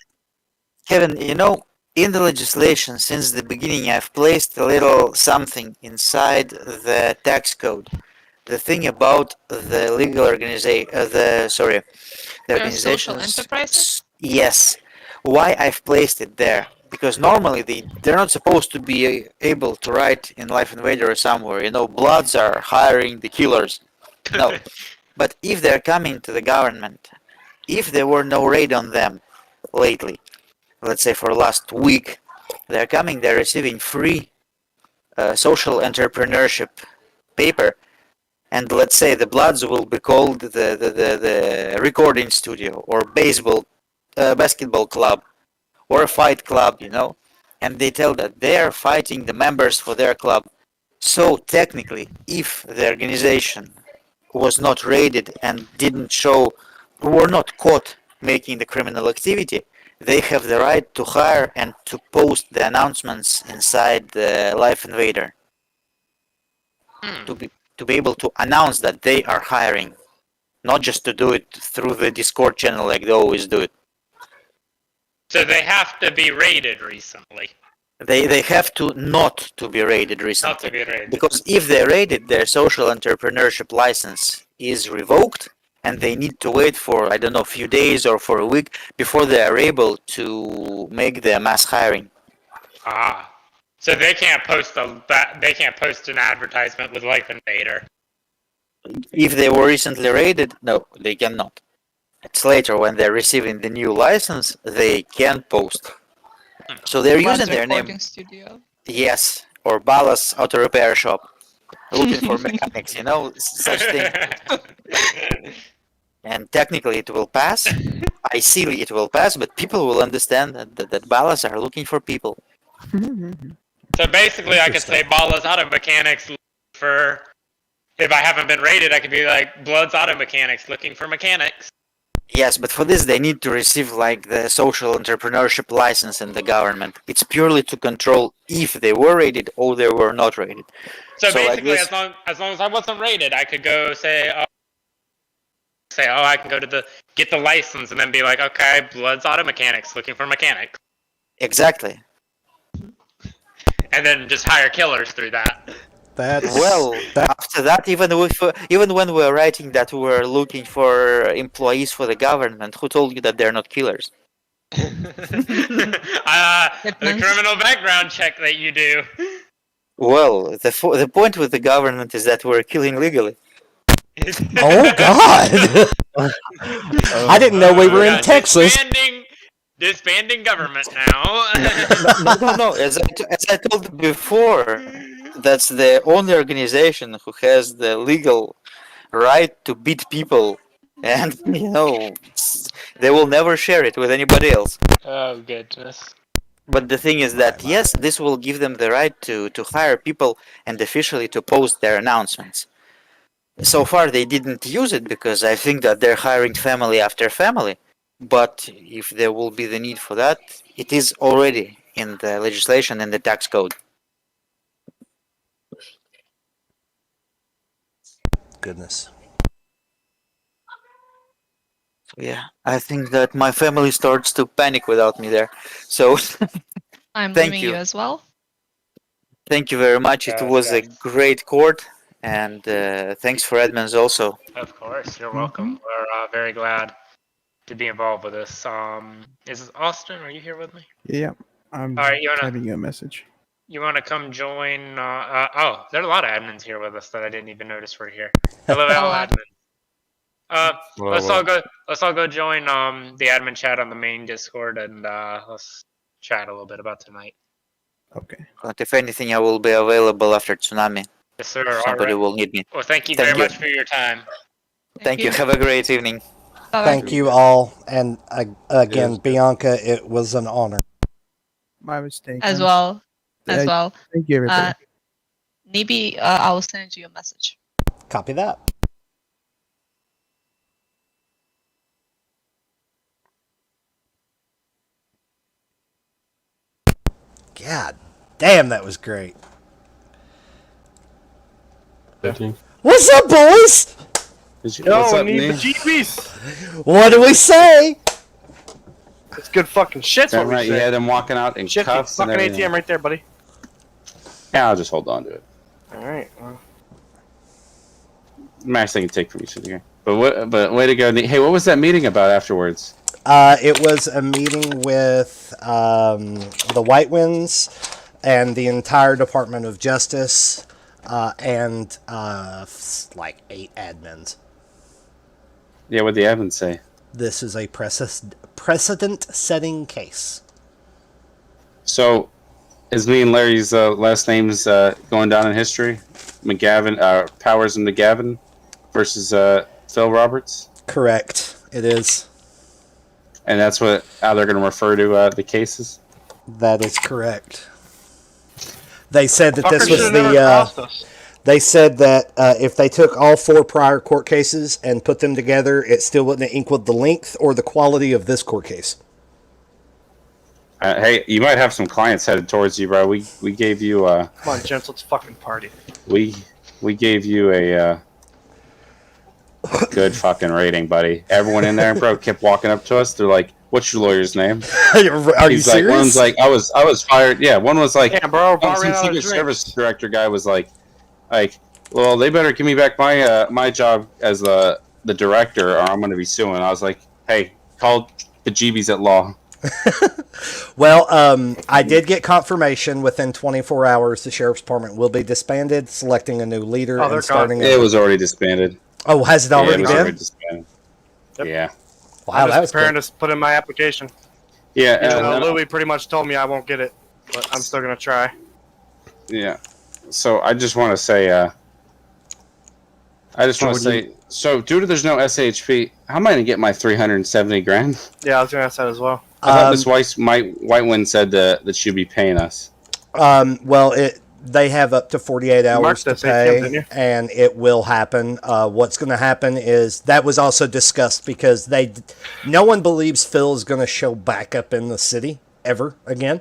Kevin, in the legislation, since the beginning, I've placed a little something inside the tax code. The thing about the legal organization, the organizations. Social enterprises? Yes. Why I've placed it there? Because normally they're not supposed to be able to write in Life Invader or somewhere, Bloods are hiring the killers. No. But if they're coming to the government, if there were no raid on them lately, let's say for last week, they're receiving free social entrepreneurship paper, and let's say the Bloods will be called the recording studio or basketball club or a fight club, and they tell that they're fighting the members for their club. So technically, if the organization was not raided and were not caught making the criminal activity, they have the right to hire and to post the announcements inside the Life Invader. To be able to announce that they are hiring, not just to do it through the Discord channel like they always do it. So they have to be rated recently. They have to not to be rated recently. Not to be rated. Because if they're rated, their social entrepreneurship license is revoked, and they need to wait for, I don't know, a few days or for a week before they are able to make the mass hiring. Ah, so they can't post an advertisement with Life Invader. If they were recently rated, no, they cannot. It's later when they're receiving the new license, they can post. So they're using their name. Studio. Yes, or Balas Auto Repair Shop. Looking for mechanics, you know, such thing. And technically it will pass. Ideally it will pass, but people will understand that Balas are looking for people. So basically, I could say Bala's Auto Mechanics for. If I haven't been rated, I could be like Blood's Auto Mechanics looking for mechanics. Yes, but for this they need to receive like the social entrepreneurship license in the government. It's purely to control if they were rated or they were not rated. So basically, like as long as I wasn't rated, I could go say, I can go to get the license and then be like, okay, Blood's Auto Mechanics looking for mechanics. Exactly. And then just hire killers through that. After that, even when we're writing that we're looking for employees for the government, who told you that they're not killers? The criminal background check that you do. Well, the point with the government is that we're killing legally. Oh God! I didn't know we were in Texas. Disbanding government now. No. As I told before, that's the only organization who has the legal right to beat people, and they will never share it with anybody else. Oh goodness. But the thing is that yes, this will give them the right to hire people and officially to post their announcements. So far they didn't use it because I think that they're hiring family after family. But if there will be the need for that, it is already in the legislation and the tax code. Goodness. Yeah, I think that my family starts to panic without me there. So I'm thank leaving you. you as well. Thank you very much. It was a great court, and thanks for Edmonds also. Of course, you're welcome. We're very glad to be involved with this. Is this Austin? Are you here with me? Yeah, I'm All right, typing you a message. You want to come join? Oh, there are a lot of admins here with us that I didn't even notice were here. Hello, all admins. Let's all go join the admin chat on the main Discord, and let's chat a little bit about tonight. Okay. But if anything, I will be available after tsunami. Yes, sir. Somebody will need me. Well, thank you very much for your time. Thank you. Have a great evening. Thank you all, and again, Bianca, it was an honor. My mistake. As well. Thank you, everybody. Maybe I will send you a message. Copy that. God damn, that was great. What's up, boys? Yo, Ni Bejeebies. What do we say? It's good fucking shit. Damn right, you had him walking out in Shit, cuffs and fucking everything. ATM right there, buddy. Yeah, I'll just hold on to it. All right. Well. Max, I can take from each of you. But way to go. Hey, what was that meeting about afterwards? It was a meeting with the White Winds and the entire Department of Justice and like 8 admins. Yeah, what did the admin say? This is a precedent-setting case. So, is me and Larry's last names going down in history? McGavin, Powers and McGavin versus Phil Roberts? Correct. It is. And that's how they're going to refer to the cases? That is correct. They said that this was the... They said that if they took all 4 prior court cases and put them together, it still wouldn't equal the length or the quality of this court case. Hey, you might have some clients headed towards you, bro. We gave you Come on, gents, let's fucking party. we gave you a good fucking rating, buddy. Everyone in there, bro, kept walking up to us. They're like, "What's your lawyer's name?" Are you He's like, serious? one's like, "I was fired." Yeah, one was like, Yeah, bro, bar some ran out of Secret drinks. Service director guy was like, well, they better give me back my my job as the director, or I'm going to be suing. I was like, hey, call Bejeebies at law. Well, I did get confirmation within 24 hours the sheriff's department will be disbanded, selecting a new leader, Oh, they're and starting. It was already disbanded. Oh, has it already it was been? already disbanded. Yep. Yeah. Wow, I'm that just was preparing quick. to put in my application. Yeah. Even though Louis pretty much told me I won't get it, but I'm still gonna try. Yeah. So I just want to say, so due to there's no SAHP, how am I going to get my 370 grand? Yeah, I was gonna ask that as well. I thought this white one said that she'd be paying us. Well, they have up to 48 hours to this ATM, pay, didn't you? and it will happen. What's going to happen is that was also discussed because no one believes Phil is going to show back up in the city ever again.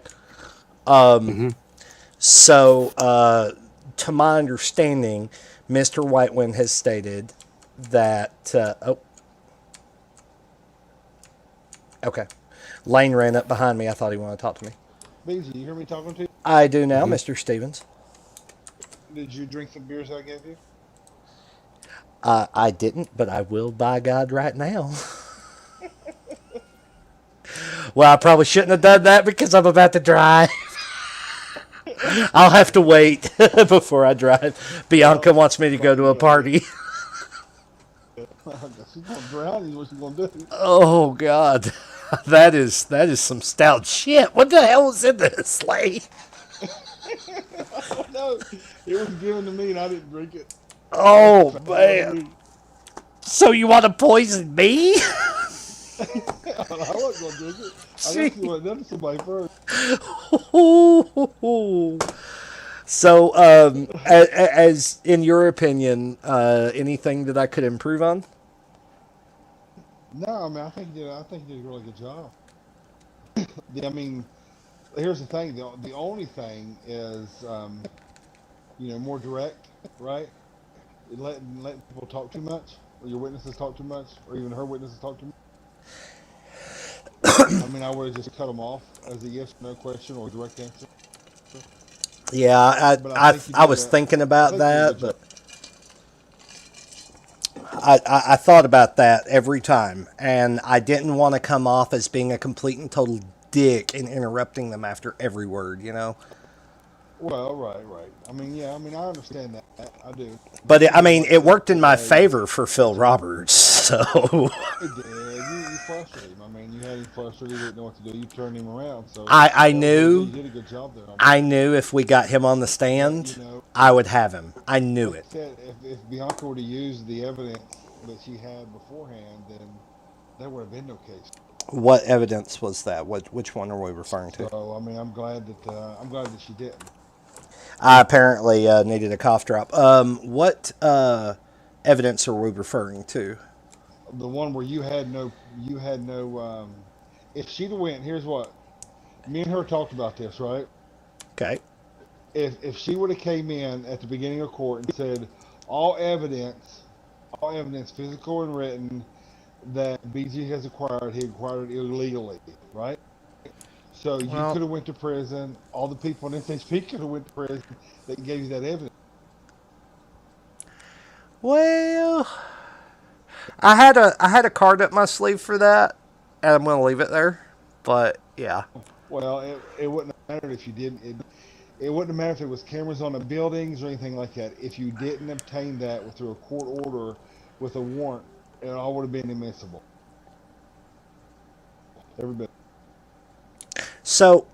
So, to my understanding, Mr. Whitewind has stated that. Okay. Lane ran up behind me. I thought he wanted to talk to me. Beezy, you hear me talking to you? I do now, Mr. Stevens. Did you drink the beers I gave you? I didn't, but I will, by God, right now. Well, I probably shouldn't have done that because I'm about to drive. I'll have to wait before I drive. Bianca wants me to go to a party. She's gonna drown you. What you gonna do? Oh God, that is some stout shit. What the hell is in this, Slay? No, it was given to me and I didn't drink it. Oh man. So you want to poison me? I wasn't gonna drink it. I guess you went done to somebody first. So, as in your opinion, anything that I could improve on? No, I mean I think you did a really good job. I mean, here's the thing. The only thing is, more direct, right? Letting people talk too much, or your witnesses talk too much, or even her witnesses talk too much. I mean, I would have just cut them off as a yes or no question or direct answer. Yeah, I was thinking about that, but I thought about that every time, and I didn't want to come off as being a complete and total dick and interrupting them after every word, you know? Well, right. I mean, I understand that. I do. But it worked in my favor for Phil Roberts, so. It did. You frustrated him. I mean, you had him frustrated. You didn't know what to do. You turned him around. So I knew. You did a good job there. I knew if we got him on the stand, I would have him. I knew it. If Bianca would have used the evidence that she had beforehand, then there would have been no case. What evidence was that? Which one are we referring to? So I mean, I'm glad that she didn't. I apparently needed a cough drop. What evidence are we referring to? The one where you had no. If she'd have went, here's what. Me and her talked about this, right? Okay. If she would have came in at the beginning of court and said all evidence, physical and written, that BG has acquired, he acquired it illegally, right? So you could have went to prison. All the people in SHP could have went to prison that gave you that evidence. Well, I had a card up my sleeve for that, and I'm going to leave it there. But yeah. Well, it wouldn't have mattered if you didn't. It wouldn't have mattered if it was cameras on the buildings or anything like that. If you didn't obtain that through a court order with a warrant, it all would have been admissible. Every bit. So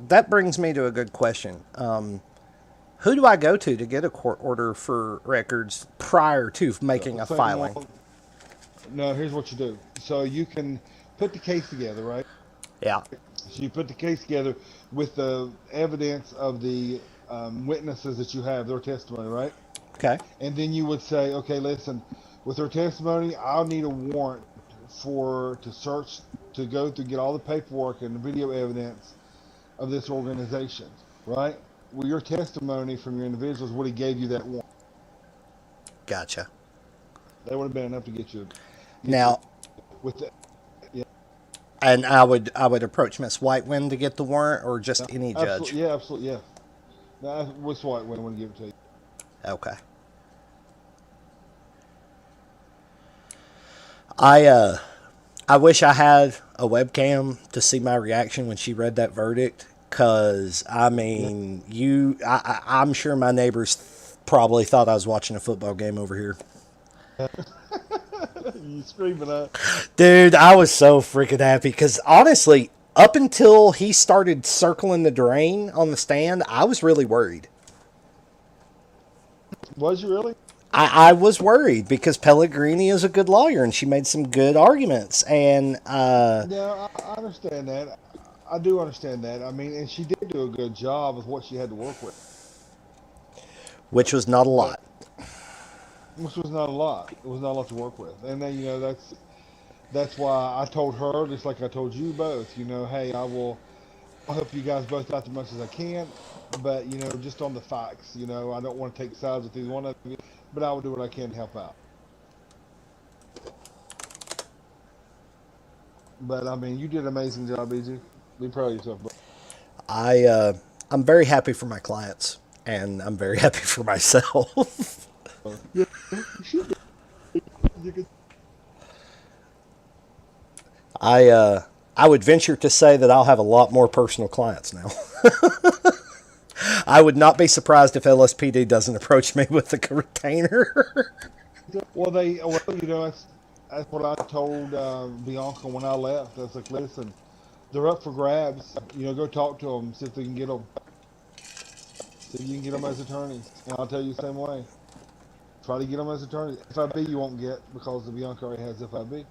that brings me to a good question. Who do I go to get a court order for records prior to making a filing? No, here's what you do. So you can put the case together, right? Yeah. So you put the case together with the evidence of the witnesses that you have, their testimony, right? Okay. And then you would say, okay, listen, with their testimony, I'll need a warrant to search, to go through, get all the paperwork and the video evidence of this organization, right? Well, your testimony from your individuals would have gave you that warrant. Gotcha. That would have been enough to get you. Now, with the, yeah. And I would approach Miss Whitewind to get the warrant, or just any judge. Absolutely, yeah, absolutely, yeah. No, Miss Whitewind, I want to give it to you. Okay. I wish I had a webcam to see my reaction when she read that verdict. Cause I mean, I'm sure my neighbors probably thought I was watching a football game over here. You screaming at? Dude, I was so freaking happy because honestly, up until he started circling the drain on the stand, I was really worried. Was you really? I was worried because Pellegrini is a good lawyer and she made some good arguments. And yeah, I understand that. I do understand that. I mean, and she did do a good job with what she had to work with, which was not a lot. Which was not a lot. It was not a lot to work with. And then, you know, that's why I told her, just like I told you both, you know, hey, I'll help you guys both out as much as I can, but, you know, just on the facts, you know, I don't want to take sides with either one of you, but I will do what I can to help out. But, I mean, you did an amazing job, BG. Be proud of yourself, bro. I'm very happy for my clients, and I'm very happy for myself. Yeah, I would venture to say that I'll have a lot more personal clients now. I would not be surprised if LSPD doesn't approach me with the retainer. Well, you know, that's what I told Bianca when I left. I was like, listen, they're up for grabs. You know, go talk to them, see if they can get them. See if you can get them as attorneys. And I'll tell you the same way. Try to get them as attorneys. FIB you won't get because the Bianca already has FIB.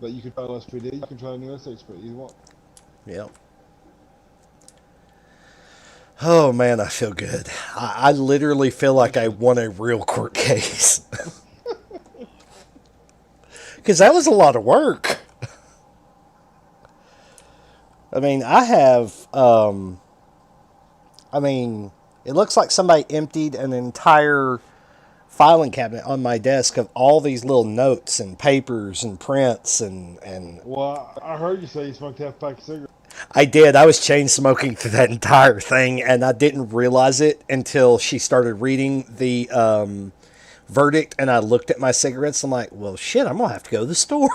But you can try LSPD, you can try new SHP, either one. Yep. Oh man, I feel good. I literally feel like I won a real court case. Because that was a lot of work. I mean, it looks like somebody emptied an entire filing cabinet on my desk of all these little notes and papers and prints and Well, I heard you say you smoked half a pack of cigarettes. I did. I was chain smoking through that entire thing, and I didn't realize it until she started reading the verdict, and I looked at my cigarettes. I'm like, well, shit, I'm going to have to go to the store.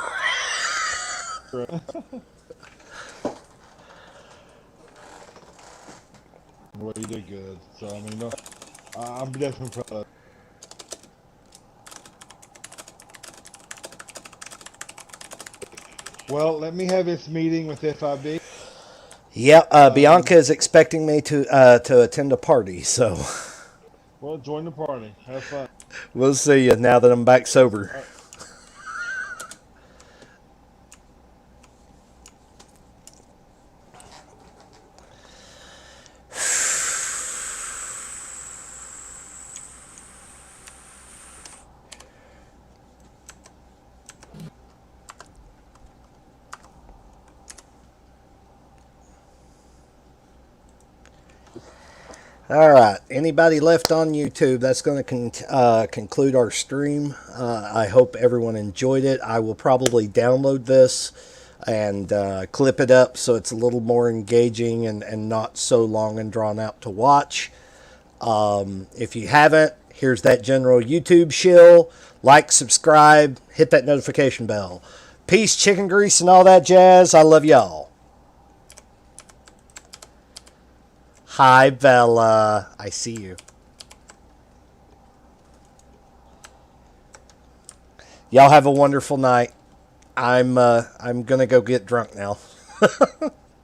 Well, you did good. So, I mean, no, I'm definitely proud of it. Well, let me have this meeting with FIB. Yep, Bianca is expecting me to attend a party, so. Well, join the party. Have fun. We'll see you now that I'm back sober. All right. Anybody left on YouTube? That's going to conclude our stream. I hope everyone enjoyed it. I will probably download this and clip it up so it's a little more engaging and not so long and drawn out to watch. If you haven't, here's that general YouTube shill. Like, subscribe, hit that notification bell. Peace, chicken grease, and all that jazz. I love y'all. Hi, Bella. I see you. Y'all have a wonderful night. I'm gonna go get drunk now.